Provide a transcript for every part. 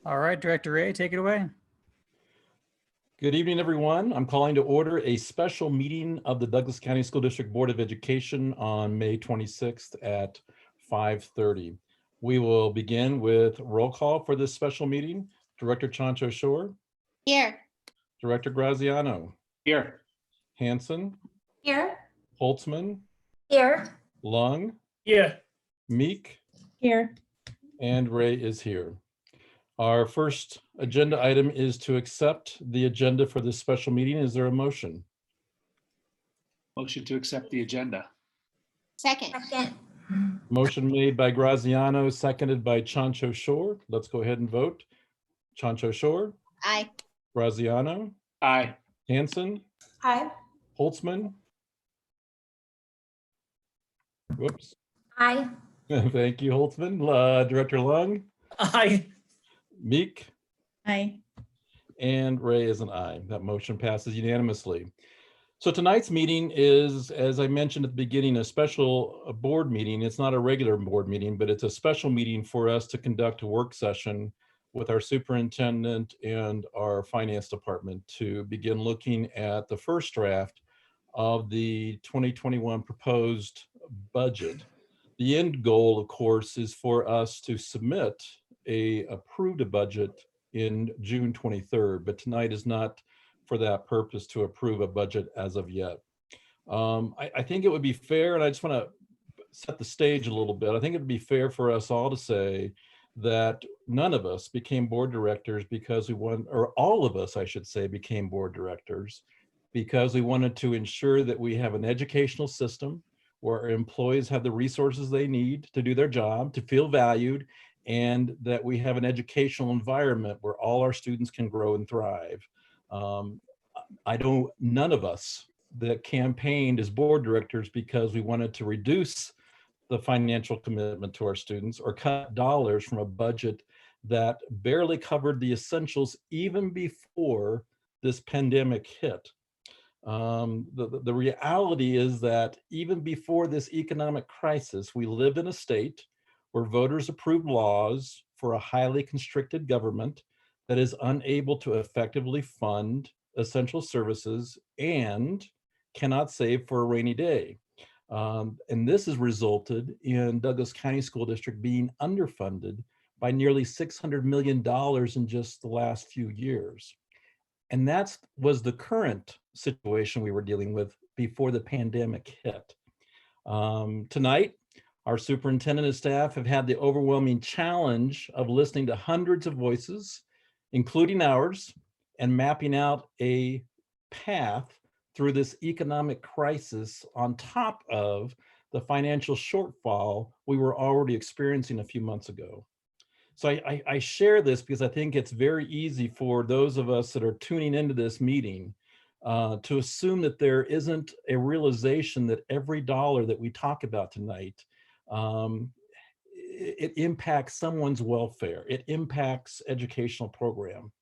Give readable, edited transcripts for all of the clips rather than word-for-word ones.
All right, Director Ray, take it away. Good evening, everyone. I'm calling to order a special meeting of the Douglas County School District Board of Education on May 26th at 5:30. We will begin with roll call for this special meeting. Director Chancho Shore. Here. Director Graziano. Here. Hanson. Here. Holtzman. Here. Lung. Here. Meek. Here. And Ray is here. Our first agenda item is to accept the agenda for this special meeting. Is there a motion? Motion to accept the agenda. Second. Motion made by Graziano, seconded by Chancho Shore. Let's go ahead and vote. Chancho Shore, Aye. Graziano, Aye. Hanson, Aye. Holtzman. Whoops. Aye. Thank you, Holtzman. Director Lung, Aye. Meek, Aye. and Ray is an aye. That motion passes unanimously. So tonight's meeting is, as I mentioned at the beginning, a special board meeting. It's not a regular board meeting, but it's a special meeting for us to conduct a work session with our superintendent and our finance department to begin looking at the first draft of the 2021 proposed budget. The end goal, of course, is for us to submit a approved budget in June 23rd, but tonight is not for that purpose to approve a budget as of yet. I think it would be fair, and I just want to set the stage a little bit. I think it would be fair for us all to say that none of us became board directors because we want, or all of us, I should say, became board directors because we wanted to ensure that we have an educational system where our employees have the resources they need to do their job, to feel valued, and that we have an educational environment where all our students can grow and thrive. None of us that campaigned as board directors because we wanted to reduce the financial commitment to our students or cut dollars from a budget that barely covered the essentials even before this pandemic hit. The reality is that even before this economic crisis, we lived in a state where voters approved laws for a highly constricted government that is unable to effectively fund essential services and cannot save for a rainy day. And this has resulted in Douglas County School District being underfunded by nearly $600 million in just the last few years. And that was the current situation we were dealing with before the pandemic hit. Tonight, our superintendent and staff have had the overwhelming challenge of listening to hundreds of voices, including ours, and mapping out a path through this economic crisis on top of the financial shortfall we were already experiencing a few months ago. So I share this because I think it's very easy for those of us that are tuning into this meeting to assume that there isn't a realization that every dollar that we talk about tonight, it impacts someone's welfare. It impacts educational program.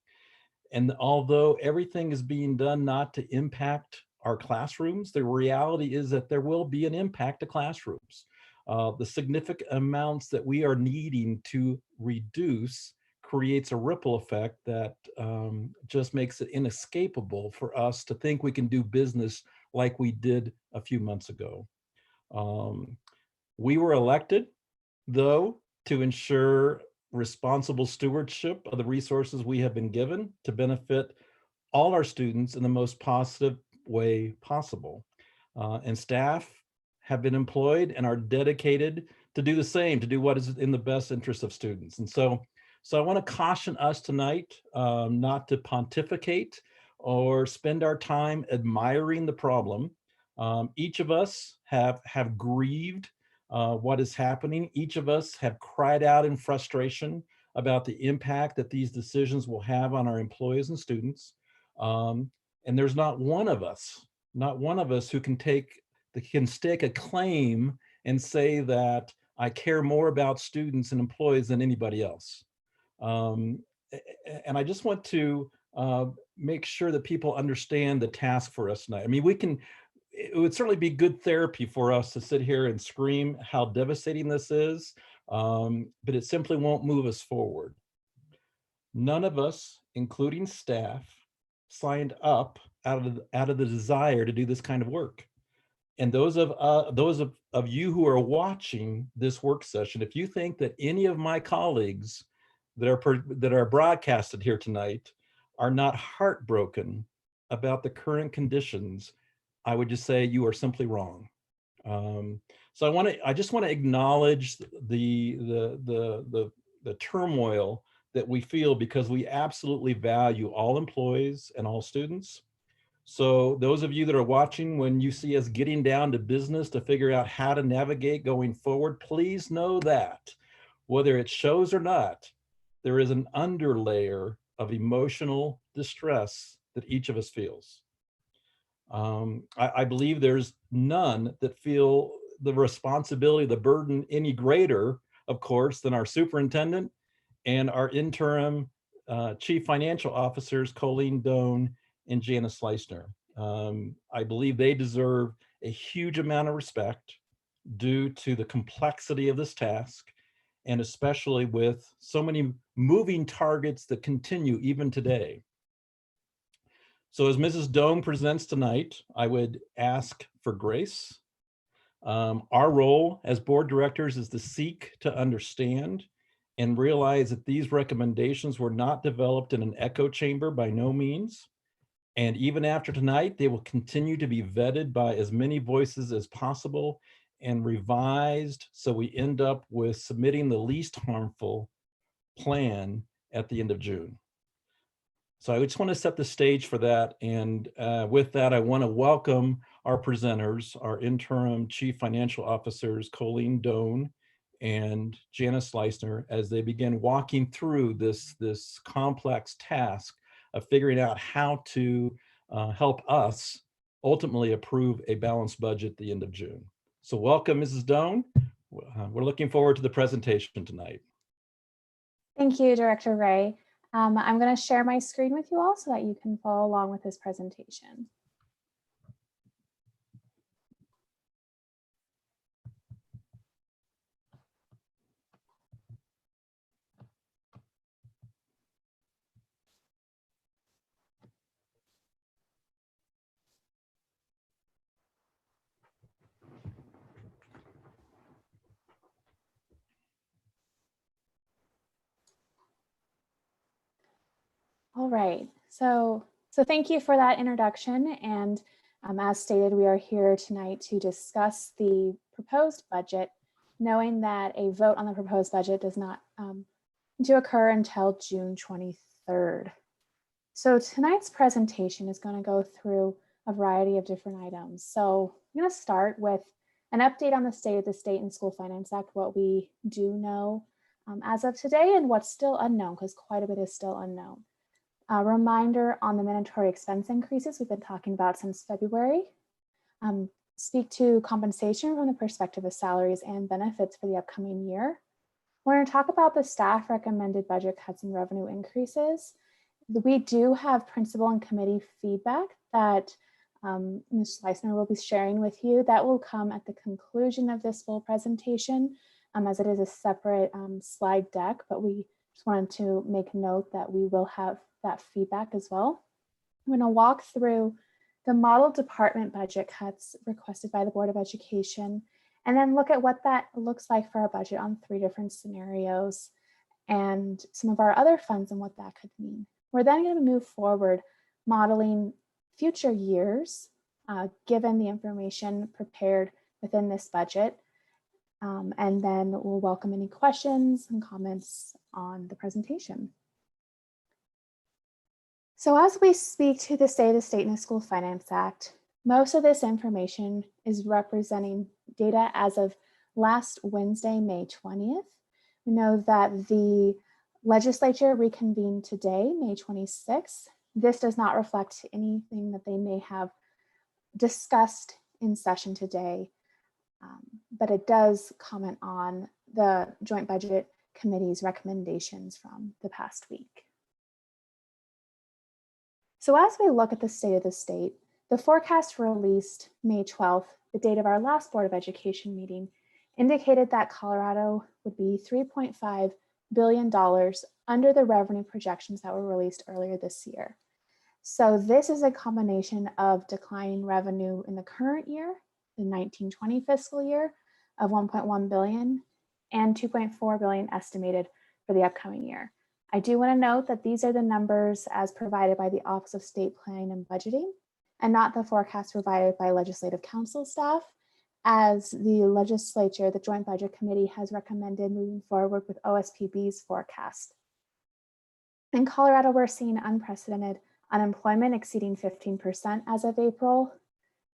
And although everything is being done not to impact our classrooms, the reality is that there will be an impact to classrooms. The significant amounts that we are needing to reduce creates a ripple effect that just makes it inescapable for us to think we can do business like we did a few months ago. We were elected, though, to ensure responsible stewardship of the resources we have been given to benefit all our students in the most positive way possible. And staff have been employed and are dedicated to do the same, to do what is in the best interest of students. And so I want to caution us tonight not to pontificate or spend our time admiring the problem. Each of us have grieved what is happening. Each of us have cried out in frustration about the impact that these decisions will have on our employees and students. And there's not one of us who can stake a claim and say that I care more about students and employees than anybody else. And I just want to make sure that people understand the task for us tonight. I mean, it would certainly be good therapy for us to sit here and scream how devastating this is, but it simply won't move us forward. None of us, including staff, signed up out of the desire to do this kind of work. And those of you who are watching this work session, if you think that any of my colleagues that are broadcasted here tonight are not heartbroken about the current conditions, I would just say you are simply wrong. So I just want to acknowledge the turmoil that we feel, because we absolutely value all employees and all students. So those of you that are watching, when you see us getting down to business to figure out how to navigate going forward, please know that whether it shows or not, there is an underlayer of emotional distress that each of us feels. I believe there's none that feel the responsibility, the burden any greater, of course, than our superintendent and our interim chief financial officers, Colleen Doan and Janice Leisner. I believe they deserve a huge amount of respect due to the complexity of this task, and especially with so many moving targets that continue even today. So as Mrs. Doan presents tonight, I would ask for grace. Our role as board directors is to seek to understand and realize that these recommendations were not developed in an echo chamber, by no means. And even after tonight, they will continue to be vetted by as many voices as possible and revised, so we end up with submitting the least harmful plan at the end of June. So I just want to set the stage for that. And with that, I want to welcome our presenters, our interim chief financial officers, Colleen Doan and Janice Leisner, as they begin walking through this complex task of figuring out how to help us ultimately approve a balanced budget at the end of June. So welcome, Mrs. Doan. We're looking forward to the presentation tonight. Thank you, Director Ray. I'm going to share my screen with you all so that you can follow along with this presentation. All right, so thank you for that introduction. And as stated, we are here tonight to discuss the proposed budget, knowing that a vote on the proposed budget does not to occur until June 23rd. So tonight's presentation is going to go through a variety of different items. So I'm going to start with an update on the state of the State and School Finance Act, what we do know as of today and what's still unknown, because quite a bit is still unknown. A reminder on the mandatory expense increases we've been talking about since February. Speak to compensation from the perspective of salaries and benefits for the upcoming year. We're going to talk about the staff recommended budget cuts and revenue increases. We do have principal and committee feedback that Ms. Leisner will be sharing with you. That will come at the conclusion of this full presentation, as it is a separate slide deck, but we just wanted to make note that we will have that feedback as well. I'm going to walk through the model department budget cuts requested by the Board of Education, and then look at what that looks like for our budget on 3 different scenarios and some of our other funds and what that could mean. We're then going to move forward modeling future years, given the information prepared within this budget. And then we'll welcome any questions and comments on the presentation. So as we speak to the State of the State and the School Finance Act, most of this information is representing data as of last Wednesday, May 20th. We know that the legislature reconvened today, May 26th. This does not reflect anything that they may have discussed in session today, but it does comment on the Joint Budget Committee's recommendations from the past week. So as we look at the state of the state, The forecast released May 12th, the date of our last Board of Education meeting, indicated that Colorado would be $3.5 billion under the revenue projections that were released earlier this year. So this is a combination of declining revenue in the current year, the 1920 fiscal year, of 1.1 billion and 2.4 billion estimated for the upcoming year. I do want to note that these are the numbers as provided by the Office of State Planning and Budgeting, and not the forecast provided by Legislative Council staff, as the legislature, the Joint Budget Committee, has recommended moving forward with OSPB's forecast. In Colorado, we're seeing unprecedented unemployment exceeding 15% as of April.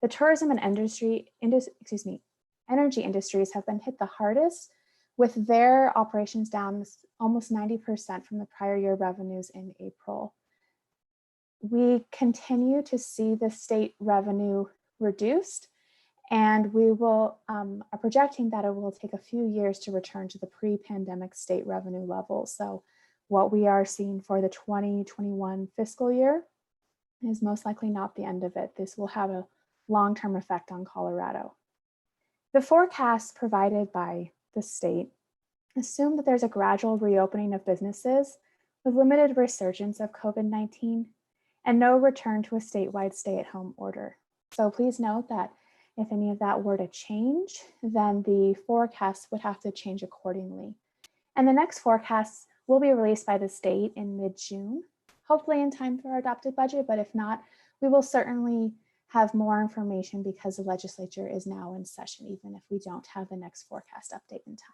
The tourism and energy industries have been hit the hardest, with their operations down almost 90% from the prior year revenues in April. We continue to see the state revenue reduced, and we are projecting that it will take a few years to return to the pre-pandemic state revenue level. So what we are seeing for the 2021 fiscal year is most likely not the end of it. This will have a long-term effect on Colorado. The forecasts provided by the state assume that there's a gradual reopening of businesses with limited resurgence of COVID-19 and no return to a statewide stay-at-home order. So please note that if any of that were to change, then the forecasts would have to change accordingly. And the next forecasts will be released by the state in mid-June, hopefully in time for our adopted budget, but if not, we will certainly have more information because the legislature is now in session, even if we don't have the next forecast update in time.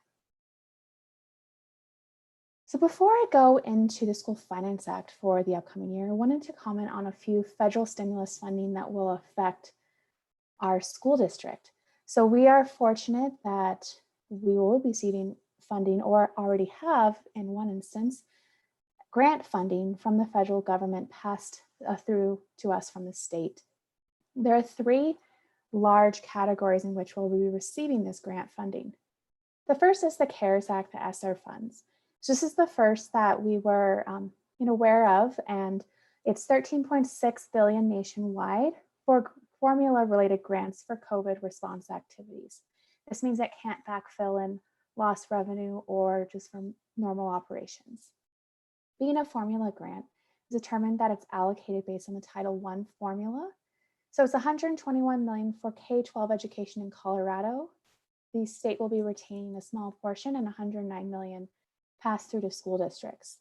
So before I go into the School Finance Act for the upcoming year, I wanted to comment on a few federal stimulus funding that will affect our school district. So we are fortunate that we will be receiving funding, or already have in one instance, grant funding from the federal government passed through to us from the state. There are three large categories in which we'll be receiving this grant funding. The first is the CARES Act, the ESSER funds. So this is the first that we were aware of, and it's 13.6 billion nationwide for formula-related grants for COVID response activities. This means it can't backfill in lost revenue or just from normal operations. Being a formula grant is determined that it's allocated based on the Title I formula. So it's 121 million for K-12 education in Colorado. The state will be retaining a small portion, and 109 million passed through to school districts.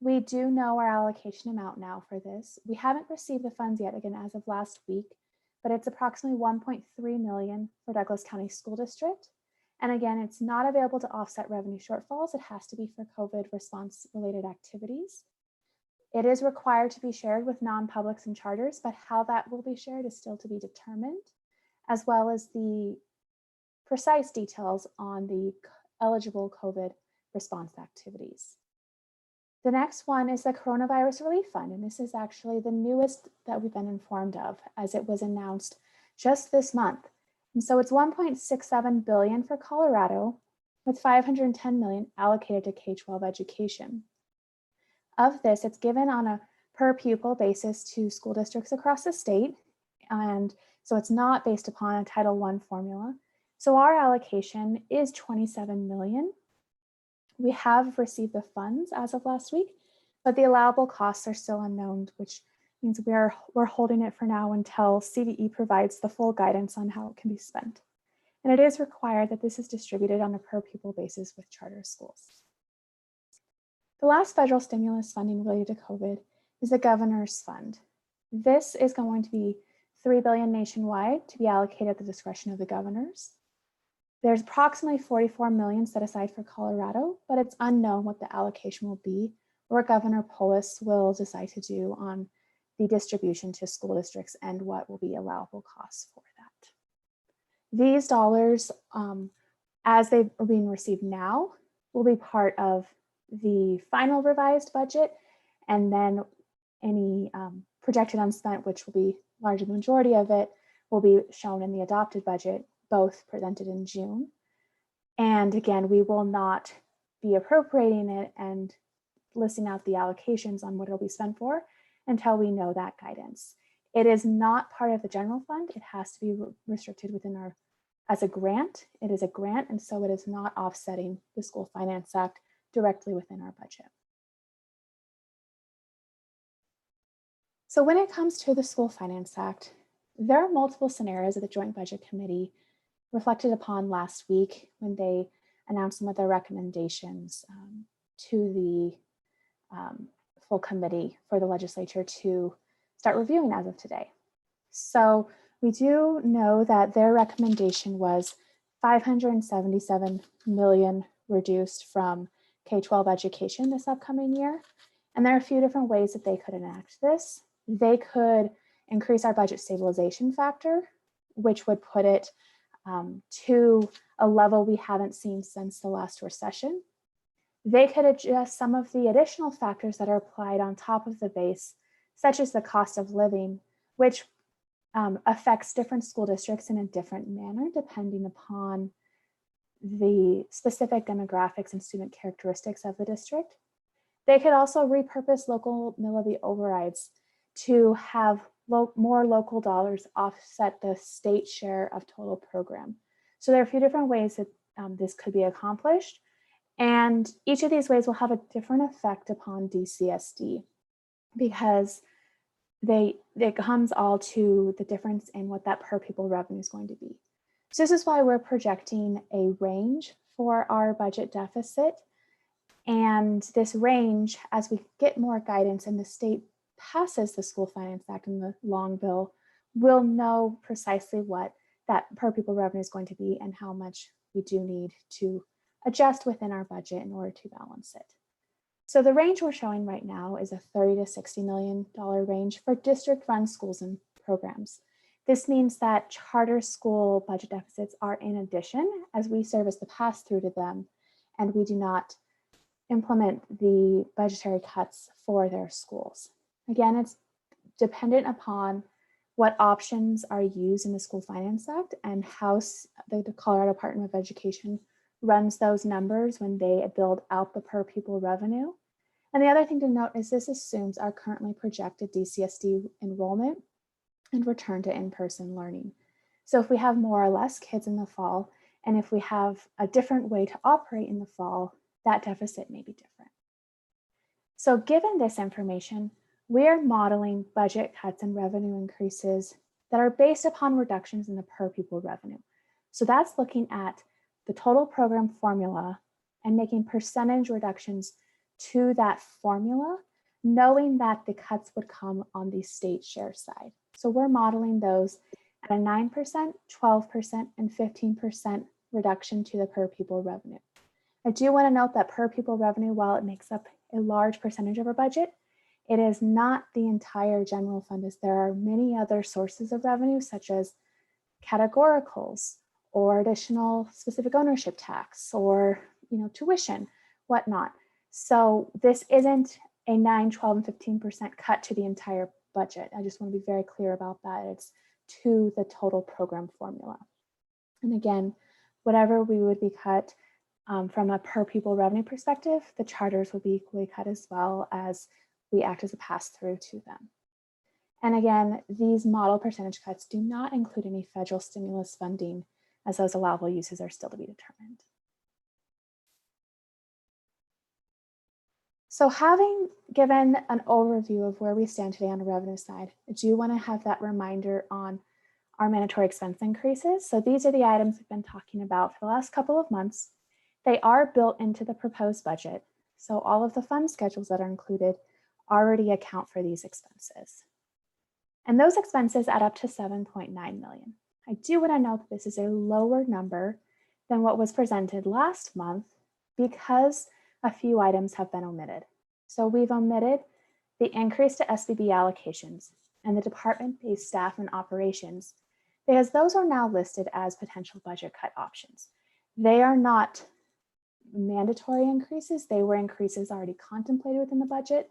We do know our allocation amount now for this. We haven't received the funds yet, again, as of last week, but it's approximately 1.3 million for Douglas County School District. And again, it's not available to offset revenue shortfalls. It has to be for COVID response related activities. It is required to be shared with non-publics and charters, but how that will be shared is still to be determined, as well as the precise details on the eligible COVID response activities. The next one is the Coronavirus Relief Fund, and this is actually the newest that we've been informed of, as it was announced just this month. And so it's 1.67 billion for Colorado, with 510 million allocated to K-12 education. Of this, it's given on a per pupil basis to school districts across the state, and so it's not based upon a Title I formula. So our allocation is 27 million. We have received the funds as of last week, but the allowable costs are still unknown, which means we're holding it for now until CDE provides the full guidance on how it can be spent. And it is required that this is distributed on a per pupil basis with charter schools. The last federal stimulus funding related to COVID is the Governor's Fund. This is going to be $3 billion nationwide to be allocated at the discretion of the governors. There's approximately 44 million set aside for Colorado, but it's unknown what the allocation will be, or what Governor Polis will decide to do on the distribution to school districts and what will be allowable costs for that. These dollars, as they are being received now, will be part of the final revised budget, and then any projected unspent, which will be largely the majority of it, will be shown in the adopted budget, both presented in June. And again, we will not be appropriating it and listing out the allocations on what it'll be spent for until we know that guidance. It is not part of the general fund. It has to be restricted within our, as a grant. It is a grant, and so it is not offsetting the School Finance Act directly within our budget. So when it comes to the School Finance Act, there are multiple scenarios that the Joint Budget Committee reflected upon last week when they announced some of their recommendations to the full committee for the legislature to start reviewing as of today. So we do know that their recommendation was 577 million reduced from K-12 education this upcoming year. And there are a few different ways that they could enact this. They could increase our budget stabilization factor, which would put it to a level we haven't seen since the last recession. They could adjust some of the additional factors that are applied on top of the base, such as the cost of living, which affects different school districts in a different manner depending upon the specific demographics and student characteristics of the district. They could also repurpose local mill levy overrides to have more local dollars offset the state share of total program. So there are a few different ways that this could be accomplished. And each of these ways will have a different effect upon DCSD because it comes all to the difference in what that per pupil revenue is going to be. So this is why we're projecting a range for our budget deficit. And this range, as we get more guidance and the state passes the School Finance Act and the long bill, we'll know precisely what that per pupil revenue is going to be and how much we do need to adjust within our budget in order to balance it. So the range we're showing right now is a $30 to $60 million range for district-run schools and programs. This means that charter school budget deficits are in addition, as we serve as the pass-through to them, and we do not implement the budgetary cuts for their schools. Again, it's dependent upon what options are used in the School Finance Act and how the Colorado Department of Education runs those numbers when they build out the per pupil revenue. And the other thing to note is this assumes our currently projected DCSD enrollment and return to in-person learning. So if we have more or less kids in the fall, and if we have a different way to operate in the fall, that deficit may be different. So given this information, we are modeling budget cuts and revenue increases that are based upon reductions in the per pupil revenue. So that's looking at the total program formula and making percentage reductions to that formula, knowing that the cuts would come on the state share side. So we're modeling those at a 9%, 12%, and 15% reduction to the per pupil revenue. I do want to note that per pupil revenue, while it makes up a large percentage of our budget, it is not the entire general fund, as there are many other sources of revenue, such as categoricals or additional specific ownership tax or tuition, whatnot. So this isn't a 9, 12, and 15% cut to the entire budget. I just want to be very clear about that. It's to the total program formula. And again, whatever we would be cut from a per pupil revenue perspective, the charters would be equally cut as well, as we act as a pass-through to them. And again, these model percentage cuts do not include any federal stimulus funding, as those allowable uses are still to be determined. So having given an overview of where we stand today on the revenue side, I do want to have that reminder on our mandatory expense increases. So these are the items we've been talking about for the last couple of months. They are built into the proposed budget. So all of the fund schedules that are included already account for these expenses. And those expenses add up to 7.9 million. I do want to note that this is a lower number than what was presented last month because a few items have been omitted. So we've omitted the increase to SBB allocations and the department-based staff and operations because those are now listed as potential budget cut options. They are not mandatory increases. They were increases already contemplated within the budget.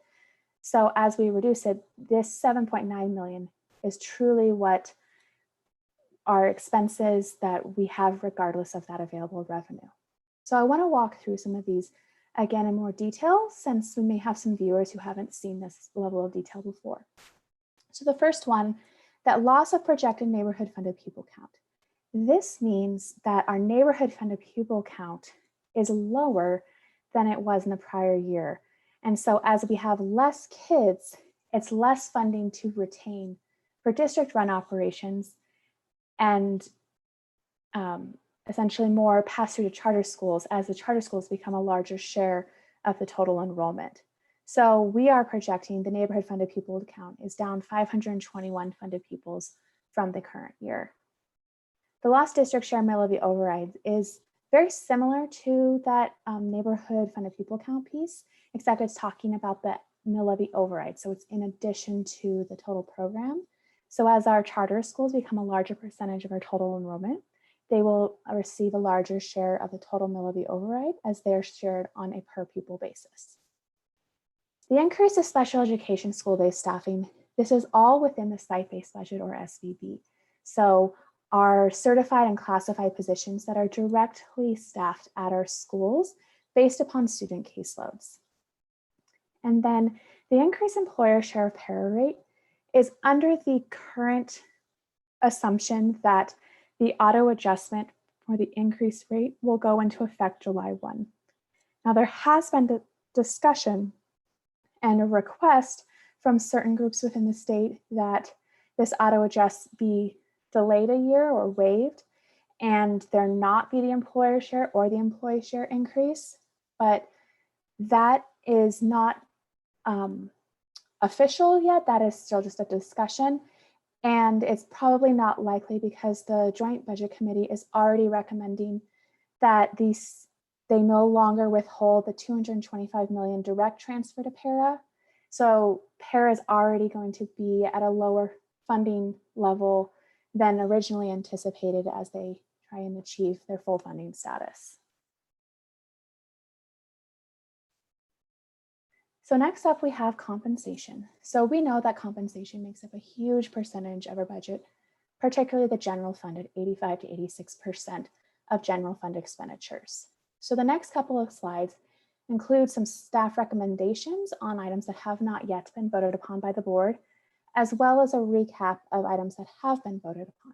So as we reduce it, this 7.9 million is truly what our expenses that we have regardless of that available revenue. So I want to walk through some of these again in more detail, since we may have some viewers who haven't seen this level of detail before. So the first one that loss of projected neighborhood funded pupil count. This means that our neighborhood funded pupil count is lower than it was in the prior year. And so as we have less kids, it's less funding to retain for district run operations and essentially more pass through to charter schools as the charter schools become a larger share of the total enrollment. So we are projecting the neighborhood funded pupil count is down 521 funded pupils from the current year. The lost district share mill levy override is very similar to that neighborhood funded pupil count piece, except it's talking about the mill levy override. So it's in addition to the total program. So as our charter schools become a larger percentage of our total enrollment, they will receive a larger share of the total mill levy override as they're shared on a per pupil basis. The increase of special education school-based staffing, this is all within the site-based budget or SBB. So our certified and classified positions that are directly staffed at our schools based upon student caseloads. And then the increased employer share of para rate is under the current assumption that the auto adjustment for the increased rate will go into effect July 1. Now there has been the discussion and a request from certain groups within the state that this auto adjust be delayed a year or waived, and there not be the employer share or the employee share increase, but that is not official yet. That is still just a discussion, and it's probably not likely because the Joint Budget Committee is already recommending that they no longer withhold the $225 million direct transfer to para. So para is already going to be at a lower funding level than originally anticipated as they try and achieve their full funding status. So next up, we have compensation. So we know that compensation makes up a huge percentage of our budget, particularly the general fund at 85 to 86% of general fund expenditures. So the next couple of slides include some staff recommendations on items that have not yet been voted upon by the board, as well as a recap of items that have been voted upon.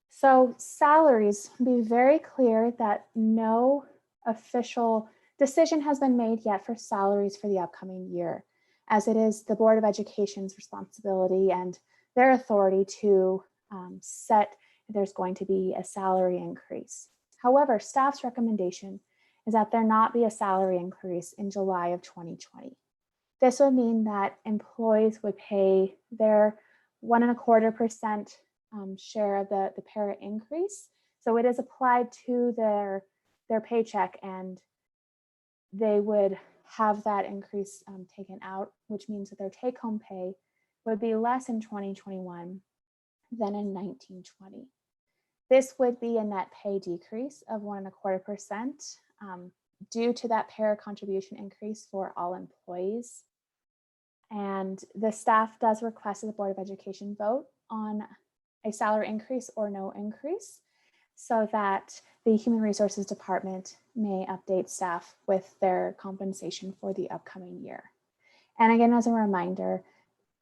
So salaries, be very clear that no official decision has been made yet for salaries for the upcoming year, as it is the Board of Education's responsibility and their authority to set if there's going to be a salary increase. However, staff's recommendation is that there not be a salary increase in July of 2020. This would mean that employees would pay their 1.25% share of the para increase. So it is applied to their paycheck, and they would have that increase taken out, which means that their take-home pay would be less in 2021 than in 1920. This would be a net pay decrease of 1.25% due to that para contribution increase for all employees. And the staff does request that the Board of Education vote on a salary increase or no increase so that the Human Resources Department may update staff with their compensation for the upcoming year. And again, as a reminder,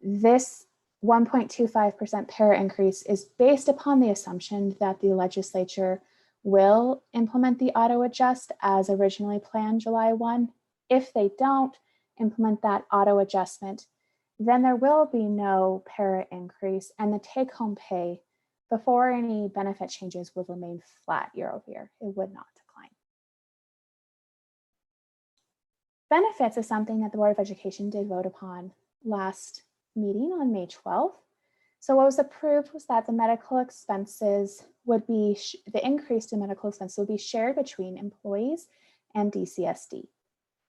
this 1.25% para increase is based upon the assumption that the legislature will implement the auto adjust as originally planned July 1. If they don't implement that auto adjustment, then there will be no para increase, and the take-home pay before any benefit changes would remain flat year over year. It would not decline. Benefits is something that the Board of Education did vote upon last meeting on May 12th. So what was approved was that the medical expenses would be, the increase in medical expenses would be shared between employees and DCSD.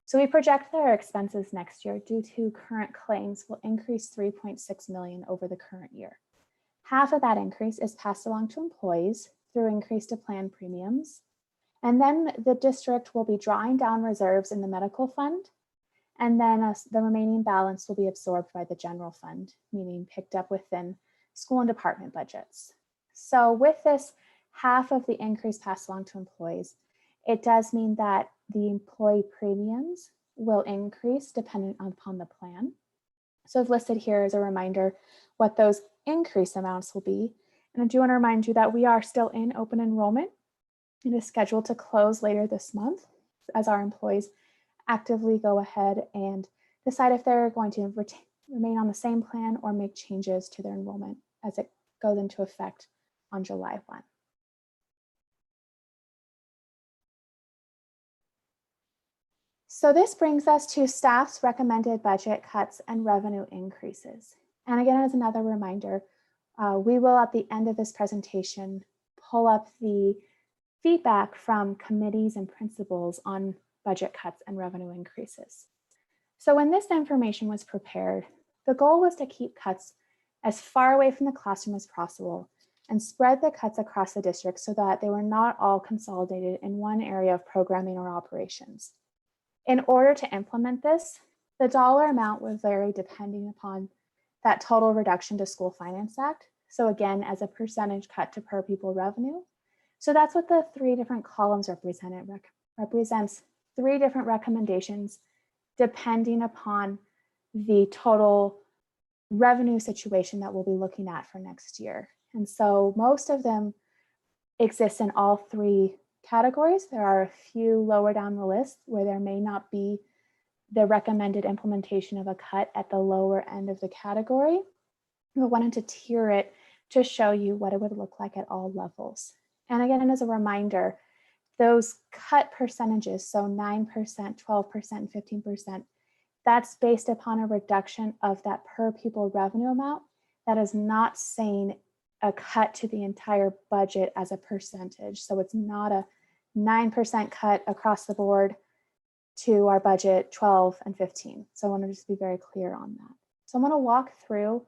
So we project that our expenses next year due to current claims will increase 3.6 million over the current year. Half of that increase is passed along to employees through increased plan premiums. And then the district will be drawing down reserves in the medical fund. And then the remaining balance will be absorbed by the general fund, meaning picked up within school and department budgets. So with this half of the increase passed along to employees, it does mean that the employee premiums will increase dependent upon the plan. So I've listed here as a reminder what those increase amounts will be. And I do want to remind you that we are still in open enrollment. It is scheduled to close later this month as our employees actively go ahead and decide if they're going to remain on the same plan or make changes to their enrollment as it goes into effect on July 1. So this brings us to staff's recommended budget cuts and revenue increases. And again, as another reminder, we will at the end of this presentation pull up the feedback from committees and principals on budget cuts and revenue increases. So when this information was prepared, the goal was to keep cuts as far away from the classroom as possible and spread the cuts across the district so that they were not all consolidated in one area of programming or operations. In order to implement this, the dollar amount would vary depending upon that total reduction to School Finance Act. So again, as a percentage cut to per pupil revenue. So that's what the three different columns represent. It represents three different recommendations depending upon the total revenue situation that we'll be looking at for next year. And so most of them exist in all three categories. There are a few lower down the list where there may not be the recommended implementation of a cut at the lower end of the category. We wanted to tier it to show you what it would look like at all levels. And again, as a reminder, those cut percentages, so 9%, 12%, and 15%, that's based upon a reduction of that per pupil revenue amount. That is not saying a cut to the entire budget as a percentage. So it's not a 9% cut across the board to our budget 12 and 15. So I want to just be very clear on that. So I'm going to walk through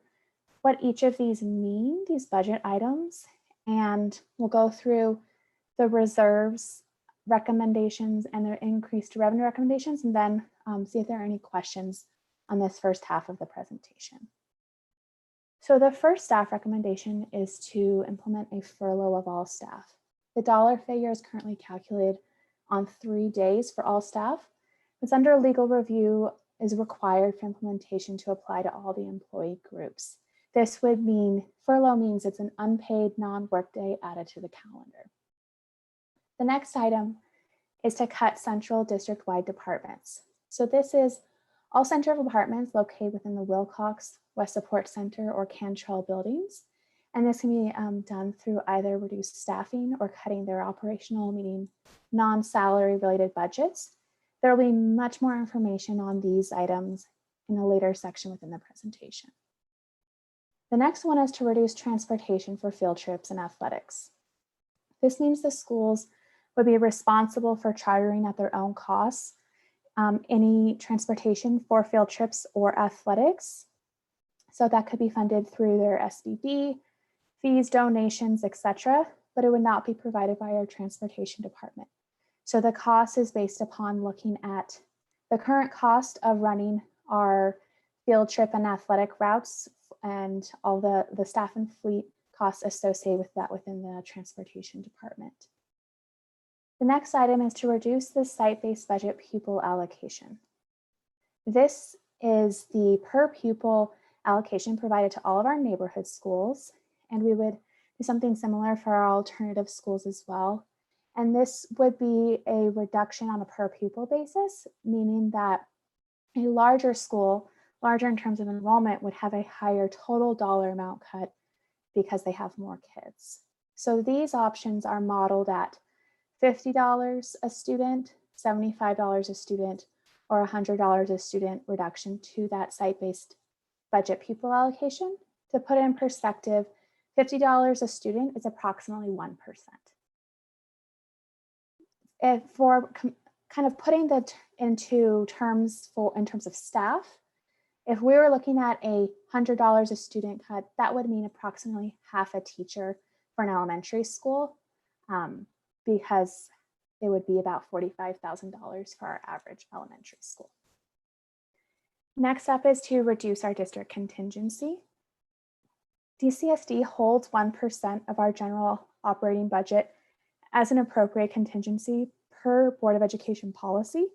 what each of these mean, these budget items, and we'll go through the reserves recommendations and their increased revenue recommendations, and then see if there are any questions on this first half of the presentation. So the first staff recommendation is to implement a furlough of all staff. The dollar figure is currently calculated on 3 days for all staff. It's under legal review is required for implementation to apply to all the employee groups. This would mean, furlough means it's an unpaid non-work day added to the calendar. The next item is to cut central district-wide departments. So this is all central departments located within the Wilcox, West Support Center, or Cantrell buildings. And this can be done through either reduced staffing or cutting their operational, meaning non-salary related budgets. There will be much more information on these items in a later section within the presentation. The next one is to reduce transportation for field trips and athletics. This means the schools would be responsible for chartering at their own costs any transportation for field trips or athletics. So that could be funded through their SBB, fees, donations, etc., but it would not be provided by our transportation department. So the cost is based upon looking at the current cost of running our field trip and athletic routes and all the staff and fleet costs associated with that within the transportation department. The next item is to reduce the site-based budget pupil allocation. This is the per pupil allocation provided to all of our neighborhood schools, and we would do something similar for our alternative schools as well. And this would be a reduction on a per pupil basis, meaning that a larger school, larger in terms of enrollment, would have a higher total dollar amount cut because they have more kids. So these options are modeled at $50 a student, $75 a student, or $100 a student reduction to that site-based budget pupil allocation. To put it in perspective, $50 a student is approximately 1%. If for kind of putting that into terms in terms of staff, if we were looking at a $100 a student cut, that would mean approximately half a teacher for an elementary school, because it would be about $45,000 for our average elementary school. Next up is to reduce our district contingency. DCSD holds 1% of our general operating budget as an appropriate contingency per Board of Education policy.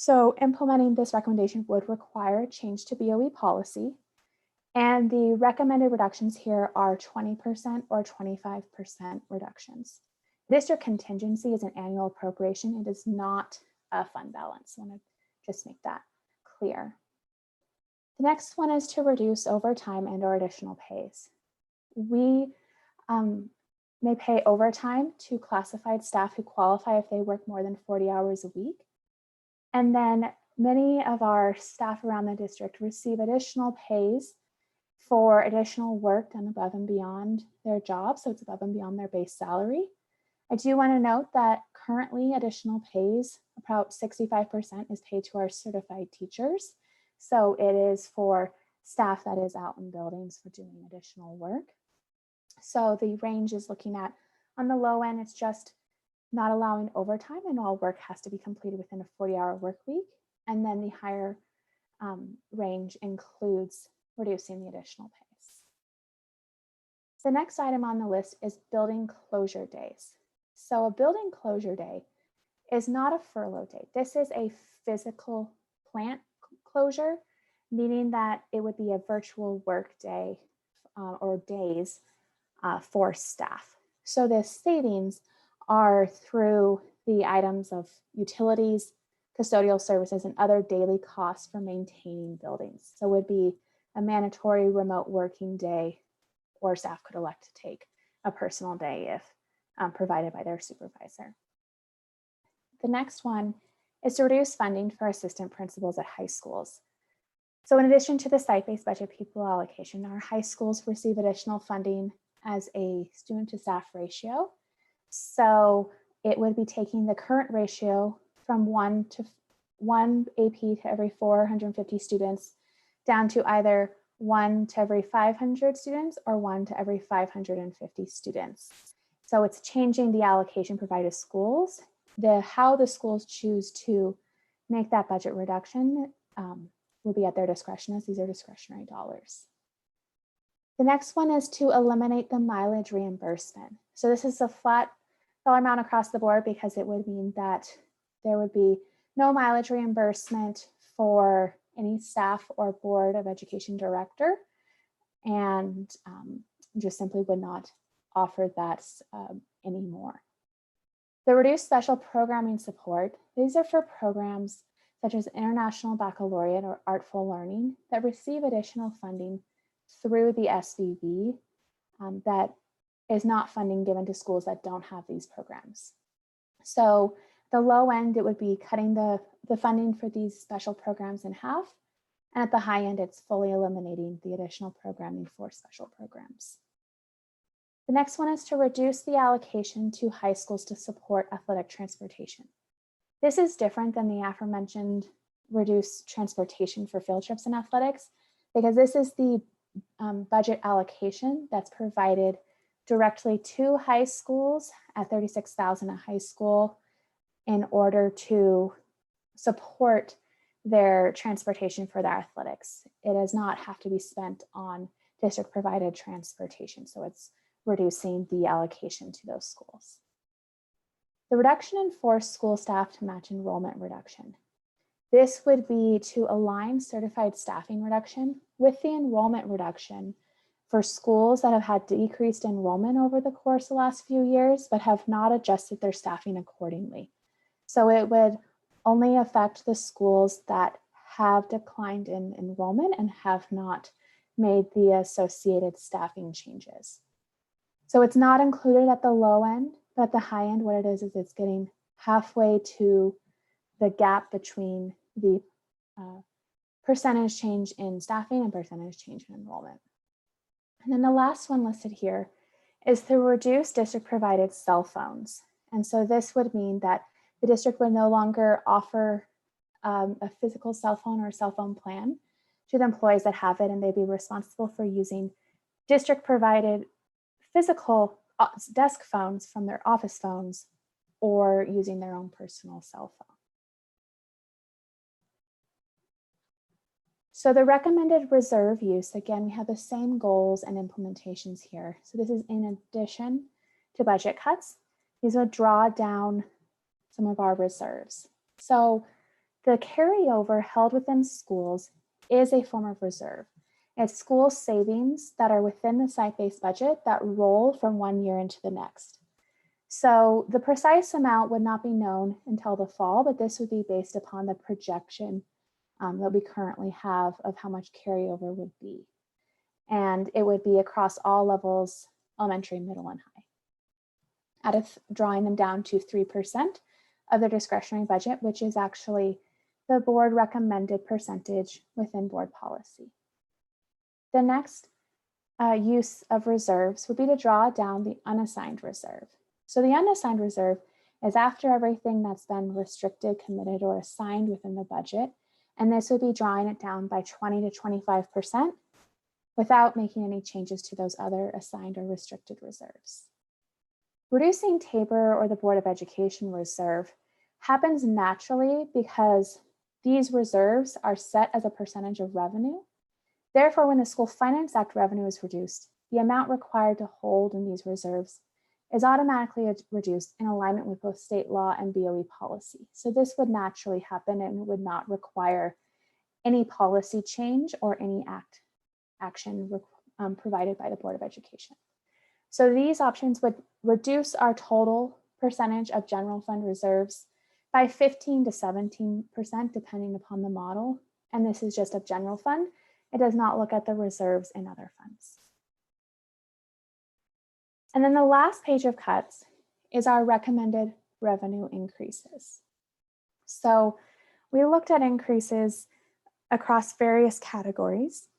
So implementing this recommendation would require change to BOE policy. And the recommended reductions here are 20% or 25% reductions. District contingency is an annual appropriation. It is not a fund balance. I want to just make that clear. The next one is to reduce overtime and or additional pays. We may pay overtime to classified staff who qualify if they work more than 40 hours a week. And then many of our staff around the district receive additional pays for additional work done above and beyond their job. So it's above and beyond their base salary. I do want to note that currently additional pays, about 65% is paid to our certified teachers. So it is for staff that is out in buildings for doing additional work. So the range is looking at, on the low end, it's just not allowing overtime and all work has to be completed within a 40-hour work week. And then the higher range includes reducing the additional pays. The next item on the list is building closure days. So a building closure day is not a furlough day. This is a physical plant closure, meaning that it would be a virtual work day or days for staff. So the savings are through the items of utilities, custodial services, and other daily costs for maintaining buildings. So it would be a mandatory remote working day, or staff could elect to take a personal day if provided by their supervisor. The next one is to reduce funding for assistant principals at high schools. So in addition to the site-based budget pupil allocation, our high schools receive additional funding as a student to staff ratio. So it would be taking the current ratio from one AP to every 450 students down to either 1 to every 500 students or 1 to every 550 students. So it's changing the allocation provided to schools. How the schools choose to make that budget reduction will be at their discretion, as these are discretionary dollars. The next one is to eliminate the mileage reimbursement. So this is a flat dollar amount across the board because it would mean that there would be no mileage reimbursement for any staff or board of education director, and just simply would not offer that anymore. The reduced special programming support, these are for programs such as International Baccalaureate or Artful Learning that receive additional funding through the SVB that is not funding given to schools that don't have these programs. So the low end, it would be cutting the funding for these special programs in half. And at the high end, it's fully eliminating the additional programming for special programs. The next one is to reduce the allocation to high schools to support athletic transportation. This is different than the aforementioned reduced transportation for field trips and athletics, because this is the budget allocation that's provided directly to high schools at $36,000 a high school in order to support their transportation for their athletics. It does not have to be spent on district provided transportation. So it's reducing the allocation to those schools. The reduction in forced school staff to match enrollment reduction. This would be to align certified staffing reduction with the enrollment reduction for schools that have had decreased enrollment over the course of the last few years, but have not adjusted their staffing accordingly. So it would only affect the schools that have declined in enrollment and have not made the associated staffing changes. So it's not included at the low end, but at the high end, what it is it's getting halfway to the gap between the percentage change in staffing and percentage change in enrollment. And then the last one listed here is to reduce district provided cell phones. And so this would mean that the district would no longer offer a physical cell phone or a cell phone plan to the employees that have it, and they'd be responsible for using district provided physical desk phones from their office phones or using their own personal cell phone. So the recommended reserve use, again, we have the same goals and implementations here. So this is in addition to budget cuts. These would draw down some of our reserves. So the carryover held within schools is a form of reserve. It's school savings that are within the site-based budget that roll from one year into the next. So the precise amount would not be known until the fall, but this would be based upon the projection that we currently have of how much carryover would be. And it would be across all levels, elementary, middle, and high. Drawing them down to 3% of their discretionary budget, which is actually the board recommended percentage within board policy. The next use of reserves would be to draw down the unassigned reserve. So the unassigned reserve is after everything that's been restricted, committed, or assigned within the budget. And this would be drawing it down by 20 to 25% without making any changes to those other assigned or restricted reserves. Reducing Tabor or the Board of Education reserve happens naturally because these reserves are set as a percentage of revenue. Therefore, when the School Finance Act revenue is reduced, the amount required to hold in these reserves is automatically reduced in alignment with both state law and BOE policy. So this would naturally happen and would not require any policy change or any action provided by the Board of Education. So these options would reduce our total percentage of general fund reserves by 15 to 17%, depending upon the model. And this is just a general fund. It does not look at the reserves in other funds. And then the last page of cuts is our recommended revenue increases. So we looked at increases across various categories.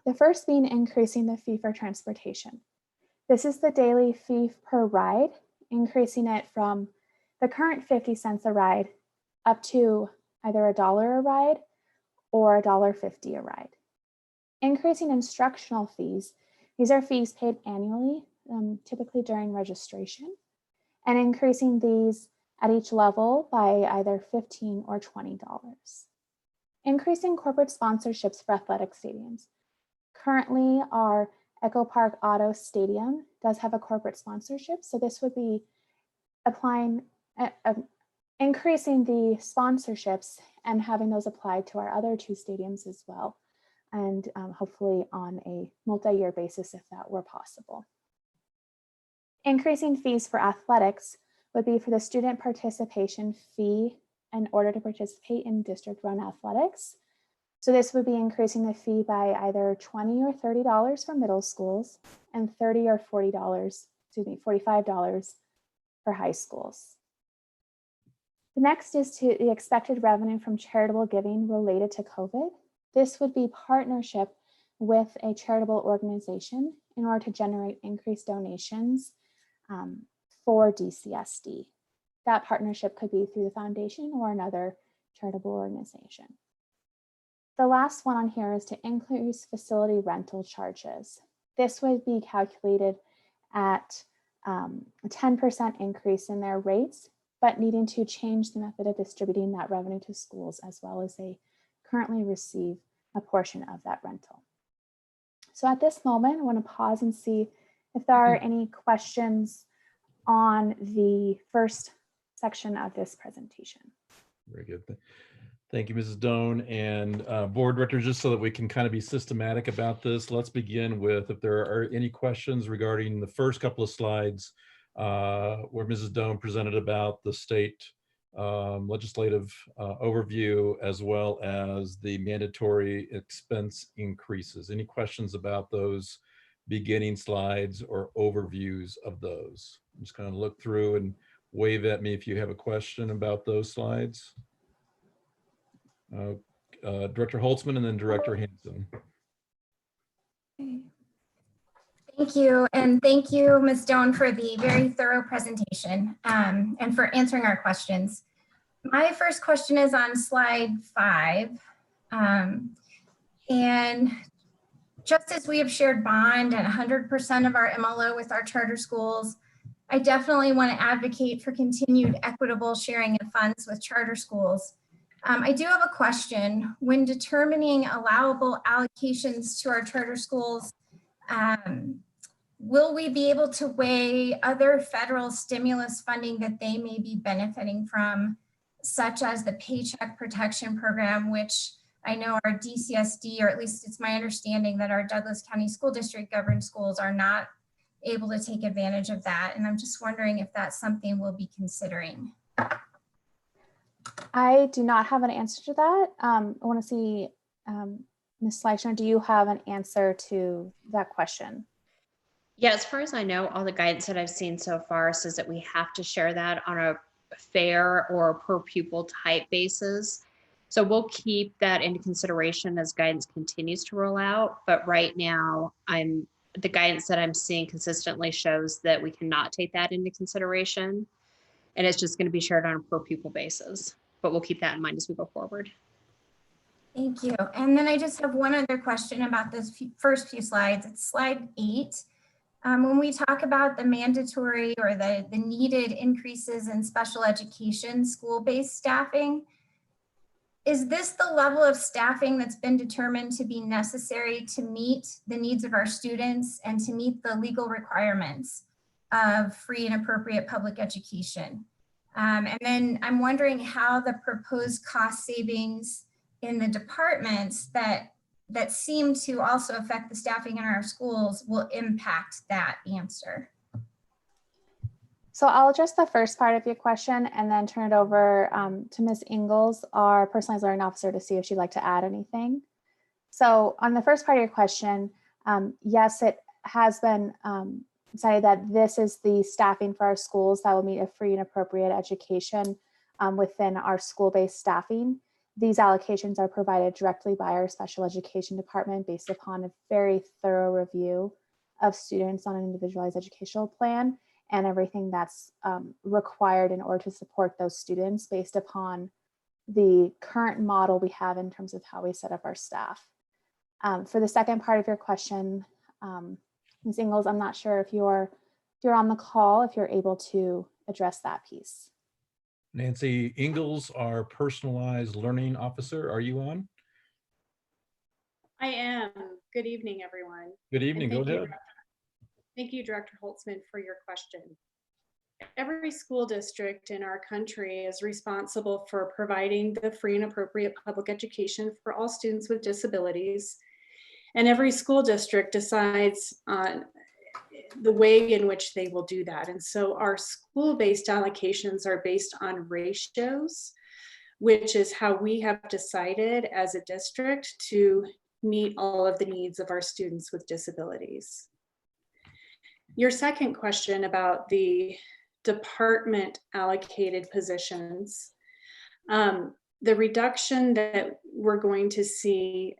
The first being increasing the fee for transportation. This is the daily fee per ride, increasing it from the current 50 cents a ride up to either $1 a ride or $1.50 a ride. Increasing instructional fees. These are fees paid annually, typically during registration, and increasing these at each level by either $15 or $20. Increasing corporate sponsorships for athletic stadiums. Currently, our Echo Park Auto Stadium does have a corporate sponsorship, so this would be applying, increasing the sponsorships and having those applied to our other two stadiums as well, and hopefully on a multi-year basis if that were possible. Increasing fees for athletics would be for the student participation fee in order to participate in district-run athletics. So this would be increasing the fee by either $20 or $30 for middle schools and $30 or $45 for high schools. The next is to the expected revenue from charitable giving related to COVID. This would be partnership with a charitable organization in order to generate increased donations for DCSD. That partnership could be through the foundation or another charitable organization. The last one on here is to increase facility rental charges. This would be calculated at a 10% increase in their rates, but needing to change the method of distributing that revenue to schools as well as they currently receive a portion of that rental. So at this moment, I want to pause and see if there are any questions on the first section of this presentation. Very good. Thank you, Mrs. Doan. And board directors, just so that we can kind of be systematic about this, let's begin with if there are any questions regarding the first couple of slides where Mrs. Doan presented about the state legislative overview as well as the mandatory expense increases. Any questions about those beginning slides or overviews of those? I'm just going to look through and wave at me if you have a question about those slides. Director Holtzman and then Director Hanson. Thank you. And thank you, Ms. Doan, for the very thorough presentation and for answering our questions. My first question is on slide 5. And just as we have shared bond and 100% of our MLO with our charter schools, I definitely want to advocate for continued equitable sharing of funds with charter schools. I do have a question. When determining allowable allocations to our charter schools, will we be able to weigh other federal stimulus funding that they may be benefiting from, such as the Paycheck Protection Program, which I know our DCSD, or at least it's my understanding that our Douglas County School District governed schools are not able to take advantage of that. And I'm just wondering if that's something we'll be considering. I do not have an answer to that. I want to see, Ms. Fleischner, do you have an answer to that question? Yeah, as far as I know, all the guidance that I've seen so far says that we have to share that on a fair or per pupil type basis. So we'll keep that into consideration as guidance continues to roll out. But right now, the guidance that I'm seeing consistently shows that we cannot take that into consideration. And it's just going to be shared on a per pupil basis. But we'll keep that in mind as we go forward. Thank you. And then I just have one other question about this first few slides. It's slide 8. When we talk about the mandatory or the needed increases in special education school-based staffing, is this the level of staffing that's been determined to be necessary to meet the needs of our students and to meet the legal requirements of free and appropriate public education? And then I'm wondering how the proposed cost savings in the departments that seem to also affect the staffing in our schools will impact that answer. So I'll address the first part of your question and then turn it over to Ms. Ingalls, our personalized learning officer, to see if she'd like to add anything. So on the first part of your question, yes, it has been decided that this is the staffing for our schools that will meet a free and appropriate education within our school-based staffing. These allocations are provided directly by our special education department based upon a very thorough review of students on an individualized educational plan and everything that's required in order to support those students based upon the current model we have in terms of how we set up our staff. For the second part of your question, Ms. Ingalls, I'm not sure if you're on the call, if you're able to address that piece. Nancy Ingalls, our personalized learning officer. Are you on? I am. Good evening, everyone. Good evening. Go ahead. Thank you, Director Holtzman, for your question. Every school district in our country is responsible for providing the free and appropriate public education for all students with disabilities. And every school district decides on the way in which they will do that. And so our school-based allocations are based on ratios, which is how we have decided as a district to meet all of the needs of our students with disabilities. Your second question about the department allocated positions, the reduction that we're going to see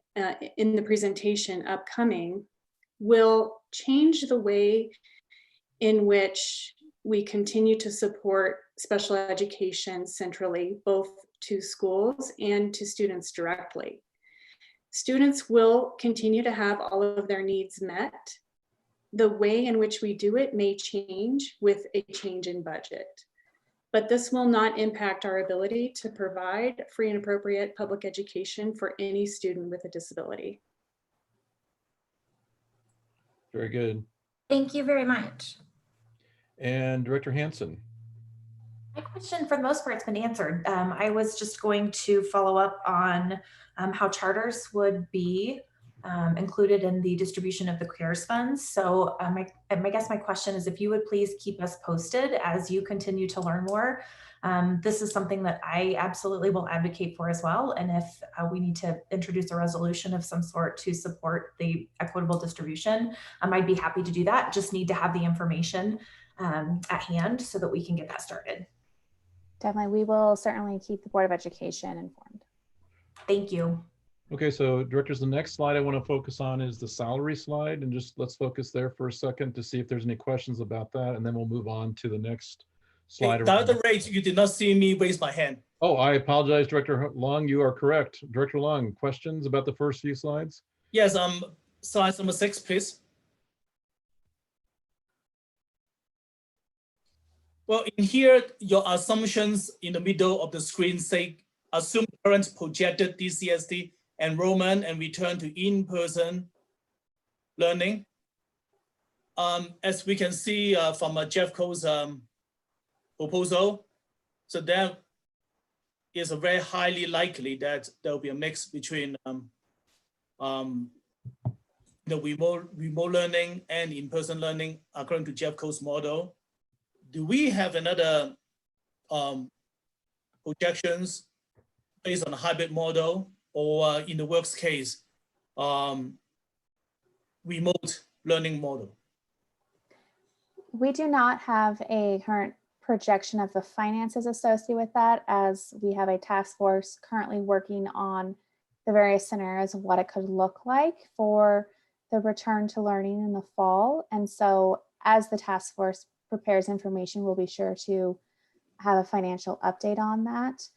in the presentation upcoming will change the way in which we continue to support special education centrally, both to schools and to students directly. Students will continue to have all of their needs met. The way in which we do it may change with a change in budget, but this will not impact our ability to provide free and appropriate public education for any student with a disability. Very good. Thank you very much. And Director Hansen. My question, for the most part, has been answered. I was just going to follow up on how charters would be included in the distribution of the CARES funds. So I guess my question is if you would please keep us posted as you continue to learn more. This is something that I absolutely will advocate for as well. And if we need to introduce a resolution of some sort to support the equitable distribution, I'd be happy to do that. Just need to have the information at hand so that we can get that started. Definitely, we will certainly keep the Board of Education informed. Thank you. Okay, so directors, the next slide I want to focus on is the salary slide, and just let's focus there for a second to see if there's any questions about that, and then we'll move on to the next slide. Dr. Ray, you did not see me raise my hand. Oh, I apologize, Director Long, you are correct. Director Long, questions about the first few slides? Yes, slide number 6, please. Well, in here, your assumptions in the middle of the screen say, assume current projected DCSD enrollment and return to in-person learning. As we can see from Jeff Coe's proposal, so that it's a very highly likely that there will be a mix between the remote learning and in-person learning according to Jeff Coe's model. Do we have another projections based on a hybrid model, or in the worst case, remote learning model? We do not have a current projection of the finances associated with that, as we have a task force currently working on the various scenarios of what it could look like for the return to learning in the fall. And so as the task force prepares information, we'll be sure to have a financial update on that.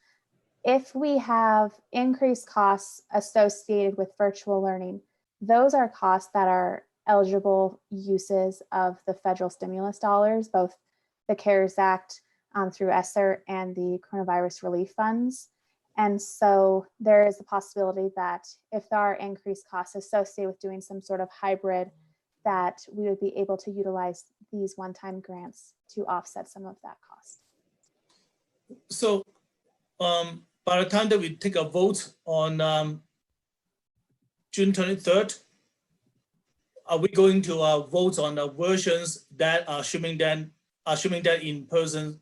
If we have increased costs associated with virtual learning, those are costs that are eligible uses of the federal stimulus dollars, both the CARES Act through ESSER and the coronavirus relief funds. And so there is a possibility that if there are increased costs associated with doing some sort of hybrid, that we would be able to utilize these one-time grants to offset some of that cost. So by the time that we take a vote on June 23rd, are we going to vote on the versions that are assuming that in-person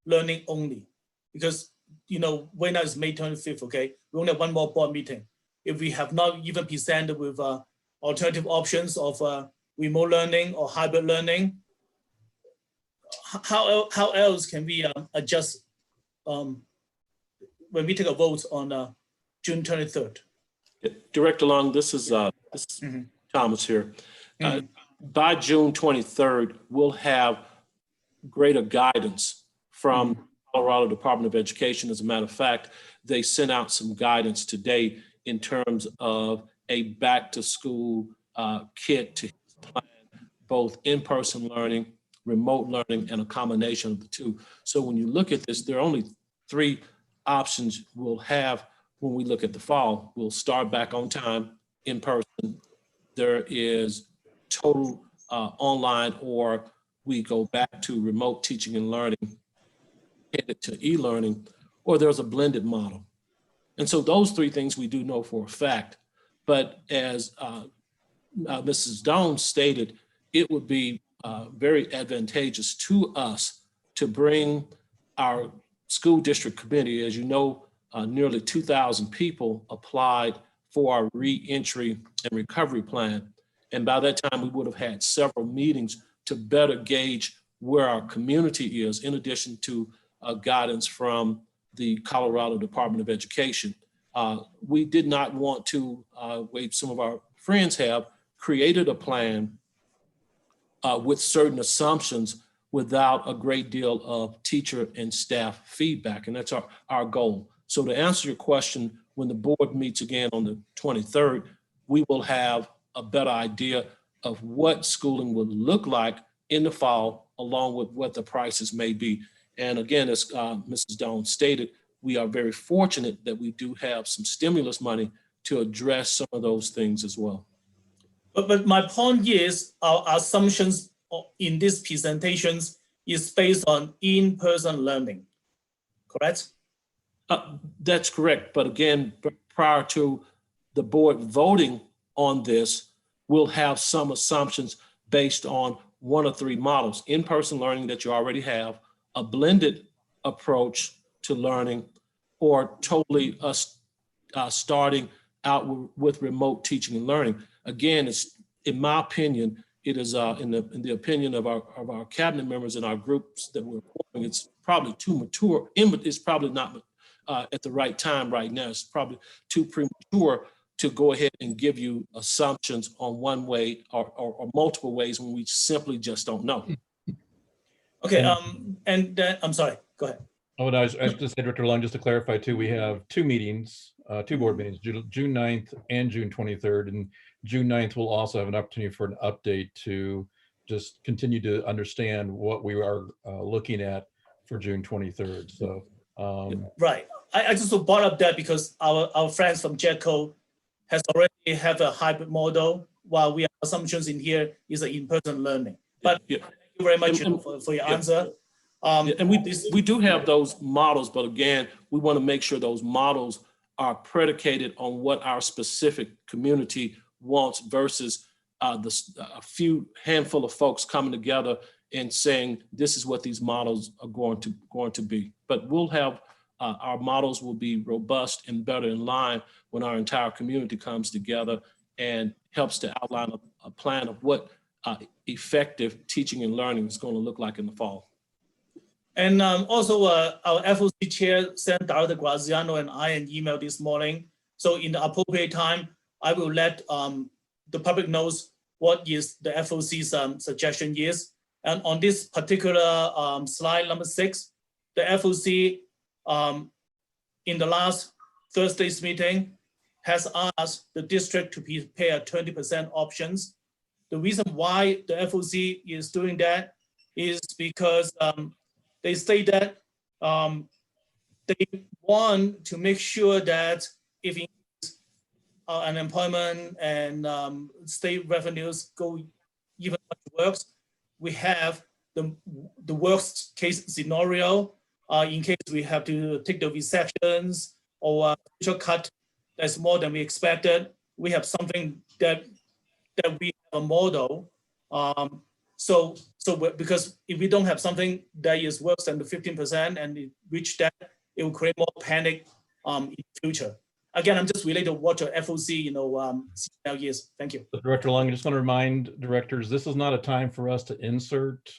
learning only? Because right now it's May 25th, okay? We only have one more board meeting. If we have not even presented with alternative options of remote learning or hybrid learning, how else can we adjust when we take a vote on June 23rd? Director Long, this is Thomas here. By June 23rd, we'll have greater guidance from Colorado Department of Education. As a matter of fact, they sent out some guidance today in terms of a back to school kit to plan both in-person learning, remote learning, and a combination of the two. So when you look at this, there are only 3 options we'll have when we look at the fall. We'll start back on time in person. There is total online, or we go back to remote teaching and learning, headed to e-learning, or there's a blended model. And so those 3 things we do know for a fact. But as Mrs. Doan stated, it would be very advantageous to us to bring our school district committee. As you know, nearly 2,000 people applied for our re-entry and recovery plan. And by that time, we would have had several meetings to better gauge where our community is, in addition to guidance from the Colorado Department of Education. We did not want to, wait, some of our friends have created a plan with certain assumptions without a great deal of teacher and staff feedback, and that's our goal. So to answer your question, when the board meets again on the 23rd, we will have a better idea of what schooling will look like in the fall, along with what the prices may be. And again, as Mrs. Doan stated, we are very fortunate that we do have some stimulus money to address some of those things as well. But my point is, our assumptions in these presentations is based on in-person learning, correct? That's correct. But again, prior to the board voting on this, we'll have some assumptions based on 1 or 3 models: in-person learning that you already have, a blended approach to learning, or totally starting out with remote teaching and learning. Again, it's, in my opinion, it is in the opinion of our cabinet members and our groups that we're forming, it's probably too mature. It's probably not at the right time right now. It's probably too premature to go ahead and give you assumptions on one way or multiple ways when we simply just don't know. Okay, and then, I'm sorry, go ahead. Oh, and I was just saying, Director Long, just to clarify too, we have 2 meetings, 2 board meetings, June 9th and June 23rd. And June 9th, we'll also have an opportunity for an update to just continue to understand what we are looking at for June 23rd. So, right. I just brought up that because our friends from JETCO has already have a hybrid model, while we have assumptions in here is an in-person learning. But thank you very much for your answer. Yeah, and we do have those models, but again, we want to make sure those models are predicated on what our specific community wants versus a few handful of folks coming together and saying this is what these models are going to be. But we'll have our models will be robust and better in line when our entire community comes together and helps to outline a plan of what effective teaching and learning is going to look like in the fall. And also our FOC chair sent Director Graziano and I an email this morning. So in the appropriate time, I will let the public knows what is the FOC's suggestion is. And on this particular slide number 6, the FOC in the last Thursday's meeting has asked the district to prepare 20% options. The reason why the FOC is doing that is because they say that they want to make sure that if unemployment and state revenues go even worse, we have the worst case scenario in case we have to take the recessions or a cut that's more than we expected. We have something that we have a model. Because if we don't have something that is worse than the 15% and it reach that, it will create more panic in the future. Again, I'm just related to what your FOC, signal is. Thank you. Director Long, I just want to remind directors, this is not a time for us to insert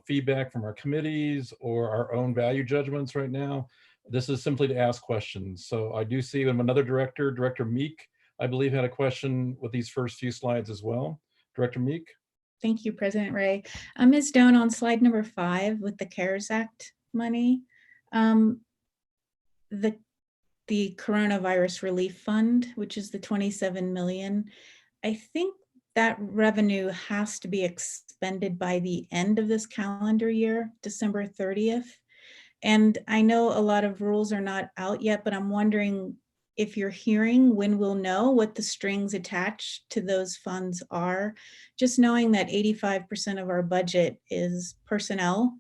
feedback from our committees or our own value judgments right now. This is simply to ask questions. So I do see another director, Director Meek, I believe had a question with these first few slides as well. Director Meek. Thank you, President Ray. Ms. Doan, on slide number 5 with the CARES Act money, the Coronavirus Relief Fund, which is the 27 million, I think that revenue has to be expended by the end of this calendar year, December 30th. And I know a lot of rules are not out yet, but I'm wondering if you're hearing when we'll know what the strings attached to those funds are. Just knowing that 85% of our budget is personnel,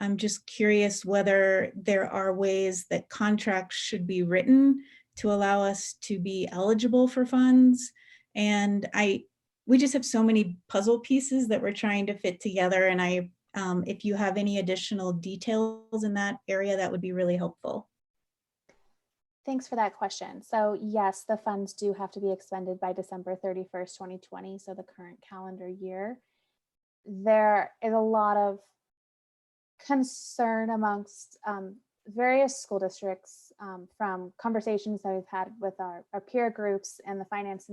I'm just curious whether there are ways that contracts should be written to allow us to be eligible for funds. And we just have so many puzzle pieces that we're trying to fit together. And if you have any additional details in that area, that would be really helpful. Thanks for that question. So yes, the funds do have to be expended by December 31st, 2020, so the current calendar year. There is a lot of concern amongst various school districts from conversations that we've had with our peer groups and the finance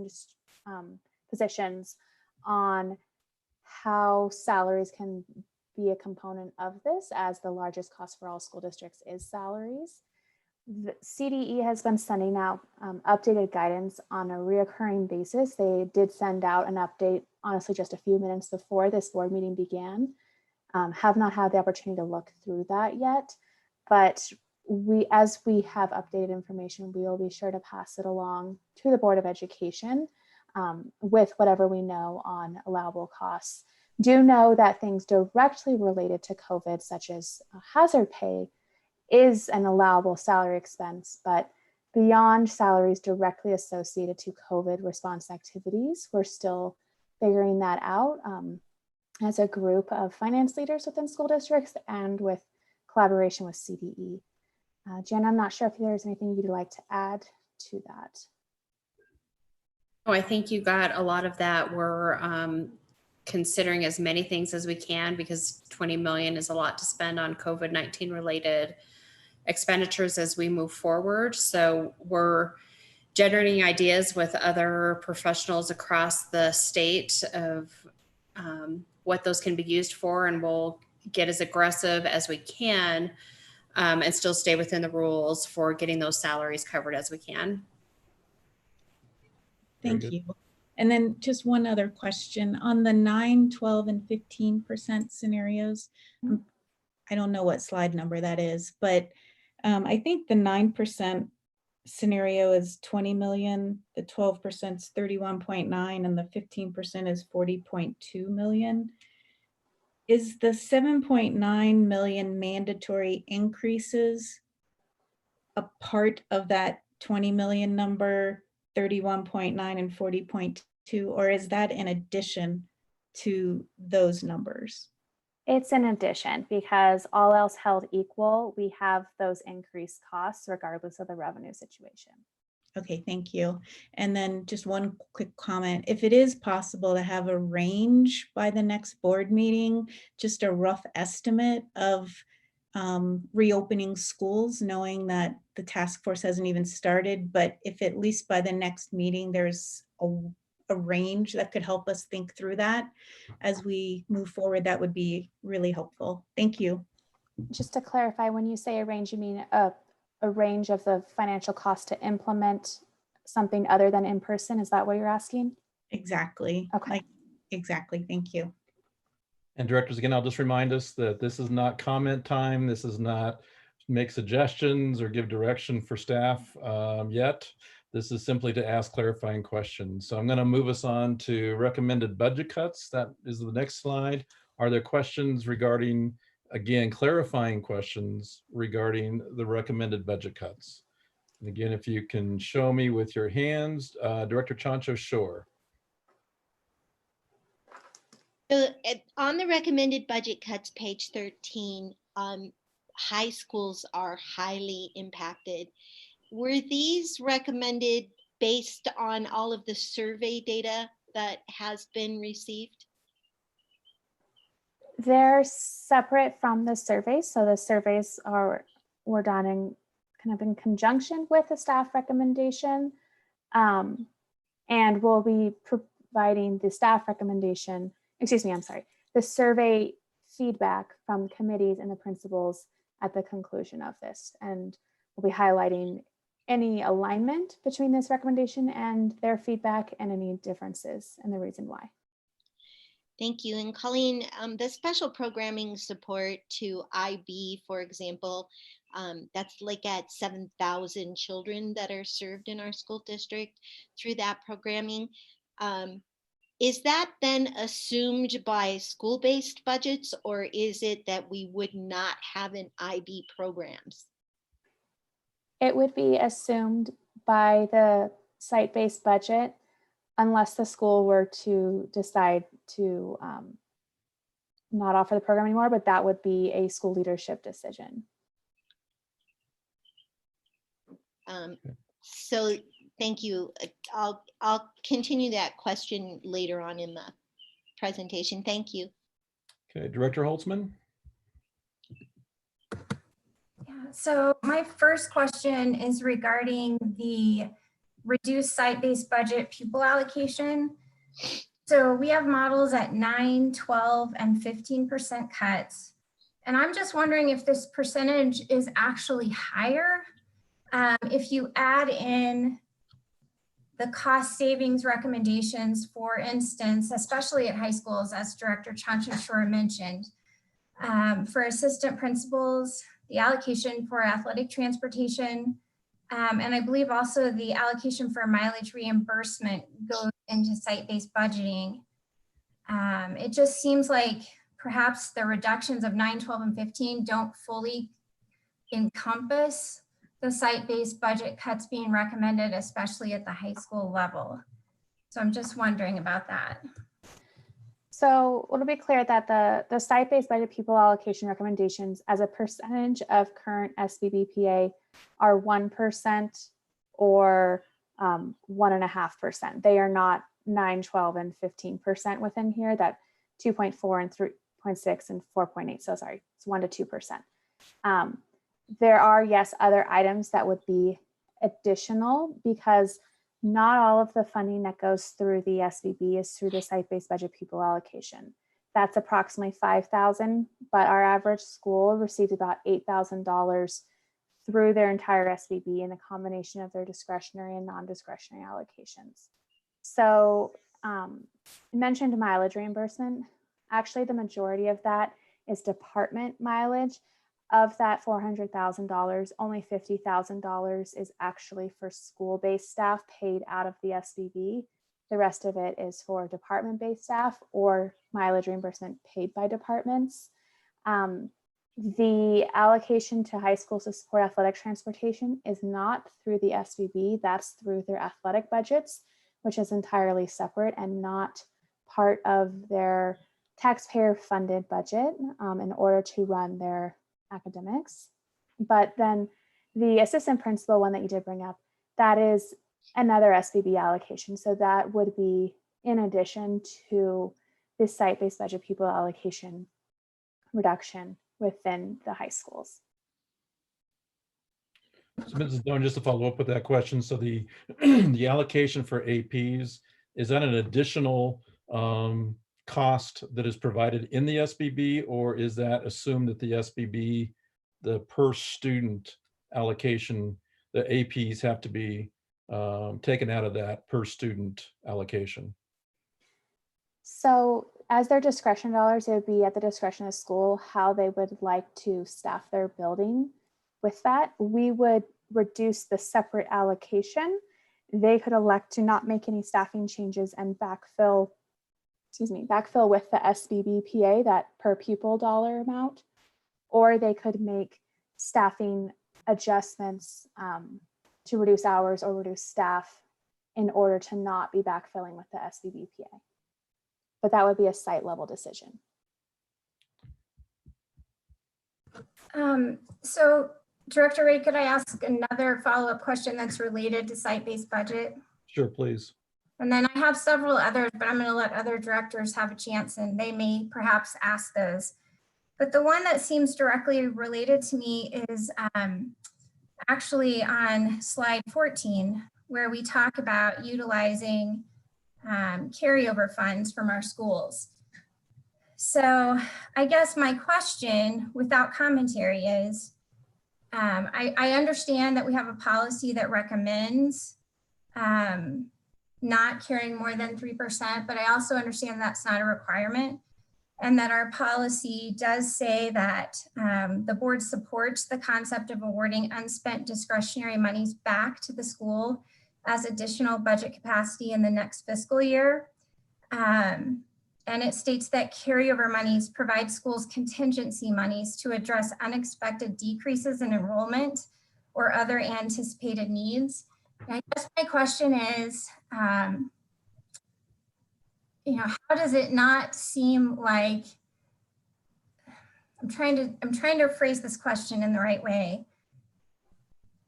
positions on how salaries can be a component of this, as the largest cost for all school districts is salaries. The CDE has been sending out updated guidance on a reoccurring basis. They did send out an update, honestly, just a few minutes before this board meeting began. Have not had the opportunity to look through that yet, but as we have updated information, we will be sure to pass it along to the Board of Education with whatever we know on allowable costs. Do know that things directly related to COVID, such as hazard pay, is an allowable salary expense, but beyond salaries directly associated to COVID response activities, we're still figuring that out as a group of finance leaders within school districts and with collaboration with CDE. Jen, I'm not sure if there's anything you'd like to add to that. Oh, I think you got a lot of that. We're considering as many things as we can because 20 million is a lot to spend on COVID-19 related expenditures as we move forward. So we're generating ideas with other professionals across the state of what those can be used for, and we'll get as aggressive as we can and still stay within the rules for getting those salaries covered as we can. Thank you. And then just one other question on the 9, 12, and 15% scenarios. I don't know what slide number that is, but I think the 9% scenario is 20 million, the 12% is 31.9, and the 15% is 40.2 million. Is the 7.9 million mandatory increases a part of that 20 million number, 31.9 and 40.2, or is that in addition to those numbers? It's an addition because all else held equal, we have those increased costs regardless of the revenue situation. Okay, thank you. And then just one quick comment. If it is possible to have a range by the next board meeting, just a rough estimate of reopening schools, knowing that the task force hasn't even started, but if at least by the next meeting, there's a range that could help us think through that as we move forward, that would be really helpful. Thank you. Just to clarify, when you say a range, you mean a range of the financial cost to implement something other than in person? Is that what you're asking? Exactly. Okay. Exactly. Thank you. And directors, again, I'll just remind us that this is not comment time. This is not make suggestions or give direction for staff yet. This is simply to ask clarifying questions. So I'm going to move us on to recommended budget cuts. That is the next slide. Are there questions regarding, again, clarifying questions regarding the recommended budget cuts? And again, if you can show me with your hands, Director Chancho, sure. So on the recommended budget cuts, page 13, high schools are highly impacted. Were these recommended based on all of the survey data that has been received? They're separate from the surveys. So the surveys were done in kind of in conjunction with the staff recommendation. And we'll be providing the staff recommendation, the survey feedback from committees and the principals at the conclusion of this. And we'll be highlighting any alignment between this recommendation and their feedback and any differences and the reason why. Thank you. And Colleen, the special programming support to IB, for example, that's like at 7,000 children that are served in our school district through that programming. Is that then assumed by school-based budgets, or is it that we would not have an IB programs? It would be assumed by the site-based budget unless the school were to decide to not offer the program anymore, but that would be a school leadership decision. So thank you. I'll continue that question later on in the presentation. Thank you. Okay, Director Holtzman. Yeah, so my first question is regarding the reduced site-based budget pupil allocation. So we have models at 9, 12, and 15% cuts. And I'm just wondering if this percentage is actually higher. If you add in the cost savings recommendations, for instance, especially at high schools, as Director Chanchashore mentioned, for assistant principals, the allocation for athletic transportation, and I believe also the allocation for mileage reimbursement goes into site-based budgeting. It just seems like perhaps the reductions of 9, 12, and 15 don't fully encompass the site-based budget cuts being recommended, especially at the high school level. So I'm just wondering about that. So it'll be clear that the site-based budget pupil allocation recommendations as a percentage of current SBBPA are 1% or 1.5%. They are not 9, 12, and 15% within here, that 2.4 and 3.6 and 4.8. So sorry, it's 1 to 2%. There are, yes, other items that would be additional because not all of the funding that goes through the SBB is through the site-based budget pupil allocation. That's approximately $5,000, but our average school received about $8,000 through their entire SBB in a combination of their discretionary and non-discretionary allocations. So you mentioned mileage reimbursement. Actually, the majority of that is department mileage. Of that $400,000, only $50,000 is actually for school-based staff paid out of the SBB. The rest of it is for department-based staff or mileage reimbursement paid by departments. The allocation to high schools to support athletic transportation is not through the SBB, that's through their athletic budgets, which is entirely separate and not part of their taxpayer-funded budget in order to run their academics. But then the assistant principal one that you did bring up, that is another SBB allocation. So that would be in addition to the site-based budget pupil allocation reduction within the high schools. So Mrs. Doan, just to follow up with that question, so the the allocation for APs, is that an additional cost that is provided in the SBB, or is that assumed that the SBB, the per student allocation, the APs have to be taken out of that per student allocation? So as their discretion dollars, it would be at the discretion of school how they would like to staff their building. With that, we would reduce the separate allocation. They could elect to not make any staffing changes and backfill with the SBBPA, that per pupil dollar amount, or they could make staffing adjustments to reduce hours or reduce staff in order to not be backfilling with the SBBPA. But that would be a site level decision. So Director Ray, could I ask another follow-up question that's related to site-based budget? Sure, please. And then I have several others, but I'm going to let other directors have a chance and they may perhaps ask those. But the one that seems directly related to me is actually on slide 14, where we talk about utilizing carryover funds from our schools. So I guess my question without commentary is, I understand that we have a policy that recommends not carrying more than 3%, but I also understand that's not a requirement, and that our policy does say that the board supports the concept of awarding unspent discretionary monies back to the school as additional budget capacity in the next fiscal year. And it states that carryover monies provide schools contingency monies to address unexpected decreases in enrollment or other anticipated needs. And I guess my question is, how does it not seem like, I'm trying to phrase this question in the right way.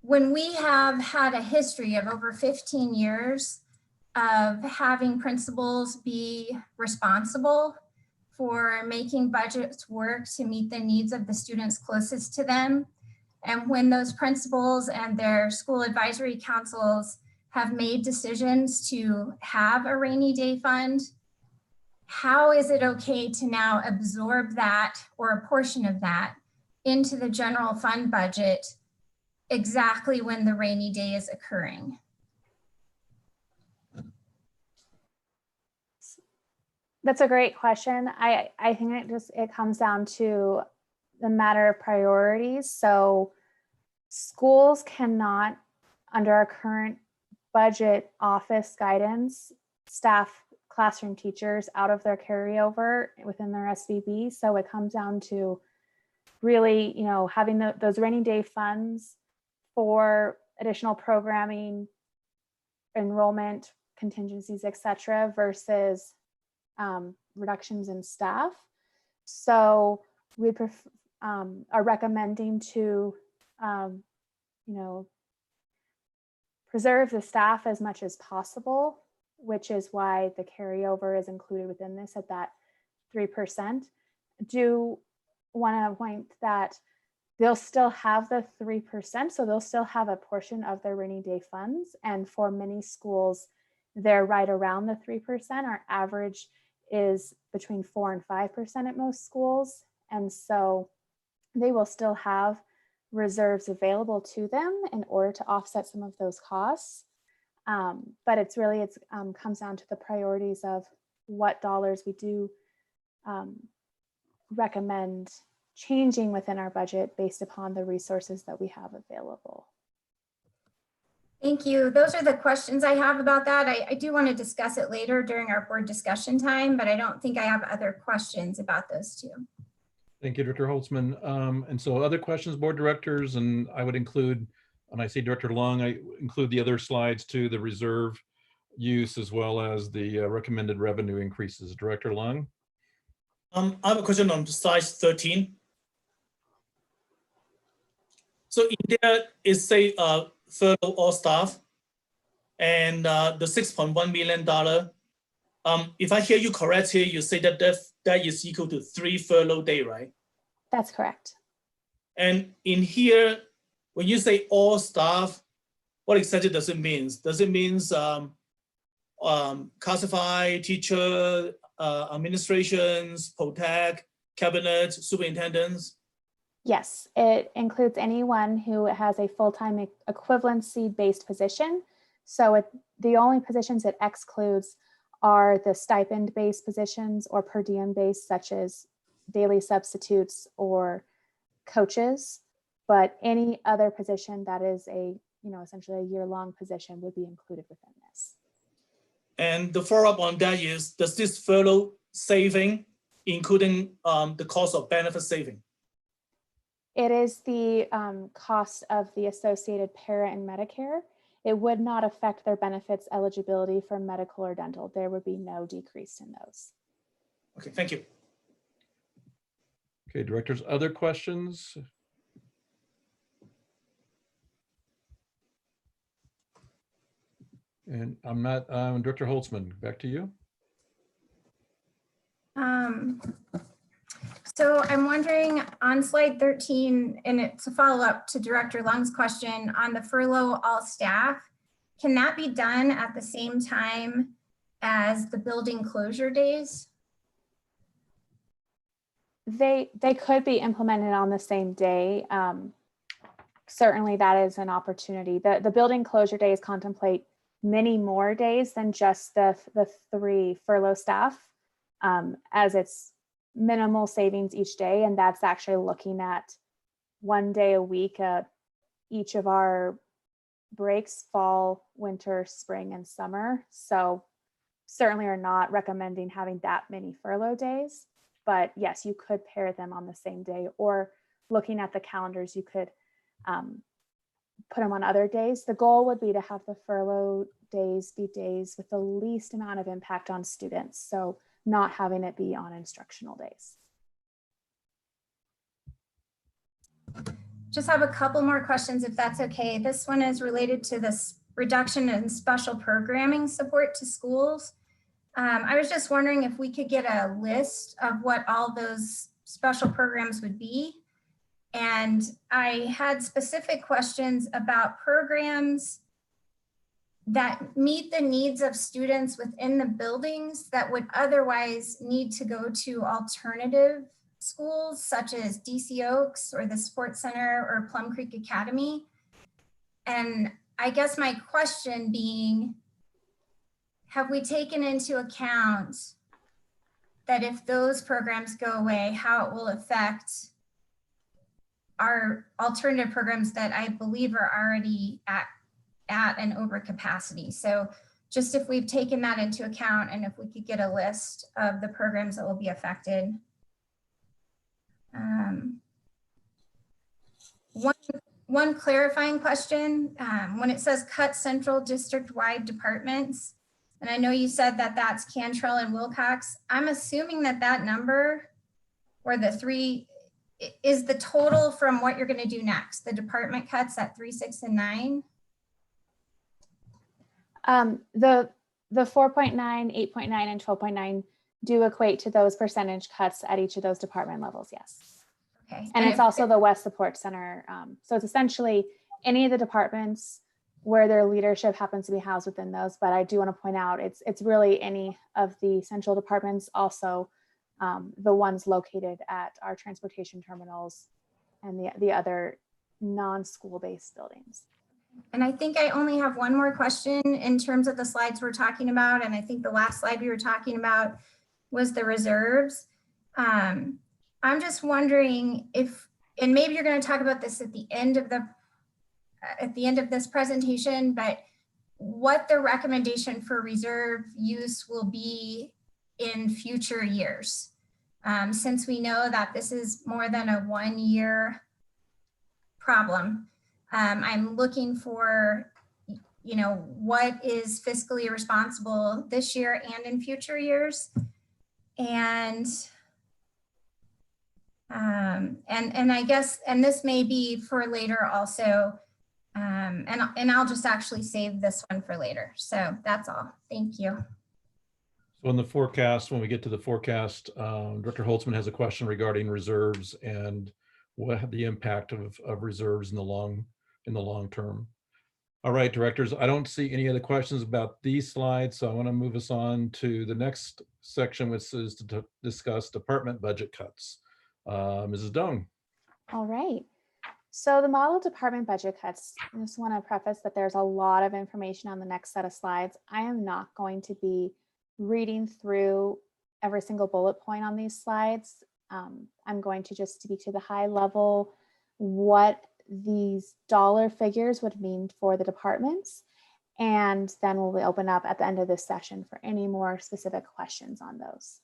When we have had a history of over 15 years of having principals be responsible for making budgets work to meet the needs of the students closest to them, and when those principals and their school advisory councils have made decisions to have a rainy day fund, how is it okay to now absorb that or a portion of that into the general fund budget exactly when the rainy day is occurring? That's a great question. I think it comes down to the matter of priorities. So schools cannot, under our current budget office guidance, staff classroom teachers out of their carryover within their SBB. So it comes down to really, having those rainy day funds for additional programming, enrollment, contingencies, etc., versus reductions in staff. So we are recommending to, preserve the staff as much as possible, which is why the carryover is included within this at that 3%. Do want to point that they'll still have the 3%, so they'll still have a portion of their rainy day funds. And for many schools, they're right around the 3%. Our average is between 4 and 5% at most schools. And so they will still have reserves available to them in order to offset some of those costs. But it comes down to the priorities of what dollars we do recommend changing within our budget based upon the resources that we have available. Thank you. Those are the questions I have about that. I do want to discuss it later during our board discussion time, but I don't think I have other questions about those two. Thank you, Director Holtzman. And so other questions, board directors, and I would include, when I say Director Long, I include the other slides too, the reserve use as well as the recommended revenue increases. Director Long? I have a question on slide 13. So in there it say furlough all staff and the $6.1 million. If I hear you correctly, you say that that is equal to 3 furlough days, right? That's correct. And in here, when you say all staff, what exactly does it mean? Does it mean classified teacher, administrations, POTAC, cabinet, superintendents? Yes, it includes anyone who has a full-time equivalency-based position. So the only positions it excludes are the stipend-based positions or per diem-based, such as daily substitutes or coaches. But any other position that is essentially a year-long position would be included within this. And the follow-up on that is, does this furlough saving, including the cost of benefit saving? It is the cost of the associated para and Medicare. It would not affect their benefits eligibility for medical or dental. There would be no decrease in those. Okay, thank you. Okay, directors, other questions? And I'm not, Director Holtzman, back to you. So I'm wondering on slide 13, and it's a follow-up to Director Lung's question on the furlough all staff. Can that be done at the same time as the building closure days? They could be implemented on the same day. Certainly that is an opportunity. The building closure days contemplate many more days than just the 3 furlough staff, as it's minimal savings each day. And that's actually looking at 1 day a week each of our breaks, fall, winter, spring, and summer. So certainly are not recommending having that many furlough days, but yes, you could pair them on the same day, or looking at the calendars, you could put them on other days. The goal would be to have the furlough days be days with the least amount of impact on students. So not having it be on instructional days. Just have a couple more questions if that's okay. This one is related to this reduction in special programming support to schools. I was just wondering if we could get a list of what all those special programs would be. And I had specific questions about programs that meet the needs of students within the buildings that would otherwise need to go to alternative schools such as DC Oaks or the Sports Center or Plum Creek Academy. And I guess my question being, have we taken into account that if those programs go away, how it will affect our alternative programs that I believe are already at and over capacity? So just if we've taken that into account and if we could get a list of the programs that will be affected. One clarifying question, when it says cut central district-wide departments, and I know you said that that's Cantrell and Wilcox, I'm assuming that that number, or the 3, is the total from what you're going to do next, the department cuts at 3, 6, and 9? The 4.9, 8.9, and 12.9 do equate to those percentage cuts at each of those department levels, yes. Okay. And it's also the West Support Center. So it's essentially any of the departments where their leadership happens to be housed within those. But I do want to point out, it's really any of the central departments, also the ones located at our transportation terminals and the other non-school based buildings. And I think I only have one more question in terms of the slides we're talking about. And I think the last slide we were talking about was the reserves. I'm just wondering if, and maybe you're going to talk about this at the end of the at the end of this presentation, but what the recommendation for reserve use will be in future years. Since we know that this is more than a 1-year problem, I'm looking for, what is fiscally responsible this year and in future years. And I guess, and this may be for later also, and I'll just actually save this one for later. So that's all. Thank you. So in the forecast, when we get to the forecast, Director Holtzman has a question regarding reserves and what the impact of reserves in the long term. All right, directors, I don't see any other questions about these slides, so I want to move us on to the next section, which is to discuss department budget cuts. Mrs. Doan. All right. So the model department budget cuts, I just want to preface that there's a lot of information on the next set of slides. I am not going to be reading through every single bullet point on these slides. I'm going to just speak to the high level, what these dollar figures would mean for the departments. And then we'll open up at the end of this session for any more specific questions on those.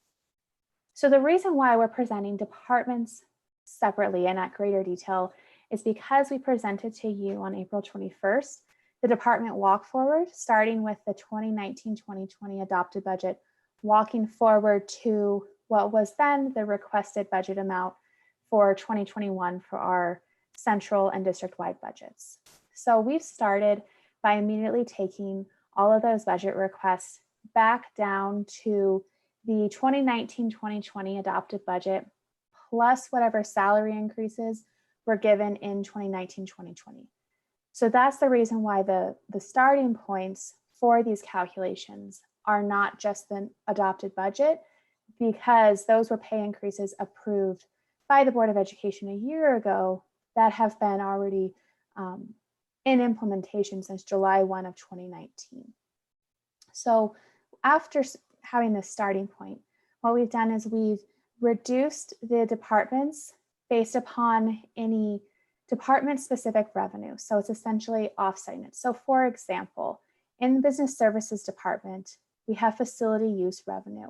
So the reason why we're presenting departments separately and at greater detail is because we presented to you on April 21st, the department walk forward, starting with the 2019-2020 adopted budget, walking forward to what was then the requested budget amount for 2021 for our central and district-wide budgets. So we've started by immediately taking all of those budget requests back down to the 2019-2020 adopted budget, plus whatever salary increases were given in 2019-2020. So that's the reason why the starting points for these calculations are not just the adopted budget, because those were pay increases approved by the Board of Education a year ago that have been already in implementation since July 1 of 2019. So after having this starting point, what we've done is we've reduced the departments based upon any department-specific revenue. So it's essentially offsetting it. So for example, in the Business Services Department, we have facility use revenue.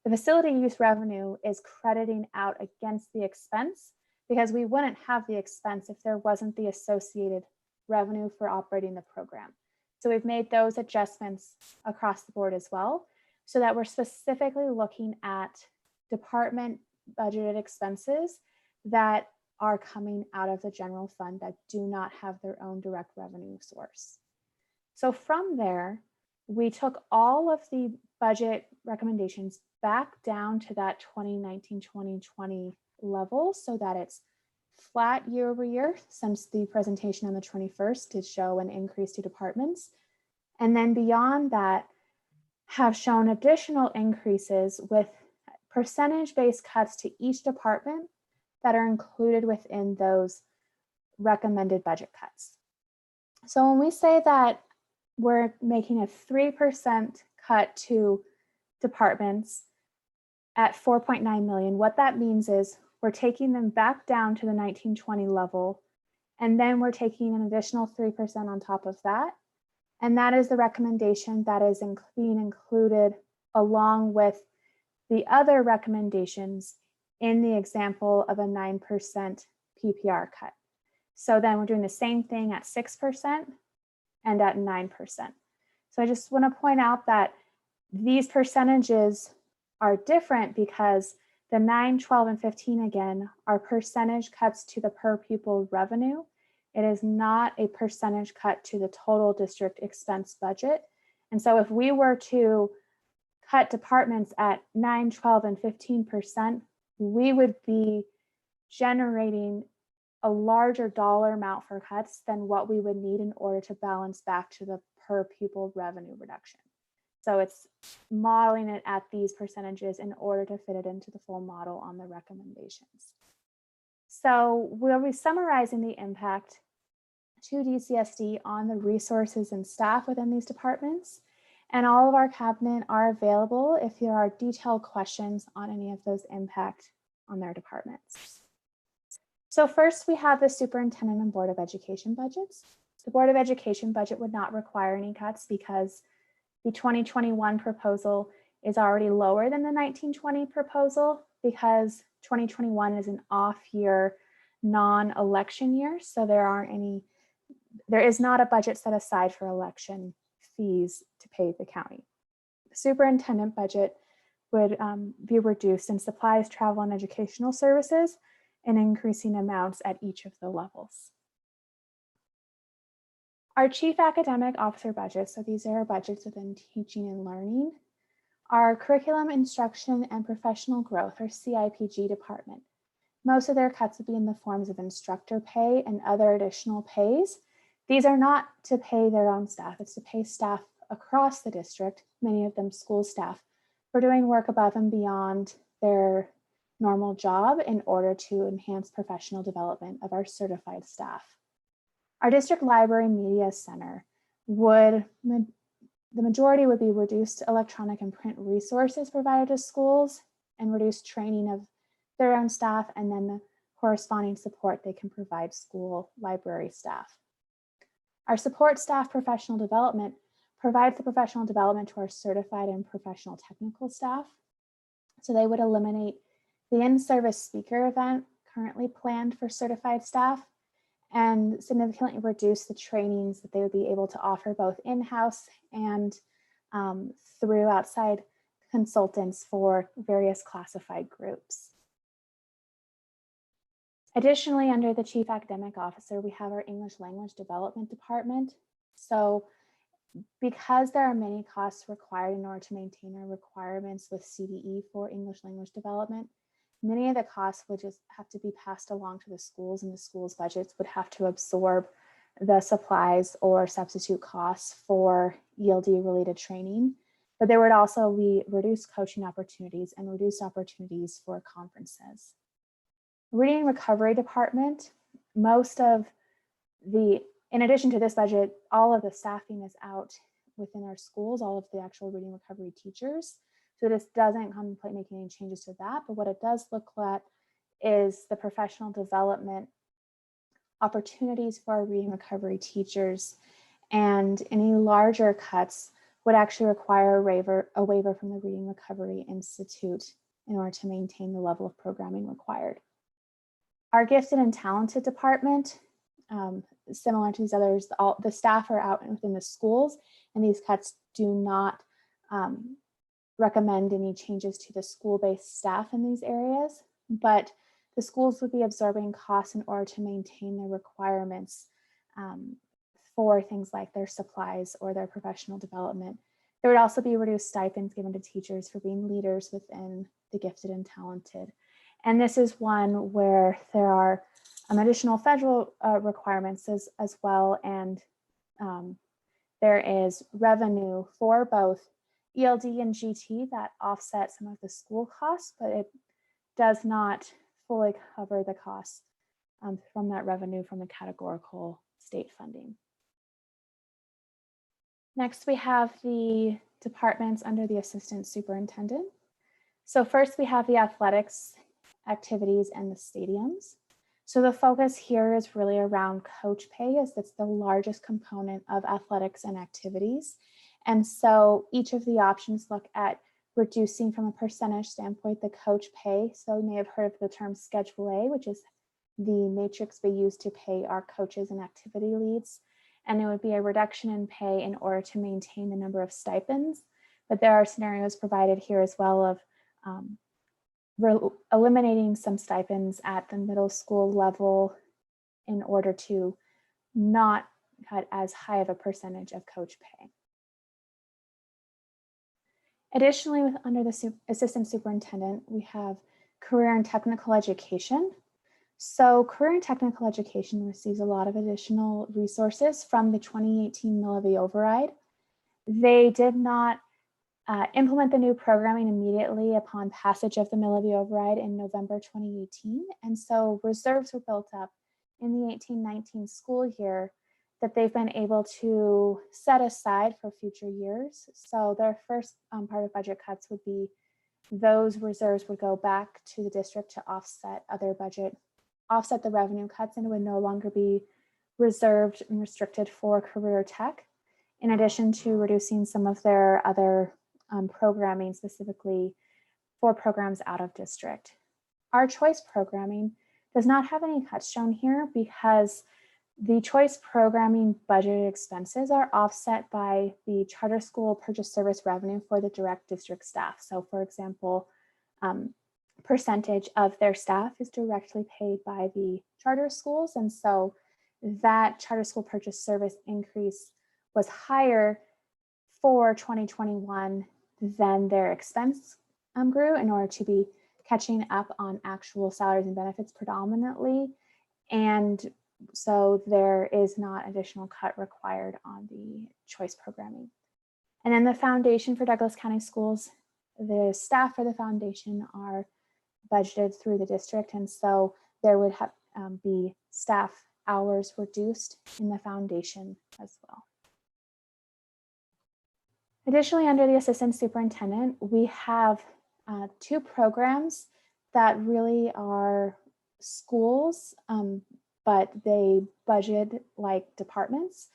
The facility use revenue is crediting out against the expense because we wouldn't have the expense if there wasn't the associated revenue for operating the program. So we've made those adjustments across the board as well, so that we're specifically looking at department budgeted expenses that are coming out of the general fund that do not have their own direct revenue source. So from there, we took all of the budget recommendations back down to that 2019-2020 level so that it's flat year over year, since the presentation on the 21st did show an increase to departments. And then beyond that, have shown additional increases with percentage-based cuts to each department that are included within those recommended budget cuts. So when we say that we're making a 3% cut to departments at 4.9 million, what that means is we're taking them back down to the 1920 level, and then we're taking an additional 3% on top of that. And that is the recommendation that is being included along with the other recommendations in the example of a 9% PPR cut. So then we're doing the same thing at 6% and at 9%. So I just want to point out that these percentages are different because the 9, 12, and 15 again are percentage cuts to the per pupil revenue. It is not a percentage cut to the total district expense budget. And so if we were to cut departments at 9, 12, and 15%, we would be generating a larger dollar amount for cuts than what we would need in order to balance back to the per pupil revenue reduction. So it's modeling it at these percentages in order to fit it into the full model on the recommendations. So we'll be summarizing the impact to DCSD on the resources and staff within these departments. And all of our cabinet are available if there are detailed questions on any of those impact on their departments. So first we have the superintendent and Board of Education budgets. The Board of Education budget would not require any cuts because the 2021 proposal is already lower than the 1920 proposal because 2021 is an off year, non-election year. So there is not a budget set aside for election fees to pay the county. The superintendent budget would be reduced in supplies, travel, and educational services, and increasing amounts at each of the levels. Our chief academic officer budget, so these are our budgets within teaching and learning. Our curriculum, instruction, and professional growth, or CIPG department. Most of their cuts would be in the forms of instructor pay and other additional pays. These are not to pay their own staff, it's to pay staff across the district, many of them school staff, for doing work above and beyond their normal job in order to enhance professional development of our certified staff. Our district library media center the majority would be reduced electronic and print resources provided to schools and reduced training of their own staff, and then the corresponding support they can provide school library staff. Our support staff professional development provides the professional development to our certified and professional technical staff. So they would eliminate the in-service speaker event currently planned for certified staff and significantly reduce the trainings that they would be able to offer both in-house and through outside consultants for various classified groups. Additionally, under the Chief Academic Officer, we have our English Language Development Department. So because there are many costs required in order to maintain our requirements with CDE for English language development, many of the costs would just have to be passed along to the schools, and the schools' budgets would have to absorb the supplies or substitute costs for ELD related training. But there would also be reduced coaching opportunities and reduced opportunities for conferences. Reading and Recovery Department, in addition to this budget, all of the staffing is out within our schools, all of the actual reading recovery teachers. So this doesn't contemplate making any changes to that, but what it does look at is the professional development opportunities for our reading recovery teachers, and any larger cuts would actually require a waiver from the Reading Recovery Institute in order to maintain the level of programming required. Our Gifted and Talented Department, similar to these others, the staff are out within the schools, and these cuts do not recommend any changes to the school-based staff in these areas, but the schools would be absorbing costs in order to maintain their requirements for things like their supplies or their professional development. There would also be reduced stipends given to teachers for being leaders within the Gifted and Talented. And this is one where there are additional federal requirements as well, and there is revenue for both ELD and GT that offset some of the school costs, but it does not fully cover the costs from that revenue from the categorical state funding. Next, we have the departments under the assistant superintendent. So first we have the athletics activities and the stadiums. So the focus here is really around coach pay, as that's the largest component of athletics and activities. And so each of the options look at reducing from a percentage standpoint the coach pay. So you may have heard of the term Schedule A, which is the matrix we use to pay our coaches and activity leads. And it would be a reduction in pay in order to maintain the number of stipends. But there are scenarios provided here as well of eliminating some stipends at the middle school level in order to not cut as high of a percentage of coach pay. Additionally, under the assistant superintendent, we have career and technical education. So career and technical education receives a lot of additional resources from the 2018 Millivy override. They did not implement the new programming immediately upon passage of the Millivy override in November 2018. And so reserves were built up in the 18-19 school year that they've been able to set aside for future years. So their first part of budget cuts would be those reserves would go back to the district to offset the revenue cuts, and it would no longer be reserved and restricted for career tech, in addition to reducing some of their other programming, specifically for programs out of district. Our choice programming does not have any cuts shown here because the choice programming budgeted expenses are offset by the charter school purchase service revenue for the direct district staff. So for example, percentage of their staff is directly paid by the charter schools. And so that charter school purchase service increase was higher for 2021 than their expense grew in order to be catching up on actual salaries and benefits predominantly. And so there is not additional cut required on the choice programming. And then the foundation for Douglas County Schools, the staff for the foundation are budgeted through the district. And so there would have be staff hours reduced in the foundation as well. Additionally, under the assistant superintendent, we have two programs that really are schools, but they budget like departments.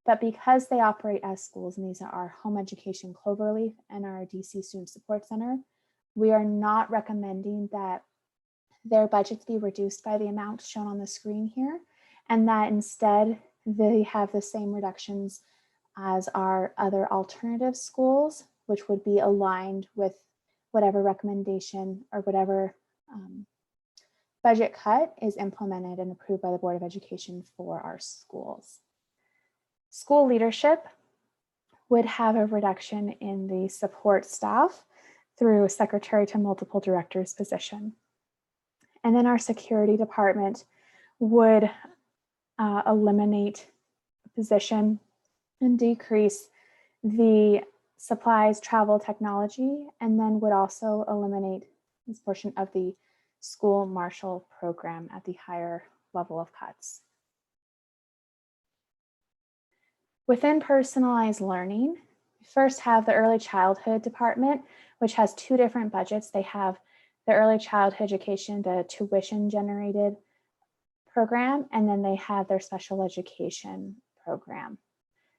But because they operate as schools, and these are our Home Education Cloverleaf and our DC Student Support Center, we are not recommending that their budgets be reduced by the amount shown on the screen here, and that instead they have the same reductions as our other alternative schools, which would be aligned with whatever recommendation or whatever budget cut is implemented and approved by the Board of Education for our schools. School leadership would have a reduction in the support staff through a secretary to multiple directors position. And then our security department would eliminate a position and decrease the supplies, travel, technology, and then would also eliminate this portion of the school marshal program at the higher level of cuts. Within personalized learning, we first have the early childhood department, which has two different budgets. They have the early childhood education, the tuition generated program, and then they have their special education program.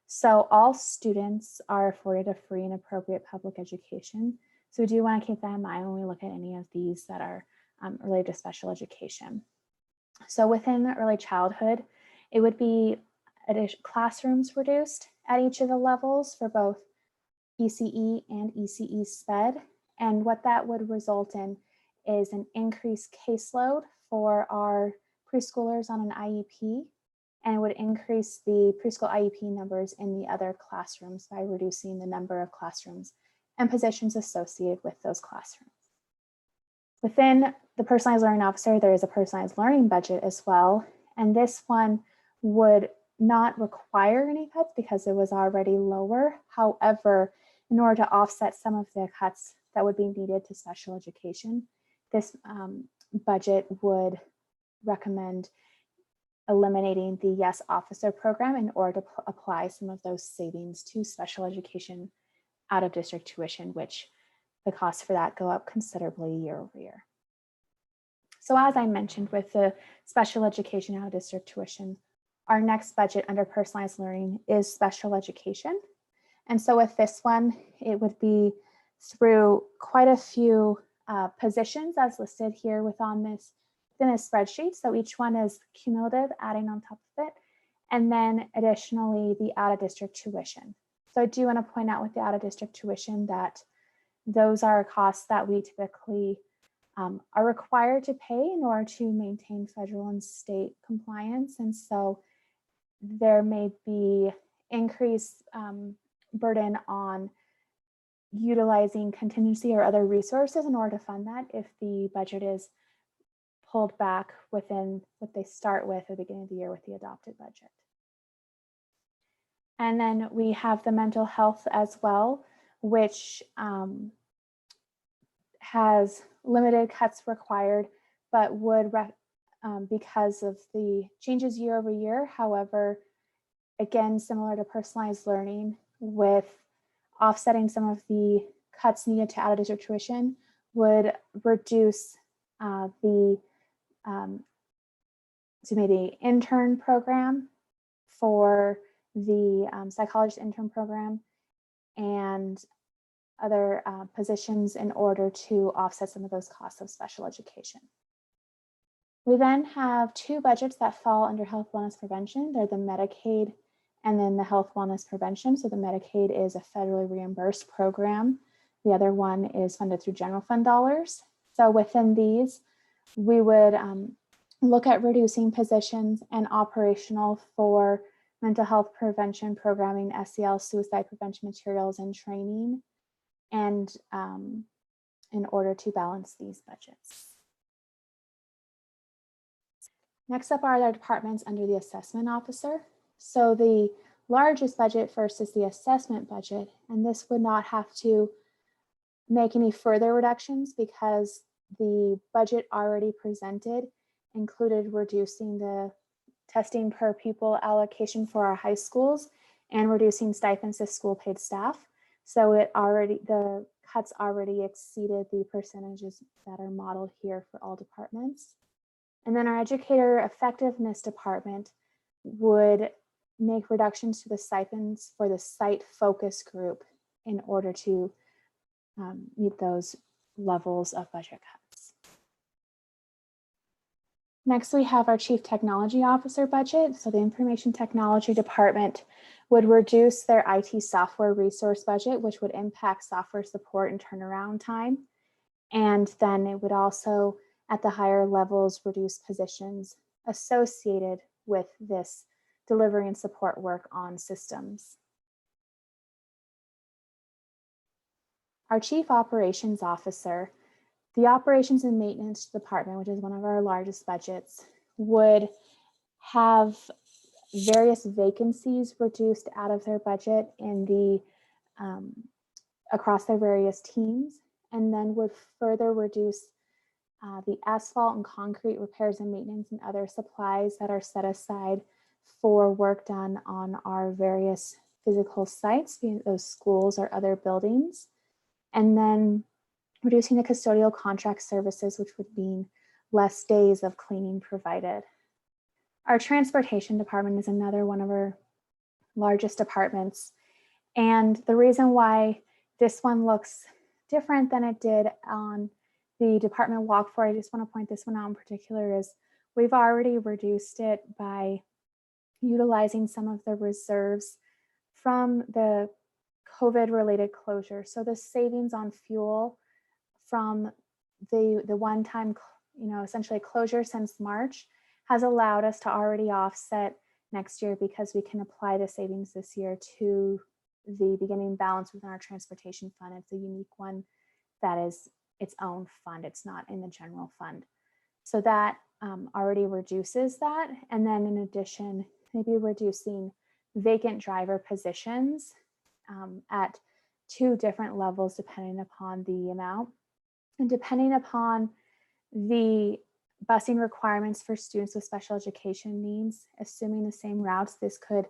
So all students are afforded a free and appropriate public education. So we do want to keep that in mind when we look at any of these that are related to special education. So within the early childhood, it would be classrooms reduced at each of the levels for both ECE and ECE SPED. And what that would result in is an increased caseload for our preschoolers on an IEP, and would increase the preschool IEP numbers in the other classrooms by reducing the number of classrooms and positions associated with those classrooms. Within the personalized learning officer, there is a personalized learning budget as well. And this one would not require any cuts because it was already lower. However, in order to offset some of the cuts that would be needed to special education, this budget would recommend eliminating the YES Officer program in order to apply some of those savings to special education out of district tuition, which the costs for that go up considerably year over year. So as I mentioned with the special education out of district tuition, our next budget under personalized learning is special education. And so with this one, it would be through quite a few positions as listed here within this spreadsheet. So each one is cumulative, adding on top of it. And then additionally, the out of district tuition. So I do want to point out with the out of district tuition that those are costs that we typically are required to pay in order to maintain federal and state compliance. And so there may be increased burden on utilizing contingency or other resources in order to fund that if the budget is pulled back within what they start with at the beginning of the year with the adopted budget. And then we have the mental health as well, which has limited cuts required, but would, because of the changes year over year. However, again, similar to personalized learning, with offsetting some of the cuts needed to out of district tuition, would reduce the intern program for the psychologist intern program and other positions in order to offset some of those costs of special education. We then have two budgets that fall under health wellness prevention. They're the Medicaid and then the health wellness prevention. So the Medicaid is a federally reimbursed program. The other one is funded through general fund dollars. So within these, we would look at reducing positions and operational for mental health prevention programming, SEL, suicide prevention materials, and training, and in order to balance these budgets. Next up are the departments under the assessment officer. So the largest budget first is the assessment budget, and this would not have to make any further reductions because the budget already presented included reducing the testing per pupil allocation for our high schools and reducing stipends to school paid staff. So the cuts already exceeded the percentages that are modeled here for all departments. And then our educator effectiveness department would make reductions to the stipends for the site focus group in order to meet those levels of budget cuts. Next, we have our Chief Technology Officer budget. So the Information Technology Department would reduce their IT software resource budget, which would impact software support and turnaround time. And then it would also, at the higher levels, reduce positions associated with this delivery and support work on systems. Our Chief Operations Officer, the Operations and Maintenance Department, which is one of our largest budgets, would have various vacancies reduced out of their budget in the across their various teams, and then would further reduce the asphalt and concrete repairs and maintenance and other supplies that are set aside for work done on our various physical sites, being those schools or other buildings. And then reducing the custodial contract services, which would mean less days of cleaning provided. Our transportation department is another one of our largest departments. And the reason why this one looks different than it did on the department walk for, I just want to point this one out in particular, is we've already reduced it by utilizing some of the reserves from the COVID-related closure. So the savings on fuel from the one-time, essentially closure since March has allowed us to already offset next year because we can apply the savings this year to the beginning balance within our transportation fund. It's a unique one that is its own fund. It's not in the general fund. So that already reduces that. And then in addition, maybe reducing vacant driver positions at 2 different levels depending upon the amount. And depending upon the busing requirements for students with special education needs, assuming the same routes, this could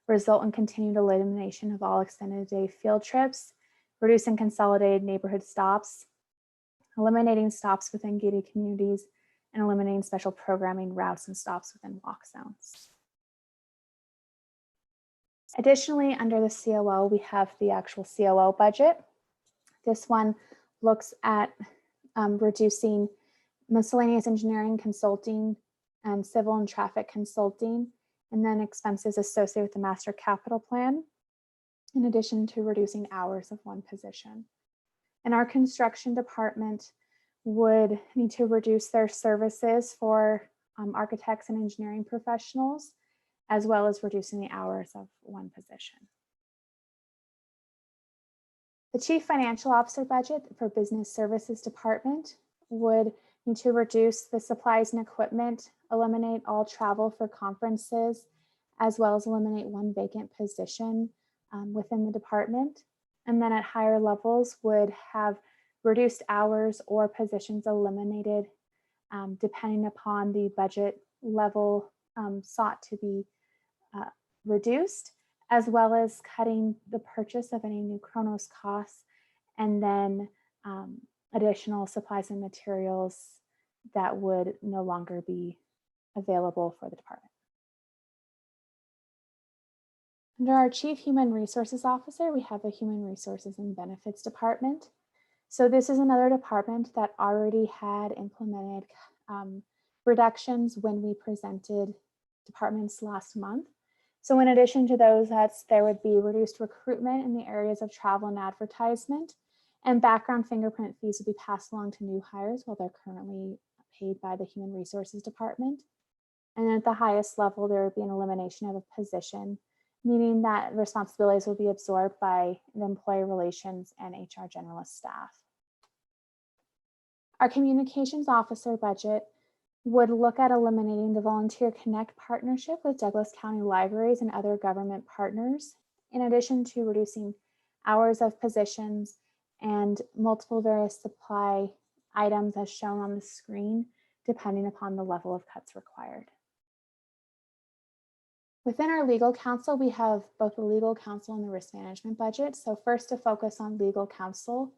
result in continued elimination of all extended day field trips, reducing consolidated neighborhood stops, eliminating stops within gated communities, and eliminating special programming routes and stops within walk zones. Additionally, under the COO, we have the actual COO budget. This one looks at reducing miscellaneous engineering consulting and civil and traffic consulting, and then expenses associated with the master capital plan, in addition to reducing hours of one position. And our construction department would need to reduce their services for architects and engineering professionals, as well as reducing the hours of one position. The Chief Financial Officer budget for Business Services Department would need to reduce the supplies and equipment, eliminate all travel for conferences, as well as eliminate 1 vacant position within the department. And then at higher levels would have reduced hours or positions eliminated depending upon the budget level sought to be reduced, as well as cutting the purchase of any new Kronos costs, and then additional supplies and materials that would no longer be available for the department. Under our Chief Human Resources Officer, we have the Human Resources and Benefits Department. So this is another department that already had implemented reductions when we presented departments last month. So in addition to those, there would be reduced recruitment in the areas of travel and advertisement, and background fingerprint fees would be passed along to new hires while they're currently paid by the Human Resources Department. And then at the highest level, there would be an elimination of a position, meaning that responsibilities will be absorbed by the employee relations and HR generalist staff. Our communications officer budget would look at eliminating the Volunteer Connect partnership with Douglas County Libraries and other government partners, in addition to reducing hours of positions and multiple various supply items as shown on the screen, depending upon the level of cuts required. Within our legal counsel, we have both the legal counsel and the risk management budget. So first, to focus on legal counsel.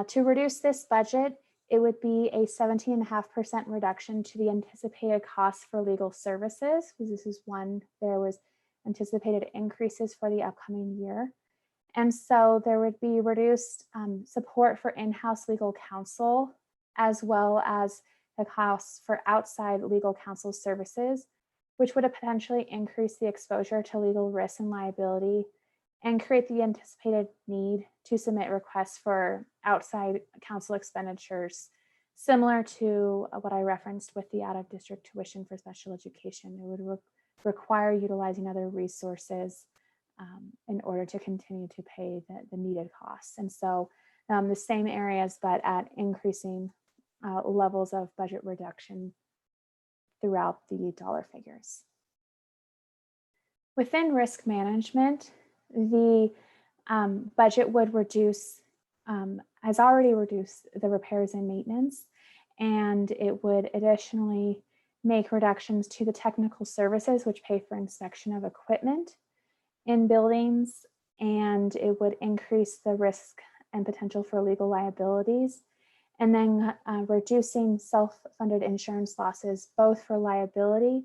To reduce this budget, it would be a 17.5% reduction to the anticipated costs for legal services, because this is one, there was anticipated increases for the upcoming year. And so there would be reduced support for in-house legal counsel, as well as the costs for outside legal counsel services, which would potentially increase the exposure to legal risk and liability and create the anticipated need to submit requests for outside counsel expenditures, similar to what I referenced with the out-of-district tuition for special education. It would require utilizing other resources in order to continue to pay the needed costs. And so the same areas, but at increasing levels of budget reduction throughout the dollar figures. Within risk management, the budget would reduce, has already reduced the repairs and maintenance, and it would additionally make reductions to the technical services, which pay for inspection of equipment in buildings, and it would increase the risk and potential for legal liabilities, and then reducing self-funded insurance losses, both for liability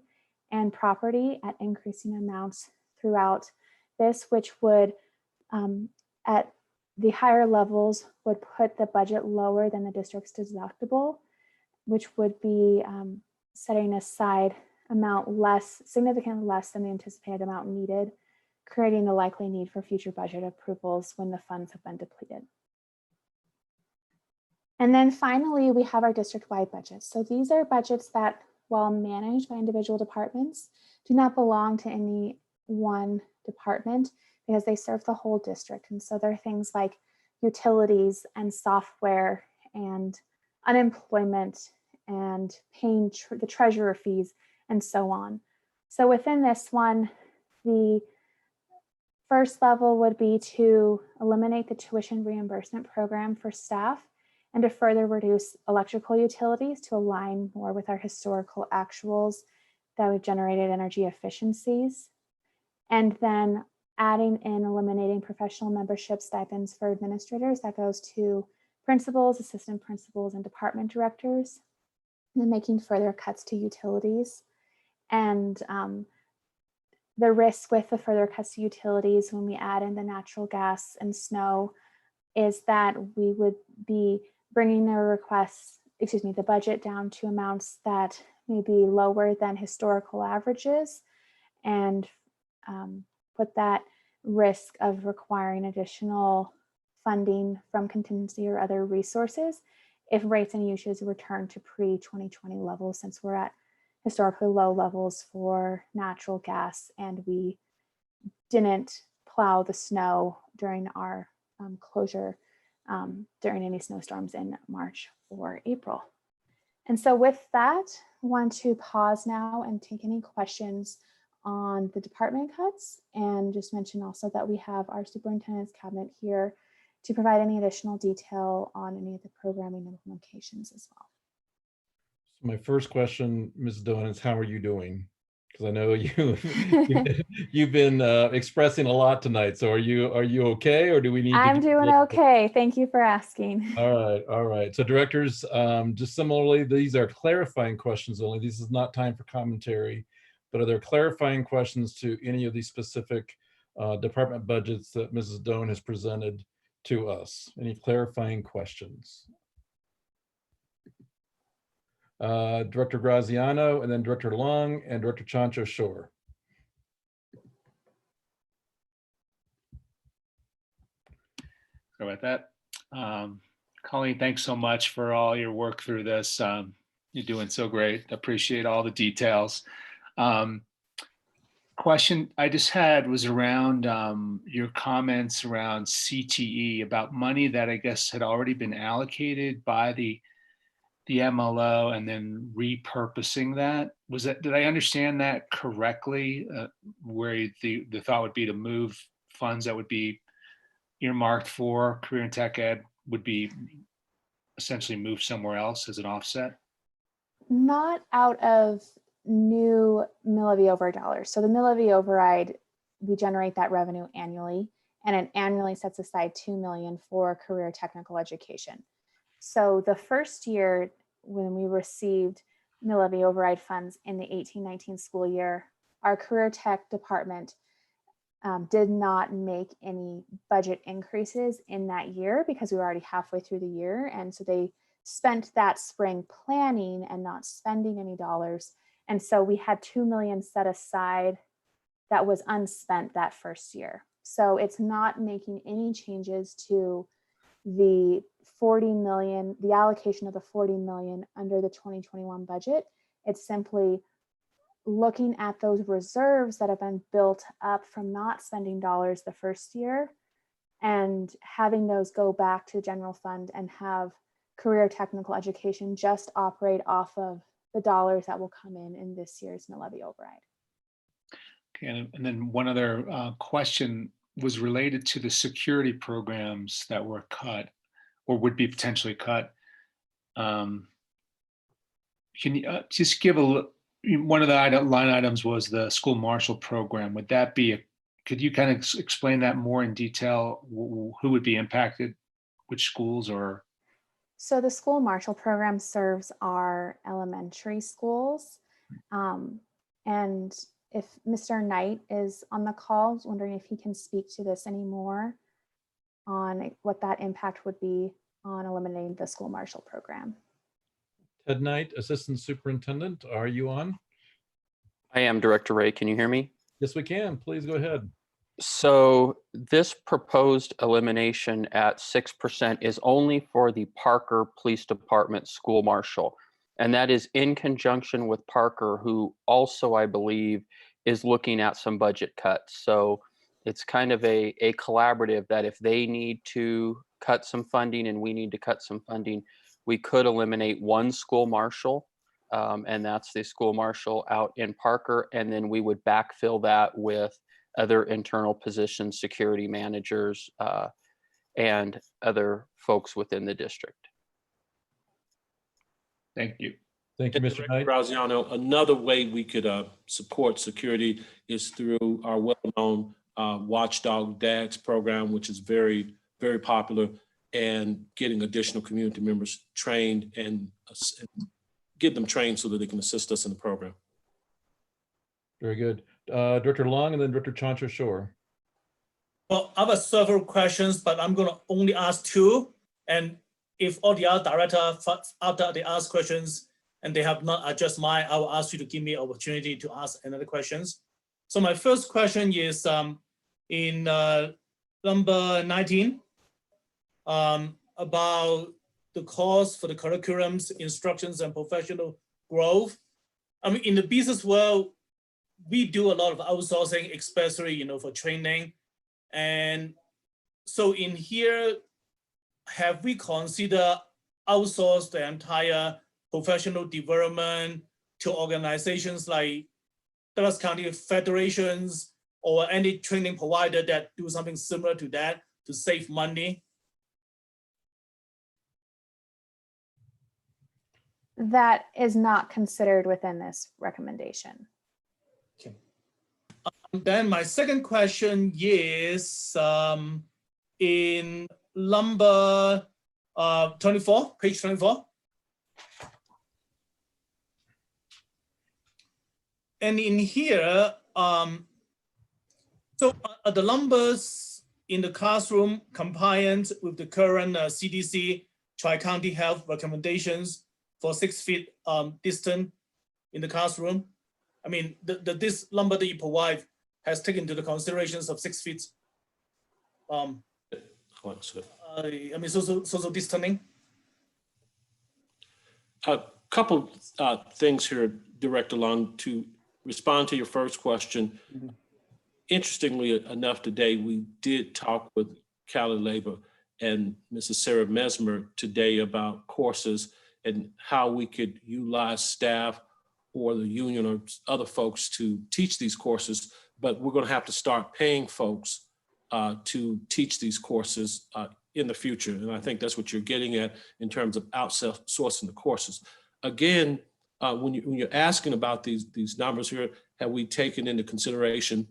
and property at increasing amounts throughout this, which would, at the higher levels, would put the budget lower than the district's deductible, which would be setting aside amount less, significantly less than the anticipated amount needed, creating the likely need for future budget approvals when the funds have been depleted. And then finally, we have our district-wide budgets. So these are budgets that, while managed by individual departments, do not belong to any one department because they serve the whole district. And so there are things like utilities and software and unemployment and paying the treasurer fees and so on. So within this one, the first level would be to eliminate the tuition reimbursement program for staff and to further reduce electrical utilities to align more with our historical actuals that we've generated energy efficiencies. And then adding in eliminating professional membership stipends for administrators that goes to principals, assistant principals, and department directors, and then making further cuts to utilities. And the risk with the further cuts to utilities when we add in the natural gas and snow is that we would be bringing the budget down to amounts that may be lower than historical averages, and put that risk of requiring additional funding from contingency or other resources if rates and uses return to pre-2020 levels, since we're at historically low levels for natural gas and we didn't plow the snow during our closure during any snowstorms in March or April. And so with that, I want to pause now and take any questions on the department cuts, and just mention also that we have our superintendent's cabinet here to provide any additional detail on any of the programming implementations as well. So my first question, Ms. Doan, is how are you doing? Because I know you've been expressing a lot tonight. So are you okay, or do we need? I'm doing okay. Thank you for asking. All right. So directors, just similarly, these are clarifying questions only. This is not time for commentary, but are there clarifying questions to any of these specific department budgets that Mrs. Doan has presented to us. Any clarifying questions? Director Graziano, and then Director Long and Director Chancho Shore. Sorry about that. Colleen, thanks so much for all your work through this. You're doing so great. Appreciate all the details. Question I just had was around your comments around CTE, about money that I guess had already been allocated by the MLO and then repurposing that. Was that, did I understand that correctly? Where the thought would be to move funds that would be earmarked for career and tech ed would be essentially moved somewhere else as an offset? Not out of new mill levy override dollars. So the mill levy override, we generate that revenue annually, and it annually sets aside $2 million for career technical education. So the first year when we received mill levy override funds in the 18-19 school year, our career tech department did not make any budget increases in that year because we were already halfway through the year. And so they spent that spring planning and not spending any dollars. And so we had $2 million set aside that was unspent that first year. So it's not making any changes to the 40 million, the allocation of the 40 million under the 2021 budget. It's simply looking at those reserves that have been built up from not spending dollars the first year and having those go back to the general fund and have career technical education just operate off of the dollars that will come in this year's mill levy override. Okay, and then one other question was related to the security programs that were cut or would be potentially cut. Can you just give one of the line items was the school marshal program. Would that be, could you kind of explain that more in detail? Who would be impacted, which schools or? So the school marshal program serves our elementary schools. And if Mr. Knight is on the call, I was wondering if he can speak to this anymore on what that impact would be on eliminating the school marshal program. Ted Knight, Assistant Superintendent, are you on? I am, Director Ray. Can you hear me? Yes, we can. Please go ahead. So this proposed elimination at 6% is only for the Parker Police Department School Marshal. And that is in conjunction with Parker, who also, I believe, is looking at some budget cuts. So it's kind of a collaborative that if they need to cut some funding and we need to cut some funding, we could eliminate one school marshal, and that's the school marshal out in Parker. And then we would backfill that with other internal positions, security managers, and other folks within the district. Thank you. Thank you, Mr. Knight. Graziano, another way we could support security is through our well-known Watchdog DAGS program, which is very, very popular, and getting additional community members trained and get them trained so that they can assist us in the program. Very good. Director Long and then Director Chancho Shore. Well, I have several questions, but I'm going to only ask two. And if all the other directors, after they ask questions and they have not addressed mine, I will ask you to give me an opportunity to ask another questions. So my first question is in number 19, about the cost for the curriculums, instructions, and professional growth. I mean, in the business world, we do a lot of outsourcing, especially, for training. And so in here, have we considered outsource the entire professional development to organizations like Dallas County Federations or any training provider that do something similar to that to save money? That is not considered within this recommendation. Okay. Then my second question is in number 24, page 24. And in here, So are the numbers in the classroom compliant with the current CDC Tri-County Health recommendations for 6 feet distance in the classroom? I mean, this number that you provide has taken into the considerations of 6 feet. I mean, social distancing. A couple things here, Director Long, to respond to your first question. Interestingly enough, today we did talk with Cali Labor and Mrs. Sarah Mesmer today about courses and how we could utilize staff or the union or other folks to teach these courses, but we're going to have to start paying folks to teach these courses in the future. And I think that's what you're getting at in terms of outsourcing the courses. Again, when you're asking about these numbers here, have we taken into consideration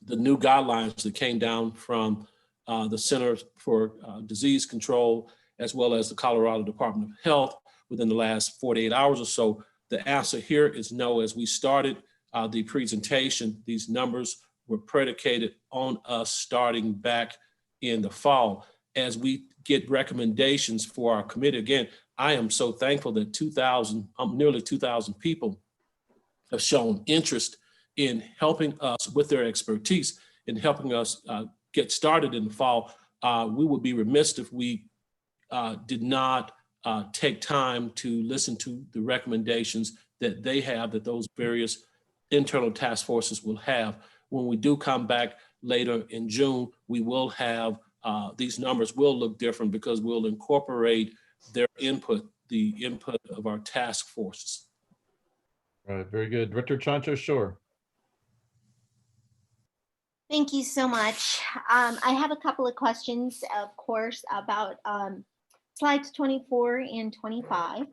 the new guidelines that came down from the Center for Disease Control, as well as the Colorado Department of Health within the last 48 hours or so? The answer here is no. As we started the presentation, these numbers were predicated on us starting back in the fall. As we get recommendations for our committee, again, I am so thankful that nearly 2,000 people have shown interest in helping us with their expertise in helping us get started in the fall. We would be remiss if we did not take time to listen to the recommendations that they have, that those various internal task forces will have. When we do come back later in June, we will have, these numbers will look different because we'll incorporate their input, the input of our task forces. All right, very good. Director Chancho-Shore. Thank you so much. I have a couple of questions, of course, about slides 24 and 25.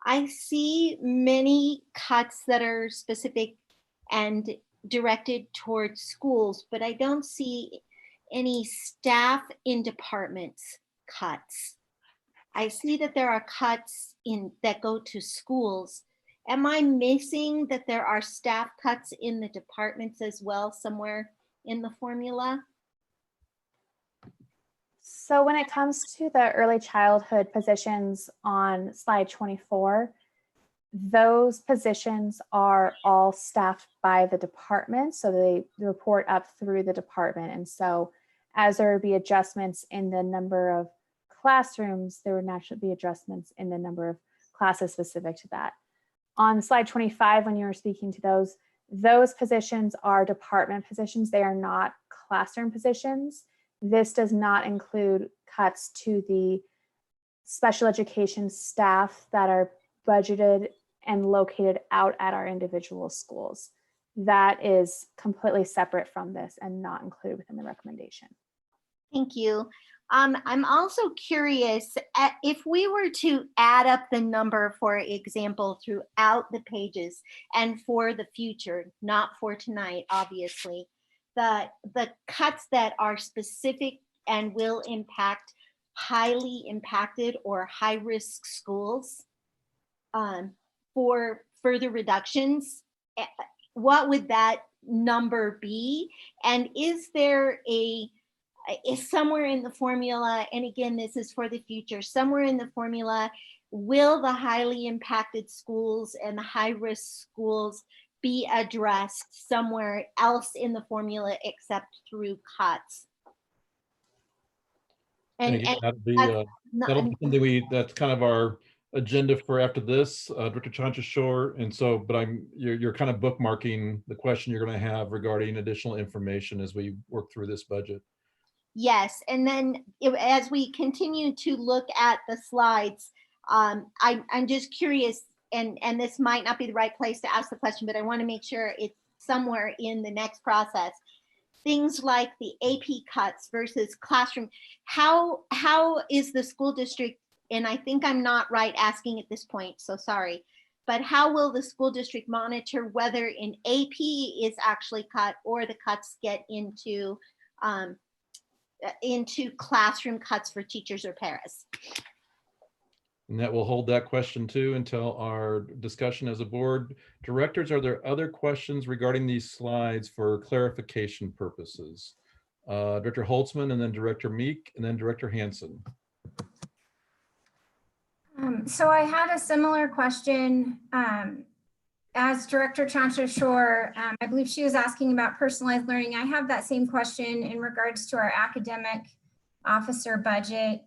I see many cuts that are specific and directed towards schools, but I don't see any staff in departments cuts. I see that there are cuts that go to schools. Am I missing that there are staff cuts in the departments as well somewhere in the formula? So when it comes to the early childhood positions on slide 24, those positions are all staffed by the department. So they report up through the department. And so as there would be adjustments in the number of classrooms, there would naturally be adjustments in the number of classes specific to that. On slide 25, when you were speaking to those positions are department positions. They are not classroom positions. This does not include cuts to the special education staff that are budgeted and located out at our individual schools. That is completely separate from this and not included within the recommendation. Thank you. I'm also curious, if we were to add up the number, for example, throughout the pages and for the future, not for tonight, obviously, the cuts that are specific and will impact highly impacted or high-risk schools for further reductions, what would that number be? And is there is somewhere in the formula, and again, this is for the future, somewhere in the formula, will the highly impacted schools and the high-risk schools be addressed somewhere else in the formula except through cuts? And that'll be something that's kind of our agenda for after this, Director Chancho-Shore. And so, but you're kind of bookmarking the question you're going to have regarding additional information as we work through this budget. Yes, and then as we continue to look at the slides, I'm just curious, and this might not be the right place to ask the question, but I want to make sure it's somewhere in the next process. Things like the AP cuts versus classroom, how is the school district, and I think I'm not right asking at this point, so sorry, but how will the school district monitor whether an AP is actually cut or the cuts get into classroom cuts for teachers or paras? And that will hold that question too until our discussion as a board. Directors, are there other questions regarding these slides for clarification purposes? Director Holtzman, and then Director Meek, and then Director Hansen. So I had a similar question as Director Chancha-Shore. I believe she was asking about personalized learning. I have that same question in regards to our academic officer budget.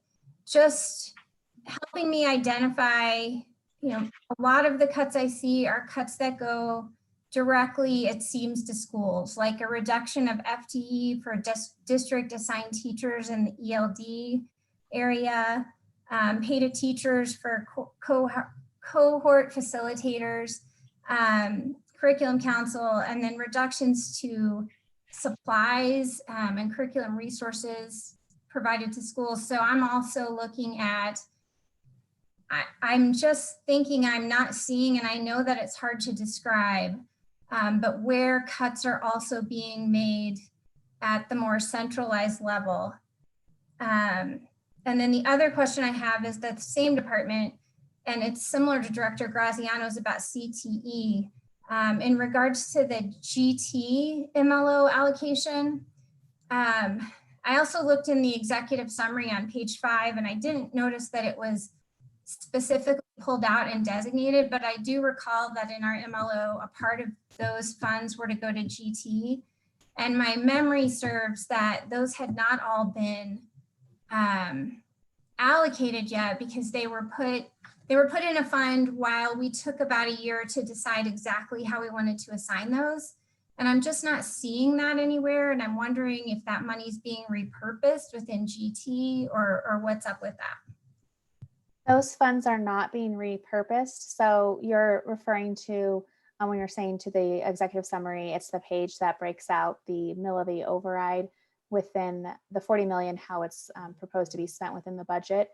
Just helping me identify, a lot of the cuts I see are cuts that go directly, it seems, to schools, like a reduction of FTE for district assigned teachers in the ELD area, pay to teachers for cohort facilitators, curriculum council, and then reductions to supplies and curriculum resources provided to schools. So I'm also looking at, I'm just thinking I'm not seeing, and I know that it's hard to describe, but where cuts are also being made at the more centralized level. And then the other question I have is that the same department, and it's similar to Director Graziano's about CTE, in regards to the GT MLO allocation. I also looked in the executive summary on page 5, and I didn't notice that it was specifically pulled out and designated, but I do recall that in our MLO, a part of those funds were to go to GT. And my memory serves that those had not all been allocated yet, because they were put in a fund while we took about a year to decide exactly how we wanted to assign those. And I'm just not seeing that anywhere. And I'm wondering if that money is being repurposed within GT or what's up with that. Those funds are not being repurposed. So you're referring to, when you're saying to the executive summary, it's the page that breaks out the mill levy override within the 40 million, how it's proposed to be spent within the budget.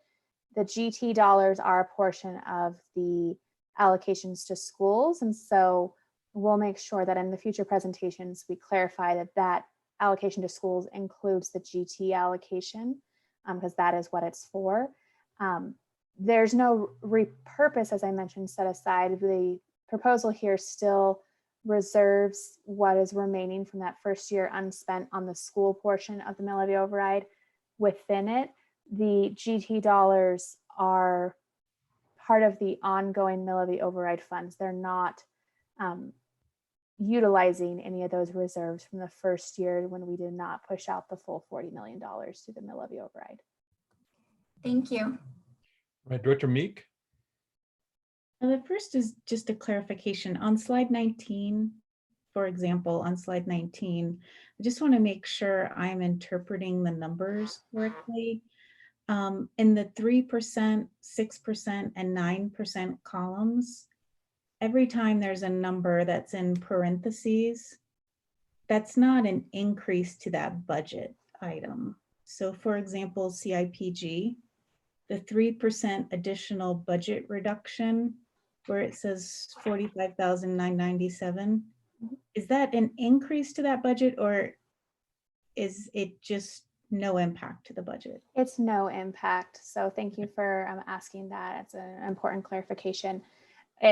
The GT dollars are a portion of the allocations to schools. And so we'll make sure that in the future presentations, we clarify that that allocation to schools includes the GT allocation, because that is what it's for. There's no repurpose, as I mentioned, set aside. The proposal here still reserves what is remaining from that first year unspent on the school portion of the mill levy override. Within it, the GT dollars are part of the ongoing mill levy override funds. They're not utilizing any of those reserves from the first year when we did not push out the full $40 million to the mill levy override. Thank you. All right, Director Meek. The first is just a clarification on slide 19. For example, on slide 19, I just want to make sure I'm interpreting the numbers correctly. In the 3%, 6%, and 9% columns, every time there's a number that's in parentheses, that's not an increase to that budget item. So for example, CIPG, the 3% additional budget reduction where it says 45,997, is that an increase to that budget, or is it just no impact to the budget? It's no impact. So thank you for asking that. It's an important clarification.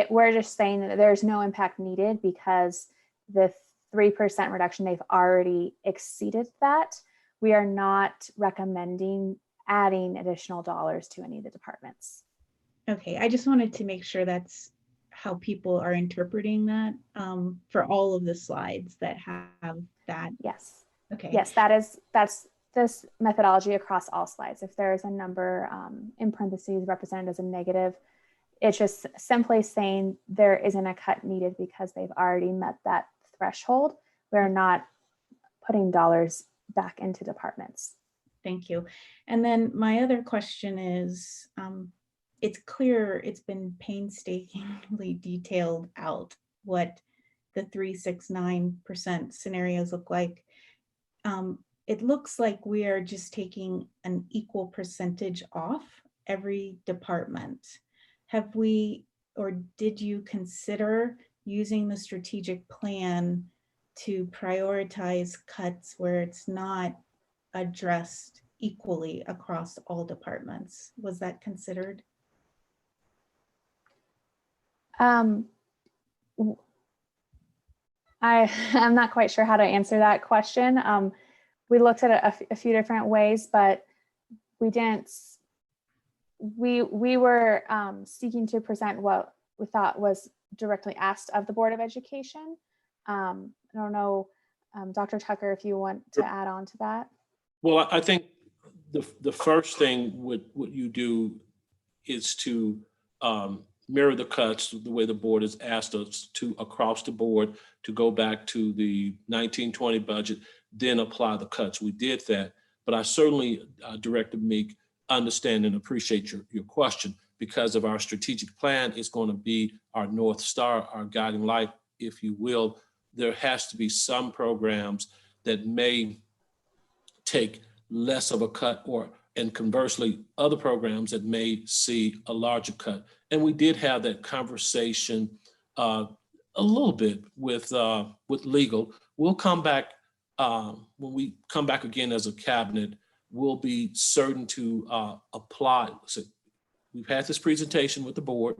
We're just saying that there's no impact needed because the 3% reduction, they've already exceeded that. We are not recommending adding additional dollars to any of the departments. Okay, I just wanted to make sure that's how people are interpreting that for all of the slides that have that. Yes. Okay. Yes, that's this methodology across all slides. If there is a number in parentheses represented as a negative, it's just simply saying there isn't a cut needed because they've already met that threshold. We're not putting dollars back into departments. Thank you. And then my other question is, it's clear it's been painstakingly detailed out what the 3, 6, 9% scenarios look like. It looks like we are just taking an equal percentage off every department. Have we, or did you consider using the strategic plan to prioritize cuts where it's not addressed equally across all departments? Was that considered? Um, w- I'm not quite sure how to answer that question. We looked at it a few different ways, but we didn't. We were seeking to present what we thought was directly asked of the Board of Education. I don't know, Dr. Tucker, if you want to add on to that. Well, I think the first thing what you do is to mirror the cuts the way the board has asked us to across the board, to go back to the 1920 budget, then apply the cuts. We did that, but I certainly, Director Meek, understand and appreciate your question, because of our strategic plan is going to be our North Star, our guiding light, if you will. There has to be some programs that may take less of a cut, and conversely, other programs that may see a larger cut. And we did have that conversation a little bit with legal. We'll come back, when we come back again as a cabinet, we'll be certain to apply. So we've had this presentation with the board.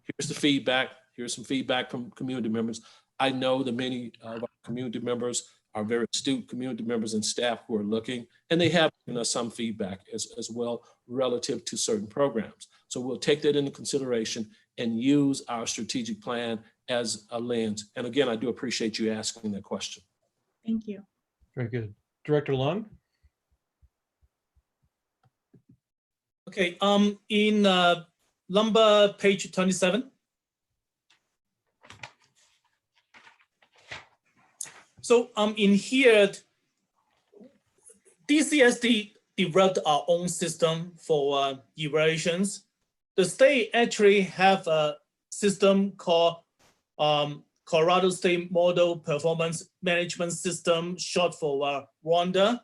Here's the feedback. Here's some feedback from community members. I know that many of our community members are very astute community members and staff who are looking, and they have given us some feedback as well relative to certain programs. So we'll take that into consideration and use our strategic plan as a lens. And again, I do appreciate you asking that question. Thank you. Very good. Director Long? Okay, in number page 27. So in here, DCSD developed our own system for evaluations. The state actually have a system called Colorado State Model Performance Management System, short for RONDA.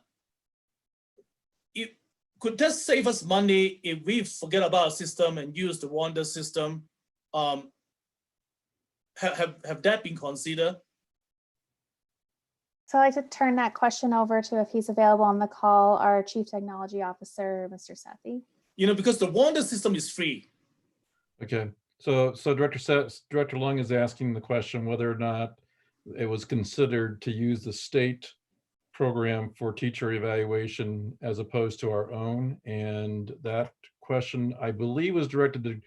It could just save us money if we forget about a system and use the RONDA system. Have that been considered? So I'd like to turn that question over to, if he's available on the call, our Chief Technology Officer, Mr. Sethi. You know, because the RONDA system is free. Okay, so Director Long is asking the question whether or not it was considered to use the state program for teacher evaluation as opposed to our own. And that question, I believe, was directed to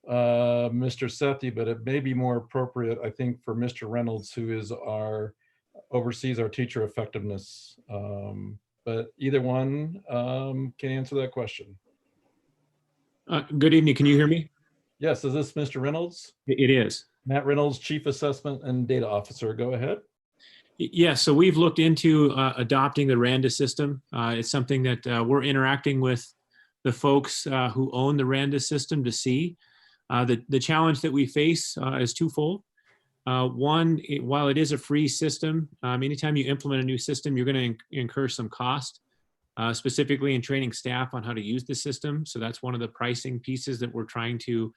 Mr. Sethi, but it may be more appropriate, I think, for Mr. Reynolds, who is oversees our teacher effectiveness. But either one can answer that question. Good evening. Can you hear me? Yes. Is this Mr. Reynolds? It is. Matt Reynolds, Chief Assessment and Data Officer. Go ahead. Yes. So we've looked into adopting the RANDA system. It's something that we're interacting with the folks who own the RANDA system to see. The challenge that we face is twofold. One, while it is a free system, anytime you implement a new system, you're going to incur some cost, specifically in training staff on how to use the system. So that's one of the pricing pieces that we're trying to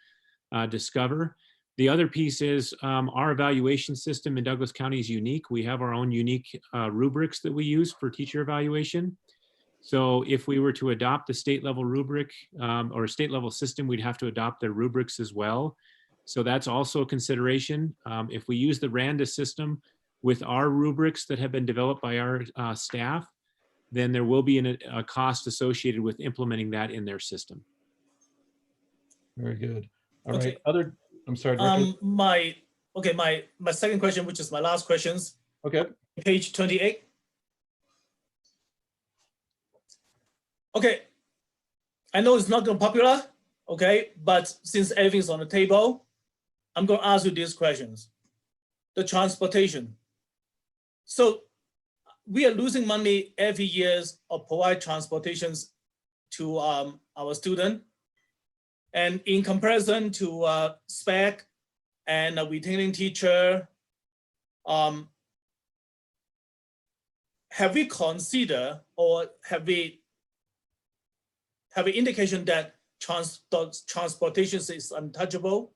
discover. The other piece is our evaluation system in Douglas County is unique. We have our own unique rubrics that we use for teacher evaluation. So if we were to adopt the state level rubric or state level system, we'd have to adopt their rubrics as well. So that's also a consideration. If we use the RANDA system with our rubrics that have been developed by our staff, then there will be a cost associated with implementing that in their system. Very good. All Okay. right. I'm sorry. Director. My second question, which is my last questions. Okay. Page 28. Okay. I know it's not going to be popular, okay, but since everything's on the table, I'm going to ask you these questions. The transportation. So we are losing money every year of provide transportations to our student. And in comparison to spec and a retaining teacher, have we considered or have we indication that transportation is untouchable?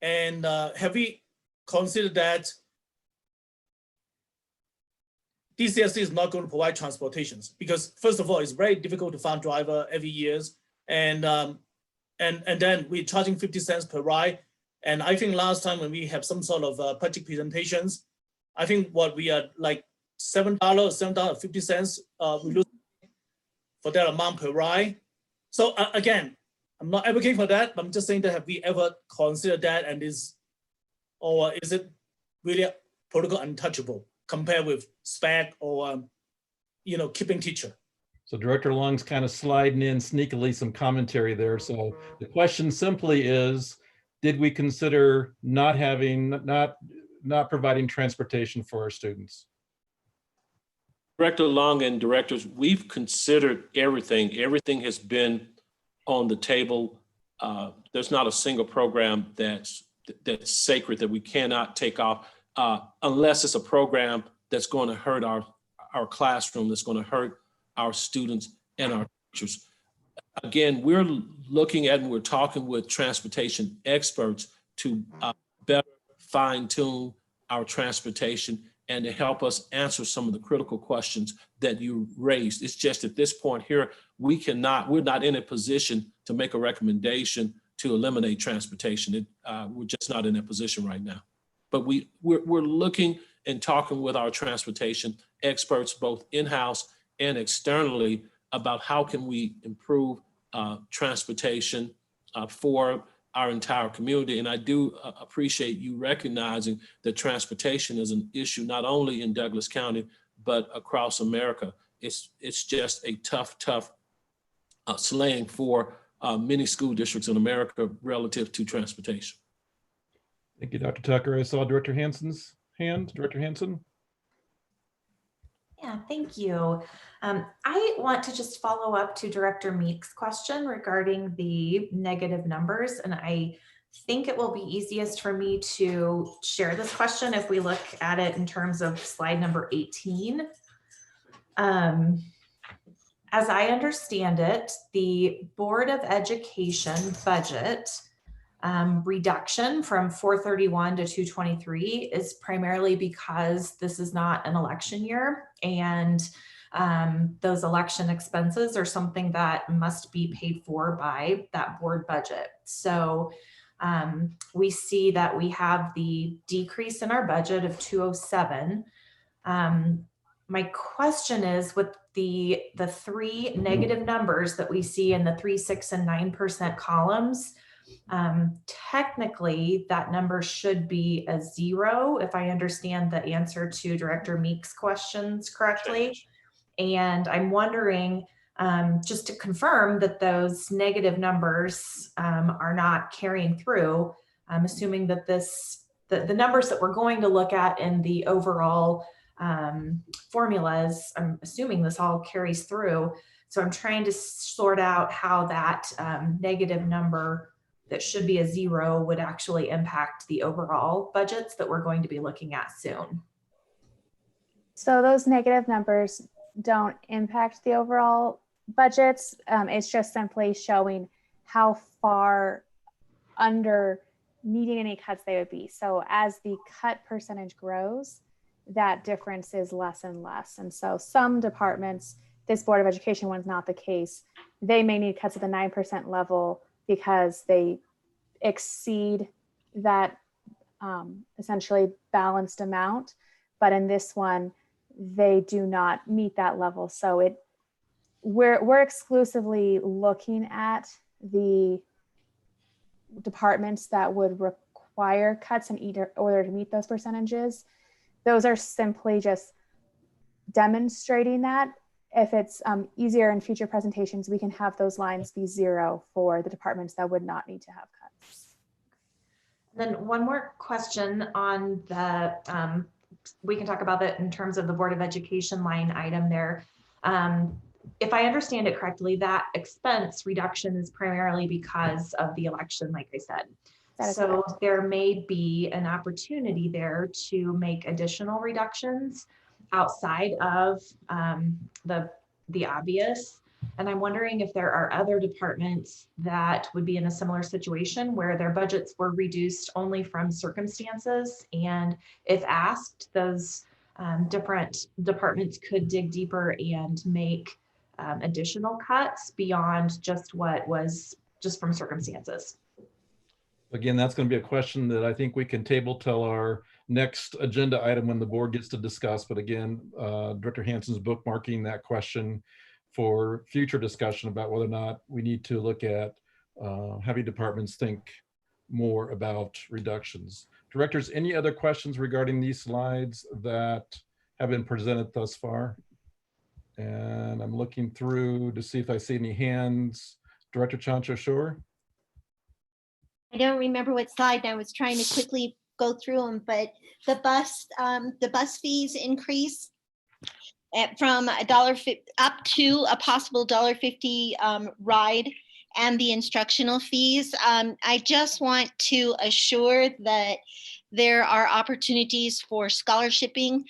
And have we considered that DCSD is not going to provide transportations? Because first of all, it's very difficult to find driver every year. And and then we're charging 50 cents per ride. And I think last time when we have some sort of budget presentations, I think what we are like $7, $7.50 we lose for that amount per ride. So again, I'm not advocating for that, but I'm just saying that have we ever considered that, and is it really protocol untouchable compared with SPAC or keeping teacher? So Director Long's kind of sliding in sneakily some commentary there. So the question simply is, did we consider not providing transportation for our students? Director Long and directors, we've considered everything. Everything has been on the table. There's not a single program that's sacred that we cannot take off unless it's a program that's going to hurt our classroom, that's going to hurt our students and our teachers. Again, we're looking at and we're talking with transportation experts to better fine-tune our transportation and to help us answer some of the critical questions that you raised. It's just at this point here, we're not in a position to make a recommendation to eliminate transportation. We're just not in that position right now. But we're looking and talking with our transportation experts, both in-house and externally, about how can we improve transportation for our entire community. And I do appreciate you recognizing that transportation is an issue not only in Douglas County, but across America. It's just a tough slang for many school districts in America relative to transportation. Thank you, Dr. Tucker. I saw Director Hansen's hand. Director Hansen. Yeah, thank you. I want to just follow up to Director Meek's question regarding the negative numbers. And I think it will be easiest for me to share this question if we look at it in terms of slide number 18. As I understand it, the Board of Education budget reduction from 431 to 223 is primarily because this is not an election year, and those election expenses are something that must be paid for by that board budget. So we see that we have the decrease in our budget of 207. My question is, with the three negative numbers that we see in the 3%, 6%, and 9% columns, technically that number should be a 0 if I understand the answer to Director Meek's questions correctly. And I'm wondering, just to confirm that those negative numbers are not carrying through. I'm assuming that the numbers that we're going to look at in the overall formulas, I'm assuming this all carries through. So I'm trying to sort out how that negative number that should be a 0 would actually impact the overall budgets that we're going to be looking at soon. So those negative numbers don't impact the overall budgets. It's just simply showing how far under needing any cuts they would be. So as the cut percentage grows, that difference is less and less. And so some departments, this Board of Education one's not the case, they may need cuts at the 9% level because they exceed that essentially balanced amount. But in this one, they do not meet that level. So we're exclusively looking at the departments that would require cuts in order to meet those percentages. Those are simply just demonstrating that. If it's easier in future presentations, we can have those lines be 0 for the departments that would not need to have cuts. Then one more question on the, we can talk about it in terms of the Board of Education line item there. If I understand it correctly, that expense reduction is primarily because of the election, like I said. So correct. There may be an opportunity there to make additional reductions outside of the obvious. And I'm wondering if there are other departments that would be in a similar situation where their budgets were reduced only from circumstances. And if asked, those different departments could dig deeper and make additional cuts beyond just what was just from circumstances. Again, that's going to be a question that I think we can table till our next agenda item when the board gets to discuss. But again, Director Hansen's bookmarking that question for future discussion about whether or not we need to look at having departments think more about reductions. Directors, any other questions regarding these slides that have been presented thus far? And I'm looking through to see if I see any hands. Director Chancho, sure. I don't remember what slide. I was trying to quickly go through them, but the bus fees increase from $1.50 up to a possible $1.50 ride, and the instructional fees. I just want to assure that there are opportunities for scholarshiping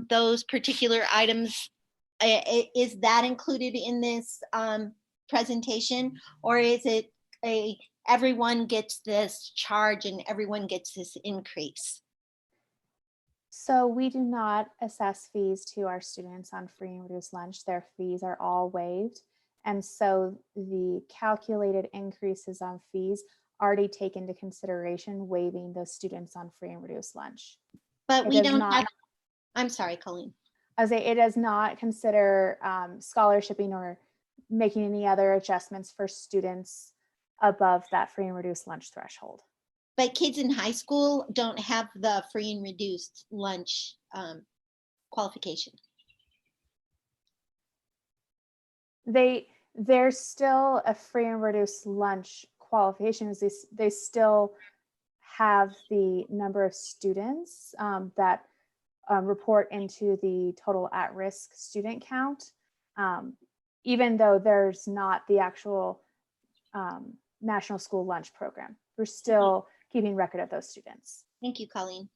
those particular items. Is that included in this presentation, or is it everyone gets this charge and everyone gets this increase? So we do not assess fees to our students on free and reduced lunch. Their fees are all waived. And so the calculated increases on fees already take into consideration waiving those students on free and reduced lunch. But It we does don't not- have, I'm sorry, Colleen. I say it does not consider scholarshiping or making any other adjustments for students above that free and reduced lunch threshold. But kids in high school don't have the free and reduced lunch qualification. There's still a free and reduced lunch qualification. They still have the number of students that report into the total at-risk student count, even though there's not the actual National School Lunch Program. We're still keeping record of those students. Thank you, Colleen.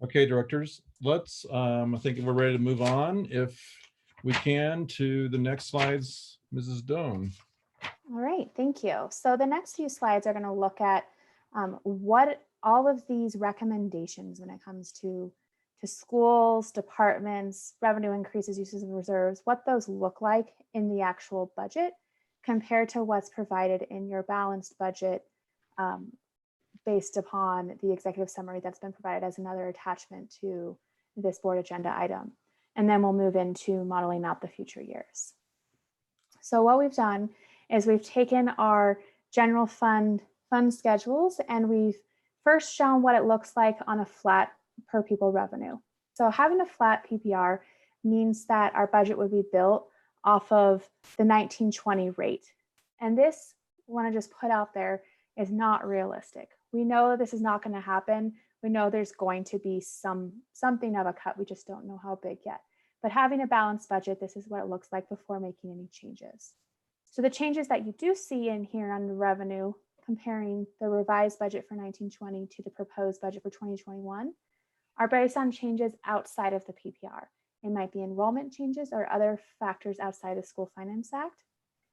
Okay, directors, let's, I think we're ready to move on, if we can, to the next slides, Mrs. Doan. All right, thank you. So the next few slides are going to look at what all of these recommendations when it comes to schools, departments, revenue increases, uses of reserves, what those look like in the actual budget compared to what's provided in your balanced budget based upon the executive summary that's been provided as another attachment to this board agenda item. And then we'll move into modeling out the future years. So what we've done is we've taken our general fund schedules and we've first shown what it looks like on a flat per pupil revenue. So having a flat PPR means that our budget would be built off of the 1920 rate. And this, I want to just put out there, is not realistic. We know this is not going to happen. We know there's going to be something of a cut. We just don't know how big yet. But having a balanced budget, this is what it looks like before making any changes. So the changes that you do see in here on the revenue, comparing the revised budget for 1920 to the proposed budget for 2021, are based on changes outside of the PPR. It might be enrollment changes or other factors outside the School Finance Act.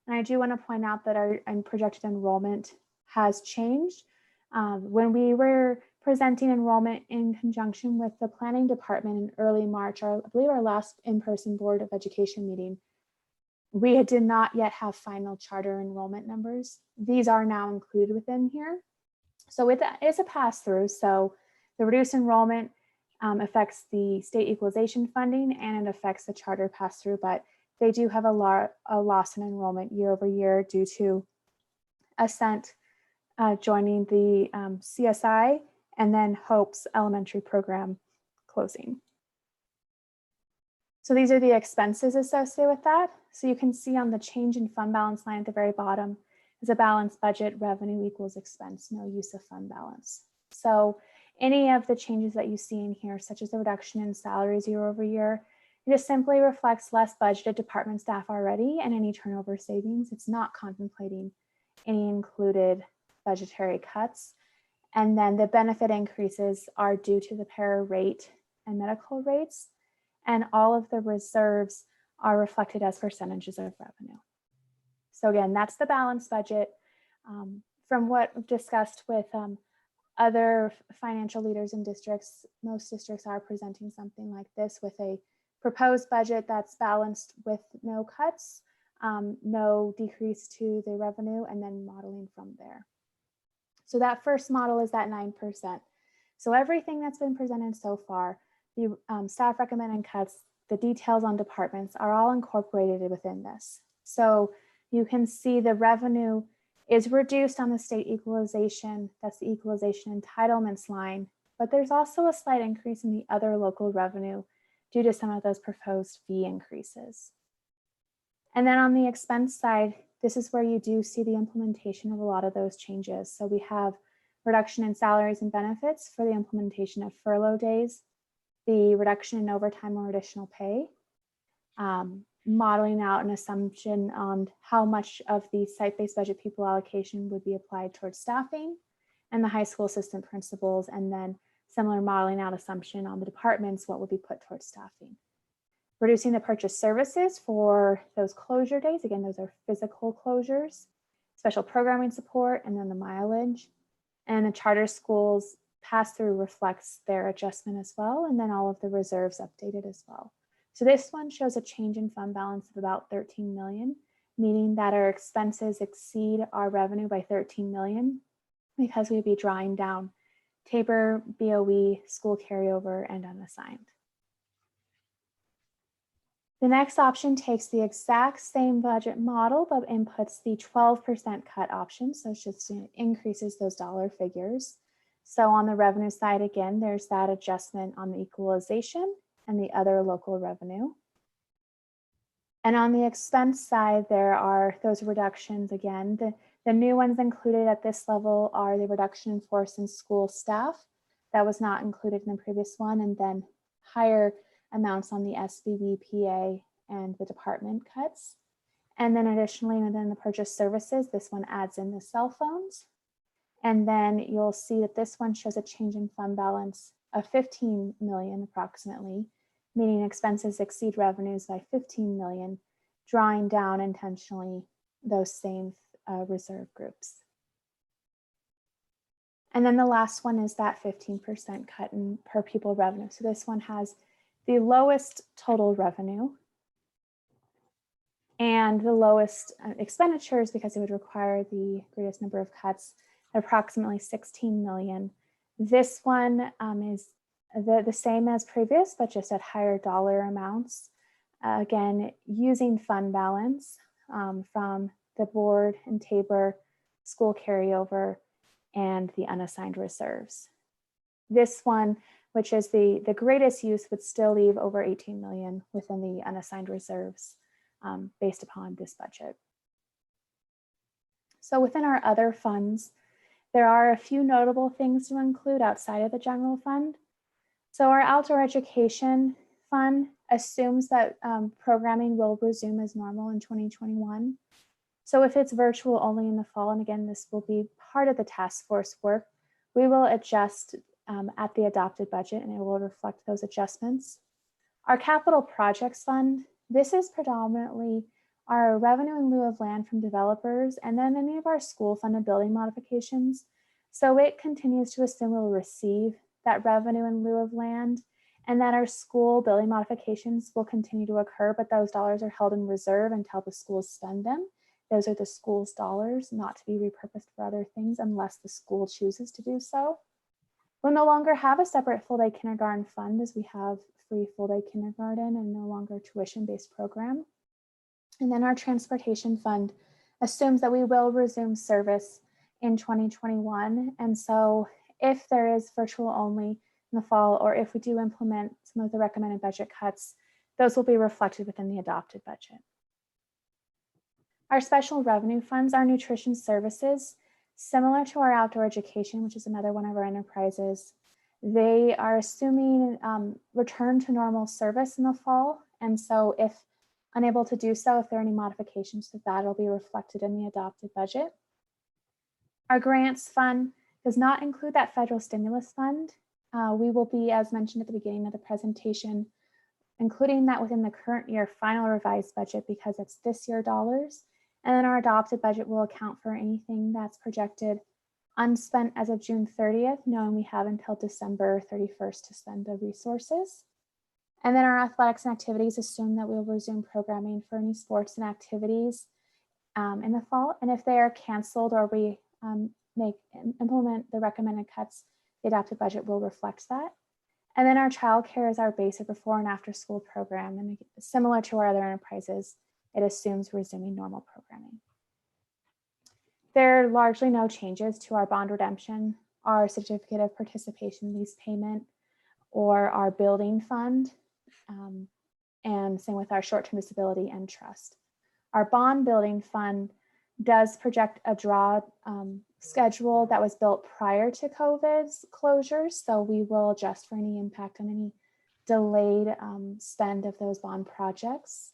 And I do want to point out that our projected enrollment has changed. When we were presenting enrollment in conjunction with the planning department in early March, I believe our last in-person Board of Education meeting, we did not yet have final charter enrollment numbers. These are now included within here. So it's a pass-through. So the reduced enrollment affects the state equalization funding and it affects the charter pass-through, but they do have a loss in enrollment year over year due to Ascent joining the CSI and then Hope's elementary program closing. So these are the expenses associated with that. So you can see on the change in fund balance line at the very bottom is a balanced budget, revenue equals expense, no use of fund balance. So any of the changes that you see in here, such as the reduction in salaries year over year, it just simply reflects less budgeted department staff already and any turnover savings. It's not contemplating any included budgetary cuts. And then the benefit increases are due to the para rate and medical rates. And all of the reserves are reflected as percentages of revenue. So again, that's the balanced budget. From what we've discussed with other financial leaders in districts, most districts are presenting something like this with a proposed budget that's balanced with no cuts, no decrease to the revenue, and then modeling from there. So that first model is that 9%. So everything that's been presented so far, the staff recommended cuts, the details on departments are all incorporated within this. So you can see the revenue is reduced on the state equalization, that's the equalization entitlements line, but there's also a slight increase in the other local revenue due to some of those proposed fee increases. And then on the expense side, this is where you do see the implementation of a lot of those changes. So we have reduction in salaries and benefits for the implementation of furlough days, the reduction in overtime or additional pay, modeling out an assumption on how much of the site-based budget pupil allocation would be applied towards staffing and the high school assistant principals, and then similar modeling out assumption on the departments, what would be put towards staffing. Reducing the purchase services for those closure days. Again, those are physical closures, special programming support, and then the mileage. And the charter schools pass-through reflects their adjustment as well, and then all of the reserves updated as well. So this one shows a change in fund balance of about 13 million, meaning that our expenses exceed our revenue by 13 million because we'd be drawing down Tabor, BOE, school carryover, and unassigned. The next option takes the exact same budget model, but inputs the 12% cut option. So it just increases those dollar figures. So on the revenue side, again, there's that adjustment on the equalization and the other local revenue. And on the expense side, there are those reductions again. The new ones included at this level are the reduction in force in school staff. That was not included in the previous one, and then higher amounts on the SBBPA and the department cuts. And then additionally, within the purchase services, this one adds in the cell phones. And then you'll see that this one shows a change in fund balance of 15 million approximately, meaning expenses exceed revenues by 15 million, drawing down intentionally those same reserve groups. And then the last one is that 15% cut in per pupil revenue. So this one has the lowest total revenue and the lowest expenditures because it would require the greatest number of cuts, approximately 16 million. This one is the same as previous, but just at higher dollar amounts. Again, using fund balance from the board and Tabor, school carryover, and the unassigned reserves. This one, which is the greatest use, would still leave over 18 million within the unassigned reserves based upon this budget. So within our other funds, there are a few notable things to include outside of the general fund. So our outdoor education fund assumes that programming will resume as normal in 2021. So if it's virtual only in the fall, and again, this will be part of the task force work, we will adjust at the adopted budget and it will reflect those adjustments. Our capital projects fund, this is predominantly our revenue in lieu of land from developers and then any of our school funded building modifications. So it continues to assume we'll receive that revenue in lieu of land and that our school building modifications will continue to occur, but those dollars are held in reserve until the schools spend them. Those are the school's dollars, not to be repurposed for other things unless the school chooses to do so. We'll no longer have a separate full-day kindergarten fund as we have free full-day kindergarten and no longer tuition-based program. And then our transportation fund assumes that we will resume service in 2021. And so if there is virtual only in the fall, or if we do implement some of the recommended budget cuts, those will be reflected within the adopted budget. Our special revenue funds are nutrition services, similar to our outdoor education, which is another one of our enterprises. They are assuming return to normal service in the fall. And so if unable to do so, if there are any modifications to that, it'll be reflected in the adopted budget. Our grants fund does not include that federal stimulus fund. We will be, as mentioned at the beginning of the presentation, including that within the current year final revised budget because it's this year dollars. And then our adopted budget will account for anything that's projected unspent as of June 30th, knowing we have until December 31st to spend the resources. And then our athletics and activities assume that we will resume programming for any sports and activities in the fall. And if they are canceled or we implement the recommended cuts, the adopted budget will reflect that. And then our childcare is our basic before and after school program. And similar to our other enterprises, it assumes resuming normal programming. There are largely no changes to our bond redemption, our certificate of participation lease payment, or our building fund, and same with our short-term disability and trust. Our bond building fund does project a draw schedule that was built prior to COVID's closures, so we will adjust for any impact on any delayed spend of those bond projects.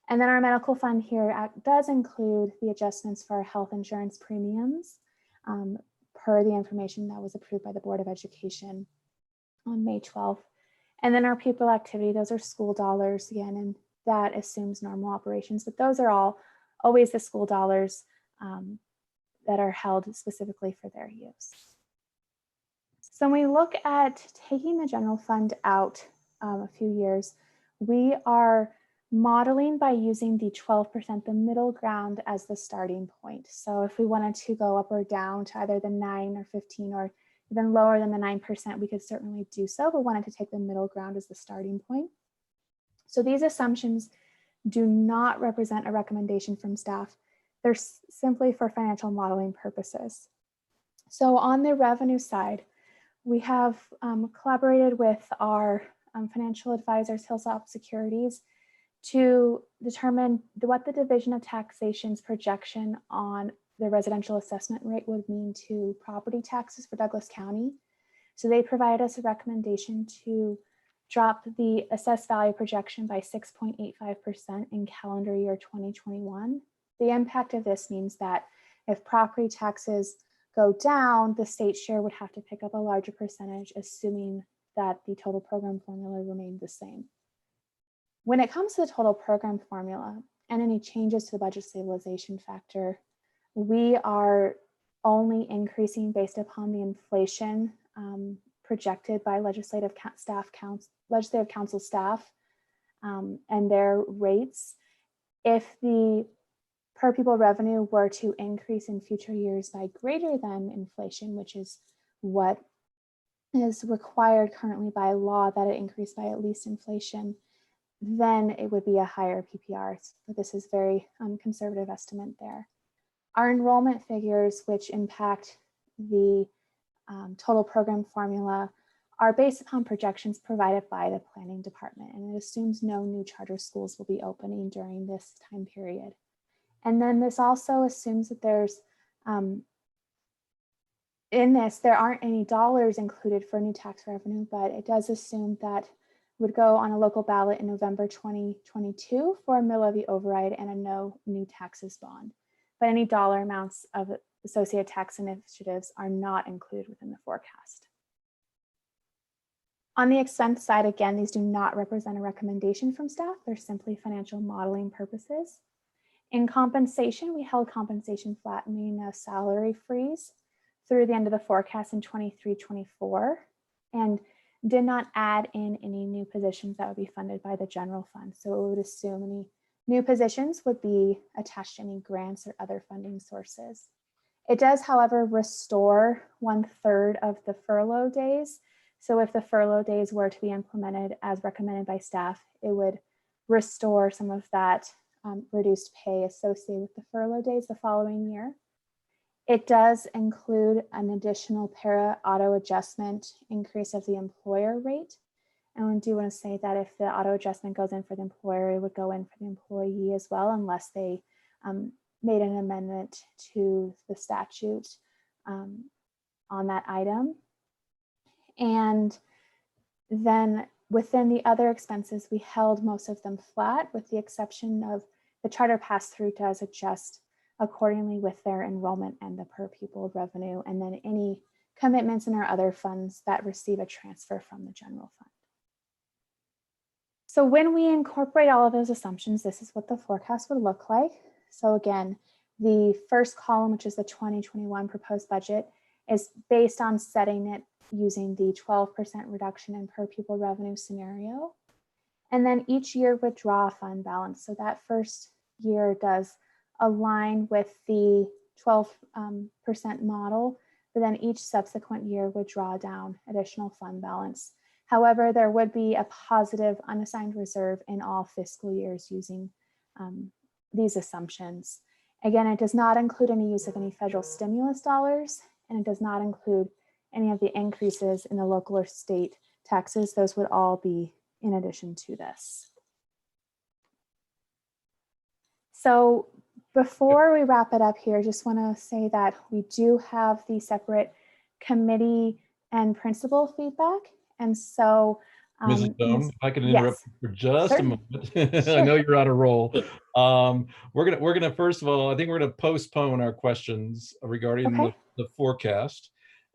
And then our medical fund here does include the adjustments for our health insurance premiums per the information that was approved by the Board of Education on May 12th. And then our pupil activity, those are school dollars again, and that assumes normal operations, but those are all always the school dollars that are held specifically for their use. So when we look at taking the general fund out a few years, we are modeling by using the 12%, the middle ground, as the starting point. So if we wanted to go up or down to either the 9 or 15 or even lower than the 9%, we could certainly do so, but wanted to take the middle ground as the starting point. So these assumptions do not represent a recommendation from staff. They're simply for financial modeling purposes. So on the revenue side, we have collaborated with our financial advisors, Hilltop Securities, to determine what the Division of Taxation's projection on the residential assessment rate would mean to property taxes for Douglas County. So they provided us a recommendation to drop the assessed value projection by 6.85% in calendar year 2021. The impact of this means that if property taxes go down, the state share would have to pick up a larger percentage, assuming that the total program formula remained the same. When it comes to the total program formula and any changes to the budget stabilization factor, we are only increasing based upon the inflation projected by legislative council staff and their rates. If the per pupil revenue were to increase in future years by greater than inflation, which is what is required currently by law, that it increase by at least inflation, then it would be a higher PPR. So this is very conservative estimate there. Our enrollment figures, which impact the total program formula, are based upon projections provided by the planning department, and it assumes no new charter schools will be opening during this time period. And then this also assumes that there's, in this, there aren't any dollars included for new tax revenue, but it does assume that would go on a local ballot in November 2022 for a mill levy override and a no new taxes bond. But any dollar amounts of associated tax initiatives are not included within the forecast. On the expense side, again, these do not represent a recommendation from staff. They're simply financial modeling purposes. In compensation, we held compensation flat, meaning a salary freeze through the end of the forecast in 23-24, and did not add in any new positions that would be funded by the general fund. So it would assume any new positions would be attached to any grants or other funding sources. It does, however, restore 1/3 of the furlough days. So if the furlough days were to be implemented as recommended by staff, it would restore some of that reduced pay associated with the furlough days the following year. It does include an additional para auto adjustment increase of the employer rate. And I do want to say that if the auto adjustment goes in for the employer, it would go in for the employee as well, unless they made an amendment to the statute on that item. And then within the other expenses, we held most of them flat, with the exception of the charter pass-through does adjust accordingly with their enrollment and the per pupil revenue, and then any commitments in our other funds that receive a transfer from the general fund. So when we incorporate all of those assumptions, this is what the forecast would look like. So again, the first column, which is the 2021 proposed budget, is based on setting it using the 12% reduction in per pupil revenue scenario. and then each year withdraw a fund balance. So that first year does align with the 12% model, but then each subsequent year would draw down additional fund balance. However, there would be a positive unassigned reserve in all fiscal years using these assumptions. Again, it does not include any use of any federal stimulus dollars, and it does not include any of the increases in the local or state taxes. Those would all be in addition to this. So before we wrap it up here, just want to say that we do have the separate committee and principal feedback. And so Mrs. Doan, if I can interrupt yes, you for just certainly. a moment. I Sure. know you're on a roll. We're gonna first of all, I think we're gonna postpone our questions regarding Okay. the forecast.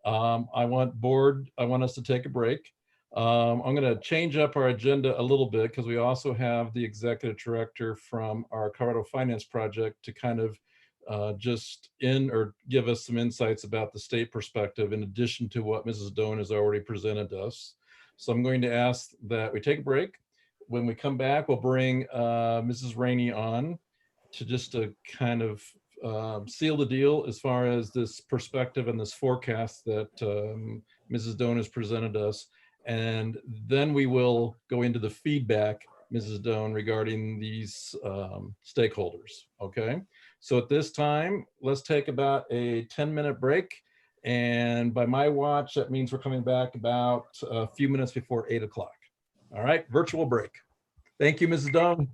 I want us to take a break. I'm gonna change up our agenda a little bit because we also have the executive director from our Colorado Finance Project to kind of just give us some insights about the state perspective in addition to what Mrs. Doan has already presented to us. So I'm going to ask that we take a break. When we come back, we'll bring Mrs. Rainey on to kind of seal the deal as far as this perspective and this forecast that Mrs. Doan has presented us. And then we will go into the feedback, Mrs. Doan, regarding these stakeholders, okay? So at this time, let's take about a 10-minute break. And by my watch, that means we're coming back about a few minutes before 8 o'clock. All right, virtual break. Thank you, Mrs. Doan.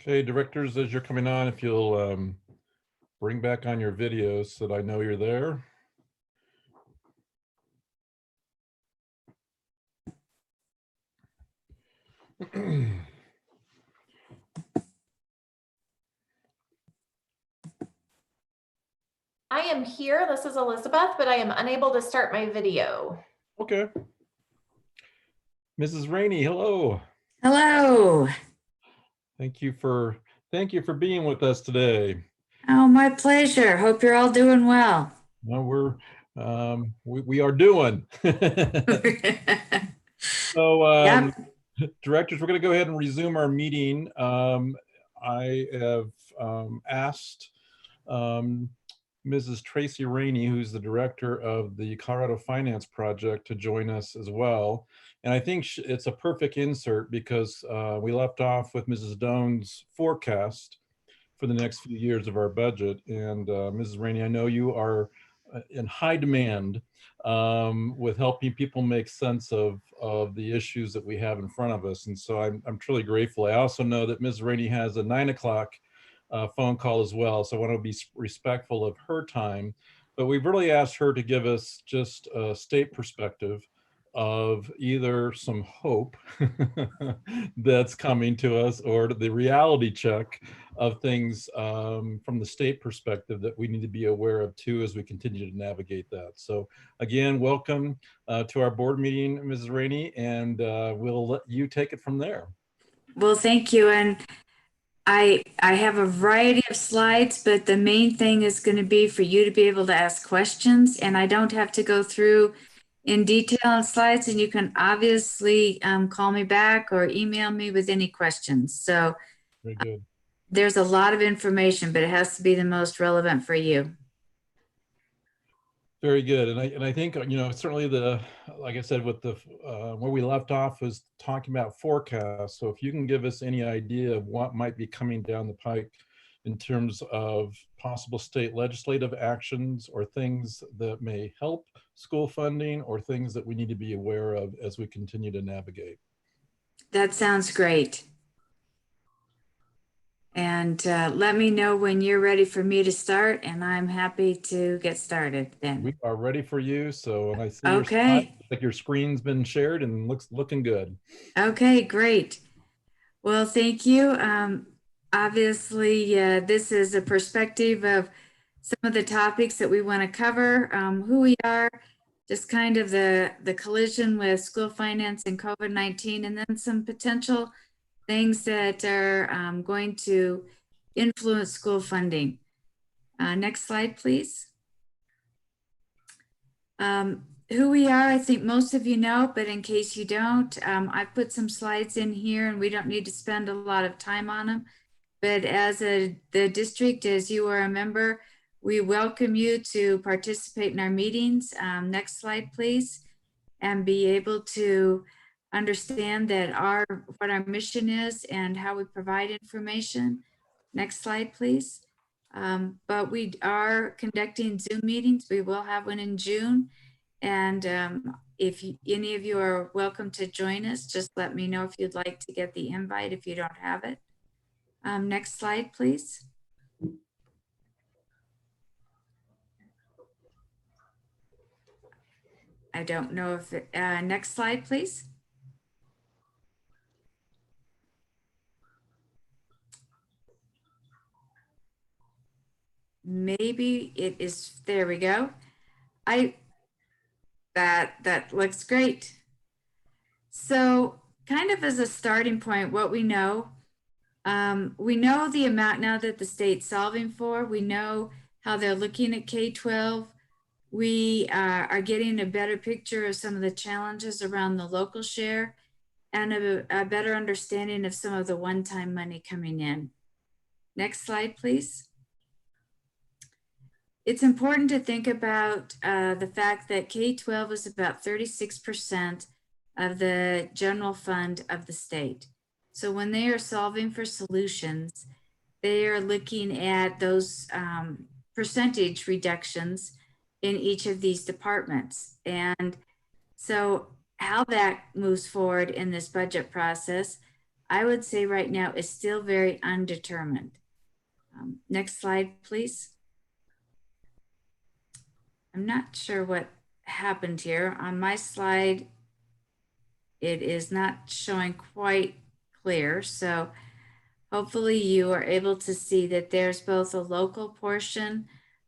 Okay, directors, as you're coming on, if you'll bring back on your videos so that I know you're there. I am here. This is Elizabeth, but I am unable to start my video. Okay. Mrs. Rainey, hello. Hello. Thank you for being with us today. Oh, my pleasure. Hope you're all doing well. Well, we are doing. So, directors, we're going to go ahead and resume our meeting. I have asked Mrs. Tracy Rainey, who's the director of the Colorado Finance Project, to join us as well. And I think it's a perfect insert because we left off with Mrs. Doan's forecast for the next few years of our budget. And Mrs. Rainey, I know you are in high demand with helping people make sense of the issues that we have in front of us. And so I'm truly grateful. I also know that Ms. Rainey has a 9 o'clock phone call as well. So I want to be respectful of her time, but we've really asked her to give us just a state perspective of either some hope that's coming to us or the reality check of things from the state perspective that we need to be aware of too as we continue to navigate that. So again, welcome to our board meeting, Mrs. Rainey, and we'll let you take it from there. Well, thank you. And I have a variety of slides, but the main thing is going to be for you to be able to ask questions, and I don't have to go through in detail on slides, and you can obviously call me back or email me with any questions. So very good. There's a lot of information, but it has to be the most relevant for you. Very good. And I think, you know, certainly like I said, with the, where we left off was talking about forecasts. So if you can give us any idea of what might be coming down the pike in terms of possible state legislative actions or things that may help school funding or things that we need to be aware of as we continue to navigate. That sounds great. And let me know when you're ready for me to start, and I'm happy to get started then. We are ready for you. So when I see okay. like your screen's been shared and looking good. Okay, great. Well, thank you. Obviously, this is a perspective of some of the topics that we want to cover, who we are, just kind of the collision with school finance and COVID-19, and then some potential things that are going to influence school funding. Next slide, please. Who we are, I think most of you know, but in case you don't, I've put some slides in here and we don't need to spend a lot of time on them. But as the district, as you are a member, we welcome you to participate in our meetings. Next slide, please. And be able to understand that what our mission is and how we provide information. Next slide, please. But we are conducting Zoom meetings. We will have one in June. And if any of you are welcome to join us, just let me know if you'd like to get the invite if you don't have it. Next slide, please. I don't know if next slide, please. Maybe it is, there we go. That looks great. So kind of as a starting point, what we know the amount now that the state's solving for. We know how they're looking at K-12. We are getting a better picture of some of the challenges around the local share and a better understanding of some of the one-time money coming in. Next slide, please. It's important to think about the fact that K-12 is about 36% of the general fund of the state. So when they are solving for solutions, they are looking at those percentage reductions in each of these departments. And so how that moves forward in this budget process, I would say right now is still very undetermined. Next slide, please. I'm not sure what happened here. On my slide, it is not showing quite clear. So hopefully you are able to see that there's both a local portion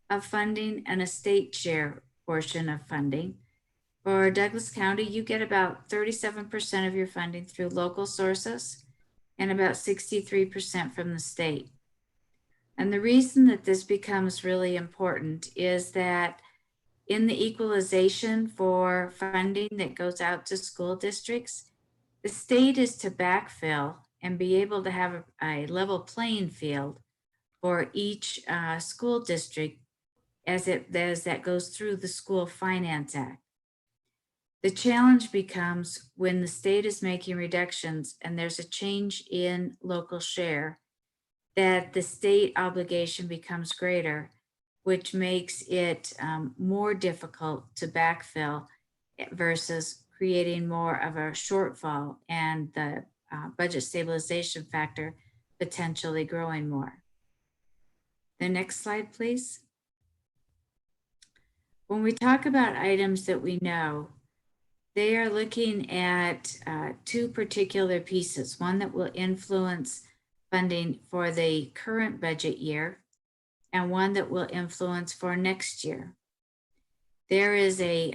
of funding and a state share portion of funding. For Douglas County, you get about 37% of your funding through local sources and about 63% from the state. And the reason that this becomes really important is that in the equalization for funding that goes out to school districts, the state is to backfill and be able to have a level playing field for each school district as that goes through the School Finance Act. The challenge becomes when the state is making reductions and there's a change in local share, that the state obligation becomes greater, which makes it more difficult to backfill versus creating more of a shortfall and the budget stabilization factor potentially growing more. The next slide, please. When we talk about items that we know, they are looking at two particular pieces, one that will influence funding for the current budget year and one that will influence for next year. There is a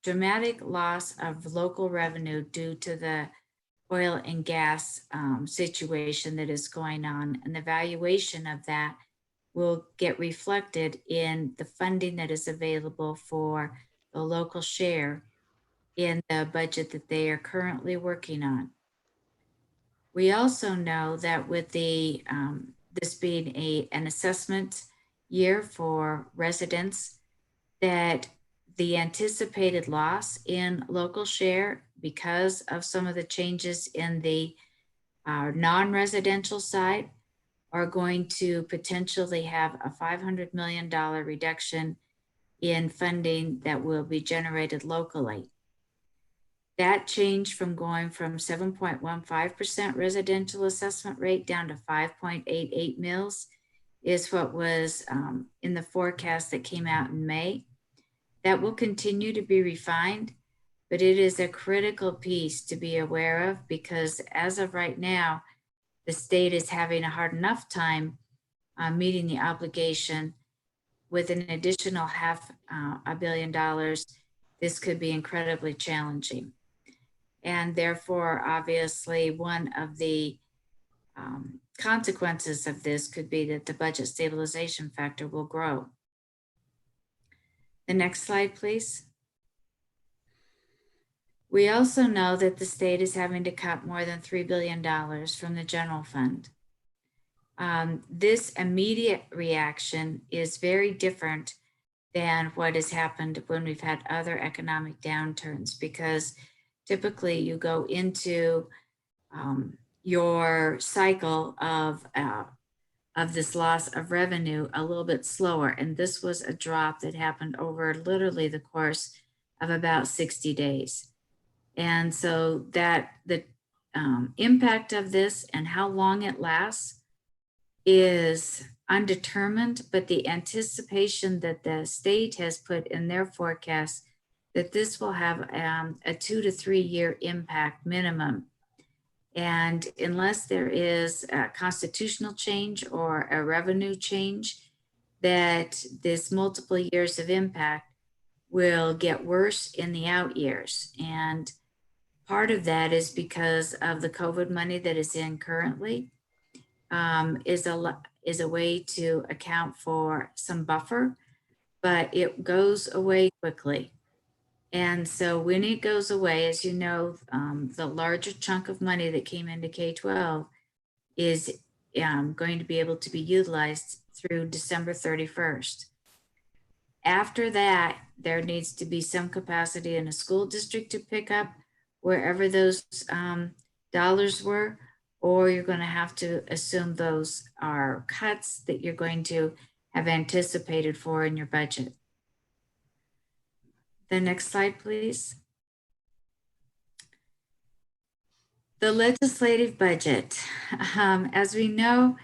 dramatic loss of local revenue due to the oil and gas situation that is going on, and the valuation of that will get reflected in the funding that is available for the local share in the budget that they are currently working on. We also know that with the this being an assessment year for residents, that the anticipated loss in local share because of some of the changes in the non-residential side are going to potentially have a $500 million reduction in funding that will be generated locally. That change from going from 7.15% residential assessment rate down to 5.88 mils is what was in the forecast that came out in May. That will continue to be refined, but it is a critical piece to be aware of because as of right now, the state is having a hard enough time meeting the obligation. With an additional $500 million, this could be incredibly challenging. And therefore, obviously, one of the consequences of this could be that the budget stabilization factor will grow. The next slide, please. We also know that the state is having to cut more than $3 billion from the general fund. This immediate reaction is very different than what has happened when we've had other economic downturns, because typically you go into your cycle of this loss of revenue a little bit slower. And this was a drop that happened over literally the course of about 60 days. And so that the impact of this and how long it lasts is undetermined, but the anticipation that the state has put in their forecast that this will have a 2 to 3 year impact minimum. And unless there is a constitutional change or a revenue change, that this multiple years of impact will get worse in the out years. And part of that is because of the COVID money that is in currently, is a way to account for some buffer, but it goes away quickly. And so when it goes away, as you know, the larger chunk of money that came into K-12 is going to be able to be utilized through December 31st. After that, there needs to be some capacity in a school district to pick up wherever those dollars were, or you're going to have to assume those are cuts that you're going to have anticipated for in your budget. The next slide, please. The legislative budget. As we know,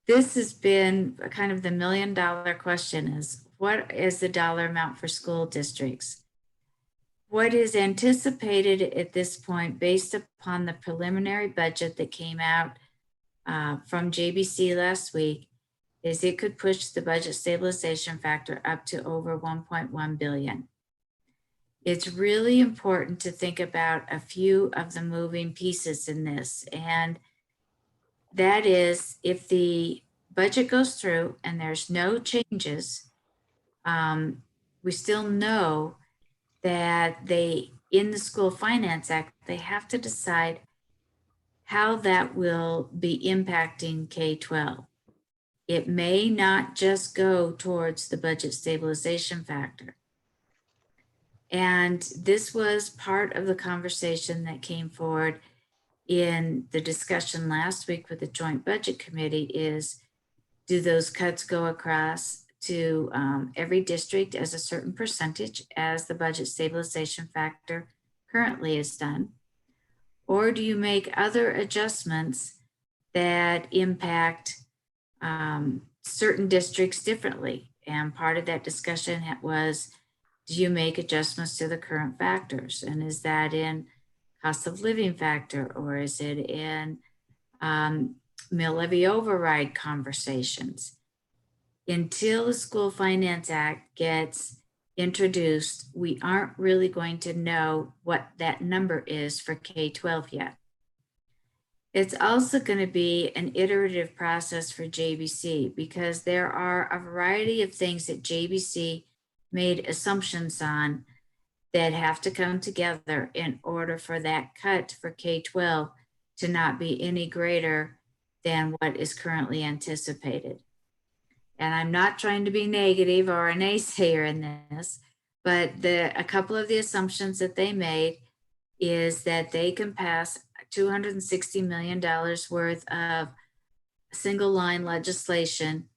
this has been kind of the $1 million question is, what is the dollar amount for school districts? What is anticipated at this point, based upon the preliminary budget that came out from JBC last week, is it could push the budget stabilization factor up to over 1.1 billion. It's really important to think about a few of the moving pieces in this. And that is, if the budget goes through and there's no changes, we still know that in the School Finance Act, they have to decide how that will be impacting K-12. It may not just go towards the budget stabilization factor. And this was part of the conversation that came forward in the discussion last week with the Joint Budget Committee is, do those cuts go across to every district as a certain percentage as the budget stabilization factor currently is done? Or do you make other adjustments that impact certain districts differently? And part of that discussion was, do you make adjustments to the current factors? And is that in cost of living factor, or is it in mill levy override conversations? Until the School Finance Act gets introduced, we aren't really going to know what that number is for K-12 yet. It's also going to be an iterative process for JBC because there are a variety of things that JBC made assumptions on that have to come together in order for that cut for K-12 to not be any greater than what is currently anticipated. And I'm not trying to be negative or a naysayer in this, but a couple of the assumptions that they made is that they can pass $260 million worth of single line legislation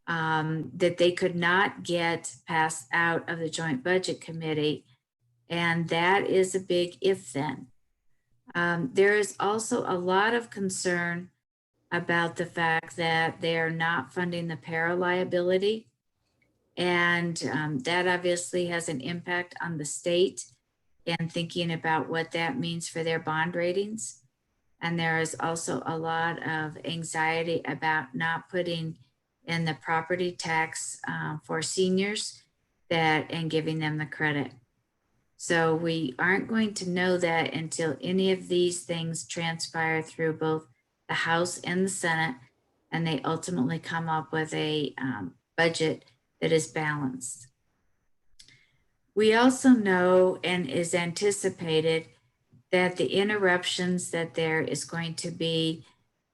that they could not get passed out of the Joint Budget Committee. And that is a big if then. There is also a lot of concern about the fact that they are not funding the para liability. And that obviously has an impact on the state and thinking about what that means for their bond ratings. And there is also a lot of anxiety about not putting in the property tax for seniors and giving them the credit. So we aren't going to know that until any of these things transpire through both the House and the Senate, and they ultimately come up with a budget that is balanced. We also know and is anticipated that the interruptions that there is going to be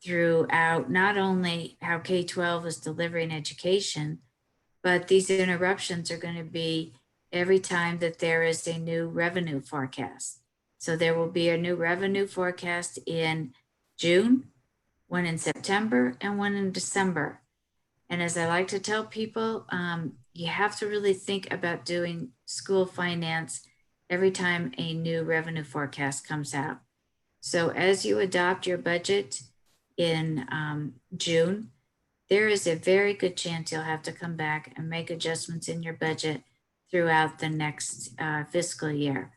throughout not only how K-12 is delivering education, but these interruptions are going to be every time that there is a new revenue forecast. So there will be a new revenue forecast in June, one in September, and one in December. And as I like to tell people, you have to really think about doing school finance every time a new revenue forecast comes out. So as you adopt your budget in June, there is a very good chance you'll have to come back and make adjustments in your budget throughout the next fiscal year.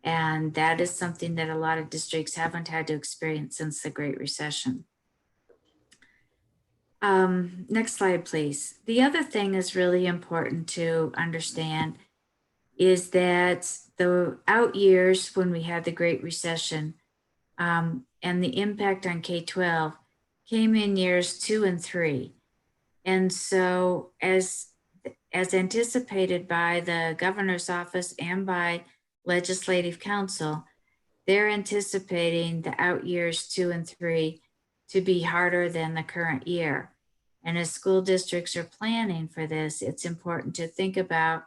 And that is something that a lot of districts haven't had to experience since the Great Recession. Next slide, please. The other thing is really important to understand is that the out years when we had the Great Recession and the impact on K-12 came in years 2 and 3. And so as anticipated by the governor's office and by legislative council, they're anticipating the out years 2 and 3 to be harder than the current year. And as school districts are planning for this, it's important to think about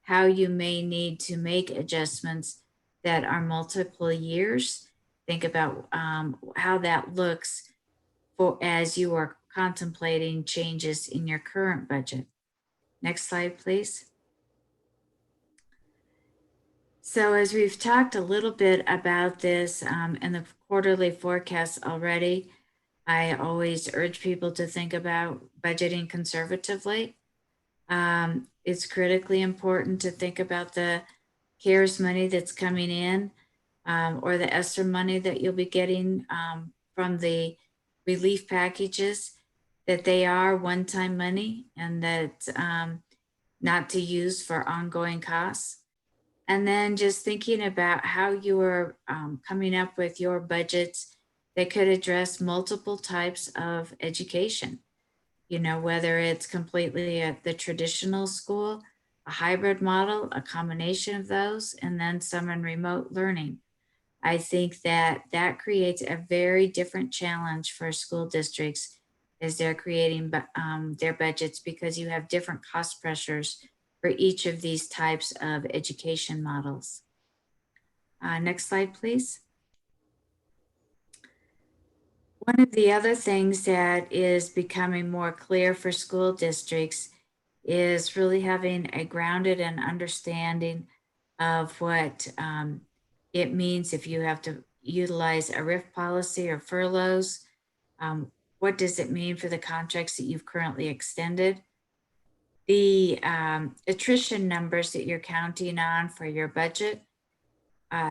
how you may need to make adjustments that are multiple years. Think about how that looks as you are contemplating changes in your current budget. Next slide, please. So as we've talked a little bit about this in the quarterly forecasts already, I always urge people to think about budgeting conservatively. It's critically important to think about the CARES money that's coming in or the ESSER money that you'll be getting from the relief packages, that they are one-time money and that not to use for ongoing costs. And then just thinking about how you are coming up with your budgets that could address multiple types of education. You know, whether it's completely at the traditional school, a hybrid model, a combination of those, and then some in remote learning. I think that that creates a very different challenge for school districts as they're creating their budgets, because you have different cost pressures for each of these types of education models. Next slide, please. One of the other things that is becoming more clear for school districts is really having a grounded and understanding of what it means if you have to utilize a RIF policy or furloughs. What does it mean for the contracts that you've currently extended? The attrition numbers that you're counting on for your budget.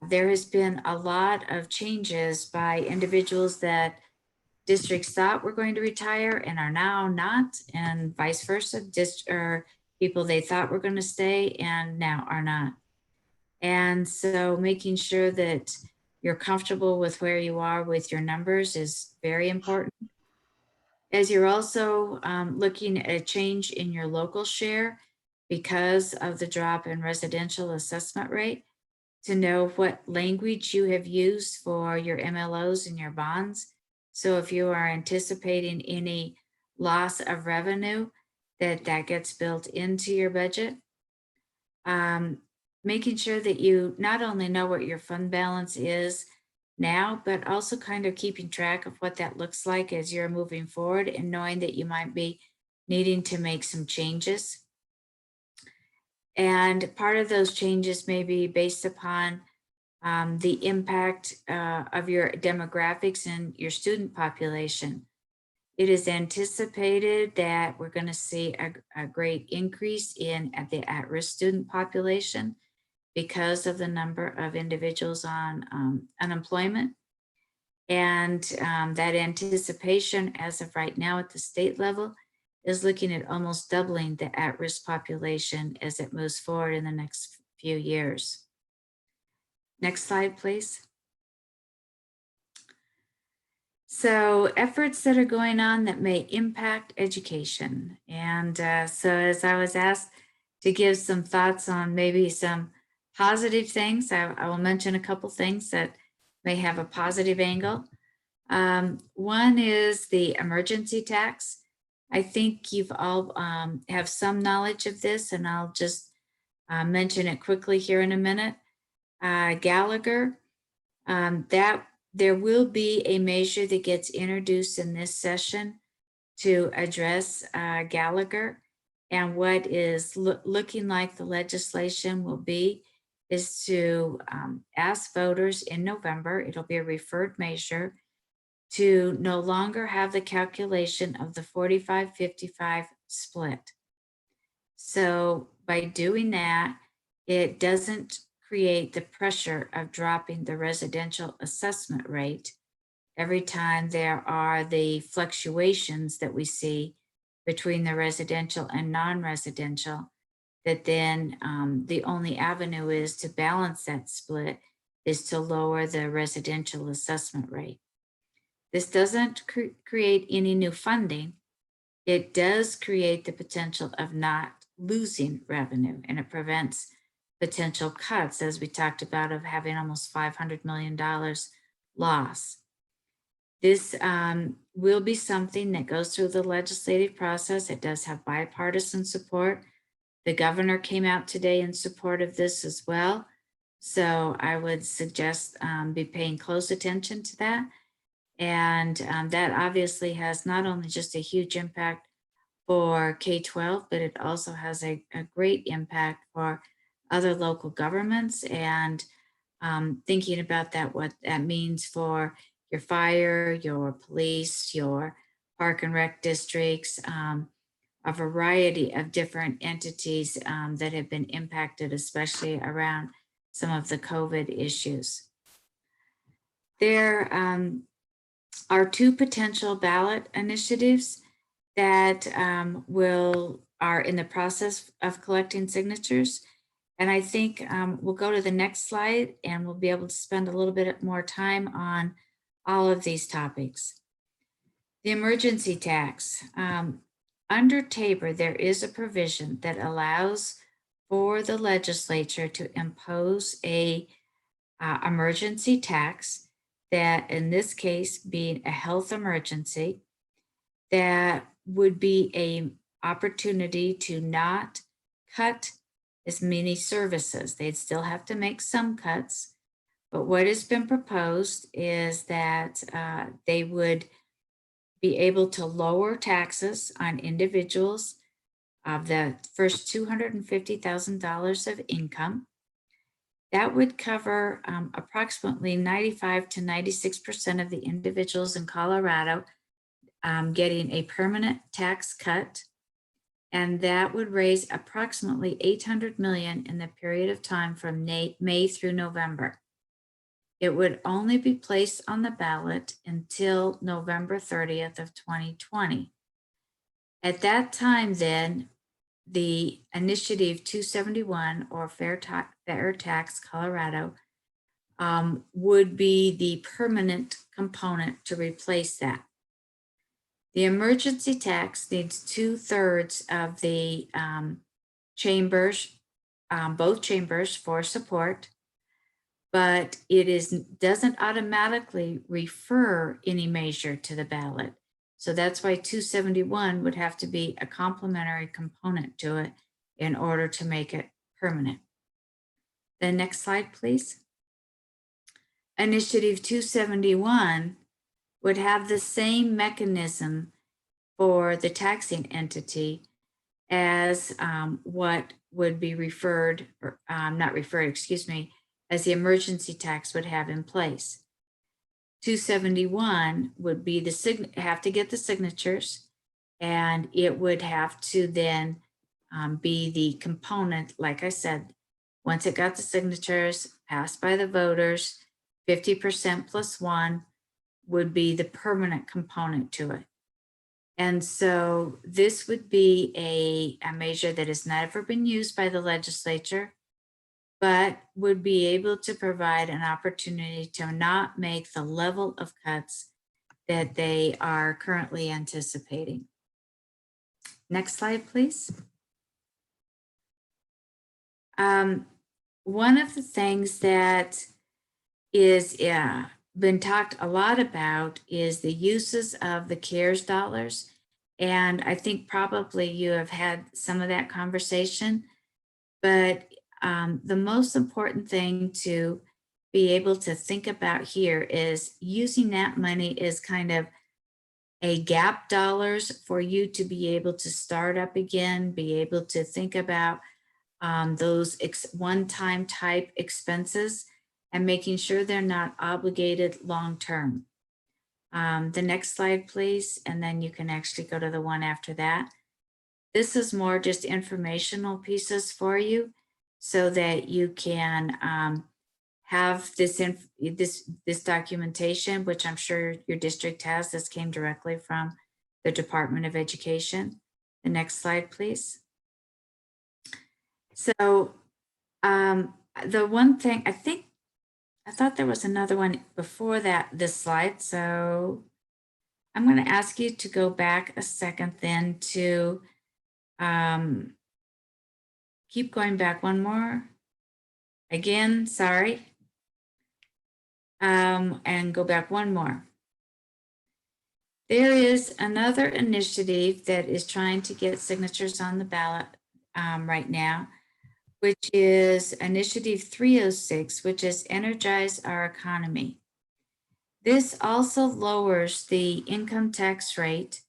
There has been a lot of changes by individuals that districts thought were going to retire and are now not, and vice versa, or people they thought were going to stay and now are not. And so making sure that you're comfortable with where you are with your numbers is very important. As you're also looking at a change in your local share because of the drop in residential assessment rate, to know what language you have used for your MLOs and your bonds. So if you are anticipating any loss of revenue, that gets built into your budget. Making sure that you not only know what your fund balance is now, but also kind of keeping track of what that looks like as you're moving forward and knowing that you might be needing to make some changes. And part of those changes may be based upon the impact of your demographics and your student population. It is anticipated that we're going to see a great increase in the at-risk student population because of the number of individuals on unemployment. And that anticipation as of right now at the state level is looking at almost doubling the at-risk population as it moves forward in the next few years. Next slide, please. So efforts that are going on that may impact education. And so as I was asked to give some thoughts on maybe some positive things, I will mention a couple things that may have a positive angle. One is the emergency tax. I think you've all have some knowledge of this, and I'll just mention it quickly here in a minute. Gallagher, that there will be a measure that gets introduced in this session to address Gallagher, and what is looking like the legislation will be is to ask voters in November, it'll be a referred measure, to no longer have the calculation of the 45-55 split. So by doing that, it doesn't create the pressure of dropping the residential assessment rate every time there are the fluctuations that we see between the residential and non-residential, that then the only avenue is to balance that split is to lower the residential assessment rate. This doesn't create any new funding. It does create the potential of not losing revenue, and it prevents potential cuts, as we talked about, of having almost $500 million loss. This will be something that goes through the legislative process. It does have bipartisan support. The governor came out today in support of this as well. So I would suggest be paying close attention to that. And that obviously has not only just a huge impact for K-12, but it also has a great impact for other local governments and thinking about that, what that means for your fire, your police, your park and rec districts, a variety of different entities that have been impacted, especially around some of the COVID issues. There are two potential ballot initiatives that are in the process of collecting signatures. And I think we'll go to the next slide and we'll be able to spend a little bit more time on all of these topics. The emergency tax. Under Tabor, there is a provision that allows for the legislature to impose a emergency tax, that in this case being a health emergency, that would be an opportunity to not cut as many services. They'd still have to make some cuts, but what has been proposed is that they would be able to lower taxes on individuals of the first $250,000 of income. That would cover approximately 95 to 96% of the individuals in Colorado getting a permanent tax cut. And that would raise approximately $800 million in the period of time from May through November. It would only be placed on the ballot until November 30th of 2020. At that time, then, the Initiative 271 or Fair Tax Colorado would be the permanent component to replace that. The emergency tax needs 2/3 of the chambers, both chambers for support, but it doesn't automatically refer any measure to the ballot. So that's why 271 would have to be a complementary component to it in order to make it permanent. The next slide, please. Initiative 271 would have the same mechanism for the taxing entity as what would be referred, or not referred, excuse me, as the emergency tax would have in place. 271 would be have to get the signatures, and it would have to then be the component, like I said, once it got the signatures passed by the voters, 50% plus one would be the permanent component to it. And so this would be a measure that has never been used by the legislature, but would be able to provide an opportunity to not make the level of cuts that they are currently anticipating. Next slide, please. One of the things that is been talked a lot about is the uses of the CARES dollars. And I think probably you have had some of that conversation, but the most important thing to be able to think about here is using that money as kind of a gap dollars for you to be able to start up again, be able to think about those one-time type expenses and making sure they're not obligated long-term. The next slide, please, and then you can actually go to the one after that. This is more just informational pieces for you so that you can have this documentation, which I'm sure your district has. This came directly from the Department of Education. The next slide, please. So the one thing, I thought there was another one before this slide. So I'm going to ask you to go back a second then to keep going back one more. Again, sorry. And go back one more. There is another initiative that is trying to get signatures on the ballot right now, which is Initiative 306, which is Energize Our Economy. This also lowers the income tax rate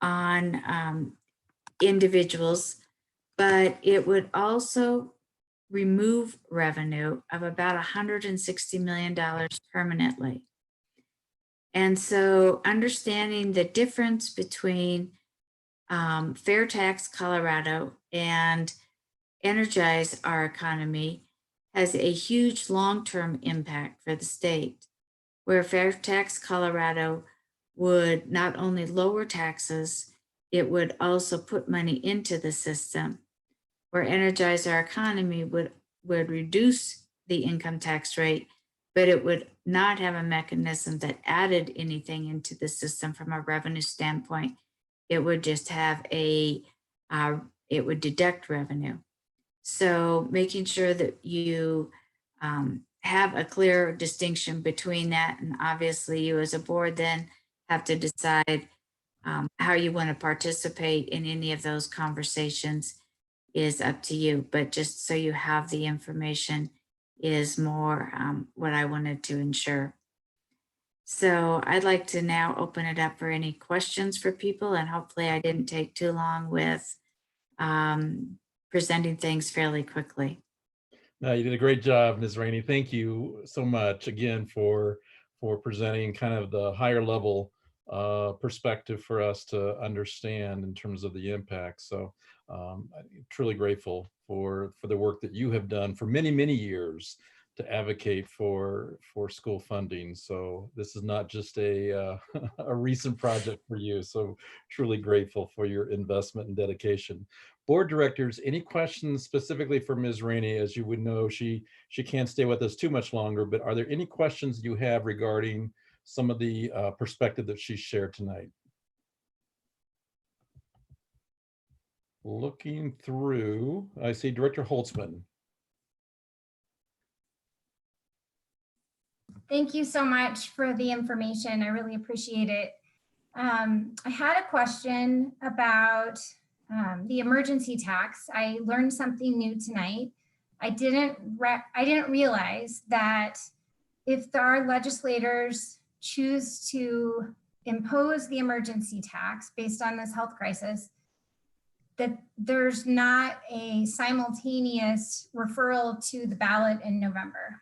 on individuals, but it would also remove revenue of about $160 million permanently. And so understanding the difference between Fair Tax Colorado and Energize Our Economy has a huge long-term impact for the state, where Fair Tax Colorado would not only lower taxes, it would also put money into the system, where Energize Our Economy would reduce the income tax rate, but it would not have a mechanism that added anything into the system from a revenue standpoint. It would just have it would deduct revenue. So making sure that you have a clear distinction between that, and obviously you as a board then have to decide how you want to participate in any of those conversations is up to you. But just so you have the information is more what I wanted to ensure. So I'd like to now open it up for any questions for people, and hopefully I didn't take too long with presenting things fairly quickly. No, you did a great job, Ms. Rainey. Thank you so much again for presenting kind of the higher level perspective for us to understand in terms of the impact. So I'm truly grateful for the work that you have done for many, many years to advocate for school funding. So this is not just a recent project for you. So truly grateful for your investment and dedication. Board directors, any questions specifically for Ms. Rainey? As you would know, she can't stay with us too much longer, but are there any questions you have regarding some of the perspective that she shared tonight? Looking through, I see Director Holtzman. Thank you so much for the information. I really appreciate it. I had a question about the emergency tax. I learned something new tonight. I didn't realize that if our legislators choose to impose the emergency tax based on this health crisis, that there's not a simultaneous referral to the ballot in November.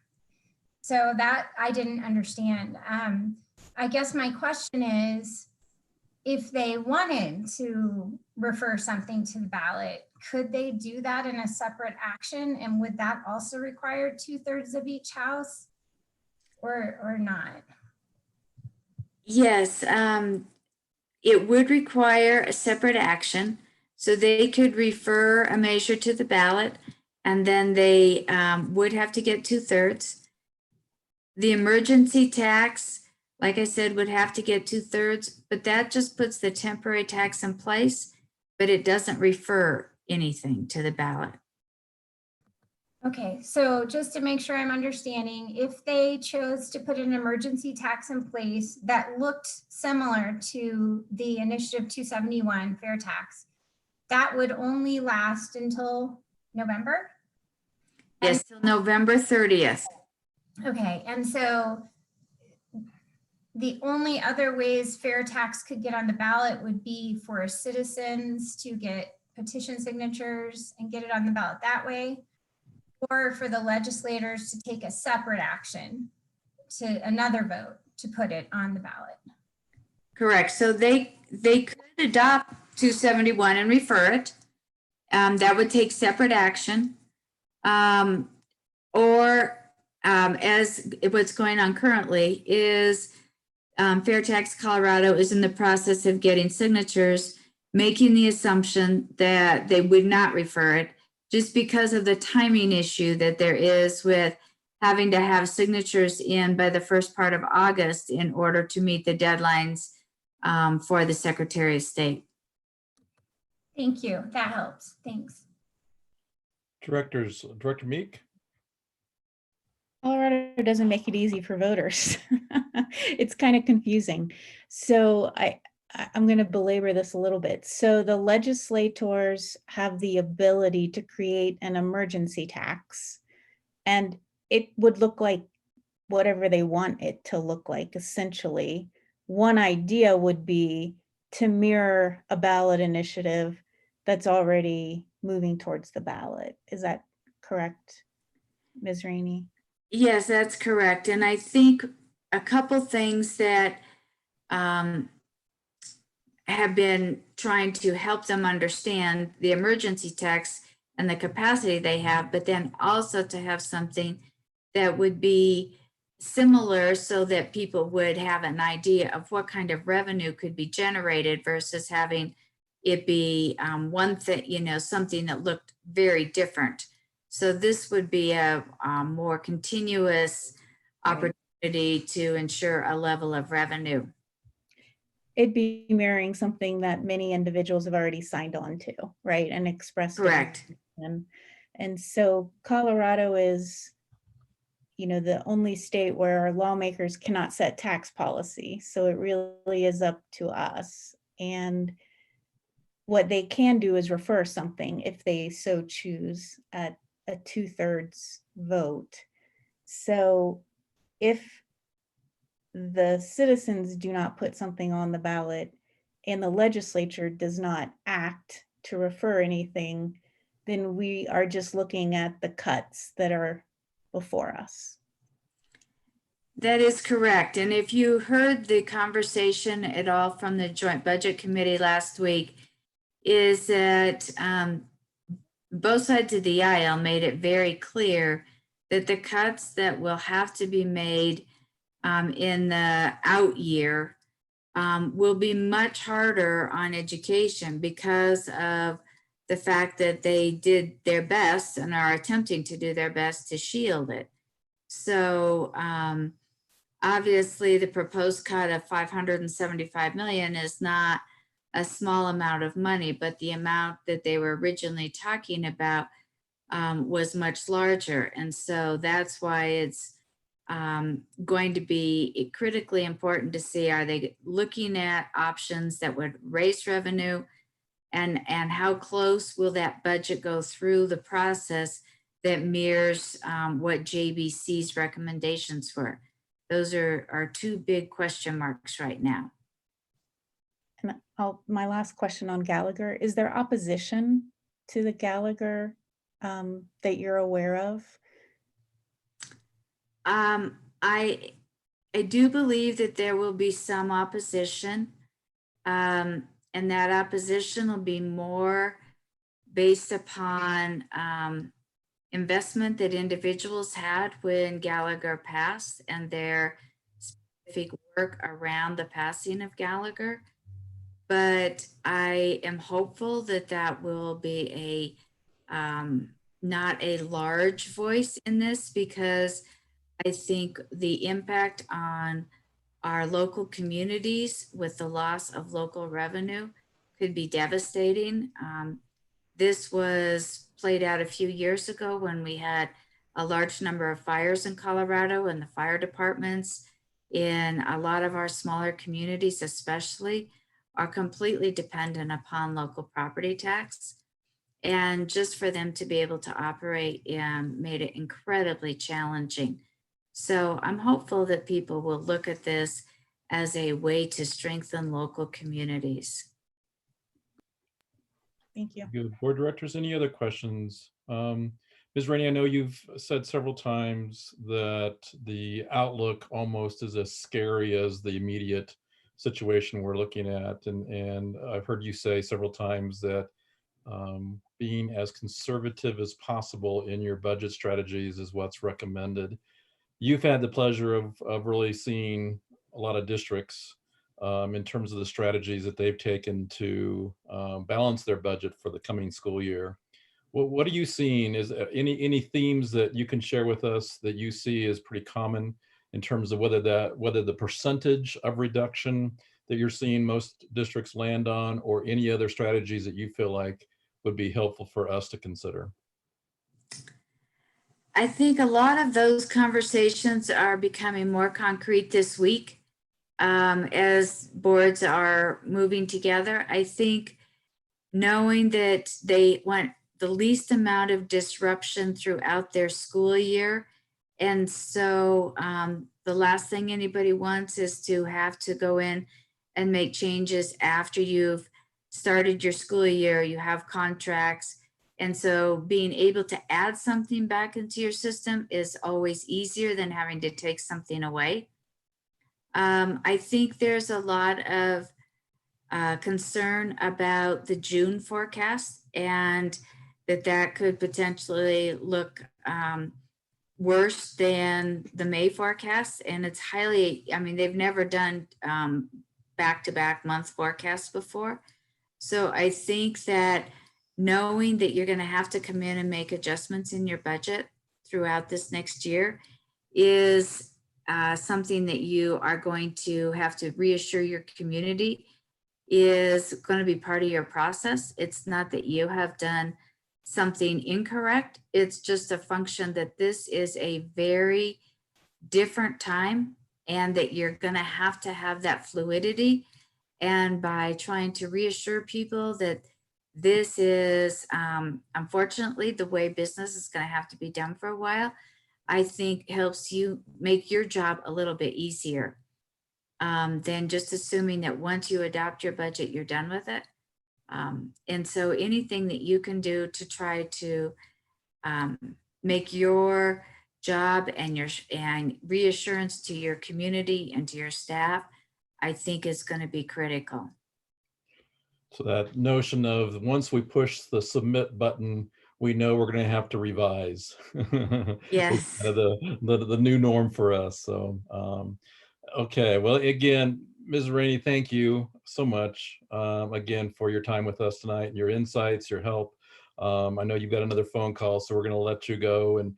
So that I didn't understand. I guess my question is, if they wanted to refer something to the ballot, could they do that in a separate action? And would that also require 2/3 of each house or not? Yes, it would require a separate action. So they could refer a measure to the ballot, and then they would have to get 2/3. The emergency tax, like I said, would have to get 2/3, but that just puts the temporary tax in place, but it doesn't refer anything to the ballot. Okay, so just to make sure I'm understanding, if they chose to put an emergency tax in place that looked similar to the Initiative 271 fair tax, that would only last until November? Yes, till November 30th. Okay, and so the only other ways fair tax could get on the ballot would be for citizens to get petition signatures and get it on the ballot that way, or for the legislators to take a separate action to another vote to put it on the ballot. Correct. So they could adopt 271 and refer it. That would take separate action. As what's going on currently is Fair Tax Colorado is in the process of getting signatures, making the assumption that they would not refer it just because of the timing issue that there is with having to have signatures in by the first part of August in order to meet the deadlines for the Secretary of State. Thank you. That helps. Thanks. Director Meek. Colorado doesn't make it easy for voters. It's kind of confusing. So I'm going to belabor this a little bit. So the legislators have the ability to create an emergency tax, and it would look like whatever they want it to look like, essentially. One idea would be to mirror a ballot initiative that's already moving towards the ballot. Is that correct, Ms. Rainey? Yes, that's correct. And I think a couple things that have been trying to help them understand the emergency tax and the capacity they have, but then also to have something that would be similar so that people would have an idea of what kind of revenue could be generated versus having it be one thing, you know, something that looked very different. So this would be a more continuous opportunity to ensure a level of revenue. It'd be mirroring something that many individuals have already signed on to, right? And expressed. Correct. And so Colorado is, you know, the only state where our lawmakers cannot set tax policy. So it really is up to us. And what they can do is refer something if they so choose at a 2/3 vote. So if the citizens do not put something on the ballot and the legislature does not act to refer anything, then we are just looking at the cuts that are before us. That is correct. And if you heard the conversation at all from the Joint Budget Committee last week, is that both sides of the aisle made it very clear that the cuts that will have to be made in the out year will be much harder on education because of the fact that they did their best and are attempting to do their best to shield it. So obviously the proposed cut of $575 million is not a small amount of money, but the amount that they were originally talking about was much larger. And so that's why it's going to be critically important to see, are they looking at options that would raise revenue, and how close will that budget go through the process that mirrors what JBC's recommendations were. Those are two big question marks right now. And my last question on Gallagher, is there opposition to the Gallagher that you're aware of? I do believe that there will be some opposition, and that opposition will be more based upon investment that individuals had when Gallagher passed and their specific work around the passing of Gallagher. But I am hopeful that that will be not a large voice in this, because I think the impact on our local communities with the loss of local revenue could be devastating. This was played out a few years ago when we had a large number of fires in Colorado, and the fire departments in a lot of our smaller communities especially are completely dependent upon local property tax. And just for them to be able to operate made it incredibly challenging. So I'm hopeful that people will look at this as a way to strengthen local communities. Thank you. Good. Board directors, any other questions? Ms. Rainey, I know you've said several times that the outlook almost is as scary as the immediate situation we're looking at. And I've heard you say several times that being as conservative as possible in your budget strategies is what's recommended. You've had the pleasure of really seeing a lot of districts in terms of the strategies that they've taken to balance their budget for the coming school year. What are you seeing? Is any themes that you can share with us that you see as pretty common in terms of whether the percentage of reduction that you're seeing most districts land on, or any other strategies that you feel like would be helpful for us to consider? I think a lot of those conversations are becoming more concrete this week as boards are moving together. I think knowing that they want the least amount of disruption throughout their school year. And so the last thing anybody wants is to have to go in and make changes after you've started your school year, you have contracts, And so being able to add something back into your system is always easier than having to take something away. I think there's a lot of concern about the June forecast, and that could potentially look worse than the May forecast. And it's highly, I mean, they've never done back-to-back month forecasts before. So I think that knowing that you're going to have to come in and make adjustments in your budget throughout this next year is something that you are going to have to reassure your community is going to be part of your process. It's not that you have done something incorrect. It's just a function that this is a very different time and that you're going to have that fluidity. And by trying to reassure people that this is unfortunately the way business is going to have to be done for a while, I think helps you make your job a little bit easier than just assuming that once you adopt your budget, you're done with it. And so anything that you can do to try to make your job and reassurance to your community and to your staff, I think is going to be critical. So that notion of once we push the submit button, we know we're going to have to revise. Yes. Kind of the new norm for us. So, okay. Well, again, Ms. Rainey, thank you so much again for your time with us tonight, and your insights, your help. I know you've got another phone call, so we're going to let you go, and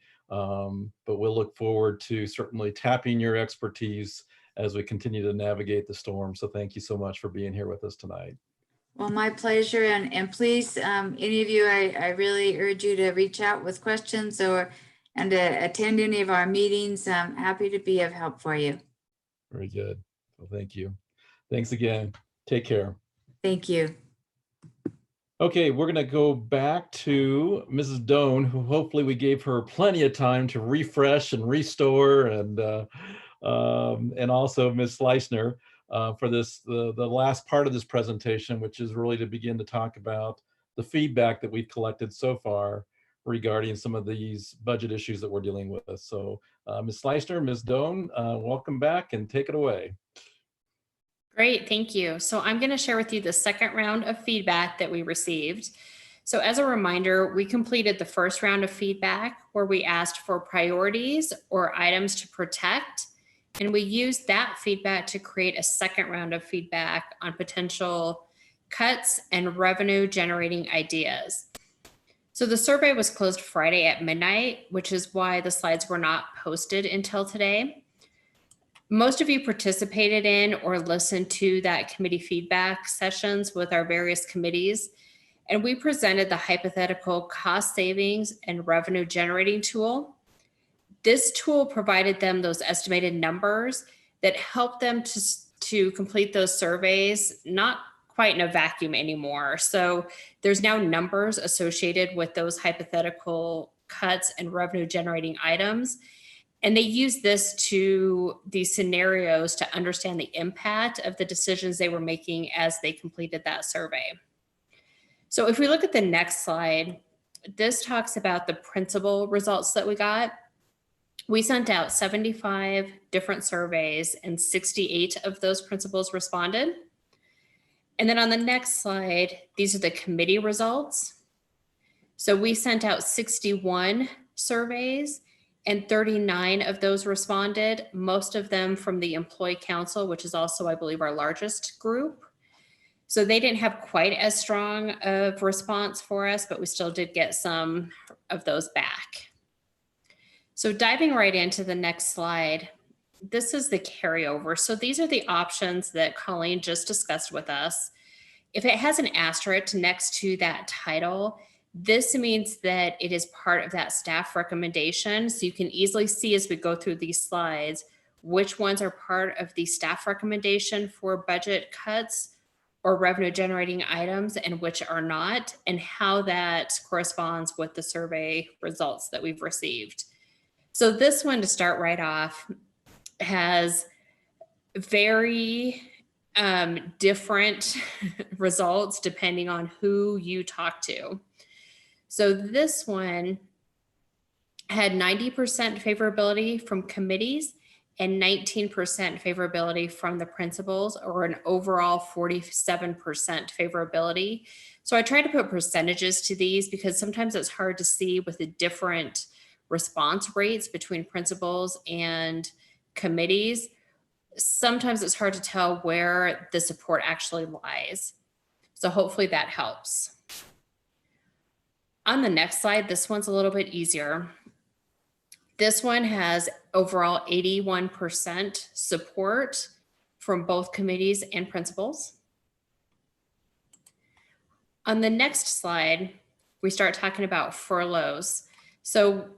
but we'll look forward to certainly tapping your expertise as we continue to navigate the storm. So thank you so much for being here with us tonight. Well, my pleasure. And please, any of you, I really urge you to reach out with questions and to attend any of our meetings. I'm happy to be of help for you. Very good. Well, thank you. Thanks again. Take care. Thank you. Okay, we're going to go back to Mrs. Doan, who hopefully we gave her plenty of time to refresh and restore, and also Ms. Fleischner for this the last part of this presentation, which is really to begin to talk about the feedback that we've collected so far regarding some of these budget issues that we're dealing with. So Ms. Fleischner, Ms. Doan, welcome back and take it away. Great, thank you. So I'm going to share with you the second round of feedback that we received. So as a reminder, we completed the first round of feedback where we asked for priorities or items to protect, and we used that feedback to create a second round of feedback on potential cuts and revenue generating ideas. So the survey was closed Friday at midnight, which is why the slides were not posted until today. Most of you participated in or listened to that committee feedback sessions with our various committees, and we presented the hypothetical cost savings and revenue generating tool. This tool provided them those estimated numbers that helped them to complete those surveys, not quite in a vacuum anymore. So there's now numbers associated with those hypothetical cuts and revenue generating items. And they use these scenarios to understand the impact of the decisions they were making as they completed that survey. So if we look at the next slide, this talks about the principal results that we got. We sent out 75 different surveys and 68 of those principals responded. And then on the next slide, these are the committee results. So we sent out 61 surveys and 39 of those responded, most of them from the Employee Council, which is also, I believe, our largest group. So they didn't have quite as strong of response for us, but we still did get some of those back. So diving right into the next slide, this is the carryover. So these are the options that Colleen just discussed with us. If it has an asterisk next to that title, this means that it is part of that staff recommendation. So you can easily see as we go through these slides, which ones are part of the staff recommendation for budget cuts or revenue generating items and which are not, and how that corresponds with the survey results that we've received. So this one, to start right off, has very different results depending on who you talk to. So this one had 90% favorability from committees and 19% favorability from the principals, or an overall 47% favorability. So I try to put percentages to these because sometimes it's hard to see with the different response rates between principals and committees. Sometimes it's hard to tell where the support actually lies. So hopefully that helps. On the next slide, this one's a little bit easier. This one has overall 81% support from both committees and principals. On the next slide, we start talking about furloughs. So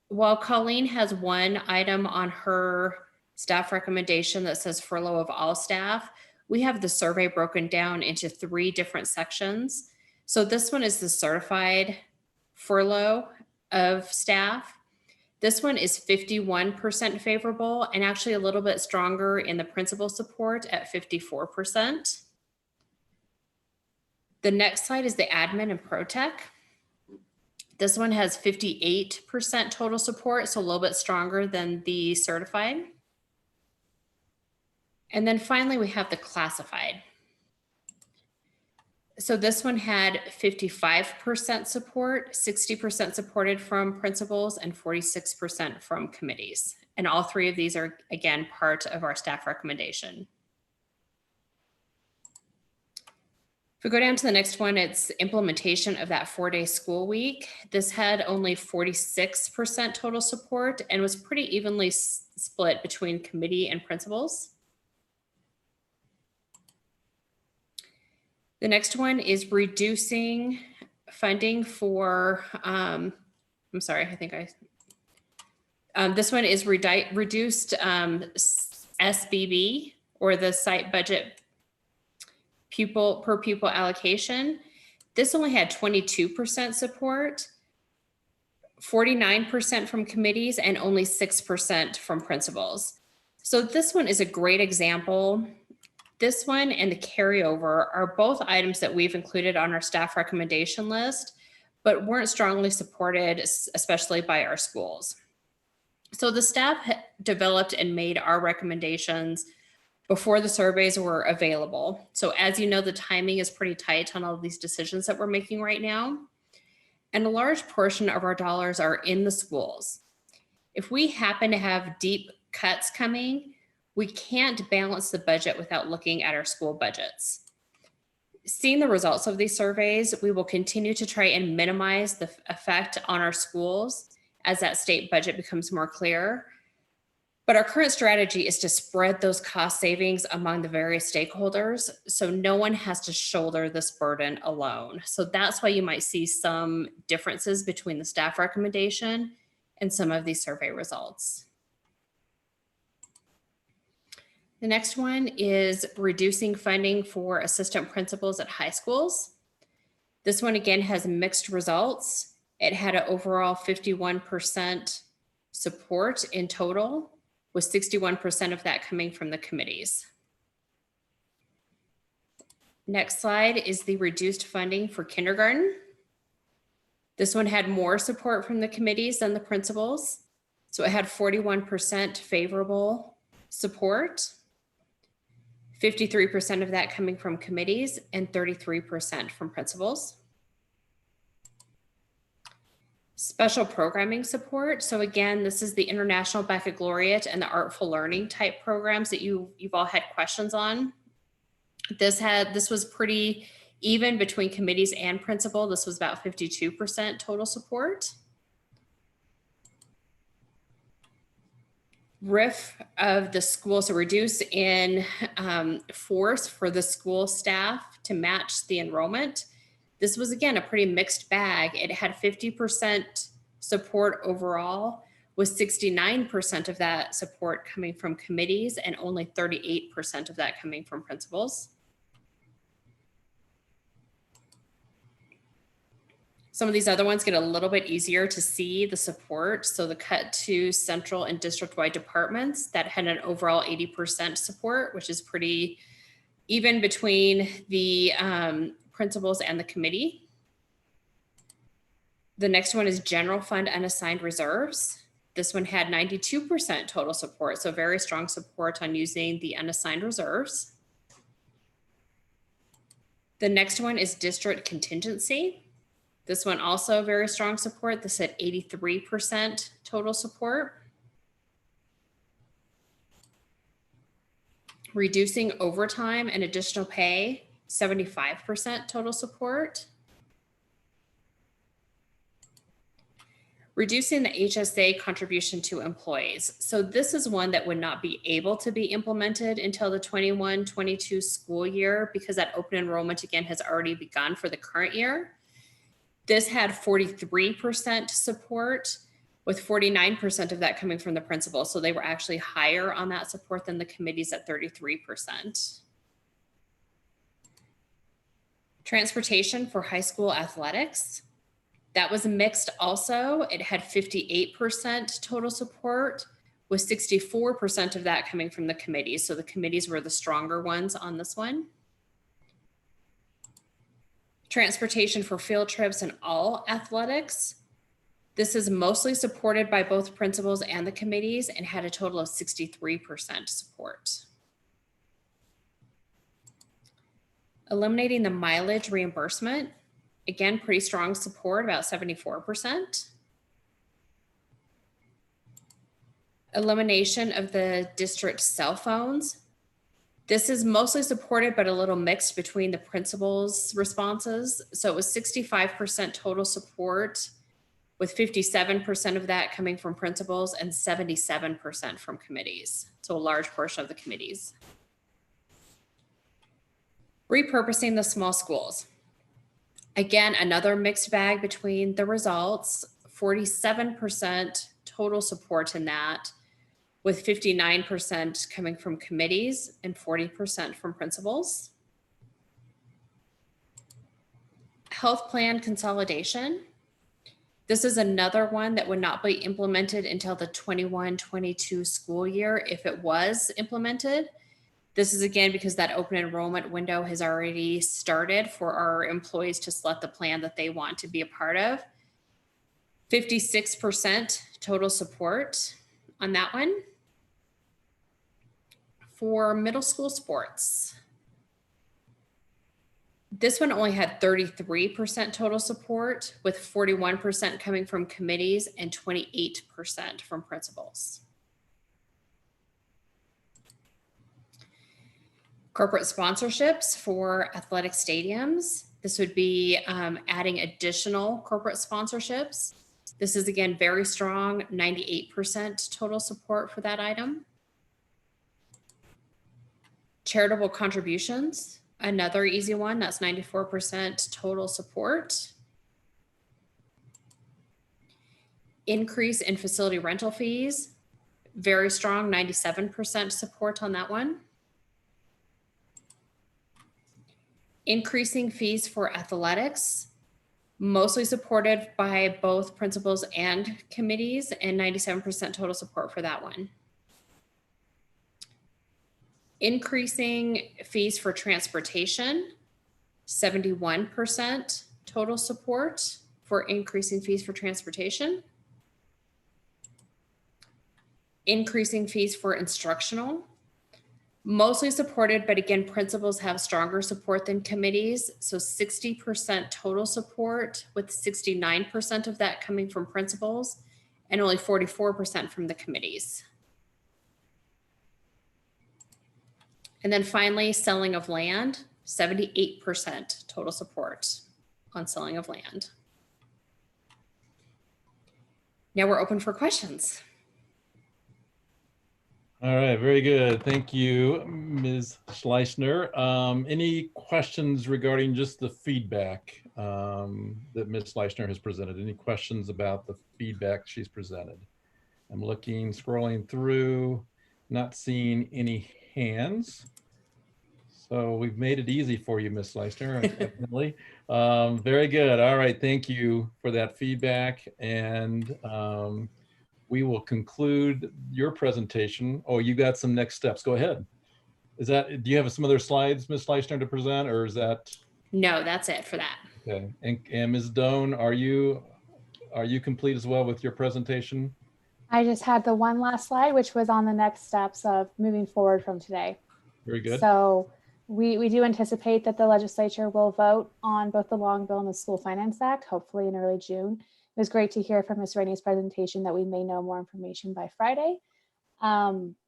while Colleen has one item on her staff recommendation that says furlough of all staff, we have the survey broken down into 3 different sections. So this one is the certified furlough of staff. This one is 51% favorable and actually a little bit stronger in the principal support at 54%. The next slide is the admin and pro tech. This one has 58% total support, so a little bit stronger than the certified. And then finally, we have the classified. So this one had 55% support, 60% supported from principals, and 46% from committees. And all 3 of these are, again, part of our staff recommendation. If we go down to the next one, it's implementation of that 4-day school week. This had only 46% total support and was pretty evenly split between committee and principals. The next one is reducing funding for, I'm sorry, I think this one is reduced SBB, or the site budget per pupil allocation. This only had 22% support, 49% from committees, and only 6% from principals. So this one is a great example. This one and the carryover are both items that we've included on our staff recommendation list, but weren't strongly supported, especially by our schools. So the staff developed and made our recommendations before the surveys were available. So as you know, the timing is pretty tight on all of these decisions that we're making right now. And a large portion of our dollars are in the schools. If we happen to have deep cuts coming, we can't balance the budget without looking at our school budgets. Seeing the results of these surveys, we will continue to try and minimize the effect on our schools as that state budget becomes more clear. But our current strategy is to spread those cost savings among the various stakeholders, so no one has to shoulder this burden alone. So that's why you might see some differences between the staff recommendation and some of these survey results. The next one is reducing funding for assistant principals at high schools. This one again has mixed results. It had an overall 51% support in total, with 61% of that coming from the committees. Next slide is the reduced funding for kindergarten. This one had more support from the committees than the principals. So it had 41% favorable support. 53% of that coming from committees and 33% from principals. Special programming support. So again, this is the International Baccalaureate and the Artful Learning type programs that you've all had questions on. This was pretty even between committees and principal. This was about 52% total support. RIF of the school, so reduce in force for the school staff to match the enrollment. This was again a pretty mixed bag. It had 50% support overall, with 69% of that support coming from committees and only 38% of that coming from principals. Some of these other ones get a little bit easier to see the support. So the cut to central and district-wide departments that had an overall 80% support, which is pretty even between the principals and the committee. The next one is general fund unassigned reserves. This one had 92% total support, so very strong support on using the unassigned reserves. The next one is district contingency. This one also very strong support. This had 83% total support. Reducing overtime and additional pay, 75% total support. Reducing the HSA contribution to employees. So this is one that would not be able to be implemented until the 21-22 school year because that open enrollment again has already begun for the current year. This had 43% support with 49% of that coming from the principal. So they were actually higher on that support than the committees at 33%. Transportation for high school athletics. That was mixed also. It had 58% total support with 64% of that coming from the committees. So the committees were the stronger ones on this one. Transportation for field trips and all athletics. This is mostly supported by both principals and the committees and had a total of 63% support. Eliminating the mileage reimbursement. Again, pretty strong support, about 74%. Elimination of the district cell phones. This is mostly supported, but a little mixed between the principals' responses. So it was 65% total support, with 57% of that coming from principals and 77% from committees. So a large portion of the committees. Repurposing the small schools. Again, another mixed bag between the results, 47% total support in that, with 59% coming from committees and 40% from principals. Health plan consolidation. This is another one that would not be implemented until the 21-22 school year if it was implemented. This is again because that open enrollment window has already started for our employees to select the plan that they want to be a part of. 56% total support on that one. For middle school sports, this one only had 33% total support, with 41% coming from committees and 28% from principals. Corporate sponsorships for athletic stadiums. This would be adding additional corporate sponsorships. This is again very strong, 98% total support for that item. Charitable contributions, another easy one, that's 94% total support. Increase in facility rental fees, very strong, 97% support on that one. Increasing fees for athletics, mostly supported by both principals and committees, and 97% total support for that one. Increasing fees for transportation, 71% total support for increasing fees for transportation. Increasing fees for instructional, mostly supported, but again, principals have stronger support than committees. So 60% total support, with 69% of that coming from principals and only 44% from the committees. And then finally, selling of land, 78% total support on selling of land. Now we're open for questions. All right, very good. Thank you, Ms. Schleissner. Any questions regarding just the feedback that Ms. Schleissner has presented? Any questions about the feedback she's presented? I'm looking, scrolling through, not seeing any hands. So we've made it easy for you, Ms. Schleissner, definitely. Very good. All right, thank you for that feedback. And we will conclude your presentation. Oh, you got some next steps. Go ahead. Do you have some other slides, Ms. Schleissner, to present, or is that? No, that's it for that. Okay. And Ms. Doan, are you are you complete as well with your presentation? I just had the one last slide, which was on the next steps of moving forward from today. Very good. So we do anticipate that the legislature will vote on both the long bill and the School Finance Act, hopefully in early June. It was great to hear from Ms. Rainey's presentation that we may know more information by Friday.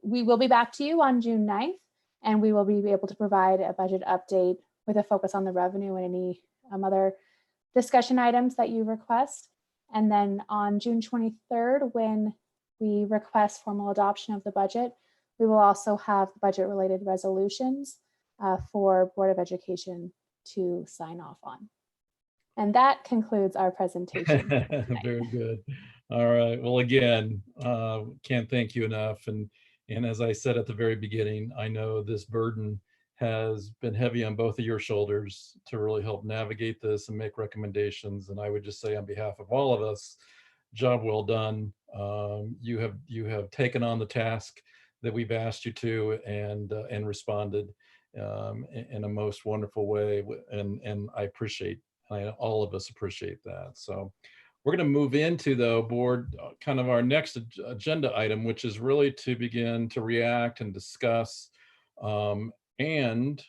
We will be back to you on June 9th, and we will be able to provide a budget update with a focus on the revenue and any other discussion items that you request. And then on June 23rd, when we request formal adoption of the budget, we will also have budget-related resolutions for Board of Education to sign off on. And that concludes our presentation. Very good. All right. Well, again, can't thank you enough. And as I said at the very beginning, I know this burden has been heavy on both of your shoulders to really help navigate this and make recommendations. And I would just say on behalf of all of us, job well done. You have taken on the task that we've asked you to and responded in a most wonderful way. And I appreciate, all of us appreciate that. So we're going to move into, though, board, kind of our next agenda item, which is really to begin to react and discuss and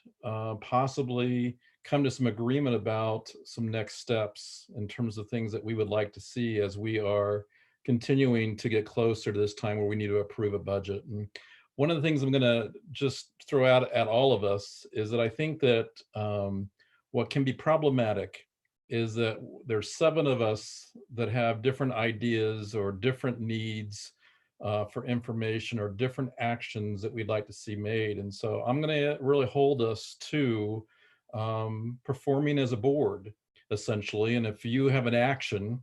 possibly come to some agreement about some next steps in terms of things that we would like to see as we are continuing to get closer to this time where we need to approve a budget. And one of the things I'm going to just throw out at all of us is that I think that what can be problematic is that there's 7 of us that have different ideas or different needs for information or different actions that we'd like to see made. And so I'm going to really hold us to performing as a board, essentially. And if you have an action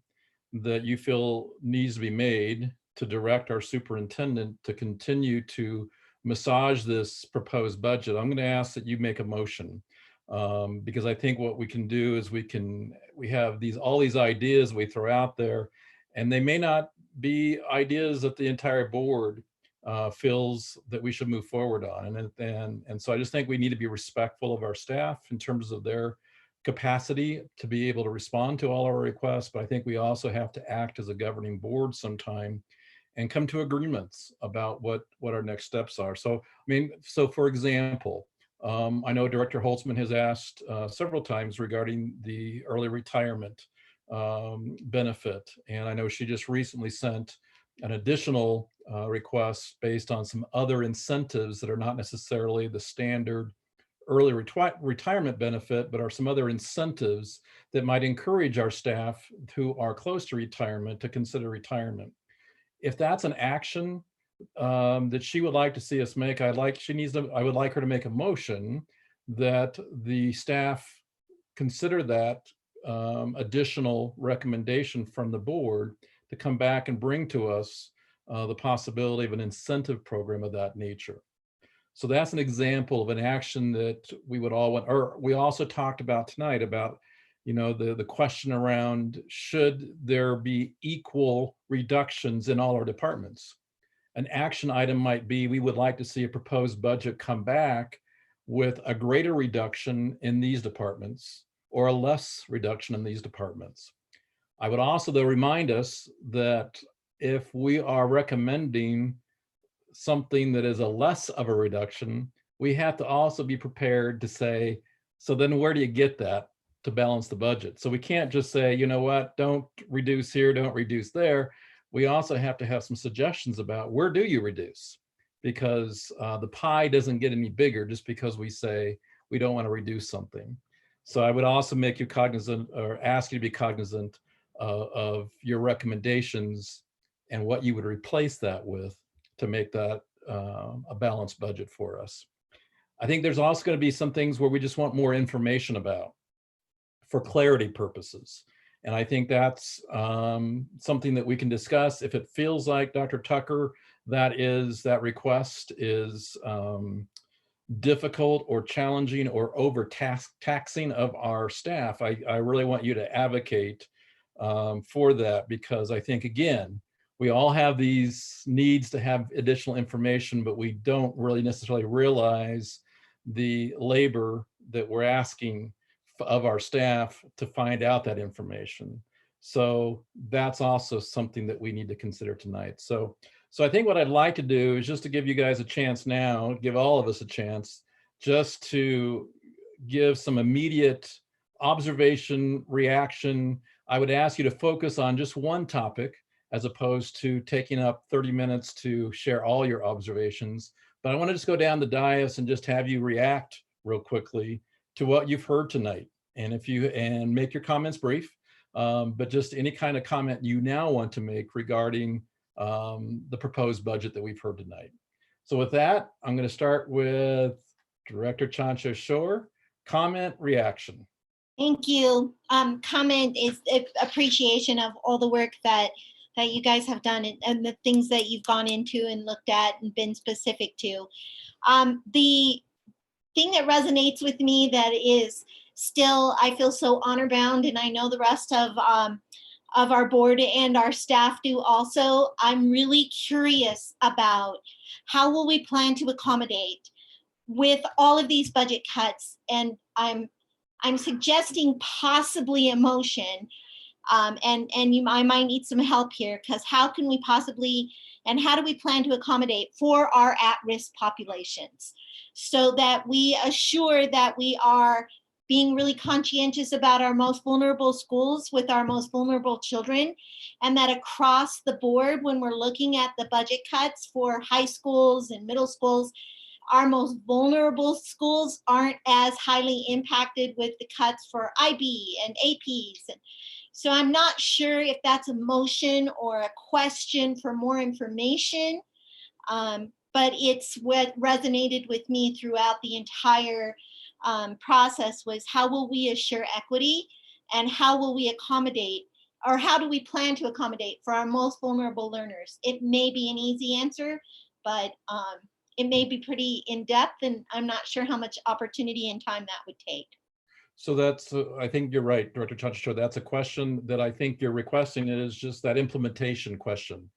that you feel needs to be made to direct our superintendent to continue to massage this proposed budget, I'm going to ask that you make a motion. Because I think what we can do is we have all these ideas we throw out there, and they may not be ideas that the entire board feels that we should move forward on. And so I just think we need to be respectful of our staff in terms of their capacity to be able to respond to all our requests. But I think we also have to act as a governing board sometime and come to agreements about what our next steps are. So, for example, I know Director Holtzman has asked several times regarding the early retirement benefit. And I know she just recently sent an additional request based on some other incentives that are not necessarily the standard early retirement benefit, but are some other incentives that might encourage our staff who are close to retirement to consider retirement. If that's an action that she would like to see us make, I would like her to make a motion that the staff consider that additional recommendation from the board to come back and bring to us the possibility of an incentive program of that nature. So that's an example of an action that we would all want. Or we also talked about tonight about, the question around, should there be equal reductions in all our departments? An action item might be, we would like to see a proposed budget come back with a greater reduction in these departments or a less reduction in these departments. I would also, though, remind us that if we are recommending something that is a less of a reduction, we have to also be prepared to say, so then where do you get that to balance the budget? So we can't just say, you know what, don't reduce here, don't reduce there. We also have to have some suggestions about where do you reduce? Because the pie doesn't get any bigger just because we say we don't want to reduce something. So I would also make you cognizant, or ask you to be cognizant of your recommendations and what you would replace that with to make that a balanced budget for us. I think there's also going to be some things where we just want more information about for clarity purposes. And I think that's something that we can discuss. If it feels like, Dr. Tucker, that request is difficult or challenging or taxing of our staff, I really want you to advocate for that, because I think, again, we all have these needs to have additional information, but we don't really necessarily realize the labor that we're asking of our staff to find out that information. So that's also something that we need to consider tonight. So I think what I'd like to do is just to give you guys a chance now, give all of us a chance, just to give some immediate observation, reaction. I would ask you to focus on just one topic as opposed to taking up 30 minutes to share all your observations. But I want to just go down the dais and just have you react real quickly to what you've heard tonight. And make your comments brief, but just any kind of comment you now want to make regarding the proposed budget that we've heard tonight. So with that, I'm going to start with Director Chancellor Shore. Comment, reaction. Thank you. Comment is appreciation of all the work that you guys have done and the things that you've gone into and looked at and been specific to. The thing that resonates with me that is still, I feel so honor bound, and I know the rest of our board and our staff do also. I'm really curious about how will we plan to accommodate with all of these budget cuts, and I'm suggesting possibly a motion, and I might need some help here, because how can we possibly, and how do we plan to accommodate for our at-risk populations so that we assure that we are being really conscientious about our most vulnerable schools with our most vulnerable children, and that across the board, when we're looking at the budget cuts for high schools and middle schools, our most vulnerable schools aren't as highly impacted with the cuts for IB and APs. And so I'm not sure if that's a motion or a question for more information, but it's what resonated with me throughout the entire process was how will we assure equity, and how will we accommodate, or how do we plan to accommodate for our most vulnerable learners? It may be an easy answer, but it may be pretty in-depth, and I'm not sure how much opportunity and time that would take. So that's, I think you're right, Director Chancellor. That's a question that I think you're requesting. It is just that implementation question.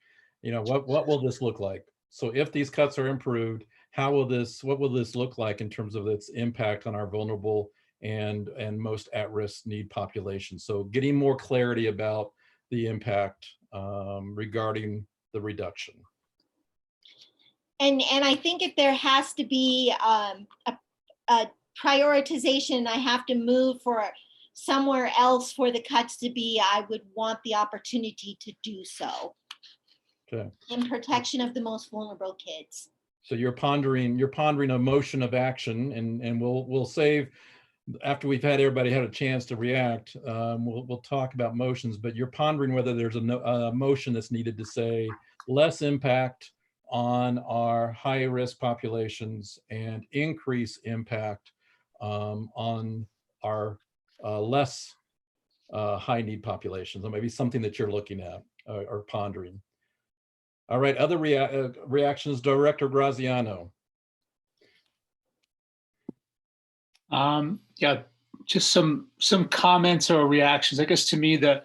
You know, what will this look like? So if these cuts are improved, what will this look like in terms of its impact on our vulnerable and most at-risk need population? So getting more clarity about the impact regarding the reduction. And I think if there has to be a prioritization, I have to move for somewhere else for the cuts to be, I would want the opportunity to do so. Okay. In protection of the most vulnerable kids. So you're pondering a motion of action, and we'll save, after we've had everybody had a chance to react, we'll talk about motions, but you're pondering whether there's a motion that's needed to say less impact on our high risk populations and increase impact on our less high need populations, or maybe something that you're looking at or pondering. All right, other reactions, Director Graziano. Yeah, just some comments or reactions. I guess to me, the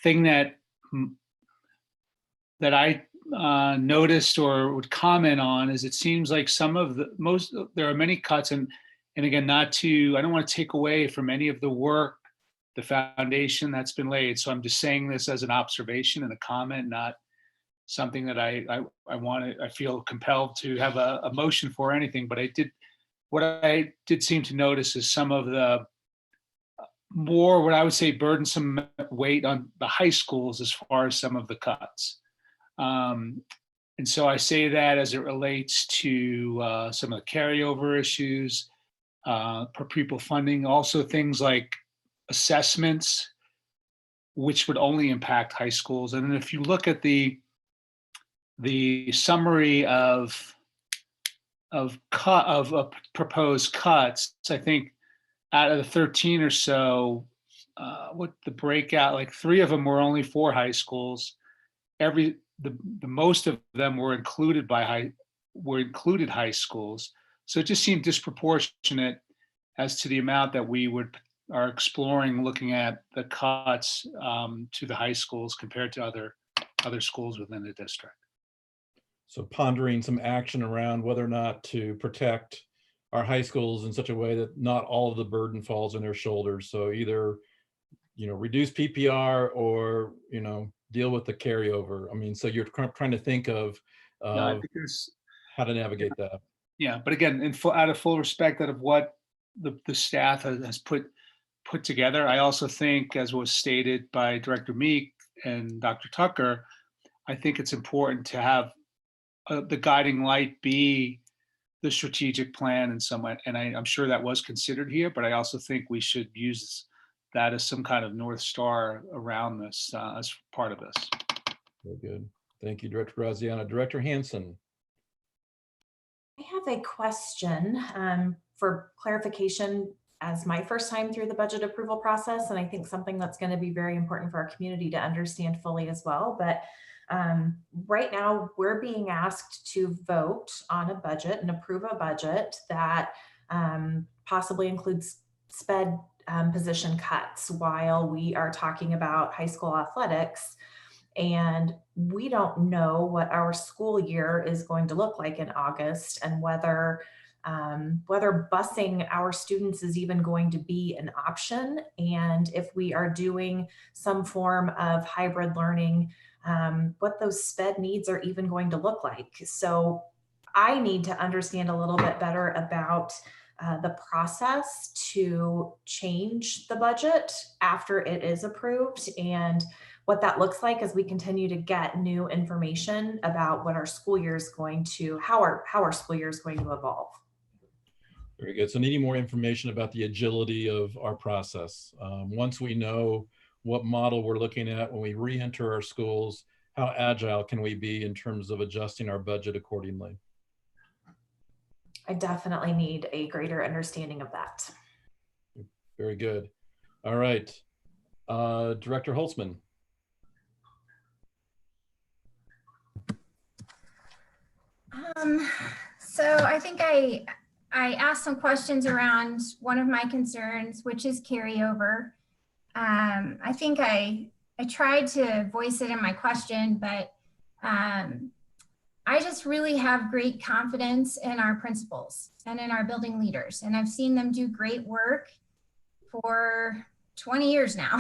thing that I noticed or would comment on is it seems like there are many cuts, and again, I don't want to take away from any of the work, the foundation that's been laid. So I'm just saying this as an observation and a comment, not something that I feel compelled to have a motion for or anything. But what I did seem to notice is some of the more, what I would say, burdensome weight on the high schools as far as some of the cuts. And so I say that as it relates to some of the carryover issues, per pupil funding, also things like assessments, which would only impact high schools. And then if you look at the summary of proposed cuts, I think out of the 13 or so, what the breakout, like 3 of them were only for high schools. The most of them were included high schools. So it just seemed disproportionate as to the amount that we are exploring looking at the cuts to the high schools compared to other schools within the district. So pondering some action around whether or not to protect our high schools in such a way that not all of the burden falls on their shoulders. So either reduce PPR or, deal with the carryover? I mean, so you're trying to think of I think there's, how to navigate that. yeah, but again, out of full respect out of what the staff has put together, I also think, as was stated by Director Meek and Dr. Tucker, I think it's important to have the guiding light be the strategic plan in some way. And I'm sure that was considered here, but I also think we should use that as some kind of North Star around this as part of this. Very good. Thank you, Director Graziano. Director Hansen. I have a question for clarification as my first time through the budget approval process, and I think something that's going to be very important for our community to understand fully as well. But right now we're being asked to vote on a budget and approve a budget that possibly includes SPED position cuts while we are talking about high school athletics. And we don't know what our school year is going to look like in August, and whether busing our students is even going to be an option. And if we are doing some form of hybrid learning, what those SPED needs are even going to look like. So I need to understand a little bit better about the process to change the budget after it is approved, and what that looks like as we continue to get new information about what our school year is going to, how our school year is going to evolve. Very good. So needing more information about the agility of our process. Once we know what model we're looking at when we re-enter our schools, how agile can we be in terms of adjusting our budget accordingly? I definitely need a greater understanding of that. Very good. All right. Director Holtzman. So I think I asked some questions around one of my concerns, which is carryover. I think I tried to voice it in my question, but I just really have great confidence in our principals and in our building leaders. And I've seen them do great work for 20 years now.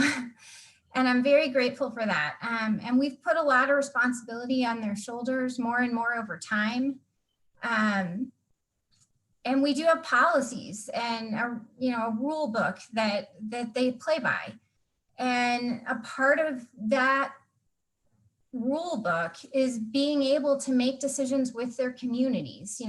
And I'm very grateful for that. And we've put a lot of responsibility on their shoulders more and more over time. And we do have policies and a rule book that they play by. And a part of that rule book is being able to make decisions with their communities.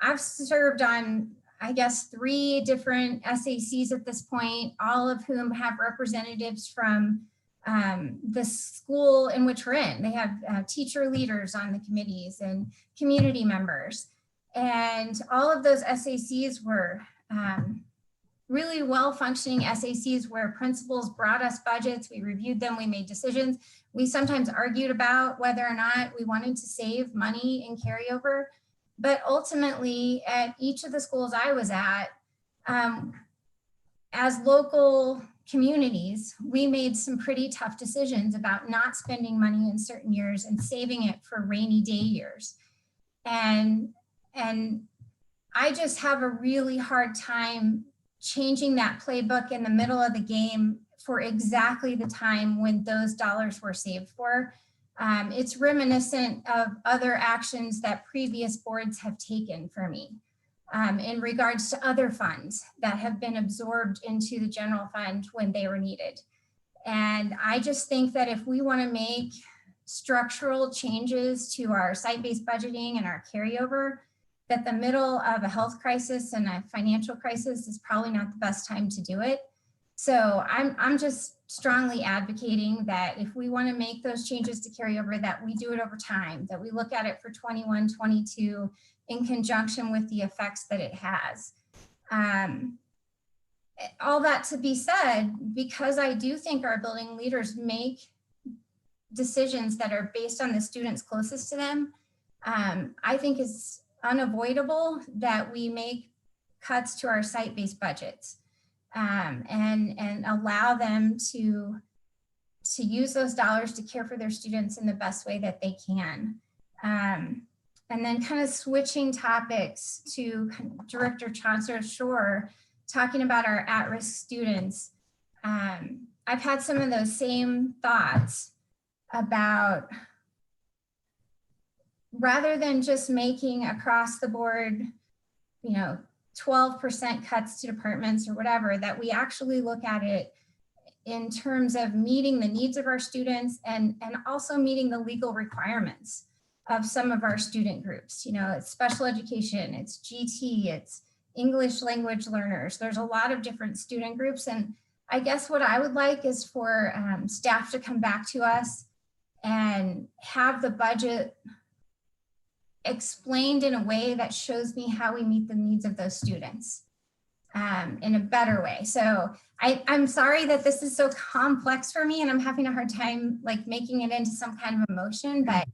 I've served on, I guess, 3 different SACs at this point, all of whom have representatives from the school in which we're in. They have teacher leaders on the committees and community members. And all of those SACs were really well-functioning SACs where principals brought us budgets, we reviewed them, we made decisions. We sometimes argued about whether or not we wanted to save money in carryover. But ultimately, at each of the schools I was at, as local communities, we made some pretty tough decisions about not spending money in certain years and saving it for rainy day years. And I just have a really hard time changing that playbook in the middle of the game for exactly the time when those dollars were saved for. It's reminiscent of other actions that previous boards have taken for me in regards to other funds that have been absorbed into the general fund when they were needed. And I just think that if we want to make structural changes to our site-based budgeting and our carryover, that the middle of a health crisis and a financial crisis is probably not the best time to do it. So I'm just strongly advocating that if we want to make those changes to carryover, that we do it over time, that we look at it for 21, 22 in conjunction with the effects that it has. All that to be said, because I do think our building leaders make decisions that are based on the students closest to them, I think it's unavoidable that we make cuts to our site-based budgets and allow them to use those dollars to care for their students in the best way that they can. And then kind of switching topics to Director Chancellor Schor, talking about our at-risk students. I I've had some of those same thoughts about, rather than just making across the board, 12% cuts to departments or whatever, that we actually look at it in terms of meeting the needs of our students and also meeting the legal requirements of some of our student groups. It's special education, it's GT, it's English language learners. There's a lot of different student groups. And I guess what I would like is for staff to come back to us and have the budget explained in a way that shows me how we meet the needs of those students in a better way. So I'm sorry that this is so complex for me and I'm having a hard time like making it into some kind of emotion, but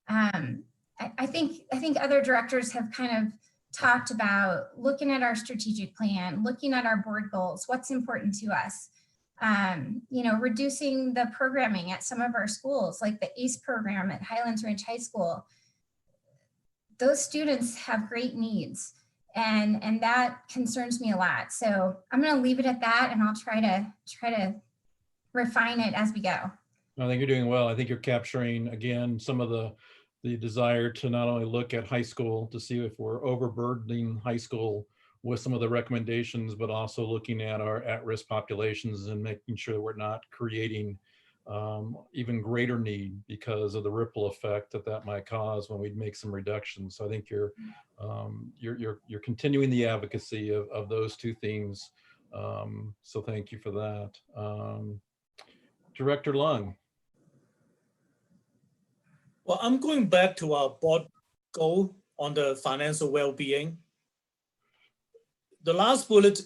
I think other directors have kind of talked about looking at our strategic plan, looking at our board goals, what's important to us, reducing the programming at some of our schools, like the ACE program at Highlands Ranch High School. Those students have great needs and that concerns me a lot. So I'm going to leave it at that and I'll try to refine it as we go. I think you're doing well. I think you're capturing, again, some of the desire to not only look at high school to see if we're overburdening high school with some of the recommendations, but also looking at our at-risk populations and making sure that we're not creating even greater need because of the ripple effect that might cause when we make some reductions. So I think you're continuing the advocacy of those two themes. So thank you for that. Director Lung. Well, I'm going back to our board goal on the financial well-being. The last bullet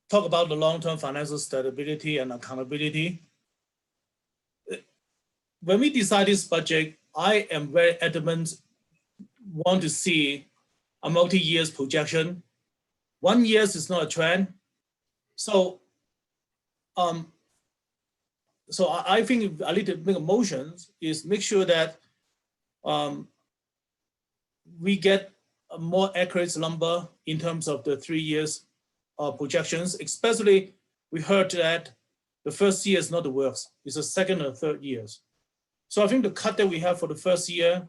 talk about the long-term financial stability and accountability. When we decide this budget, I am very adamant, want to see a multi-years projection. 1 year is not a trend. So, I think I need to make a motion is make sure that we get a more accurate number in terms of the 3 years projections, especially we heard that the first year is not the worst, it's the second and third years. So I think the cut that we have for the first year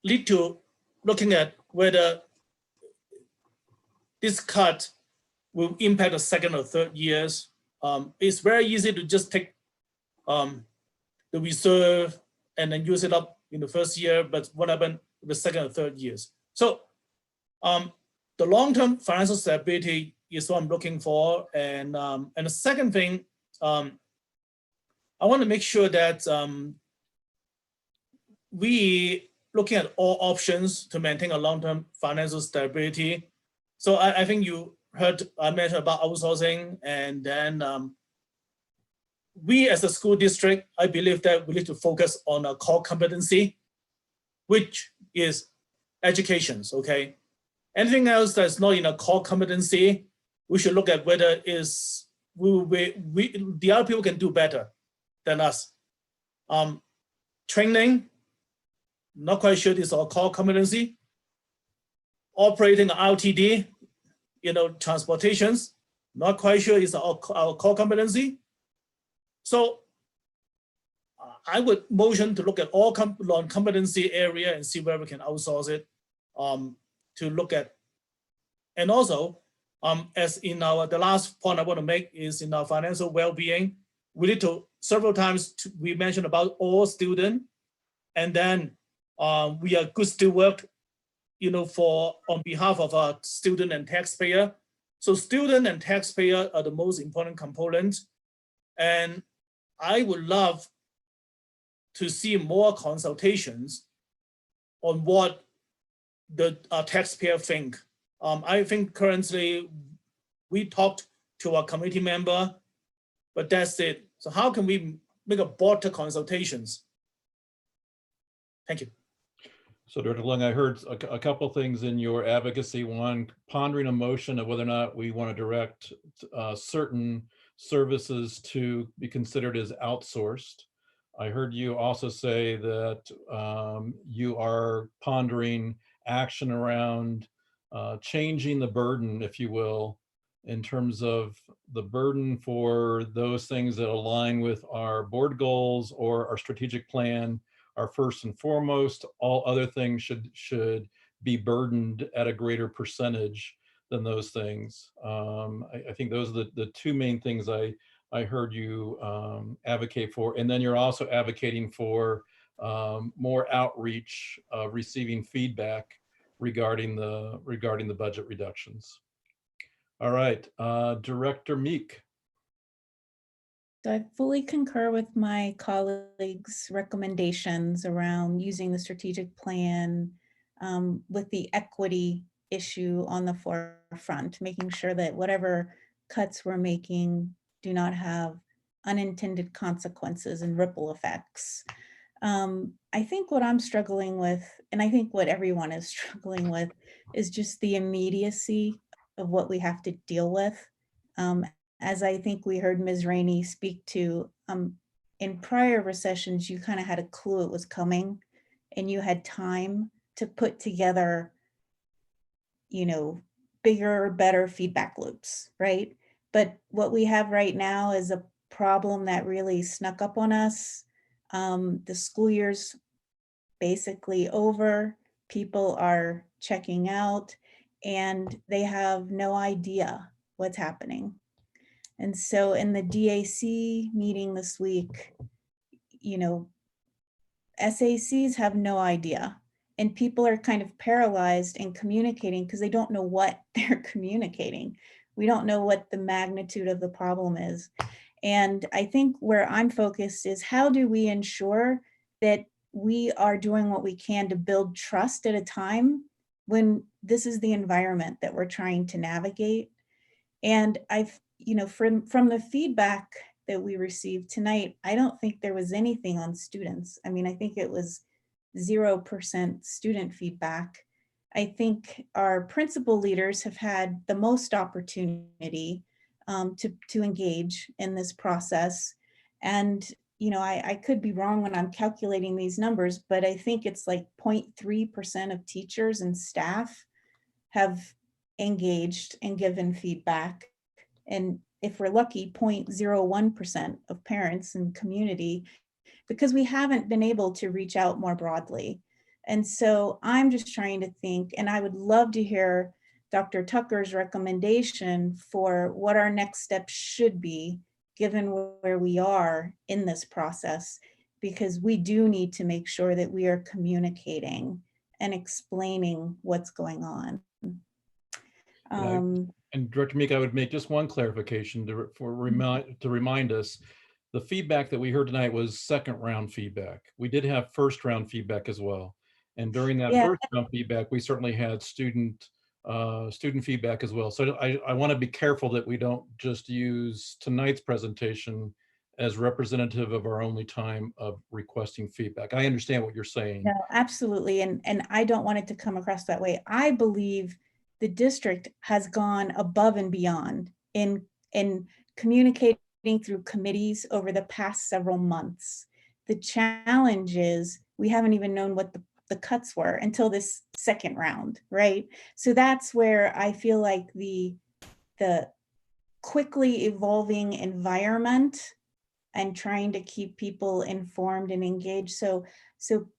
lead to looking at whether this cut will impact the second or third years. It's very easy to just take the reserve and then use it up in the first year, but what happened the second or third years? So the long-term financial stability is what I'm looking for. And the second thing, I want to make sure that we looking at all options to maintain a long-term financial stability. So I think you heard I mentioned about outsourcing, and then we as a school district, I believe that we need to focus on a core competency, which is education, okay? Anything else that's not in a core competency, we should look at whether the other people can do better than us. Training, not quite sure this is our core competency. Operating RTD, transportations, not quite sure is our core competency. So I would motion to look at all non-competency area and see where we can outsource it to look at. And also, as in the last point I want to make is in our financial well-being, we need to, several times we mentioned about all students, and then we are good steward, on behalf of our student and taxpayer. So student and taxpayer are the most important components. And I would love to see more consultations on what the taxpayer think. I think currently we talked to our committee member, but that's it. So how can we make a broader consultations? Thank you. So Director Lung, I heard a couple things in your advocacy. One, pondering a motion of whether or not we want to direct certain services to be considered as outsourced. I heard you also say that you are pondering action around changing the burden, if you will, in terms of the burden for those things that align with our board goals or our strategic plan are first and foremost. All other things should be burdened at a greater percentage than those things. I think those are the two main things I heard you advocate for. And then you're also advocating for more outreach, receiving feedback regarding the budget reductions. All right, Director Meek. So I fully concur with my colleagues' recommendations around using the strategic plan with the equity issue on the forefront, making sure that whatever cuts we're making do not have unintended consequences and ripple effects. I think what I'm struggling with, and I think what everyone is struggling with, is just the immediacy of what we have to deal with. As I think we heard Ms. Rainey speak to, in prior recessions, you kind of had a clue it was coming and you had time to put together, bigger, better feedback loops, right? But what we have right now is a problem that really snuck up on us. The school year's basically over, people are checking out, and they have no idea what's happening. And so in the DAC meeting this week, SACs have no idea. And people are kind of paralyzed in communicating because they don't know what they're communicating. We don't know what the magnitude of the problem is. And I think where I'm focused is how do we ensure that we are doing what we can to build trust at a time when this is the environment that we're trying to navigate. And from the feedback that we received tonight, I don't think there was anything on students. I mean, I think it was 0% student feedback. I think our principal leaders have had the most opportunity to engage in this process. And, I could be wrong when I'm calculating these numbers, but I think it's like 0.3% of teachers and staff have engaged and given feedback. And if we're lucky, 0.01% of parents and community, because we haven't been able to reach out more broadly. And so I'm just trying to think, and I would love to hear Dr. Tucker's recommendation for what our next steps should be, given where we are in this process, because we do need to make sure that we are communicating and explaining what's going on. And Director Meek, I would make just one clarification to remind us. The feedback that we heard tonight was second round feedback. We did have first round feedback as well. And during that first round feedback, we certainly had student feedback as well. So I want to be careful that we don't just use tonight's presentation as representative of our only time of requesting feedback. I understand what you're saying. No, absolutely. And I don't want it to come across that way. I believe the district has gone above and beyond in communicating through committees over the past several months. The challenge is we haven't even known what the cuts were until this second round, right? So that's where I feel like the quickly evolving environment and trying to keep people informed and engaged. So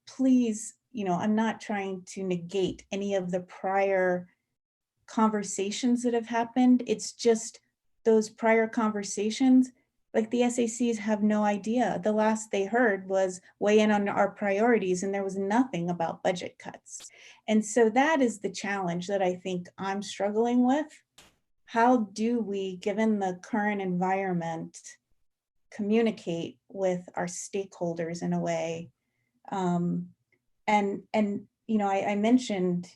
please, I'm not trying to negate any of the prior conversations that have happened. It's just those prior conversations, like the SACs have no idea. The last they heard was weigh in on our priorities, and there was nothing about budget cuts. And so that is the challenge that I think I'm struggling with. How do we, given the current environment, communicate with our stakeholders in a way? I mentioned,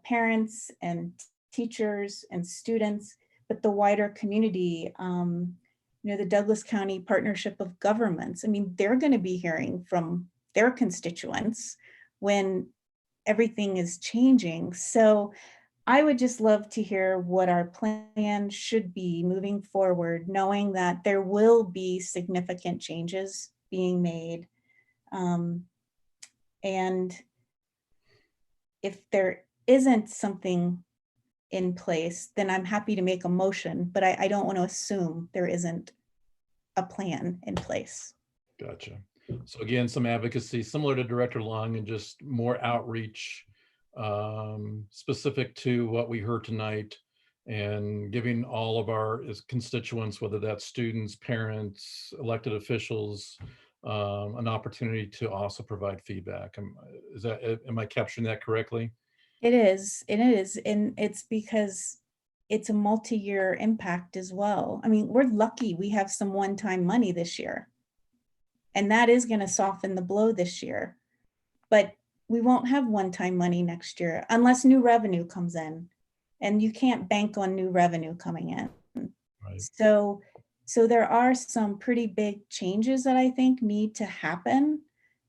parents and teachers and students, but the wider community, the Douglas County Partnership of Governments. I mean, they're going to be hearing from their constituents when everything is changing. So I would just love to hear what our plan should be moving forward, knowing that there will be significant changes being made. And if there isn't something in place, then I'm happy to make a motion, but I don't want to assume there isn't a plan in place. Gotcha. So again, some advocacy similar to Director Long and just more outreach specific to what we heard tonight and giving all of our constituents, whether that's students, parents, elected officials, an opportunity to also provide feedback. Am I capturing that correctly? It is, and it's because it's a multi-year impact as well. I mean, we're lucky we have some one-time money this year, and that is going to soften the blow this year. But we won't have one-time money next year unless new revenue comes in, and you can't bank on new revenue coming in. Right. So there are some pretty big changes that I think need to happen.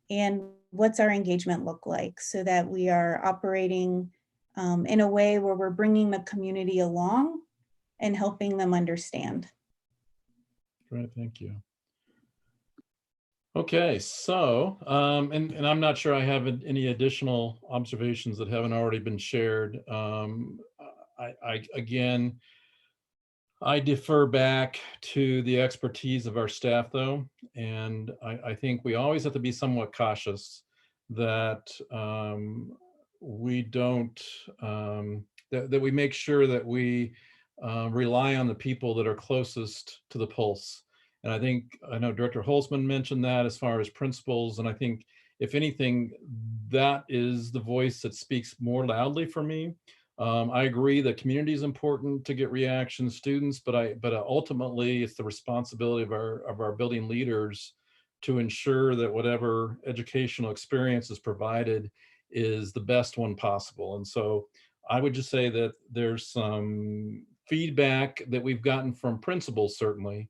And what's our engagement look like so that we are operating in a way where we're bringing the community along and helping them understand. Great, thank you. Okay, so, and I'm not sure I have any additional observations that haven't already been shared. Again, I defer back to the expertise of our staff though, and I think we always have to be somewhat cautious that we don't, that we make sure that we rely on the people that are closest to the pulse. And I know Director Holtzman mentioned that as far as principals, and I think if anything, that is the voice that speaks more loudly for me. I agree that community is important to get reaction students, but ultimately it's the responsibility of our building leaders to ensure that whatever educational experience is provided is the best one possible. And so I would just say that there's some feedback that we've gotten from principals certainly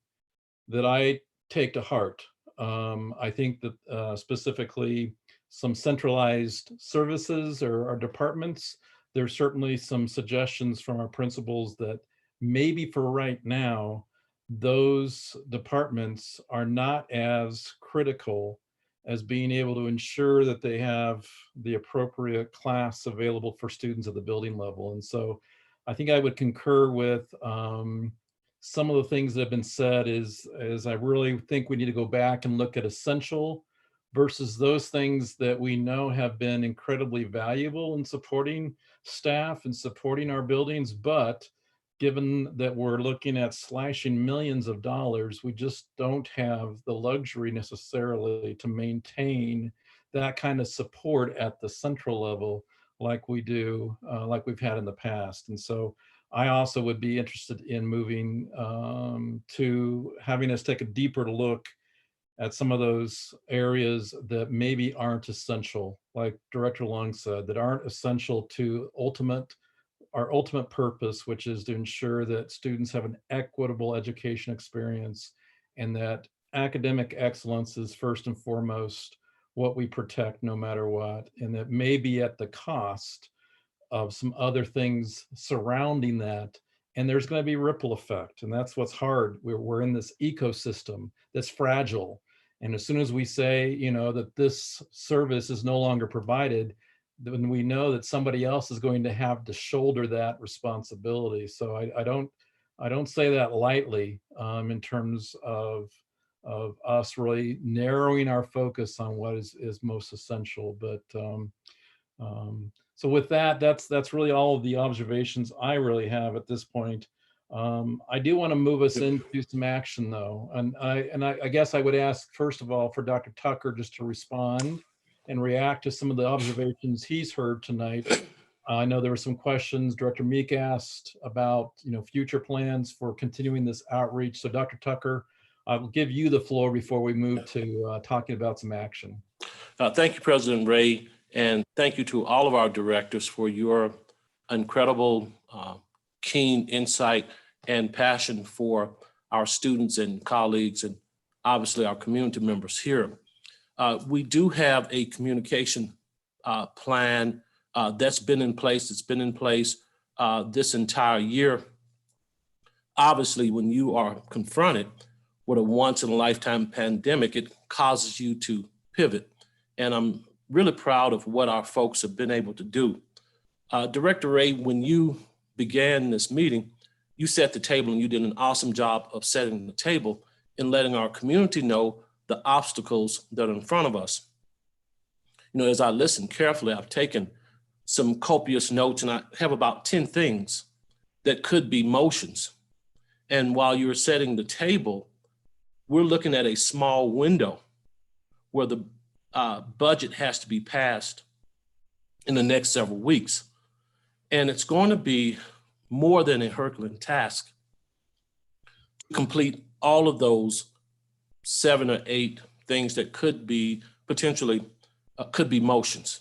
that I take to heart. I think that specifically some centralized services or departments, there's certainly some suggestions from our principals that maybe for right now, those departments are not as critical as being able to ensure that they have the appropriate class available for students at the building level. And so I think I would concur with some of the things that have been said is I really think we need to go back and look at essential versus those things that we know have been incredibly valuable in supporting staff and supporting our buildings. But given that we're looking at slashing millions of dollars, we just don't have the luxury necessarily to maintain that kind of support at the central level like we do, like we've had in the past. And so I also would be interested in moving to having us take a deeper look at some of those areas that maybe aren't essential, like Director Long said, that aren't essential to our ultimate purpose, which is to ensure that students have an equitable education experience and that academic excellence is first and foremost what we protect no matter what, and that may be at the cost of some other things surrounding that. And there's going to be ripple effect. And that's what's hard. We're in this ecosystem that's fragile. And as soon as we say, that this service is no longer provided, then we know that somebody else is going to have to shoulder that responsibility. So I don't say that lightly in terms of us really narrowing our focus on what is most essential. But so with that, that's really all of the observations I really have at this point. I do want to move us into some action though. And I guess I would ask, first of all, for Dr. Tucker just to respond and react to some of the observations he's heard tonight. I know there were some questions Director Meek asked about, future plans for continuing this outreach. So Dr. Tucker, I will give you the floor before we move to talking about some action. Thank you, President Ray. And thank you to all of our directors for your incredible, keen insight and passion for our students and colleagues and obviously our community members here. We do have a communication plan that's been in place. It's been in place this entire year. Obviously, when you are confronted with a once-in-a-lifetime pandemic, it causes you to pivot. And I'm really proud of what our folks have been able to do. Director Ray, when you began this meeting, you set the table and you did an awesome job of setting the table and letting our community know the obstacles that are in front of us. You know, as I listened carefully, I've taken some copious notes, and I have about 10 things that could be motions. And while you're setting the table, we're looking at a small window where the budget has to be passed in the next several weeks. And it's going to be more than a Herculean task to complete all of those 7 or 8 things that could be potentially could be motions.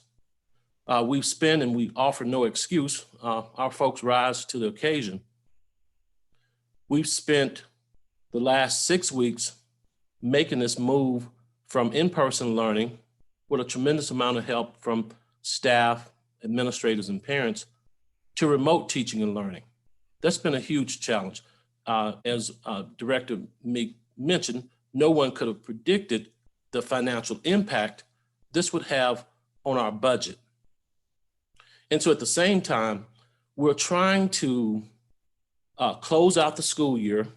We've spent, and we offer no excuse, our folks rise to the occasion. We've spent the last 6 weeks making this move from in-person learning with a tremendous amount of help from staff, administrators, and parents to remote teaching and learning. That's been a huge challenge. As Director Meek mentioned, no one could have predicted the financial impact this would have on our budget. And so at the same time, we're trying to close out the school year,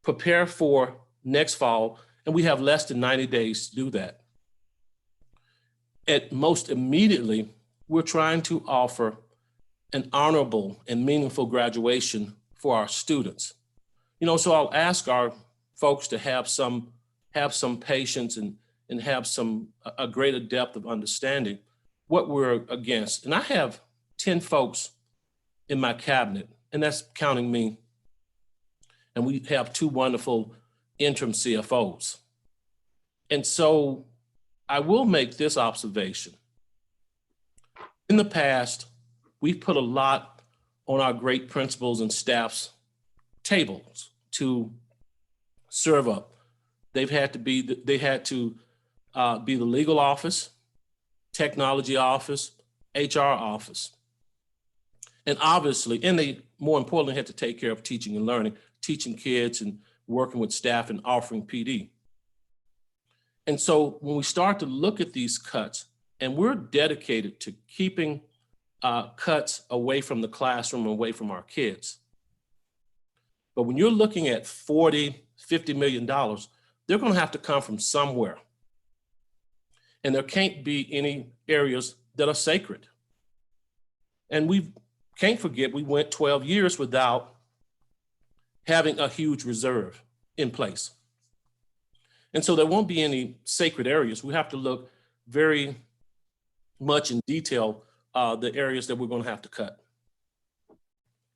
prepare for next fall, and we have less than 90 days to do that. At most immediately, we're trying to offer an honorable and meaningful graduation for our students. You know, so I'll ask our folks to have some patience and have a greater depth of understanding what we're against. And I have 10 folks in my cabinet, and that's counting me. And we have 2 wonderful interim CFOs. And so I will make this observation. In the past, we've put a lot on our great principals and staff's tables to serve up. They had to be the legal office, technology office, HR office. And obviously, and they more importantly had to take care of teaching and learning, teaching kids and working with staff and offering PD. And so when we start to look at these cuts, and we're dedicated to keeping cuts away from the classroom, away from our kids. But when you're looking at $40, $50 million, they're going to have to come from somewhere. And there can't be any areas that are sacred. And we can't forget, we went 12 years without having a huge reserve in place. And so there won't be any sacred areas. We have to look very much in detail the areas that we're going to have to cut.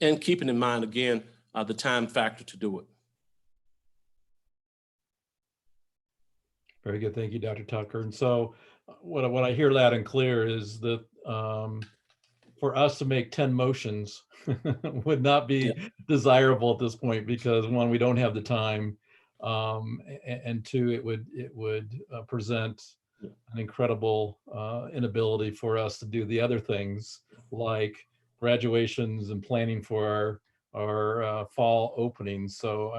And keeping in mind, again, the time factor to do it. Very good. Thank you, Dr. Tucker. And so what I hear loud and clear is that for us to make 10 motions would not be desirable at this point, because 1, we don't have the time, and 2, it would present an incredible inability for us to do the other things like graduations and planning for our fall openings. So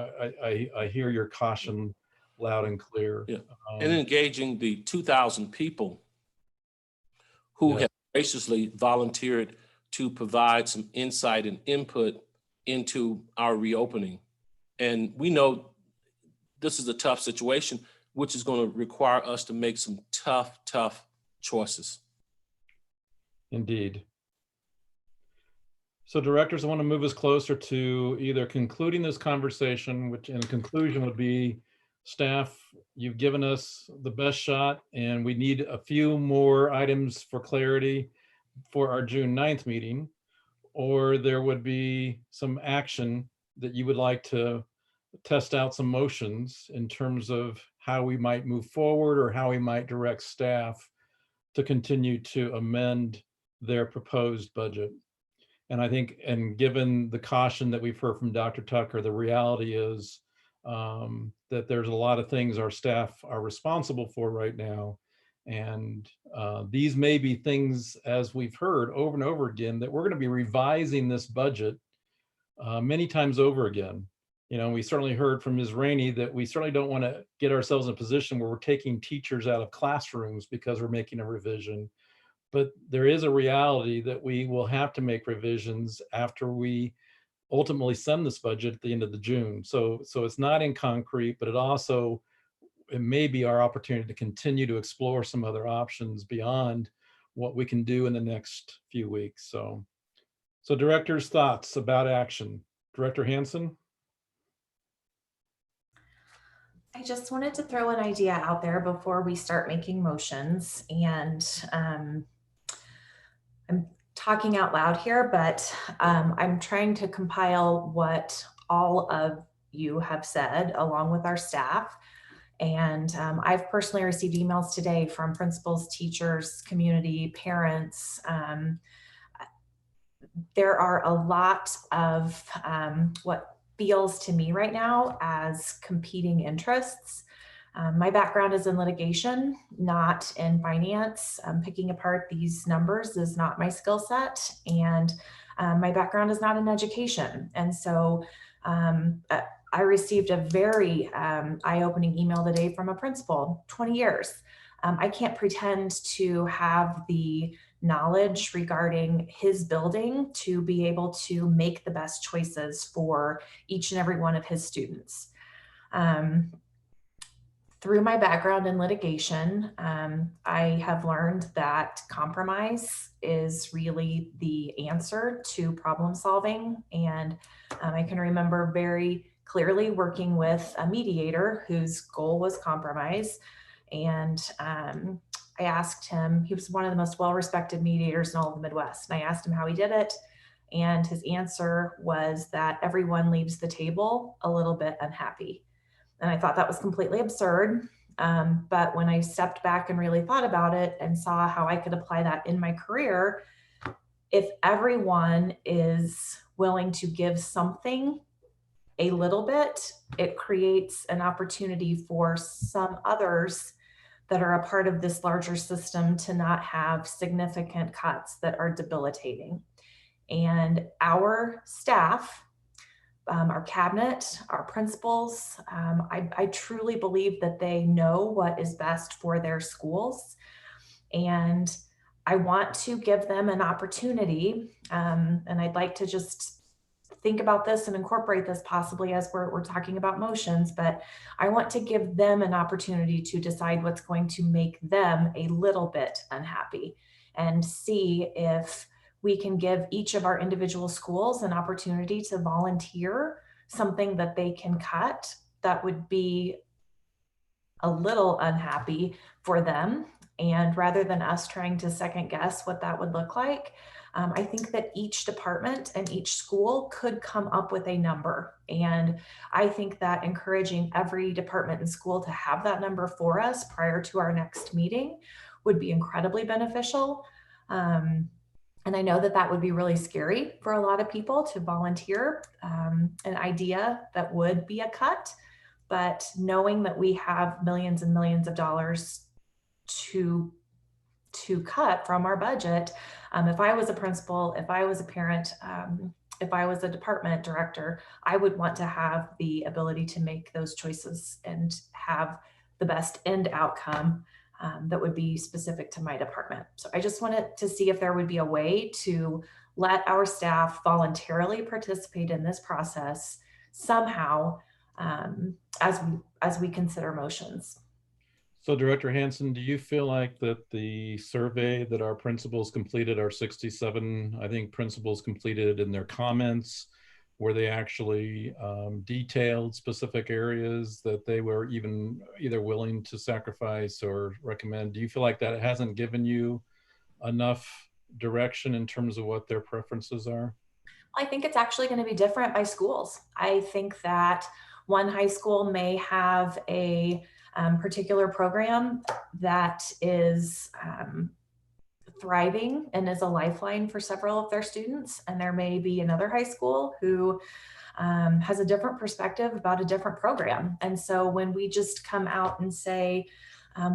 I hear your caution loud and clear. Yeah. And engaging the 2,000 people who have graciously volunteered to provide some insight and input into our reopening. And we know this is a tough situation, which is going to require us to make some tough choices. Indeed. So directors, I want to move us closer to either concluding this conversation, which in conclusion would be, staff, you've given us the best shot, and we need a few more items for clarity for our June 9th meeting, or there would be some action that you would like to test out some motions in terms of how we might move forward or how we might direct staff to continue to amend their proposed budget. And I think, and given the caution that we've heard from Dr. Tucker, the reality is that there's a lot of things our staff are responsible for right now. And these may be things, as we've heard over and over again, that we're going to be revising this budget many times over again. You know, we certainly heard from Ms. Rainey that we certainly don't want to get ourselves in a position where we're taking teachers out of classrooms because we're making a revision. But there is a reality that we will have to make revisions after we ultimately send this budget at the end of the June. So it's not in concrete, but it may be our opportunity to continue to explore some other options beyond what we can do in the next few weeks. So directors' thoughts about action. Director Hansen? I just wanted to throw an idea out there before we start making motions. And I'm talking out loud here, but I'm trying to compile what all of you have said along with our staff. And I've personally received emails today from principals, teachers, community, parents. There are a lot of what feels to me right now as competing interests. My background is in litigation, not in finance. Picking apart these numbers is not my skill set, and my background is not in education. And so I received a very eye-opening email today from a principal, 20 years. I can't pretend to have the knowledge regarding his building to be able to make the best choices for each and every one of his students. Through my background in litigation, I have learned that compromise is really the answer to problem solving. And I can remember very clearly working with a mediator whose goal was compromise. And I asked him, he was one of the most well-respected mediators in all of the Midwest. And I asked him how he did it. And his answer was that everyone leaves the table a little bit unhappy. And I thought that was completely absurd. But when I stepped back and really thought about it and saw how I could apply that in my career, if everyone is willing to give something a little bit, it creates an opportunity for some others that are a part of this larger system to not have significant cuts that are debilitating. And our staff, our cabinet, our principals, I truly believe that they know what is best for their schools. And I want to give them an opportunity, and I'd like to just think about this and incorporate this possibly as we're talking about motions, but I want to give them an opportunity to decide what's going to make them a little bit unhappy and see if we can give each of our individual schools an opportunity to volunteer something that they can cut that would be a little unhappy for them. And rather than us trying to second guess what that would look like, I think that each department and each school could come up with a number. And I think that encouraging every department and school to have that number for us prior to our next meeting would be incredibly beneficial. And I know that that would be really scary for a lot of people to volunteer an idea that would be a cut, but knowing that we have millions and millions of dollars to cut from our budget. If I was a principal, if I was a parent, if I was a department director, I would want to have the ability to make those choices and have the best end outcome that would be specific to my department. So I just wanted to see if there would be a way to let our staff voluntarily participate in this process somehow as we consider motions. So Director Hansen, do you feel like that the survey that our principals completed, our 67, I think, principals completed in their comments, where they actually detailed specific areas that they were either willing to sacrifice or recommend? Do you feel like that hasn't given you enough direction in terms of what their preferences are? I think it's actually going to be different by schools. I think that one high school may have a particular program that is thriving and is a lifeline for several of their students. And there may be another high school who has a different perspective about a different program. And so when we just come out and say,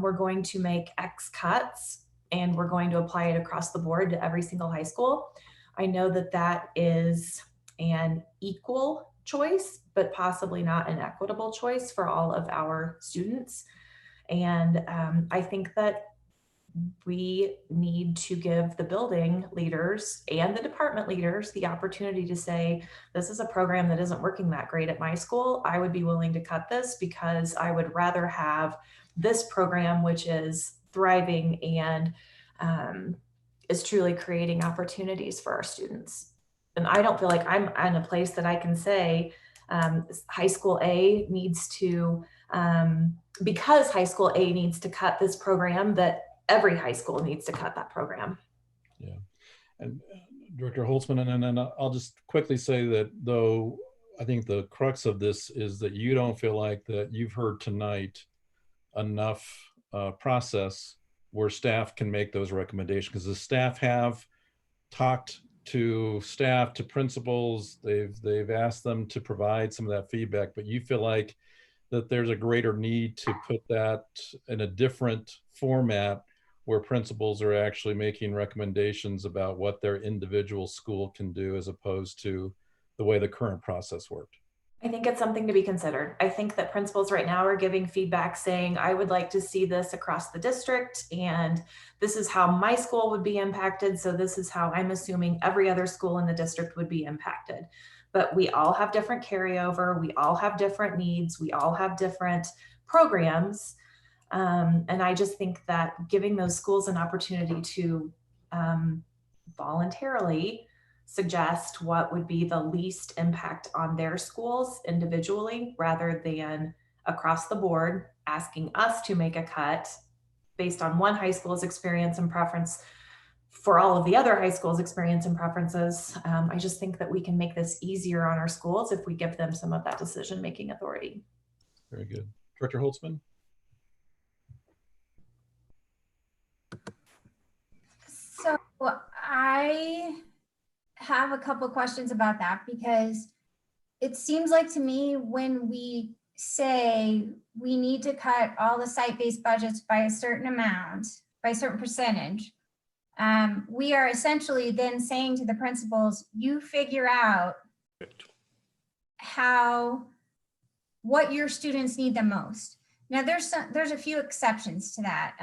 we're going to make X cuts and we're going to apply it across the board to every single high school, I know that that is an equal choice, but possibly not an equitable choice for all of our students. And I think that we need to give the building leaders and the department leaders the opportunity to say, this is a program that isn't working that great at my school. I would be willing to cut this because I would rather have this program, which is thriving and is truly creating opportunities for our students. And I don't feel like I'm in a place that I can say high school A needs to, because high school A needs to cut this program, that every high school needs to cut that program. Yeah. And Director Holtzman, and then I'll just quickly say that, though, I think the crux of this is that you don't feel like that you've heard tonight enough process where staff can make those recommendations, because the staff have talked to staff, to principals, they've asked them to provide some of that feedback, but you feel like that there's a greater need to put that in a different format where principals are actually making recommendations about what their individual school can do, as opposed to the way the current process worked. I think it's something to be considered. I think that principals right now are giving feedback saying, I would like to see this across the district, and this is how my school would be impacted. So this is how I'm assuming every other school in the district would be impacted. But we all have different carryover. We all have different needs. We all have different programs. And I just think that giving those schools an opportunity to voluntarily suggest what would be the least impact on their schools individually, rather than across the board asking us to make a cut based on one high school's experience and preference for all of the other high schools' experience and preferences. I just think that we can make this easier on our schools if we give them some of that decision-making authority. Very good. Director Holtzman? So I have a couple of questions about that, because it seems like to me when we say we need to cut all the site-based budgets by a certain amount, by a certain percentage, we are essentially then saying to the principals, you figure out what your students need the most. Now there's a few exceptions to that.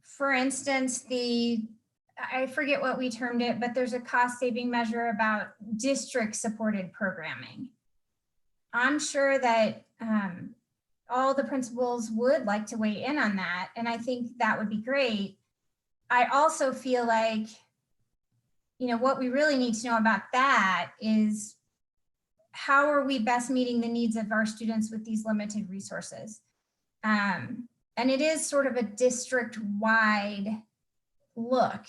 For instance, I forget what we termed it, but there's a cost saving measure about district supported programming. I'm sure that all the principals would like to weigh in on that, and I think that would be great. I also feel like, what we really need to know about that is how are we best meeting the needs of our students with these limited resources? And it is sort of a district-wide look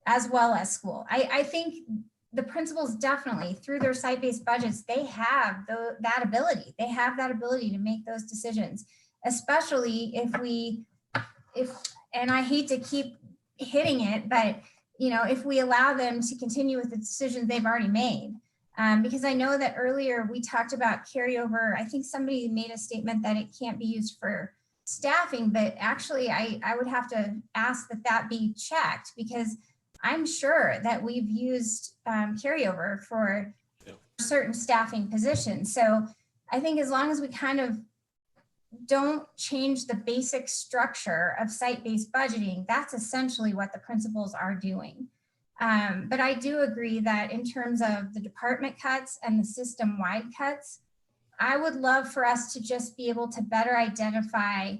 as well as school. I think the principals definitely, through their site-based budgets, they have that ability. They have that ability to make those decisions, especially and I hate to keep hitting it, but if we allow them to continue with the decisions they've already made. Because I know that earlier we talked about carryover. I think somebody made a statement that it can't be used for staffing, but actually I would have to ask that be checked, because I'm sure that we've used carryover for certain staffing positions. So I think as long as we kind of don't change the basic structure of site-based budgeting, that's essentially what the principals are doing. But I do agree that in terms of the department cuts and the system-wide cuts, I would love for us to just be able to better identify.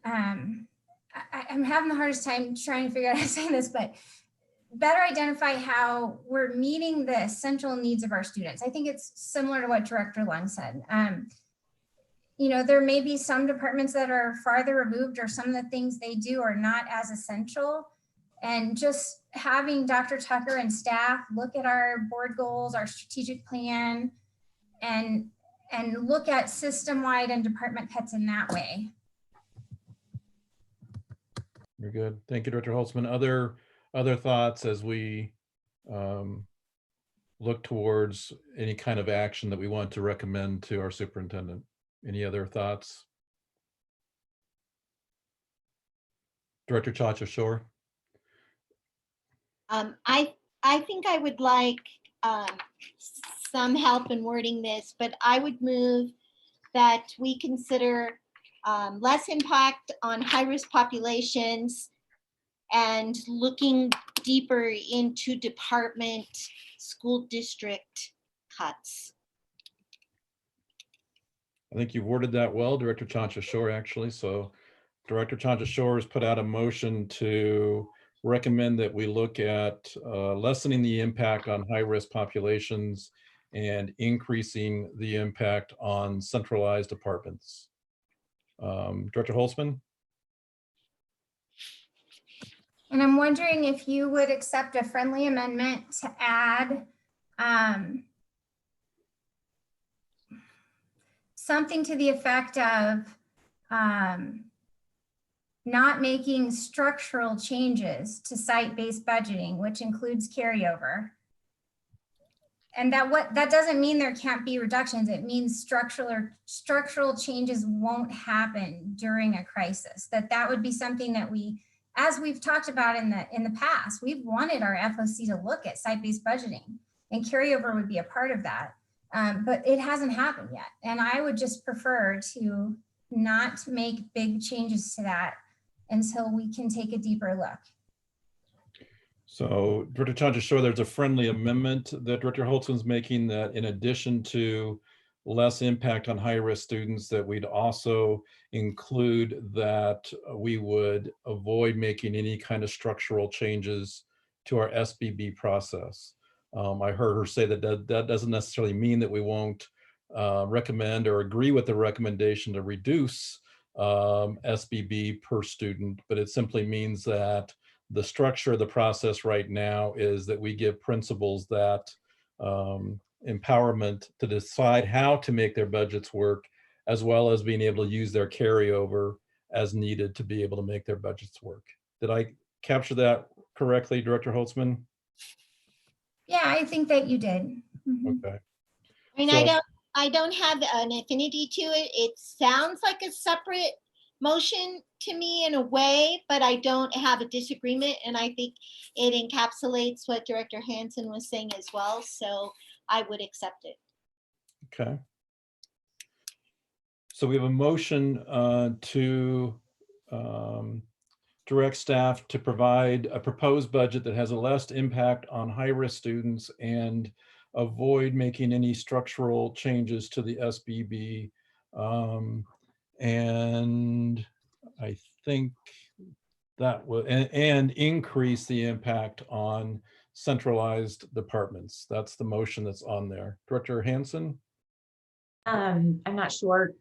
I'm having the hardest time trying to figure out how to say this, but better identify how we're meeting the essential needs of our students. I think it's similar to what Director Lung said. There may be some departments that are farther removed, or some of the things they do are not as essential. And just having Dr. Tucker and staff look at our board goals, our strategic plan, and look at system-wide and department cuts in that way. Very good. Thank you, Director Holtzman. Other thoughts as we look towards any kind of action that we want to recommend to our superintendent? Any other thoughts? Director Chacha-Shore. I think I would like some help in wording this, but I would move that we consider less impact on high-risk populations, and looking deeper into department, school district cuts. I think you worded that well, Director Chanchashore, actually. So Director Chanchashore has put out a motion to recommend that we look at lessening the impact on high-risk populations and increasing the impact on centralized departments. Director Holtzman? And I'm wondering if you would accept a friendly amendment to add something to the effect of not making structural changes to site-based budgeting, which includes carryover. And that doesn't mean there can't be reductions. It means structural changes won't happen during a crisis. That would be something that we, as we've talked about in the past, we've wanted our FOC to look at site-based budgeting, and carryover would be a part of that. But it hasn't happened yet. And I would just prefer to not make big changes to that until we can take a deeper look. So Director Chanchashore, there's a friendly amendment that Director Holtzman's making, that in addition to less impact on high-risk students, that we'd also include that we would avoid making any kind of structural changes to our SBB process. I heard her say that that doesn't necessarily mean that we won't recommend or agree with the recommendation to reduce SBB per student, but it simply means that the structure of the process right now is that we give principals that empowerment to decide how to make their budgets work, as well as being able to use their carryover as needed to be able to make their budgets work. Did I capture that correctly, Director Holtzman? Yeah, I think that you did. Mm-hmm. Okay. I mean, I don't have an affinity to it. It sounds like a separate motion to me in a way, but I don't have a disagreement. And I think it encapsulates what Director Hansen was saying as well. So I would accept it. Okay. So we have a motion to direct staff to provide a proposed budget that has a less impact on high-risk students and avoid making any structural changes to the SBB. And I think that will, and increase the impact on centralized departments. That's the motion that's on there. Director Hansen? I'm not sure,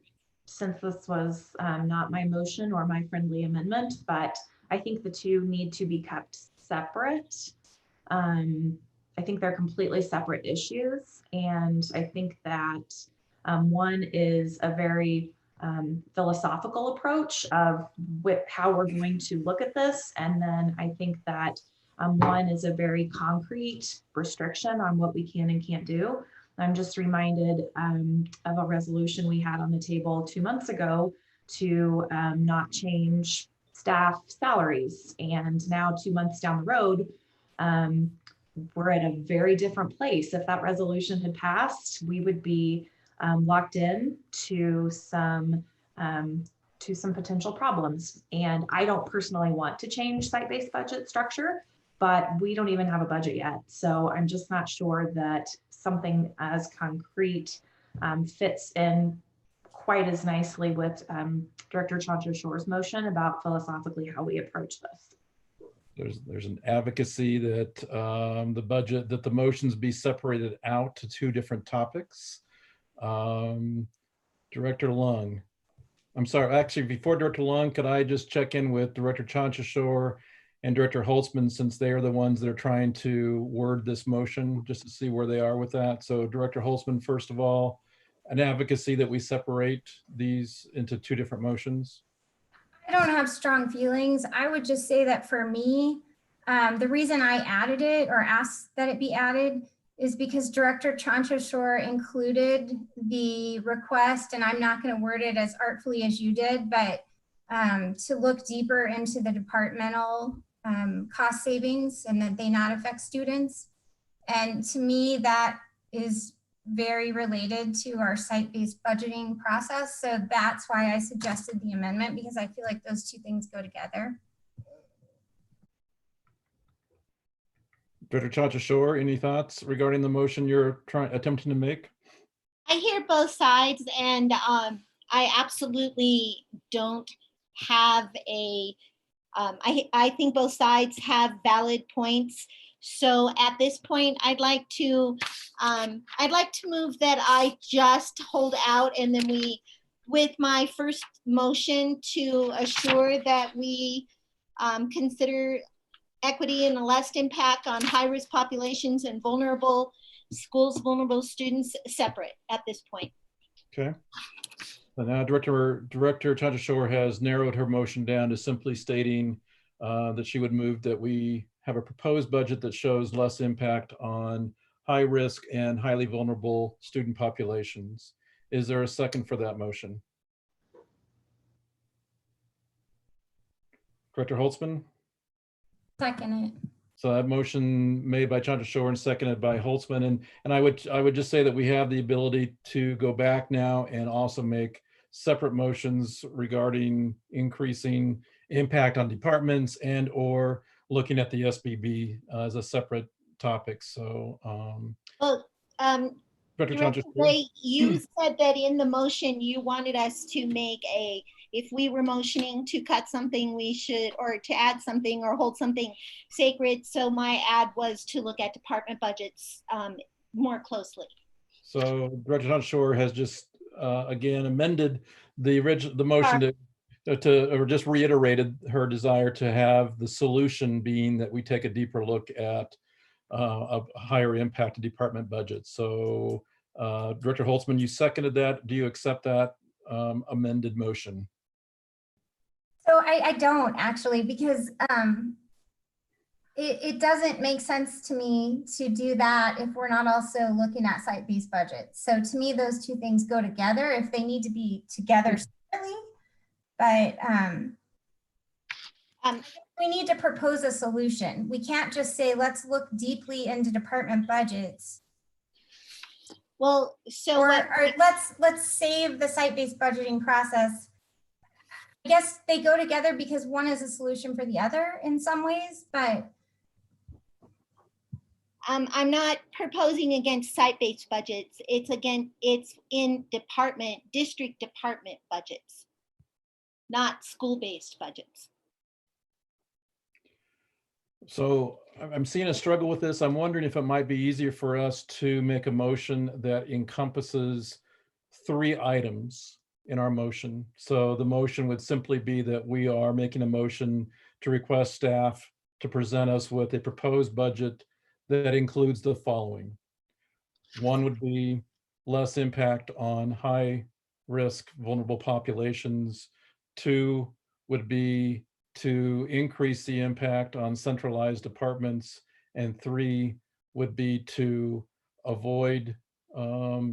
since this was not my motion or my friendly amendment, but I think the two need to be kept separate. I think they're completely separate issues. And I think that one is a very philosophical approach of how we're going to look at this. And then I think that one is a very concrete restriction on what we can and can't do. I'm just reminded of a resolution we had on the table 2 months ago to not change staff salaries. And now 2 months down the road, we're at a very different place. If that resolution had passed, we would be locked in to some potential problems. And I don't personally want to change site-based budget structure, but we don't even have a budget yet. So I'm just not sure that something as concrete fits in quite as nicely with Director Chanchashore's motion about philosophically how we approach this. There's an advocacy that the motions be separated out to two different topics. Director Lung, I'm sorry, actually before Director Lung, could I just check in with Director Chanchashore and Director Holtzman, since they are the ones that are trying to word this motion, just to see where they are with that. So Director Holtzman, first of all, an advocacy that we separate these into two different motions. I don't have strong feelings. I would just say that for me, the reason I added it or asked that it be added is because Director Chanchashore included the request, and I'm not going to word it as artfully as you did, but to look deeper into the departmental cost savings and that they not affect students. And to me, that is very related to our site-based budgeting process. So that's why I suggested the amendment, because I feel like those two things go together. Director Chacha-Shore, any thoughts regarding the motion you're attempting to make? I hear both sides, and I absolutely don't have a, I think both sides have valid points. So at this point, I'd like to move that I just hold out, and then we, with my first motion, to assure that we consider equity and less impact on high-risk populations and vulnerable schools, vulnerable students separate at this point. Okay. So now Director Chacha-Shore has narrowed her motion down to simply stating that she would move that we have a proposed budget that shows less impact on high risk and highly vulnerable student populations. Is there a second for that motion? Director Holtzman? Second it. So that motion made by Chacha-Shore and seconded by Holtzman. And I would just say that we have the ability to go back now and also make separate motions regarding increasing impact on departments and or looking at the SBB as a separate topic. So Director Ray, you said that in the motion you wanted us to make a, if we were motioning to cut something, we should, or to add something or hold something sacred. So my ad was to look at department budgets more closely. So Director Chacha-Shore has just again amended the motion or just reiterated her desire to have the solution being that we take a deeper look at a higher impact to department budgets. So Director Holtzman, you seconded that. Do you accept that amended motion? So I don't actually, because it doesn't make sense to me to do that if we're not also looking at site-based budgets. So to me, those two things go together if they need to be together separately. But we need to propose a solution. We can't just say, let's look deeply into department budgets. Well, so or let's save the site-based budgeting process. I guess they go together because one is a solution for the other in some ways, but I'm not proposing against site-based budgets. It's in district department budgets, not school-based budgets. So I'm seeing a struggle with this. I'm wondering if it might be easier for us to make a motion that encompasses 3 items in our motion. So the motion would simply be that we are making a motion to request staff to present us with a proposed budget that includes the following. 1 would be less impact on high risk vulnerable populations. 2 would be to increase the impact on centralized departments. And 3 would be to avoid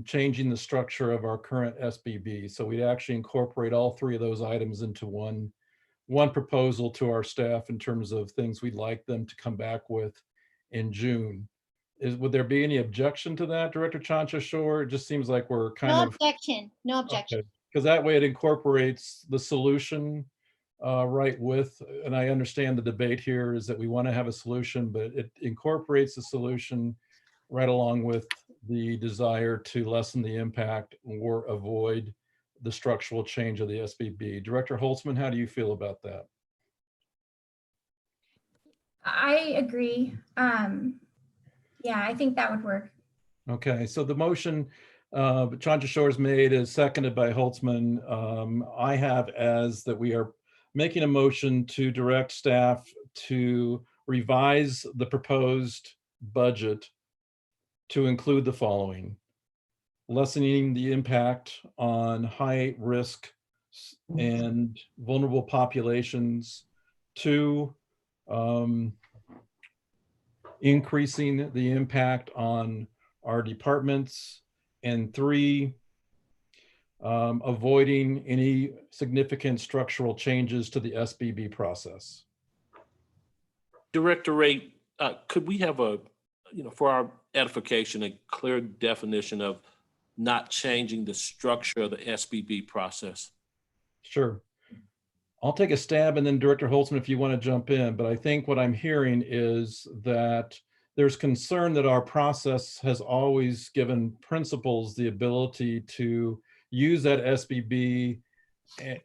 changing the structure of our current SBB. So we'd actually incorporate all 3 of those items into one proposal to our staff in terms of things we'd like them to come back with in June. Would there be any objection to that, Director Chacha-Shore? It just seems like we're kind of— No objection. Because that way it incorporates the solution right with, and I understand the debate here is that we want to have a solution, but it incorporates the solution right along with the desire to lessen the impact or avoid the structural change of the SBB. Director Holtzman, how do you feel about that? I agree. Yeah, I think that would work. Okay, so the motion Chacha-Shore's made is seconded by Holtzman. I have as that we are making a motion to direct staff to revise the proposed budget to include the following: lessening the impact on high risk and vulnerable populations. 2, increasing the impact on our departments. And 3, avoiding any significant structural changes to the SBB process. Director Ray, could we have for our edification, a clear definition of not changing the structure of the SBB process. Sure. I'll take a stab, and then Director Holtzman, if you want to jump in. But I think what I'm hearing is that there's concern that our process has always given principals the ability to use that SBB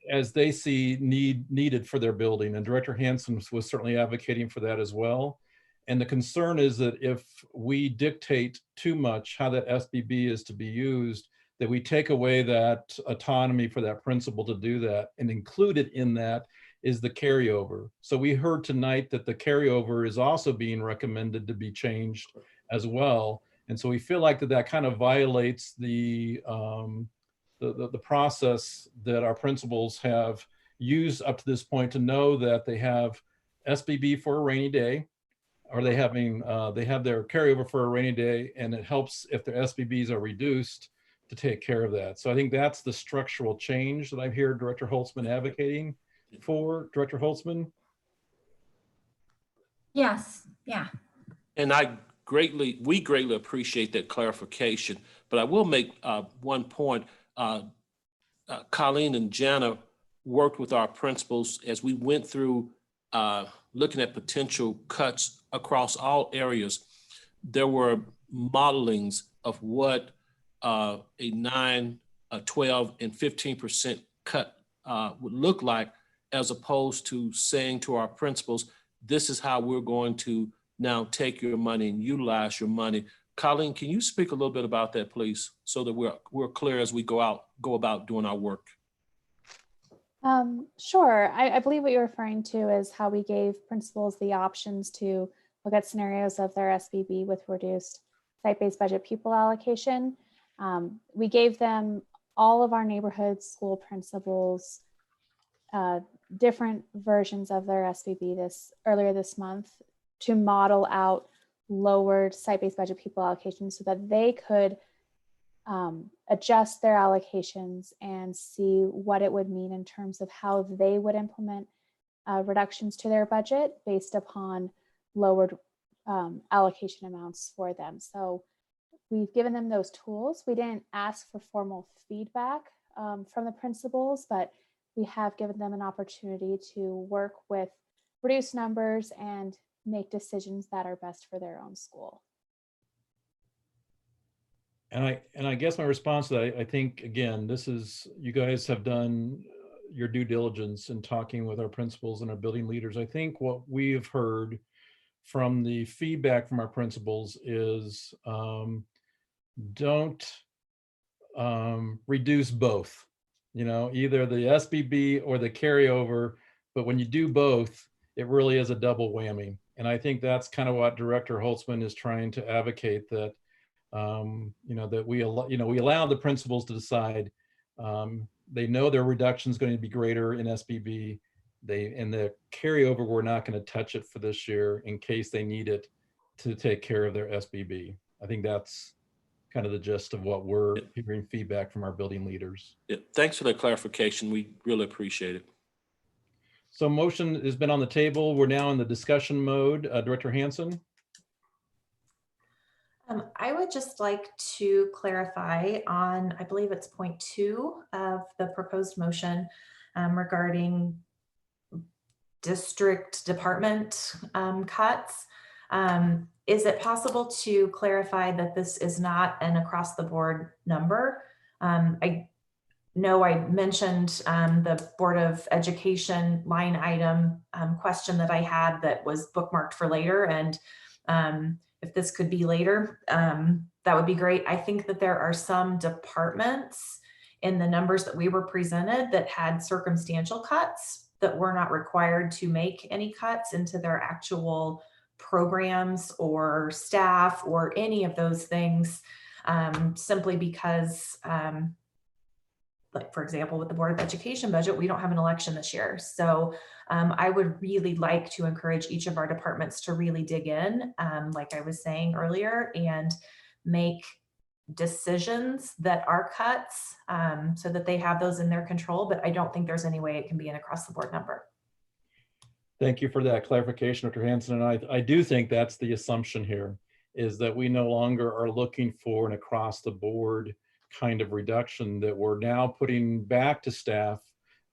as they see needed for their building. And Director Hansen was certainly advocating for that as well. And the concern is that if we dictate too much how that SBB is to be used, that we take away that autonomy for that principal to do that. And included in that is the carryover. So we heard tonight that the carryover is also being recommended to be changed as well. And so we feel like that kind of violates the process that our principals have used up to this point to know that they have SBB for a rainy day, or they have their carryover for a rainy day, and it helps if their SBBs are reduced to take care of that. So I think that's the structural change that I hear Director Holtzman advocating for. Director Holtzman? Yes, yeah. And we greatly appreciate that clarification, but I will make one point. Colleen and Jana worked with our principals as we went through looking at potential cuts across all areas. There were modelings of what a 9, a 12, and 15% cut would look like, as opposed to saying to our principals, this is how we're going to now take your money and utilize your money. Colleen, can you speak a little bit about that, please, so that we're clear as we go about doing our work? Sure. I believe what you're referring to is how we gave principals the options to look at scenarios of their SBB with reduced site-based budget pupil allocation. We gave them, all of our neighborhood school principals, different versions of their SBB earlier this month to model out lowered site-based budget pupil allocations so that they could adjust their allocations and see what it would mean in terms of how they would implement reductions to their budget based upon lowered allocation amounts for them. So we've given them those tools. We didn't ask for formal feedback from the principals, but we have given them an opportunity to work with reduced numbers and make decisions that are best for their own school. And I guess my response to that, I think, again, this is, you guys have done your due diligence in talking with our principals and our building leaders. I think what we have heard from the feedback from our principals is don't reduce both, either the SBB or the carryover, but when you do both, it really is a double whammy. And I think that's kind of what Director Holtzman is trying to advocate, that that we allow the principals to decide. They know their reduction is going to be greater in SBB. In the carryover, we're not going to touch it for this year in case they need it to take care of their SBB. I think that's kind of the gist of what we're hearing feedback from our building leaders. Yeah, thanks for that clarification. We really appreciate it. So motion has been on the table. We're now in the discussion mode. Director Hansen? I would just like to clarify on, I believe it's point 2 of the proposed motion regarding district department cuts. Is it possible to clarify that this is not an across the board number? I know I mentioned the Board of Education line item question that I had that was bookmarked for later, and if this could be later, that would be great. I think that there are some departments in the numbers that we were presented that had circumstantial cuts that were not required to make any cuts into their actual programs or staff or any of those things, simply because, like for example, with the Board of Education budget, we don't have an election this year. So I would really like to encourage each of our departments to really dig in, like I was saying earlier, and make decisions that are cuts so that they have those in their control. But I don't think there's any way it can be an across the board number. Thank you for that clarification, Dr. Hansen. And I do think that's the assumption here, is that we no longer are looking for an across the board kind of reduction, that we're now putting back to staff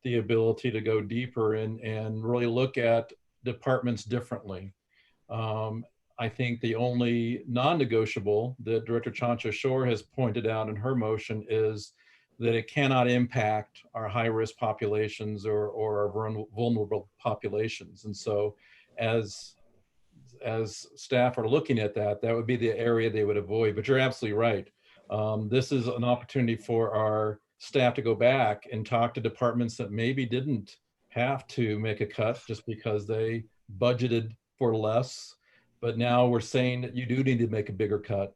the ability to go deeper and really look at departments differently. I think the only non-negotiable that Director Chancha-Shore has pointed out in her motion is that it cannot impact our high-risk populations or our vulnerable populations. And so as staff are looking at that, that would be the area they would avoid. But you're absolutely right. This is an opportunity for our staff to go back and talk to departments that maybe didn't have to make a cut just because they budgeted for less. But now we're saying that you do need to make a bigger cut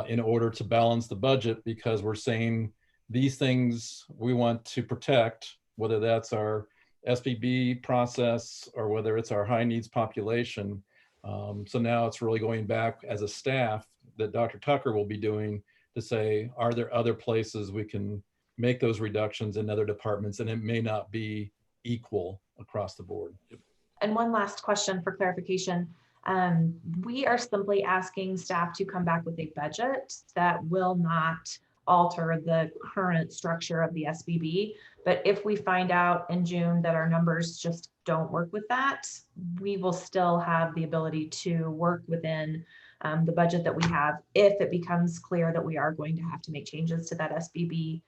in order to balance the budget, because we're saying these things we want to protect, whether that's our SBB process or whether it's our high needs population. So now it's really going back as a staff that Dr. Tucker will be doing to say, are there other places we can make those reductions in other departments? And it may not be equal across the board. And one last question for clarification. We are simply asking staff to come back with a budget that will not alter the current structure of the SBB. But if we find out in June that our numbers just don't work with that, we will still have the ability to work within the budget that we have if it becomes clear that we are going to have to make changes to that SBB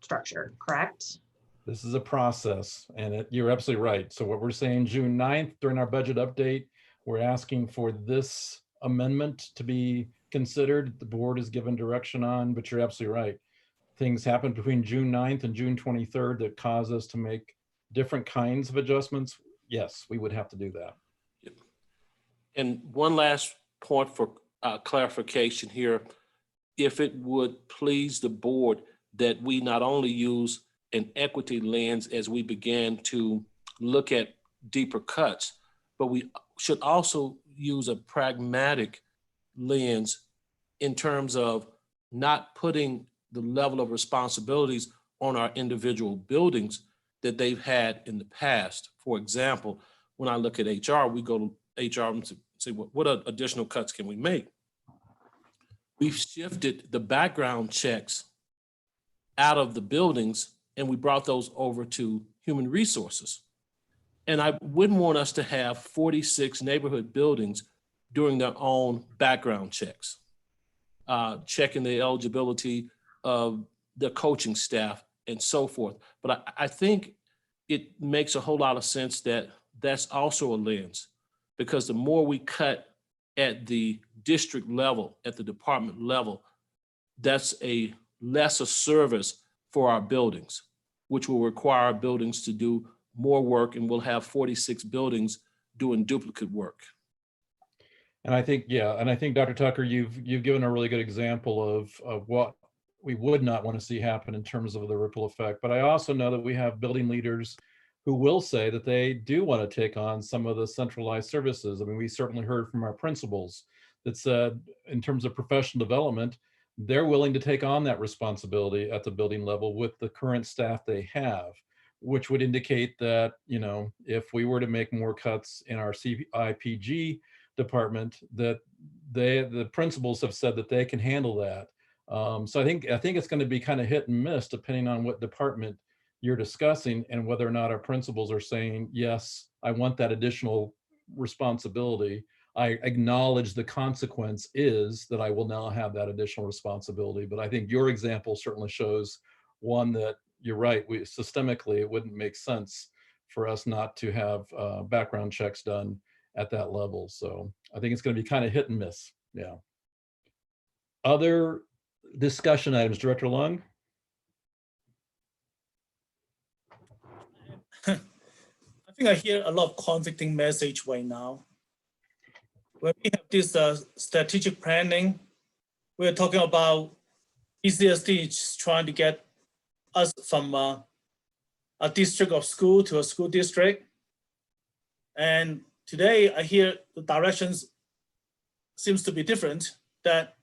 structure, correct? This is a process, and you're absolutely right. So what we're saying, June 9th, during our budget update, we're asking for this amendment to be considered. The board is given direction on, but you're absolutely right. Things happen between June 9th and June 23rd that cause us to make different kinds of adjustments. Yes, we would have to do that. Yep. And one last point for clarification here. If it would please the board that we not only use an equity lens as we begin to look at deeper cuts, but we should also use a pragmatic lens in terms of not putting the level of responsibilities on our individual buildings that they've had in the past. For example, when I look at HR, we go to HR and say, what additional cuts can we make? We've shifted the background checks out of the buildings and we brought those over to human resources. And I wouldn't want us to have 46 neighborhood buildings doing their own background checks, checking the eligibility of the coaching staff and so forth. But I think it makes a whole lot of sense that that's also a lens, because the more we cut at the district level, at the department level, that's a lesser service for our buildings, which will require our buildings to do more work, and we'll have 46 buildings doing duplicate work. And I think, yeah, and I think Dr. Tucker, you've given a really good example of what we would not want to see happen in terms of the ripple effect. But I also know that we have building leaders who will say that they do want to take on some of the centralized services. I mean, we certainly heard from our principals that said, in terms of professional development, they're willing to take on that responsibility at the building level with the current staff they have, which would indicate that, you know, if we were to make more cuts in our CIPG department, that the principals have said that they can handle that. So I think it's going to be kind of hit and miss depending on what department you're discussing and whether or not our principals are saying, yes, I want that additional responsibility. I acknowledge the consequence is that I will now have that additional responsibility. But I think your example certainly shows one that you're right. Systemically, it wouldn't make sense for us not to have background checks done at that level. So I think it's going to be kind of hit and miss. Yeah. Other discussion items, Director Lung? I think I hear a lot of conflicting message right now. When we have this strategic planning, we're talking about ECSD is trying to get us from a district of school to a school district. And today I hear the directions seems to be different, that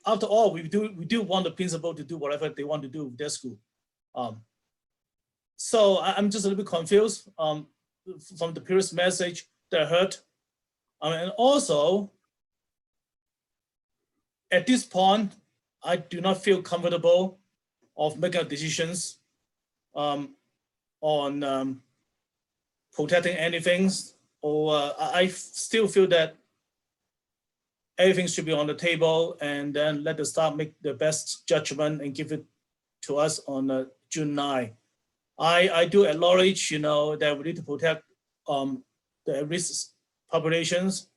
after all, we do want the principal to do whatever they want to do with their school. So I'm just a little bit confused from the previous message that I heard. And also, at this point, I do not feel comfortable of making decisions on protecting anything, or I still feel that everything should be on the table, and then let the staff make the best judgment and give it to us on June 9. I do acknowledge, that we need to protect the at-risk populations.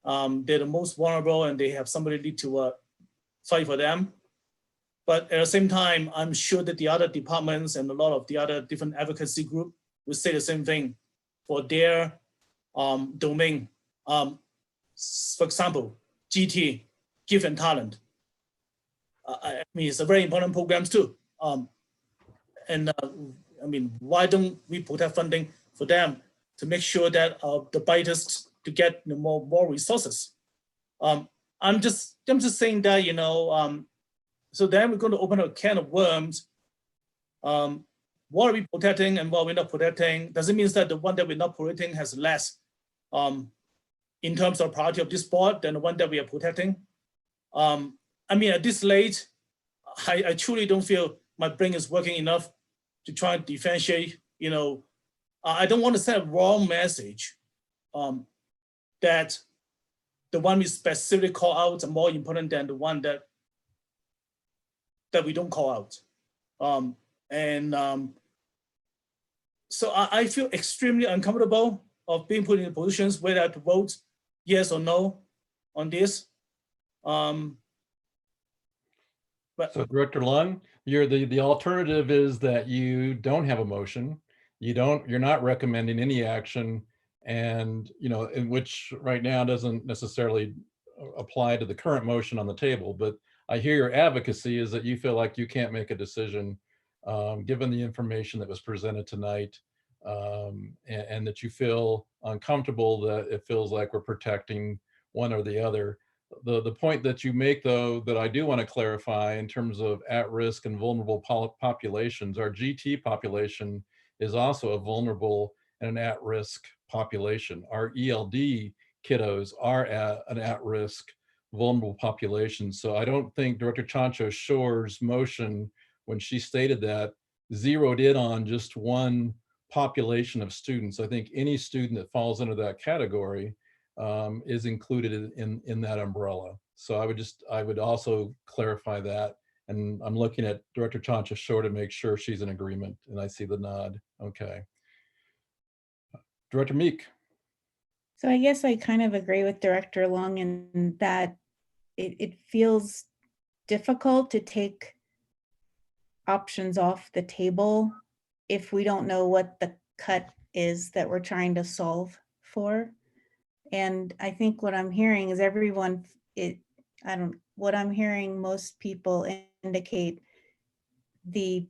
They're the most vulnerable, and they have somebody need to fight for them. But at the same time, I'm sure that the other departments and a lot of the other different advocacy group will say the same thing for their domain. For example, GT, Gift and Talent. I mean, it's a very important programs too. Why don't we protect funding for them to make sure that the biters to get more resources? I'm just saying that, so then we're going to open a can of worms. What are we protecting and what we're not protecting? Does it mean that the one that we're not protecting has less in terms of priority of this board than the one that we are protecting? At this late, I truly don't feel my brain is working enough to try and differentiate. I don't want to send a wrong message that the one we specifically call out are more important than the one that we don't call out. So I feel extremely uncomfortable of being put in positions where I have to vote yes or no on this. So Director Lung, the alternative is that you don't have a motion. You're not recommending any action, and in which right now doesn't necessarily apply to the current motion on the table. But I hear your advocacy is that you feel like you can't make a decision given the information that was presented tonight, and that you feel uncomfortable that it feels like we're protecting one or the other. The point that you make, though, that I do want to clarify in terms of at-risk and vulnerable populations, our GT population is also a vulnerable and an at-risk population. Our ELD kiddos are an at-risk, vulnerable population. So I don't think Director Chancho-Shore's motion, when she stated that, zeroed in on just one population of students. I think any student that falls under that category is included in that umbrella. So I would also clarify that. And I'm looking at Director Chancho-Shore to make sure she's in agreement, and I see the nod. Okay. Director Meek. So I guess I kind of agree with Director Long in that it feels difficult to take options off the table if we don't know what the cut is that we're trying to solve for. And I think what I'm hearing is what I'm hearing most people indicate the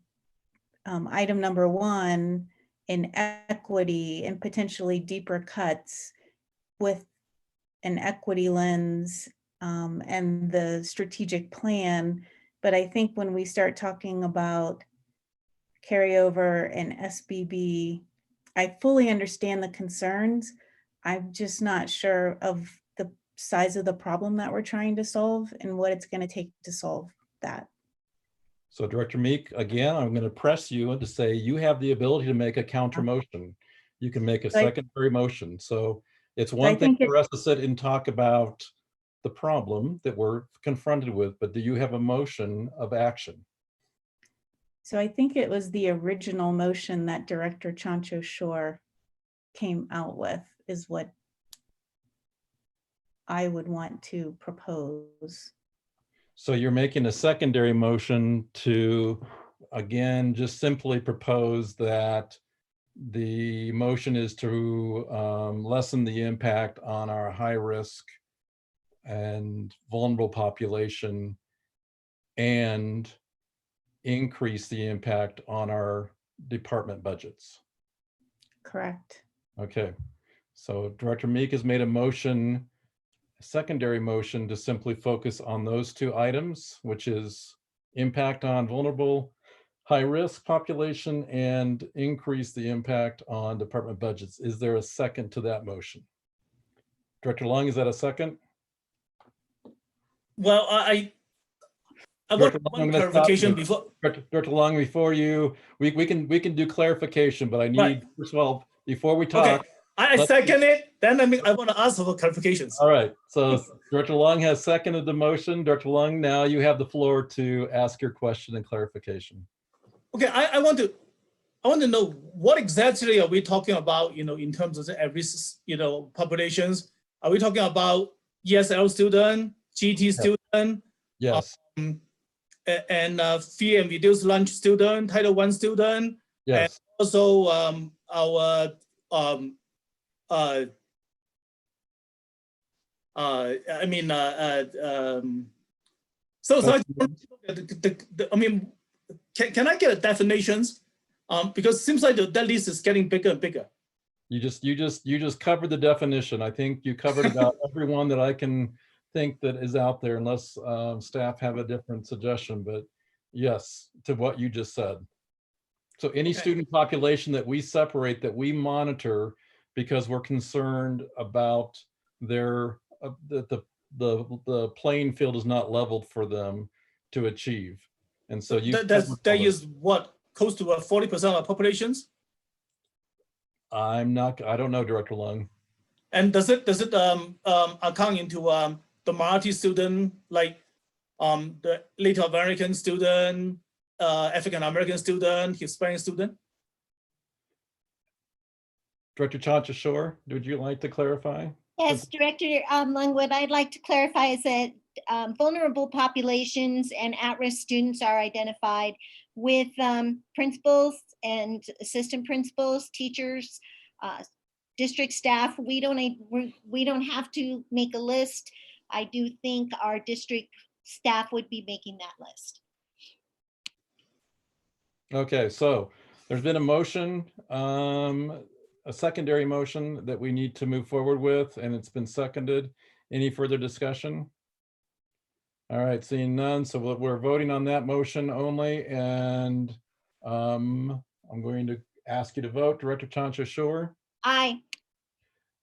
item number 1 in equity and potentially deeper cuts with an equity lens and the strategic plan. But I think when we start talking about carryover and SBB, I fully understand the concerns. I'm just not sure of the size of the problem that we're trying to solve and what it's going to take to solve that. So Director Meek, again, I'm going to press you to say you have the ability to make a counter motion. You can make a secondary motion. So it's one thing for us to sit and talk about the problem that we're confronted with, but do you have a motion of action? So I think it was the original motion that Director Chancho-Shore came out with is what I would want to propose. So you're making a secondary motion to, again, just simply propose that the motion is to lessen the impact on our high risk and vulnerable population and increase the impact on our department budgets. Correct. Okay, so Director Meek has made a secondary motion to simply focus on those 2 items, which is impact on vulnerable high risk population and increase the impact on department budgets. Is there a second to that motion? Director Long, is that a second? Well, I want Director Long, one I'm gonna stop clarification you. before. Director Long, before you, we can do clarification, but I need, Right. first of all, before we Okay, talk. I let's- second it. Then I want to ask for clarifications. All right, so Director Long has seconded the motion. Director Long, now you have the floor to ask your question and clarification. Okay, I want to know what exactly are we talking about, in terms of the at-risk, populations? Are we talking about ESL student, GT student, Yes, and free and reduced lunch student, Title I student, yes. also our so I mean, can I get definitions? Because it seems like that list is getting bigger and bigger. You just covered the definition. I think you covered about everyone that I can think that is out there, unless staff have a different suggestion, but yes, to what you just said. So any Okay. student population that we separate, that we monitor because we're concerned about their, the playing field is not leveled for them to achieve. And so you. That is what, close to 40% of populations? I don't know, Director Long. And does it account into the minority student, like the Native American student, African American student, Hispanic student? Director Chanchashore, would you like to clarify? Yes, Director Long, what I'd like to clarify is that vulnerable populations and at-risk students are identified with principals and assistant principals, teachers, district staff. We don't have to make a list. I do think our district staff would be making that list. Okay, so there's been a motion, a secondary motion that we need to move forward with, and it's been seconded. Any further discussion? All right, seeing none, so we're voting on that motion only, and I'm going to ask you to vote. Director Chanchashore, Aye.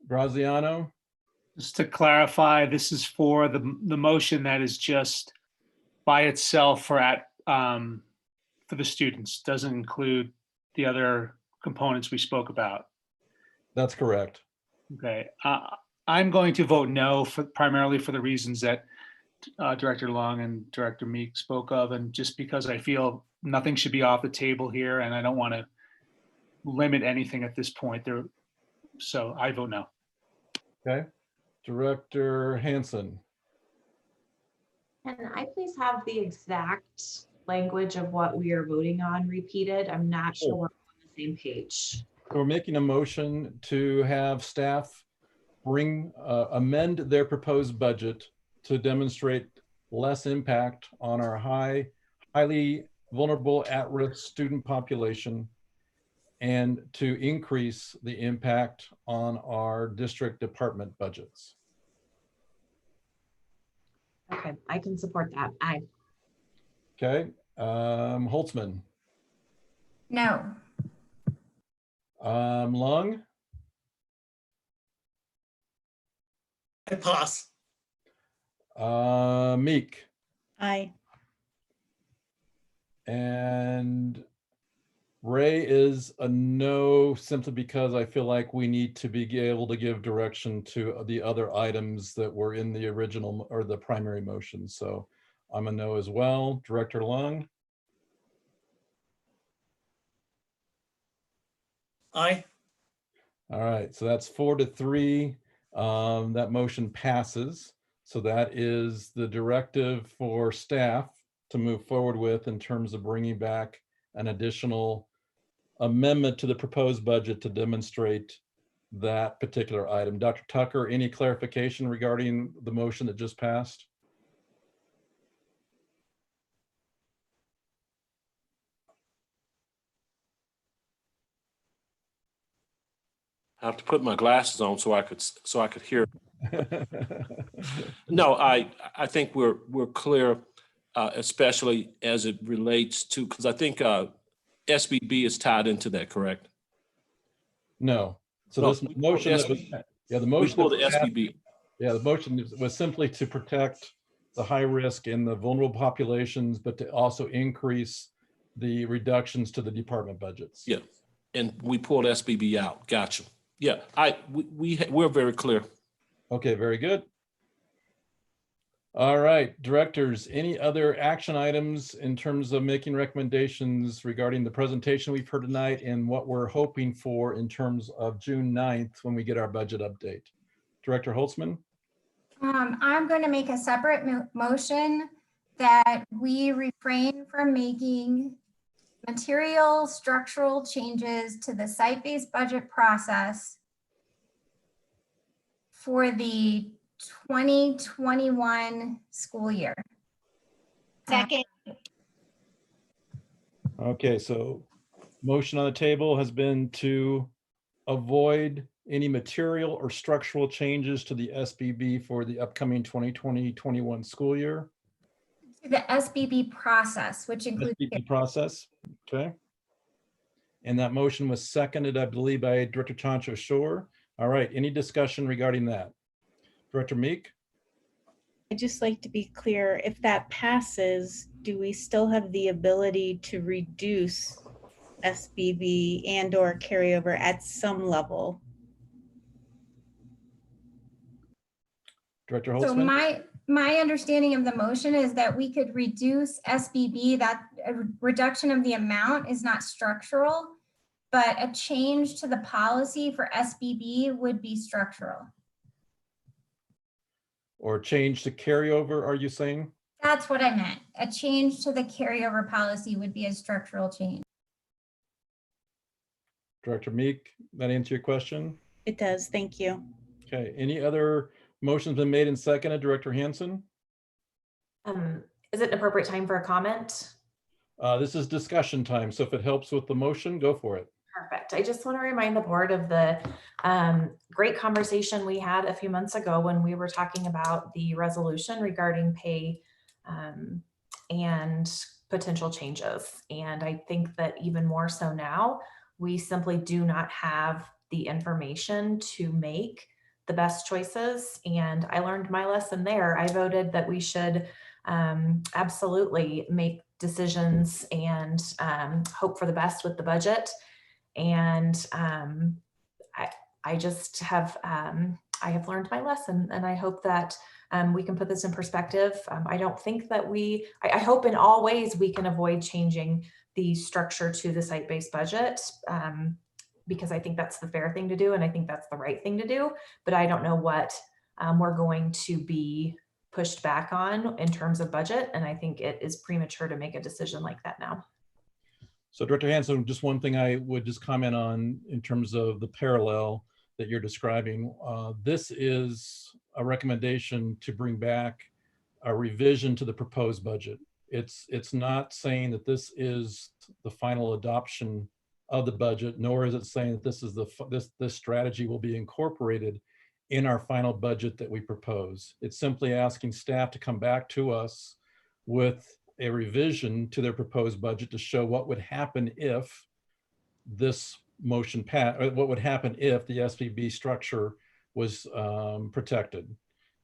Graziano, Just to clarify, this is for the motion that is just by itself for the students, doesn't include the other components we spoke about. that's correct. Okay, I'm going to vote no primarily for the reasons that Director Long and Director Meek spoke of, and just because I feel nothing should be off the table here, and I don't want to limit anything at this point. So I vote no. Okay, Director Hansen. Can I please have the exact language of what we are voting on repeated? I'm not sure we're on the same page. We're making a motion to have staff amend their proposed budget to demonstrate less impact on our highly vulnerable at-risk student population, and to increase the impact on our district department budgets. Okay, I can support that. Aye. Okay, Holtzman. No. Long, I pass. Meek, Aye. and Ray is a no, simply because I feel like we need to be able to give direction to the other items that were in the original or the primary motion. So I'm a no as well. Director Long, Aye. all right, so that's 4-3. That motion passes. So that is the directive for staff to move forward with in terms of bringing back an additional amendment to the proposed budget to demonstrate that particular item. Dr. Tucker, any clarification regarding the motion that just passed? I have to put my glasses on so I could hear. No, I think we're clear, especially as it relates to, because I think SBB is tied into that, correct? No. So No, this motion, SB the motion. We pulled the that was passed- SBB. Yeah, the motion was simply to protect the high risk and the vulnerable populations, but to also increase the reductions to the department budgets. Yeah, and we pulled SBB out. Gotcha. Yeah, we're very clear. Okay, very good. All right, directors, any other action items in terms of making recommendations regarding the presentation we've heard tonight and what we're hoping for in terms of June 9th when we get our budget update? Director Holtzman? I'm going to make a separate motion that we refrain from making material structural changes to the site-based budget process for the 2021 school year. Second. Okay, so motion on the table has been to avoid any material or structural changes to the SBB for the upcoming 2020-21 school year. The SBB process, which includes SBB process, okay. And that motion was seconded, I believe, by Director Chancho Shore. All right, any discussion regarding that? Director Meek? I'd just like to be clear, if that passes, do we still have the ability to reduce SBB and or carryover at some level? Director So Holtzman? my understanding of the motion is that we could reduce SBB, that a reduction of the amount is not structural, but a change to the policy for SBB would be structural. Or change to carryover, are you saying? That's what I meant. A change to the carryover policy would be a structural change. Director Meek, that answer your question? It does, thank you. Okay, any other motions been made and seconded? Director Hansen? Is it an appropriate time for a comment? This is discussion time, so if it helps with the motion, go for it. Perfect. I just want to remind the board of the great conversation we had a few months ago when we were talking about the resolution regarding pay and potential changes. And I think that even more so now, we simply do not have the information to make the best choices. And I learned my lesson there. I voted that we should absolutely make decisions and hope for the best with the budget. And I just have, I have learned my lesson, and I hope that we can put this in perspective. I don't think that I hope in all ways we can avoid changing the structure to the site-based budget because I think that's the fair thing to do. And I think that's the right thing to do, but I don't know what we're going to be pushed back on in terms of budget. And I think it is premature to make a decision like that now. So Director Hansen, just one thing I would just comment on in terms of the parallel that you're describing. This is a recommendation to bring back a revision to the proposed budget. It's not saying that this is the final adoption of the budget, nor is it saying that this is this strategy will be incorporated in our final budget that we propose. It's simply asking staff to come back to us with a revision to their proposed budget to show what would happen if this motion passed, or what would happen if the SBB structure was protected.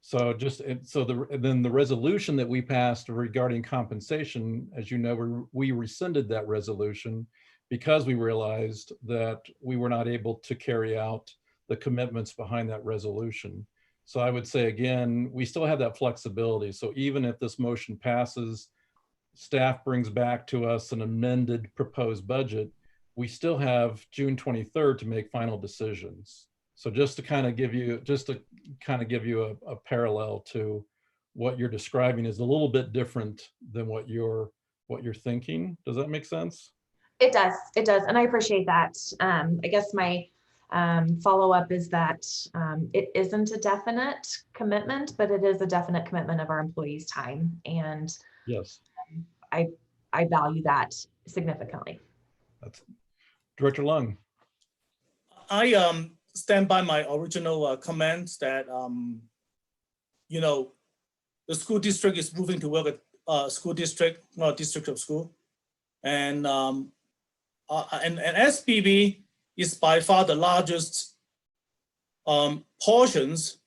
So then the resolution that we passed regarding compensation, as you know, we rescinded that resolution because we realized that we were not able to carry out the commitments behind that resolution. So I would say, again, we still have that flexibility. So even if this motion passes, staff brings back to us an amended proposed budget, we still have June 23rd to make final decisions. So just to kind of give you a parallel to what you're describing is a little bit different than what you're thinking. Does that make sense? It does, and I appreciate that. I guess my follow-up is that it isn't a definite commitment, but it is a definite commitment of our employees' time. And yes, I value that significantly. That's Director Lung. I stand by my original comments that the school district is moving to work at school district, not a district of school, and SBB is by far the largest portions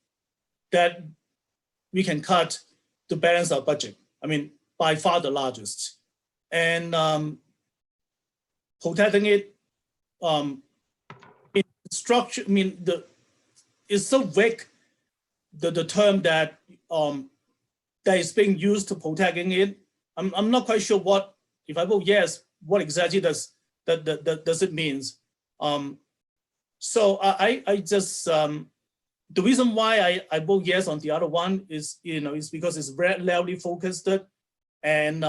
that we can cut to balance our budget. I mean, by far the largest. And protecting it in structure, I mean, it's so vague, the term that that is being used to protecting it. I'm not quite sure what, if I vote yes, what exactly does it means. So I just, the reason why I vote yes on the other one is, is because it's very narrowly focused. And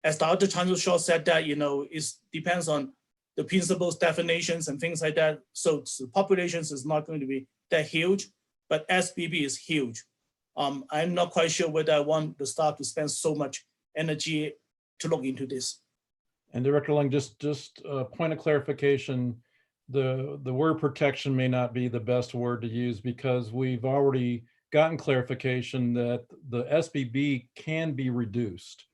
as the other Chancellor Shaw said that, it depends on the principal's definitions and things like that. So the populations is not going to be that huge, but SBB is huge. I'm not quite sure whether I want the staff to spend so much energy to look into this. And Director Long, just a point of clarification, the word protection may not be the best word to use because we've already gotten clarification that the SBB can be reduced.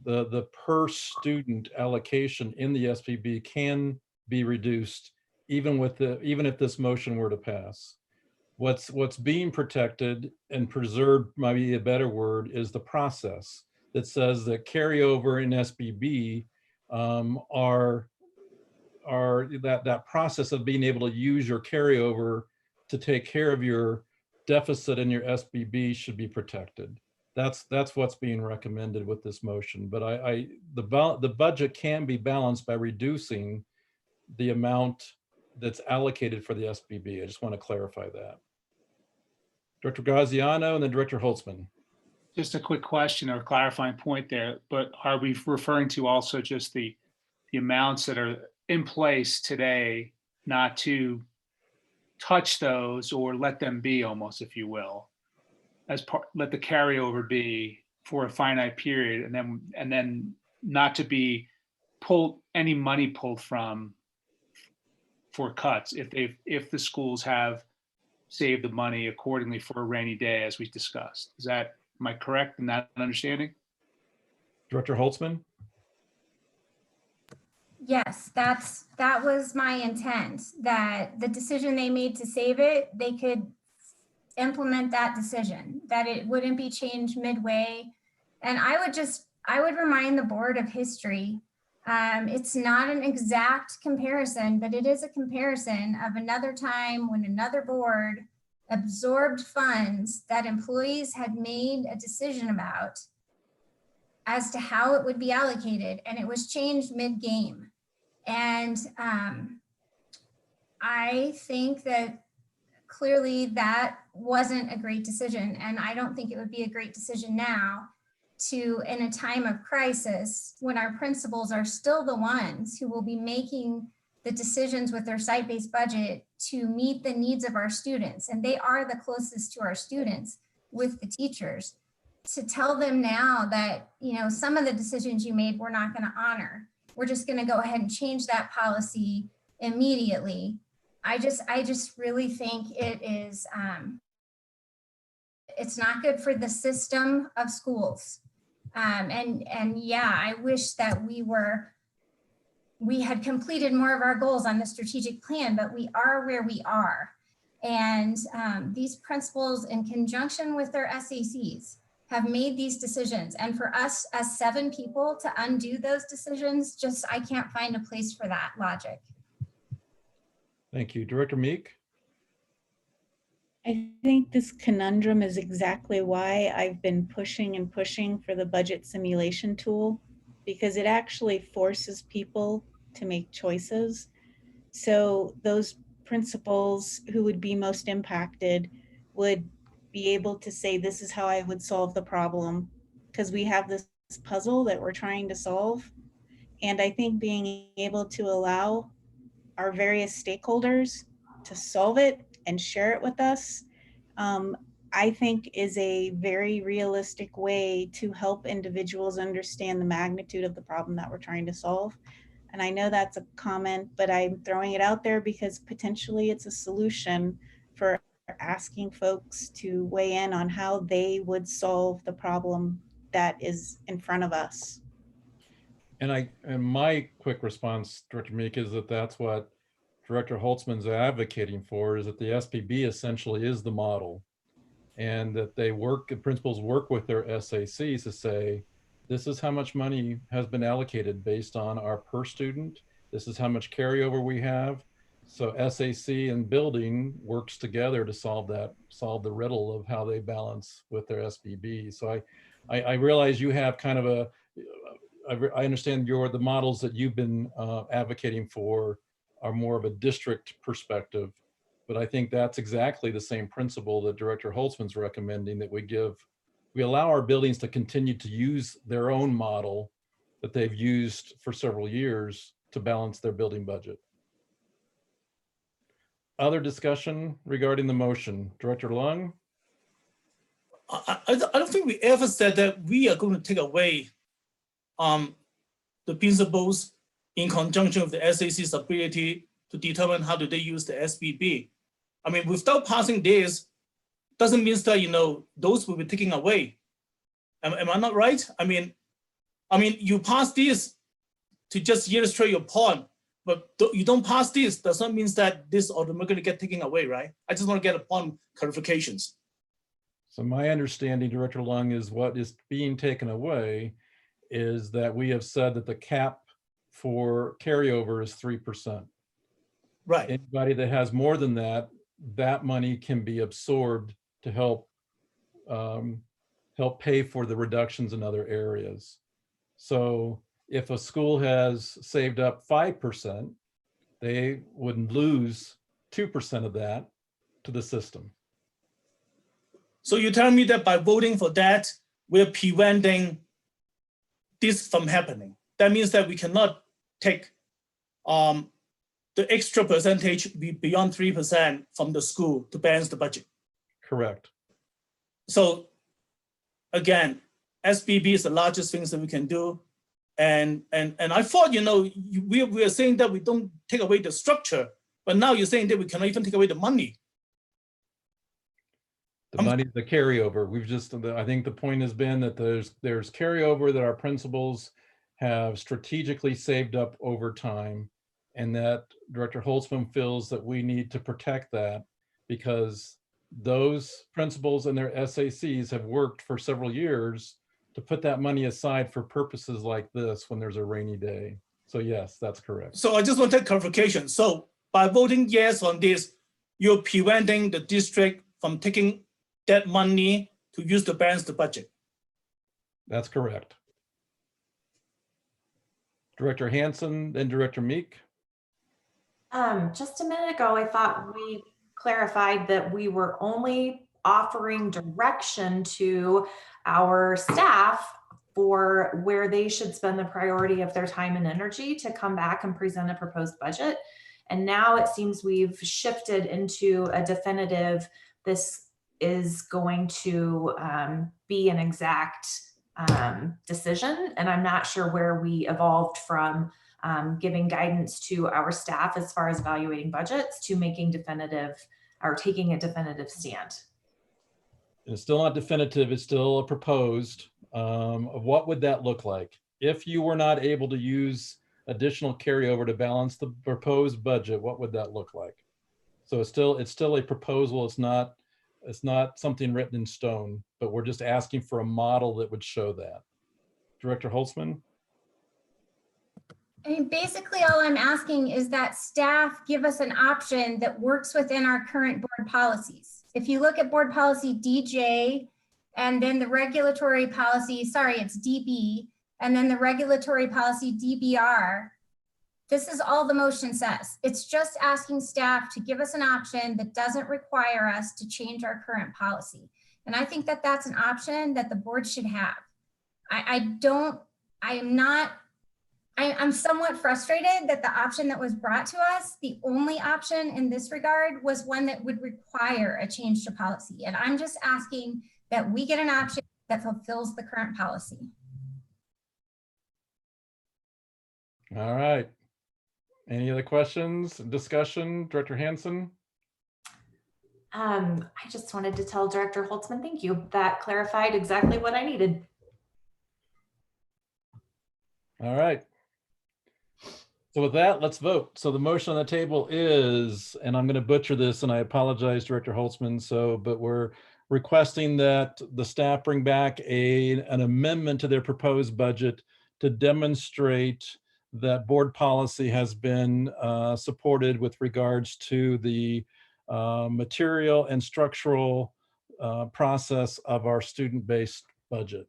The per student allocation in the SBB can be reduced even if this motion were to pass. What's being protected and preserved, might be a better word, is the process that says that carryover in SBB are that process of being able to use your carryover to take care of your deficit in your SBB should be protected. That's what's being recommended with this motion. But the budget can be balanced by reducing the amount that's allocated for the SBB. I just want to clarify that. Director Graziano and then Director Holtzman. Just a quick question or clarifying point there, but are we referring to also just the amounts that are in place today, not to touch those or let them be almost, if you will, as part, let the carryover be for a finite period and then not to be any money pulled from for cuts if the schools have saved the money accordingly for a rainy day, as we discussed. Am I correct in that understanding? Director Holtzman? Yes, that was my intent, that the decision they made to save it, they could implement that decision, that it wouldn't be changed midway. And I would remind the board of history. It's not an exact comparison, but it is a comparison of another time when another board absorbed funds that employees had made a decision about as to how it would be allocated, and it was changed mid-game. And I think that clearly that wasn't a great decision, and I don't think it would be a great decision now to, in a time of crisis, when our principals are still the ones who will be making the decisions with their site-based budget to meet the needs of our students, and they are the closest to our students with the teachers, to tell them now that, some of the decisions you made, we're not going to honor. We're just going to go ahead and change that policy immediately. I just really think it is, it's not good for the system of schools. And yeah, I wish that we had completed more of our goals on the strategic plan, but we are where we are. And these principals, in conjunction with their SACs, have made these decisions. And for us as 7 people to undo those decisions, I can't find a place for that logic. Thank you. Director Meek? I think this conundrum is exactly why I've been pushing and pushing for the budget simulation tool, because it actually forces people to make choices. So those principals who would be most impacted would be able to say, this is how I would solve the problem, because we have this puzzle that we're trying to solve. And I think being able to allow our various stakeholders to solve it and share it with us, I think is a very realistic way to help individuals understand the magnitude of the problem that we're trying to solve. And I know that's a comment, but I'm throwing it out there because potentially it's a solution for asking folks to weigh in on how they would solve the problem that is in front of us. And my quick response, Director Meek, is that that's what Director Holtzman's advocating for, is that the SBB essentially is the model. and that the principals work with their SACs to say, this is how much money has been allocated based on our per student. This is how much carryover we have. So SAC and building works together to solve the riddle of how they balance with their SBB. So I realize you have kind of I understand the models that you've been advocating for are more of a district perspective, but I think that's exactly the same principle that Director Holtzman's recommending, that we allow our buildings to continue to use their own model that they've used for several years to balance their building budget. Other discussion regarding the motion? Director Lung? I don't think we ever said that we are going to take away the principals in conjunction with the SAC's ability to determine how do they use the SBB. I mean, without passing this, doesn't mean that, those will be taken away. Am I not right? I mean, you pass this to just illustrate your point, but you don't pass this, does not mean that this automatically get taken away, right? I just want to get upon clarifications. So my understanding, Director Lung, is what is being taken away is that we have said that the cap for carryover is 3%. Right. Anybody that has more than that, that money can be absorbed to help pay for the reductions in other areas. So if a school has saved up 5%, they would lose 2% of that to the system. So you tell me that by voting for that, we're preventing this from happening. That means that we cannot take the extra percentage beyond 3% from the school to balance the budget. Correct. So again, SBB is the largest things that we can do. And I thought, we are saying that we don't take away the structure, but now you're saying that we cannot even take away the money. The money, the carryover. I think the point has been that there's carryover that our principals have strategically saved up over time, and that Director Holtzman feels that we need to protect that because those principals and their SACs have worked for several years to put that money aside for purposes like this when there's a rainy day. So yes, that's correct. So I just want that clarification. So by voting yes on this, you're preventing the district from taking that money to use to balance the budget. That's correct. Director Hansen, then Director Meek. Just a minute ago, I thought we clarified that we were only offering direction to our staff for where they should spend the priority of their time and energy to come back and present a proposed budget. And now it seems we've shifted into a definitive, this is going to be an exact decision. And I'm not sure where we evolved from giving guidance to our staff as far as evaluating budgets to making definitive or taking a definitive stand. It's still not definitive, it's still a proposed. What would that look like? If you were not able to use additional carryover to balance the proposed budget, what would that look like? So it's still a proposal, it's not something written in stone, but we're just asking for a model that would show that. Director Holtzman? I mean, basically all I'm asking is that staff give us an option that works within our current board policies. If you look at board policy DJ and then the regulatory policy, sorry, it's DB, and then the regulatory policy DBR, this is all the motion says. It's just asking staff to give us an option that doesn't require us to change our current policy. And I think that that's an option that the board should have. I'm somewhat frustrated that the option that was brought to us, the only option in this regard was one that would require a change to policy. And I'm just asking that we get an option that fulfills the current policy. All right. Any other questions, discussion? Director Hansen? I just wanted to tell Director Holtzman, thank you. That clarified exactly what I needed. All right. So with that, let's vote. So the motion on the table is, and I'm going to butcher this, and I apologize, Director Holtzman. But we're requesting that the staff bring back an amendment to their proposed budget to demonstrate that board policy has been supported with regards to the material and structural process of our student-based budget.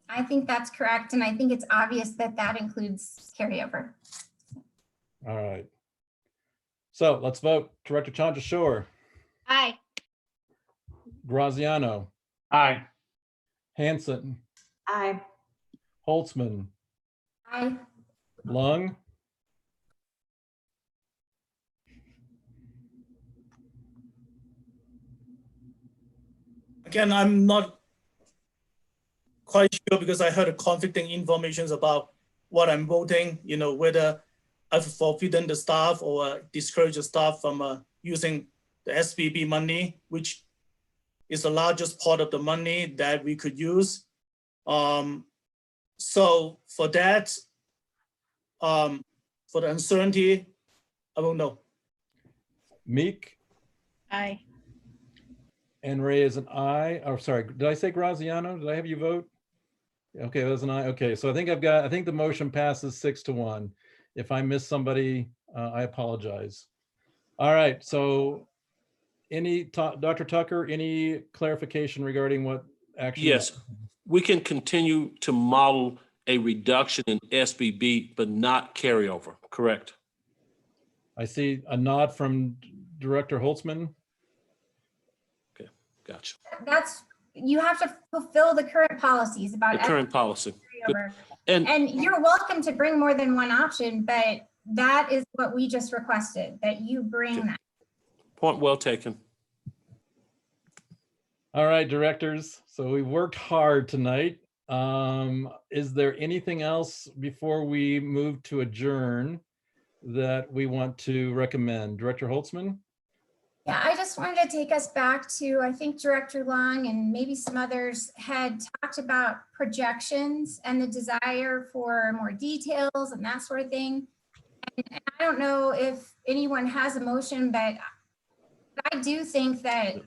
I think that's correct. And I think it's obvious that that includes carryover. All right. So let's vote. Director Chandrashore, Aye. Graziano, Aye. Hanson, Aye. Holtzman, Aye. Lung, Again, I'm not quite sure because I heard conflicting information about what I'm voting, you know, whether I've forbidden the staff or discourage the staff from using the SBB money, which is the largest part of the money that we could use. So for that, for the uncertainty, I won't know. Meek, Aye. and Ray is an aye. Oh, sorry, did I say Graziano? Did I have you vote? Okay, that was an aye. Okay, so I think the motion passes 6-1. If I miss somebody, I apologize. All right, so Dr. Tucker, any clarification regarding what action? Yes, we can continue to model a reduction in SBB, but not carryover, correct? I see a nod from Director Holtzman. Okay, gotcha. You have to fulfill the current policies about The current policy. Good. carryover. And And you're welcome to bring more than one option, but that is what we just requested, that you bring that. point well taken. All right, directors. So we worked hard tonight. Is there anything else before we move to adjourn that we want to recommend? Director Holtzman? Yeah, I just wanted to take us back to, I think Director Long and maybe some others had talked about projections and the desire for more details and that sort of thing. And I don't know if anyone has a motion, but I do think that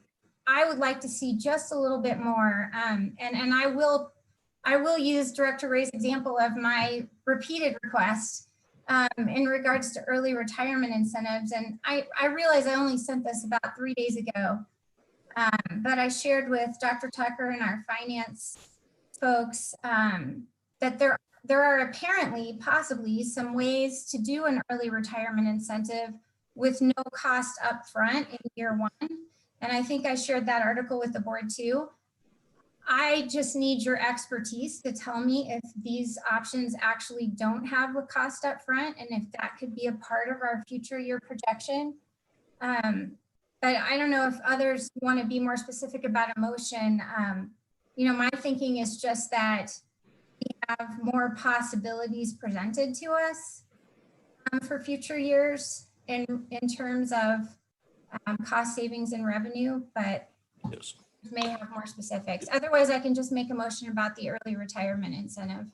I would like to see just a little bit more. And I will use Director Ray's example of my repeated request in regards to early retirement incentives. And I realize I only sent this about 3 days ago, but I shared with Dr. Tucker and our finance folks that there are apparently possibly some ways to do an early retirement incentive with no cost up front in year one. And I think I shared that article with the board too. I just need your expertise to tell me if these options actually don't have a cost up front and if that could be a part of our future year projection. But I don't know if others want to be more specific about a motion. You know, my thinking is just that we have more possibilities presented to us for future years in terms of cost savings and revenue, but Yes. may have more specifics. Otherwise, I can just make a motion about the early retirement incentive.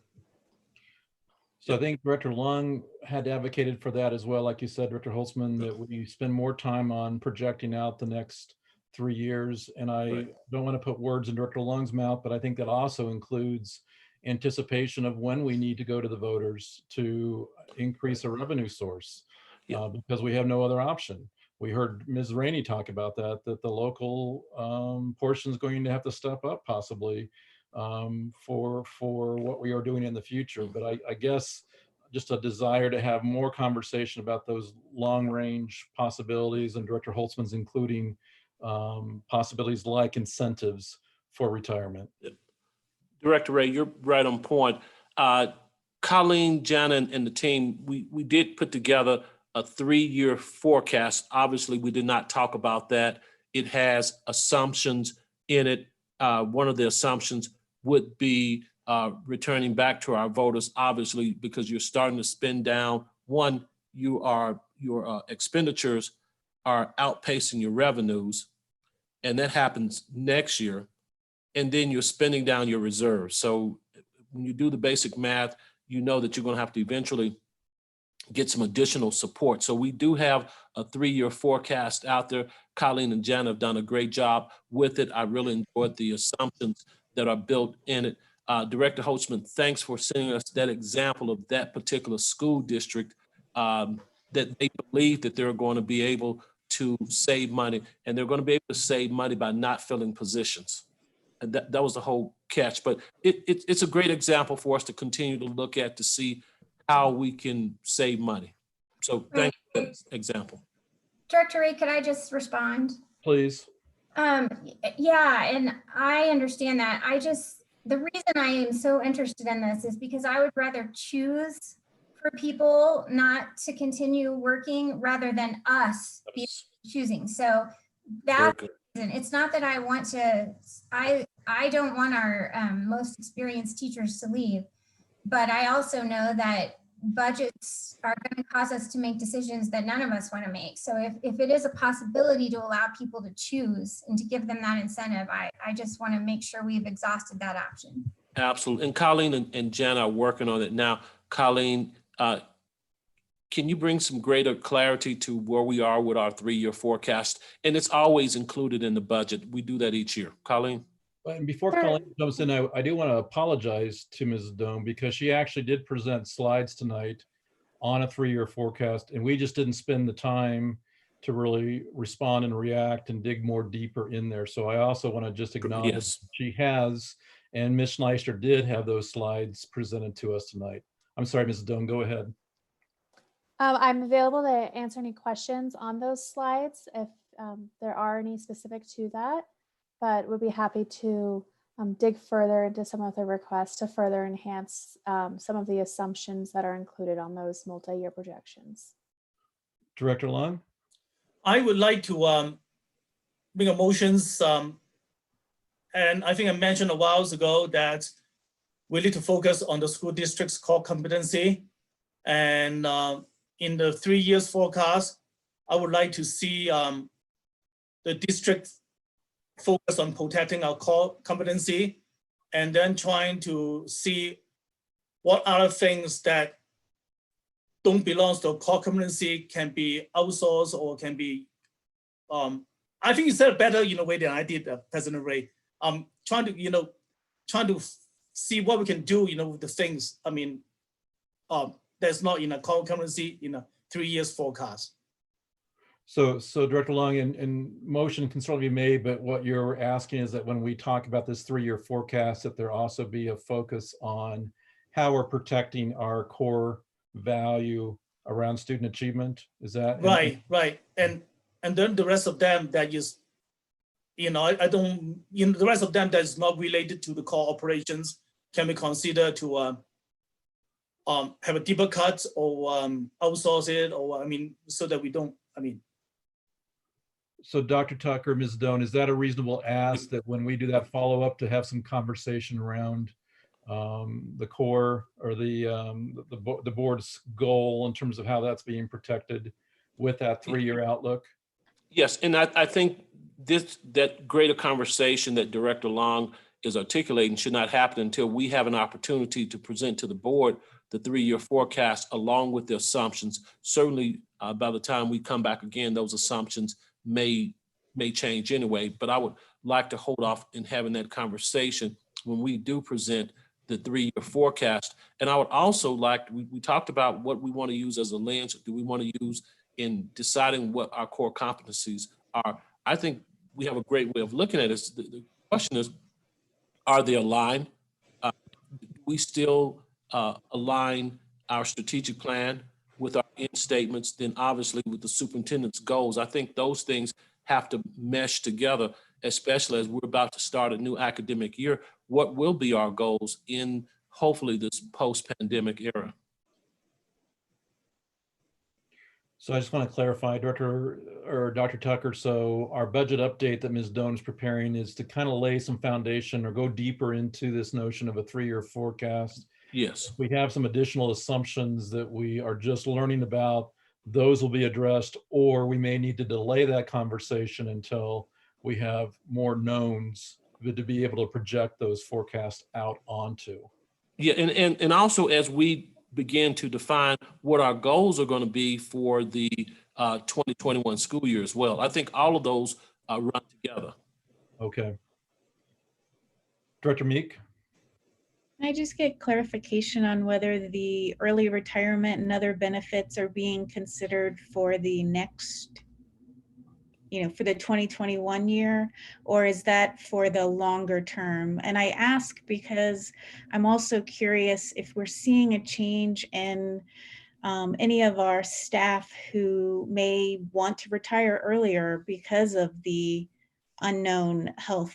So I think Director Lung had advocated for that as well. Like you said, Director Holtzman, that we spend more time on projecting out the next 3 years. And I don't want to put words in Director Lung's mouth, but I think that also includes anticipation of when we need to go to the voters to increase a revenue source because we have no other option. We heard Ms. Rainey talk about that the local portion is going to have to step up possibly for what we are doing in the future. But I guess just a desire to have more conversation about those long range possibilities, and Director Holtzman's including possibilities like incentives for retirement. Director Ray, you're right on point. Colleen, Jana, and the team, we did put together a 3-year forecast. Obviously, we did not talk about that. It has assumptions in it. One of the assumptions would be returning back to our voters, obviously, because you're starting to spend down. One, your expenditures are outpacing your revenues, and that happens next year. And then you're spending down your reserves. So when you do the basic math, you know that you're going to have to eventually get some additional support. So we do have a 3-year forecast out there. Colleen and Jen have done a great job with it. I really enjoyed the assumptions that are built in it. Director Holtzman, thanks for sending us that example of that particular school district that they believe that they're going to be able to save money, and they're going to be able to save money by not filling positions. And that was the whole catch. But it's a great example for us to continue to look at to see how we can save money. So thank you for that example. Director Ray, could I just respond? Please. Yeah, and I understand that. The reason I am so interested in this is because I would rather choose for people not to continue working rather than us be choosing. So that's the reason. It's not that I want to, I don't want our most experienced teachers to leave, but I also know that budgets are going to cause us to make decisions that none of us want to make. So if it is a possibility to allow people to choose and to give them that incentive, I just want to make sure we've exhausted that option. Absolutely. And Colleen and Jen are working on it now. Colleen, can you bring some greater clarity to where we are with our 3-year forecast? And it's always included in the budget. We do that each year. Colleen? And before Colleen jumps in, I do want to apologize to Ms. Doan because she actually did present slides tonight on a 3-year forecast, and we just didn't spend the time to really respond and react and dig more deeper in there. So I also want to just acknowledge she has, and Ms. Schneister did have those slides presented to us tonight. I'm sorry, Ms. Doan, go ahead. I'm available to answer any questions on those slides if there are any specific to that, but would be happy to dig further into some of the requests to further enhance some of the assumptions that are included on those multi-year projections. Director Long? I would like to bring a motions, and I think I mentioned a while ago that we need to focus on the school district's core competency. And in the 3 years forecast, I would like to see the district focus on protecting our core competency and then trying to see what other things that don't belong to core competency can be outsourced or can be, I think you said it better in a way than I did, President Ray. Trying to see what we can do, with the things, that's not in a core competency in a 3 years forecast. So Director Long, and motion can certainly be made, but what you're asking is that when we talk about this 3-year forecast, that there also be a focus on how we're protecting our core value around student achievement. Is that right? And then the rest of them that is, I don't, the rest of them that is not related to the core operations can be considered to have a deeper cut or outsource it, or so that we don't. So Dr. Tucker, Ms. Doan, is that a reasonable ask that when we do that follow-up to have some conversation around the core or the board's goal in terms of how that's being protected with that 3-year outlook? Yes, and I think that greater conversation that Director Long is articulating should not happen until we have an opportunity to present to the board the 3-year forecast along with the assumptions. Certainly, by the time we come back again, those assumptions may change anyway, but I would like to hold off in having that conversation when we do present the 3-year forecast. And I would also like, we talked about what we want to use as a lens. Do we want to use in deciding what our core competencies are? I think we have a great way of looking at it. The question is, are they aligned? Do we still align our strategic plan with our end statements, then obviously with the superintendent's goals? I think those things have to mesh together, especially as we're about to start a new academic year. What will be our goals in hopefully this post-pandemic era? So I just want to clarify, Dr. Tucker, so our budget update that Ms. Doan is preparing is to kind of lay some foundation or go deeper into this notion of a 3-year forecast. Yes. We have some additional assumptions that we are just learning about. Those will be addressed, or we may need to delay that conversation until we have more knowns to be able to project those forecasts out onto. Yeah, and also as we begin to define what our goals are going to be for the 2021 school year as well. I think all of those run together. Okay. Director Meek? Can I just get clarification on whether the early retirement and other benefits are being considered for the next, for the 2021 year, or is that for the longer term? And I ask because I'm also curious if we're seeing a change in any of our staff who may want to retire earlier because of the unknown health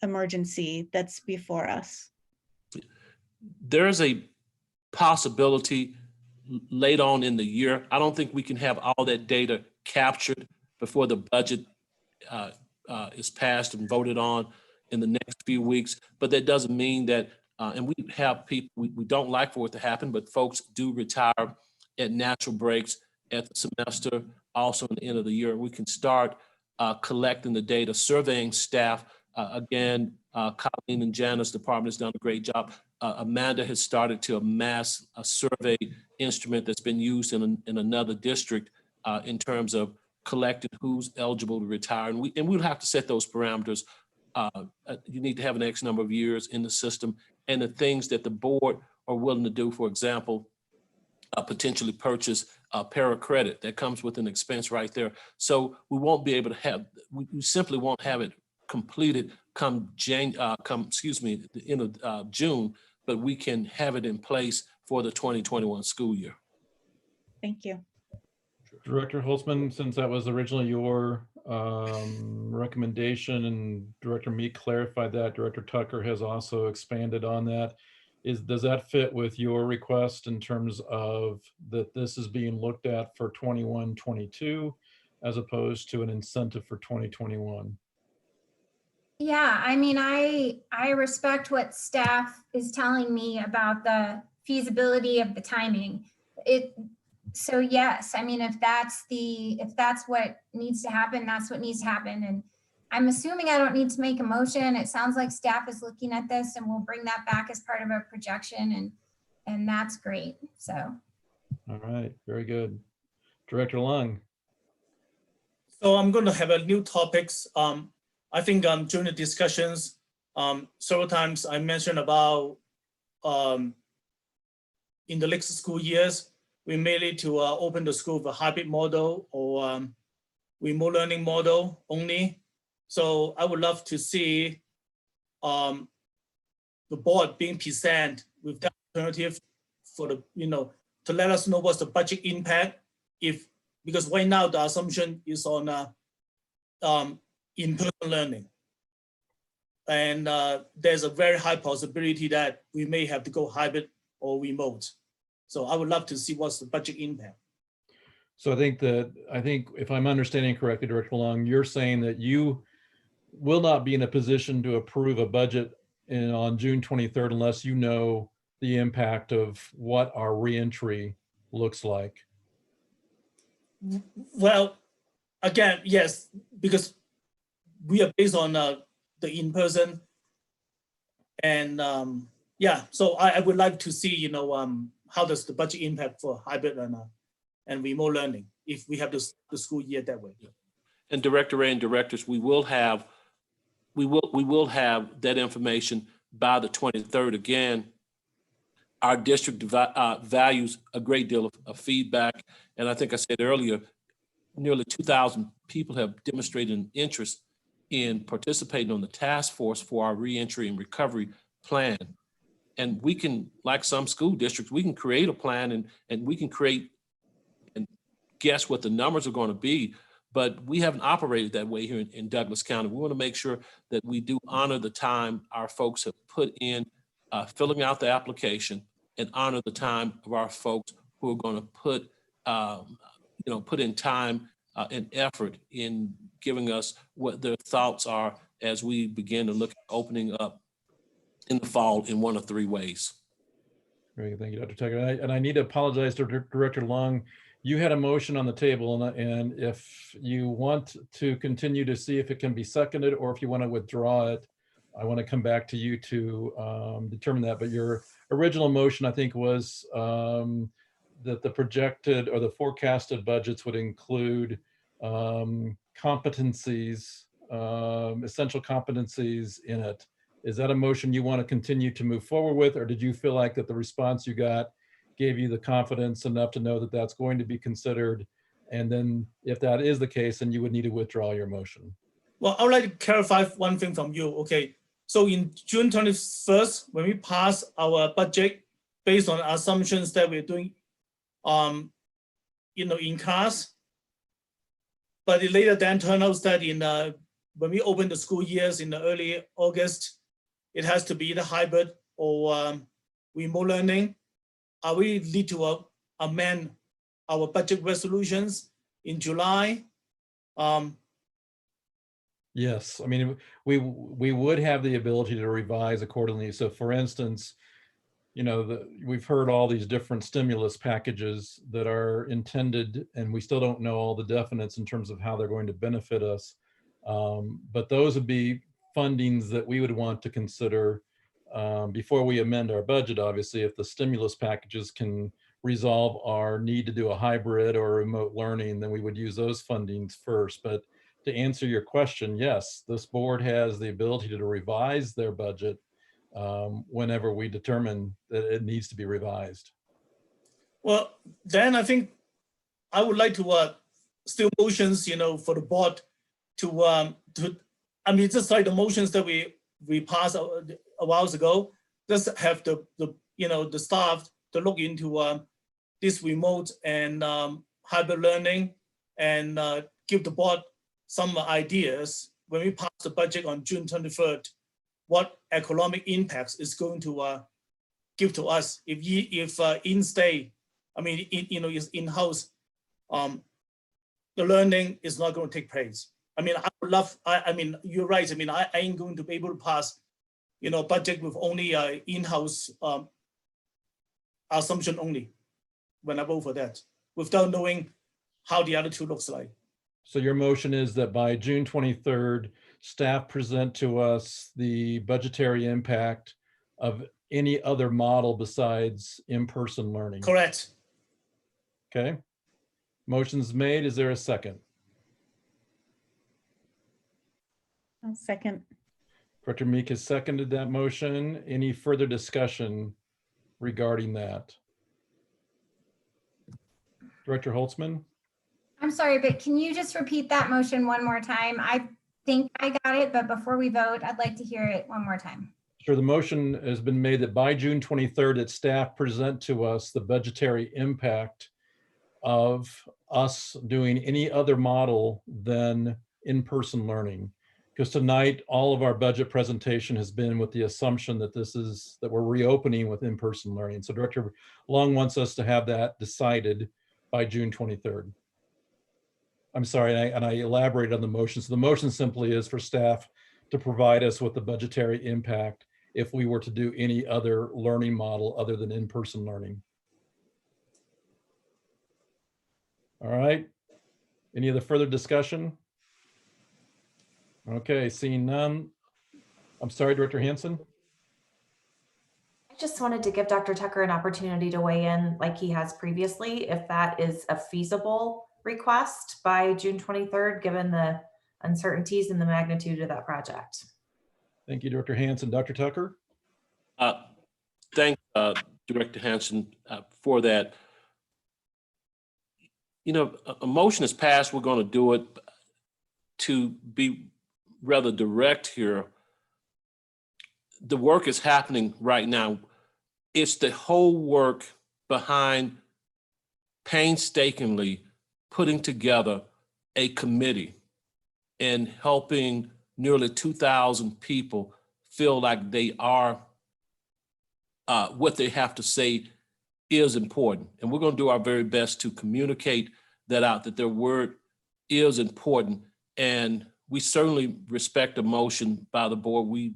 emergency that's before us. There's a possibility late on in the year. I don't think we can have all that data captured before the budget is passed and voted on in the next few weeks. But that doesn't mean that, and we have people, we don't like for it to happen, but folks do retire at natural breaks at the semester, also in the end of the year. We can start collecting the data, surveying staff. Again, Colleen and Janice's department has done a great job. Amanda has started to amass a survey instrument that's been used in another district in terms of collecting who's eligible to retire. And we'll have to set those parameters. You need to have an X number of years in the system, and the things that the board are willing to do, for example, potentially purchase a para-credit that comes with an expense right there. So we won't be able to have, we simply won't have it completed come the end of June, but we can have it in place for the 2021 school year. Thank you. Director Holtzman, since that was originally your recommendation and Director Meek clarified that, Director Tucker has also expanded on that. Does that fit with your request in terms of that this is being looked at for 21-22 as opposed to an incentive for 2021? Yeah, I mean, I respect what staff is telling me about the feasibility of the timing. So yes, I mean, if that's what needs to happen, that's what needs to happen. And I'm assuming I don't need to make a motion. It sounds like staff is looking at this and we'll bring that back as part of a projection, and that's great. So. All right, very good. Director Lung. So I'm going to have a new topics. I think during the discussions, several times I mentioned about in the next school years, we may need to open the school with a hybrid model or remote learning model only. So I would love to see the board being present with that alternative for the, to let us know what's the budget impact because right now the assumption is on in-person learning. And there's a very high possibility that we may have to go hybrid or remote. So I would love to see what's the budget impact. So I think if I'm understanding correctly, Director Long, you're saying that you will not be in a position to approve a budget on June 23rd unless you know the impact of what our reentry looks like. Well, again, yes, because we are based on the in-person, and yeah. So I would like to see, how does the budget impact for hybrid and remote learning if we have the school year that way. And Director Ray and directors, we will have that information by the 23rd. Again, our district values a great deal of feedback, and I think I said earlier, nearly 2,000 people have demonstrated an interest in participating on the task force for our reentry and recovery plan. And we can, like some school districts, we can create a plan and we can create and guess what the numbers are going to be, but we haven't operated that way here in Douglas County. We want to make sure that we do honor the time our folks have put in filling out the application, and honor the time of our folks who are going to put in time and effort in giving us what their thoughts are as we begin to look at opening up in the fall in one of three ways. Very good. Thank you, Dr. Tucker. And I need to apologize to Director Long. You had a motion on the table, and if you want to continue to see if it can be seconded or if you want to withdraw it, I want to come back to you to determine that. But your original motion, I think, was that the projected or the forecasted budgets would include competencies, essential competencies in it. Is that a motion you want to continue to move forward with, or did you feel like that the response you got gave you the confidence enough to know that that's going to be considered? And then if that is the case, then you would need to withdraw your motion. Well, I would like to clarify one thing from you. Okay, so in June 21st, when we pass our budget based on assumptions that we're doing, in class, but it later then turned out that when we open the school years in the early August, it has to be either hybrid or remote learning. Are we need to amend our budget resolutions in July? Yes, I mean, we would have the ability to revise accordingly. So for instance, we've heard all these different stimulus packages that are intended, and we still don't know all the definites in terms of how they're going to benefit us. But those would be fundings that we would want to consider before we amend our budget. Obviously, if the stimulus packages can resolve our need to do a hybrid or remote learning, then we would use those fundings first. But to answer your question, yes, this board has the ability to revise their budget whenever we determine that it needs to be revised. Well, then I think I would like to still motions, for the board to just like the motions that we passed a while ago, just have the staff to look into this remote and hybrid learning and give the board some ideas when we pass the budget on June 23rd, what economic impacts is going to give to us if in-state, is in-house, the learning is not going to take place. I would love, you're right. I ain't going to be able to pass, budget with only in-house assumption only when I vote for that, without knowing how the other two looks like. So your motion is that by June 23rd, staff present to us the budgetary impact of any other model besides in-person learning. Correct. Okay. Motion's made. Is there a second? I'll second. Director Meek has seconded that motion. Any further discussion regarding that? Director Holtzman? I'm sorry, but can you just repeat that motion one more time? I think I got it, but before we vote, I'd like to hear it one more time. Sure. The motion has been made that by June 23rd, that staff present to us the budgetary impact of us doing any other model than in-person learning. Because tonight, all of our budget presentation has been with the assumption that that we're reopening with in-person learning. So Director Long wants us to have that decided by June 23rd. I'm sorry, and I elaborated on the motion. So the motion simply is for staff to provide us with the budgetary impact if we were to do any other learning model other than in-person learning. All right. Any other further discussion? Okay, seeing none. I'm sorry, Director Hansen. I just wanted to give Dr. Tucker an opportunity to weigh in like he has previously, if that is a feasible request by June 23rd, given the uncertainties and the magnitude of that project. Thank you, Director Hansen. Dr. Tucker? Thank Director Hansen for that. A motion is passed, we're going to do it. To be rather direct here, the work is happening right now. It's the whole work behind painstakingly putting together a committee and helping nearly 2,000 people feel like they are, what they have to say is important. And we're going to do our very best to communicate that out, that their word is important. And we certainly respect a motion by the board. We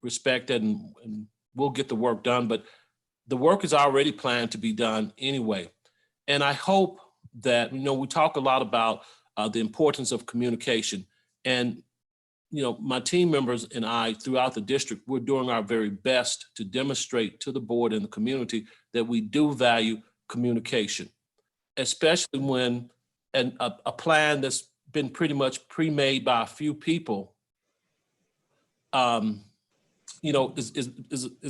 respect it and we'll get the work done, but the work is already planned to be done anyway. And I hope that, we talk a lot about the importance of communication, and my team members and I throughout the district, we're doing our very best to demonstrate to the board and the community that we do value communication, especially when a plan that's been pretty much pre-made by a few people, is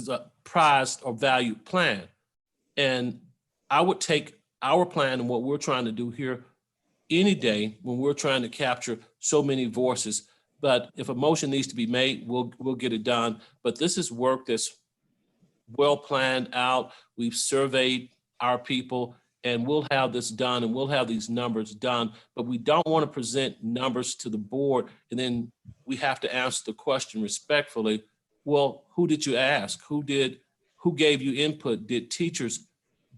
a prized or valued plan. And I would take our plan and what we're trying to do here any day when we're trying to capture so many voices. But if a motion needs to be made, we'll get it done. But this is work that's well planned out. We've surveyed our people, and we'll have this done, and we'll have these numbers done. But we don't want to present numbers to the board, and then we have to answer the question respectfully. Well, who did you ask? Who gave you input? Did teachers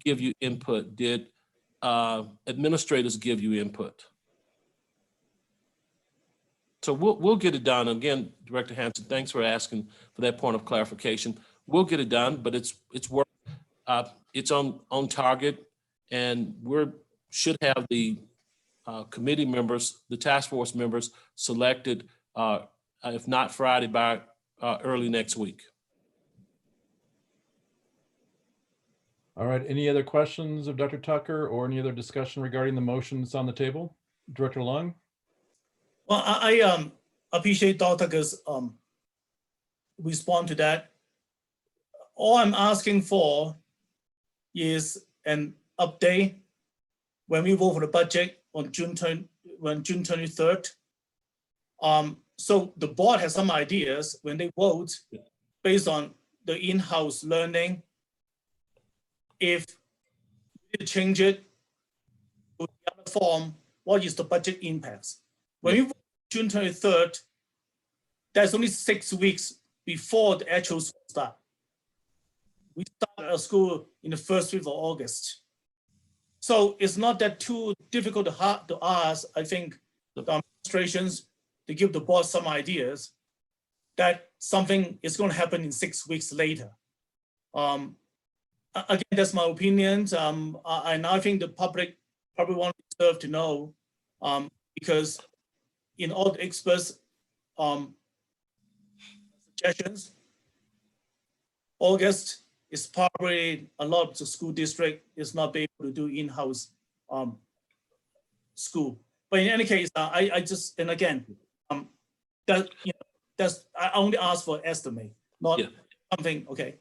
give you input? Did administrators give you input? So we'll get it done. Again, Director Hanson, thanks for asking for that point of clarification. We'll get it done, but it's work. It's on target, and should have the committee members, the task force members selected, if not Friday, by early next week. All right, any other questions of Dr. Tucker or any other discussion regarding the motions on the table? Director Long? Well, I appreciate Dr. Tucker's response to that. All I'm asking for is an update when we vote for the budget on June 23rd. So the board has some ideas when they vote based on the in-house learning. If we change it to the other form, what is the budget impacts? When we vote June 23rd, that's only 6 weeks before the actual school start. We start our school in the first week of August. So it's not that too difficult to ask. I think the administrations, to give the board some ideas that something is going to happen in 6 weeks later. Again, that's my opinion. And I think the public probably want to deserve to know because in all the experts' suggestions, August is probably a lot of the school district is not able to do in-house school. But in any case, I just, and again, that's, I only ask for estimate, not something, okay.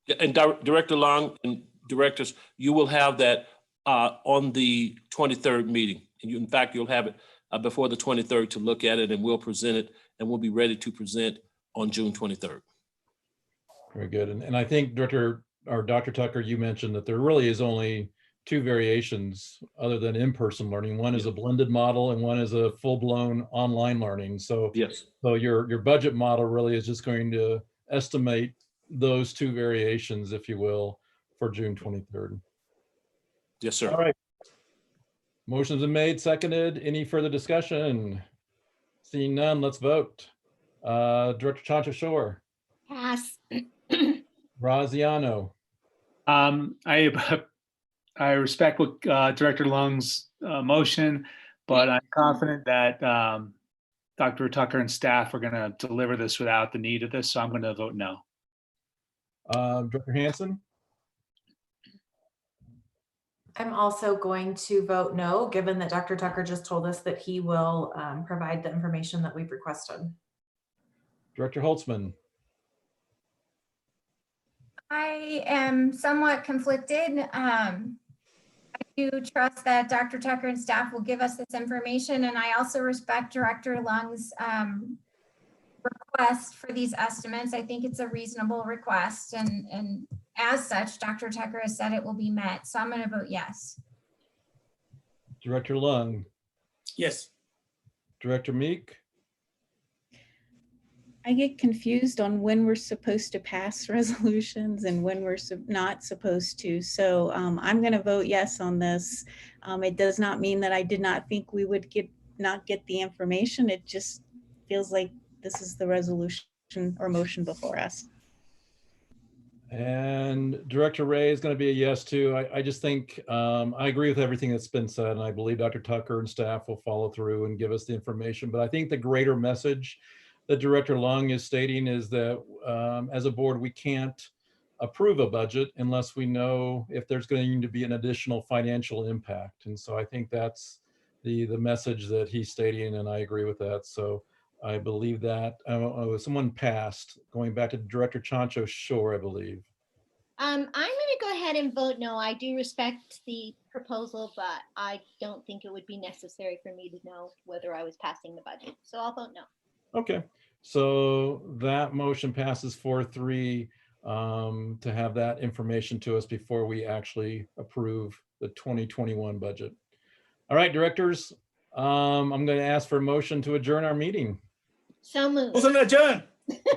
Yeah, and Director Long and directors, you will have that on the 23rd meeting. And in fact, you'll have it before the 23rd to look at it, and we'll present it, and we'll be ready to present on June 23rd. Very good. And I think Dr. Tucker, you mentioned that there really is only two variations other than in-person learning. One is a blended model and one is a full-blown online learning. So, so your budget model really is just going to estimate those two variations, if you will, for June 23rd. Yes, sir. All right. Motion's been made, seconded. Any further discussion? Seeing none, let's vote. Director Chancha-Shore. Pass. Graziano. I respect what Director Lung's motion, but I'm confident that Dr. Tucker and staff are going to deliver this without the need of this, so I'm going to vote no. Director Hanson? I'm also going to vote no, given that Dr. Tucker just told us that he will provide the information that we've requested. Director Holtzman? I am somewhat conflicted. I do trust that Dr. Tucker and staff will give us this information, and I also respect Director Lung's request for these estimates. I think it's a reasonable request, and as such, Dr. Tucker has said it will be met, so I'm going to vote yes. Director Lung? Yes. Director Meek? I get confused on when we're supposed to pass resolutions and when we're not supposed to. So I'm going to vote yes on this. It does not mean that I did not think we would not get the information. It just feels like this is the resolution or motion before us. And Director Ray is going to be a yes too. I just think I agree with everything that's been said, and I believe Dr. Tucker and staff will follow through and give us the information. But I think the greater message that Director Long is stating is that as a board, we can't approve a budget unless we know if there's going to be an additional financial impact. And so I think that's the message that he's stating, and I agree with that. So I believe that someone passed, going back to Director Chancho Shore, I believe. I'm going to go ahead and vote no. I do respect the proposal, but I don't think it would be necessary for me to know whether I was passing the budget. So I'll vote no. Okay, so that motion passes 4-3 to have that information to us before we actually approve the 2021 budget. All right, directors, I'm going to ask for a motion to adjourn our meeting. So moved. Motion adjourned.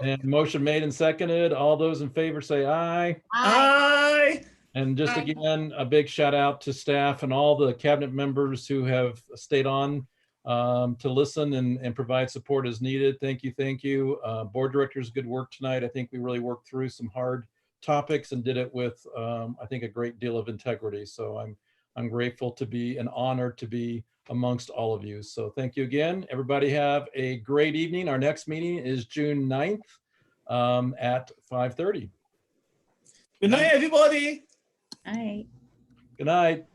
And motion made and seconded. All those in favor say aye. Aye. And just Aye. again, a big shout out to staff and all the cabinet members who have stayed on to listen and provide support as needed. Thank you, thank you. Board directors, good work tonight. I think we really worked through some hard topics and did it with, I think, a great deal of integrity. So I'm grateful to be and honored to be amongst all of you. So thank you again. Everybody have a great evening. Our next meeting is June 9th at 5:30. Good night, everybody. Aye. Good night.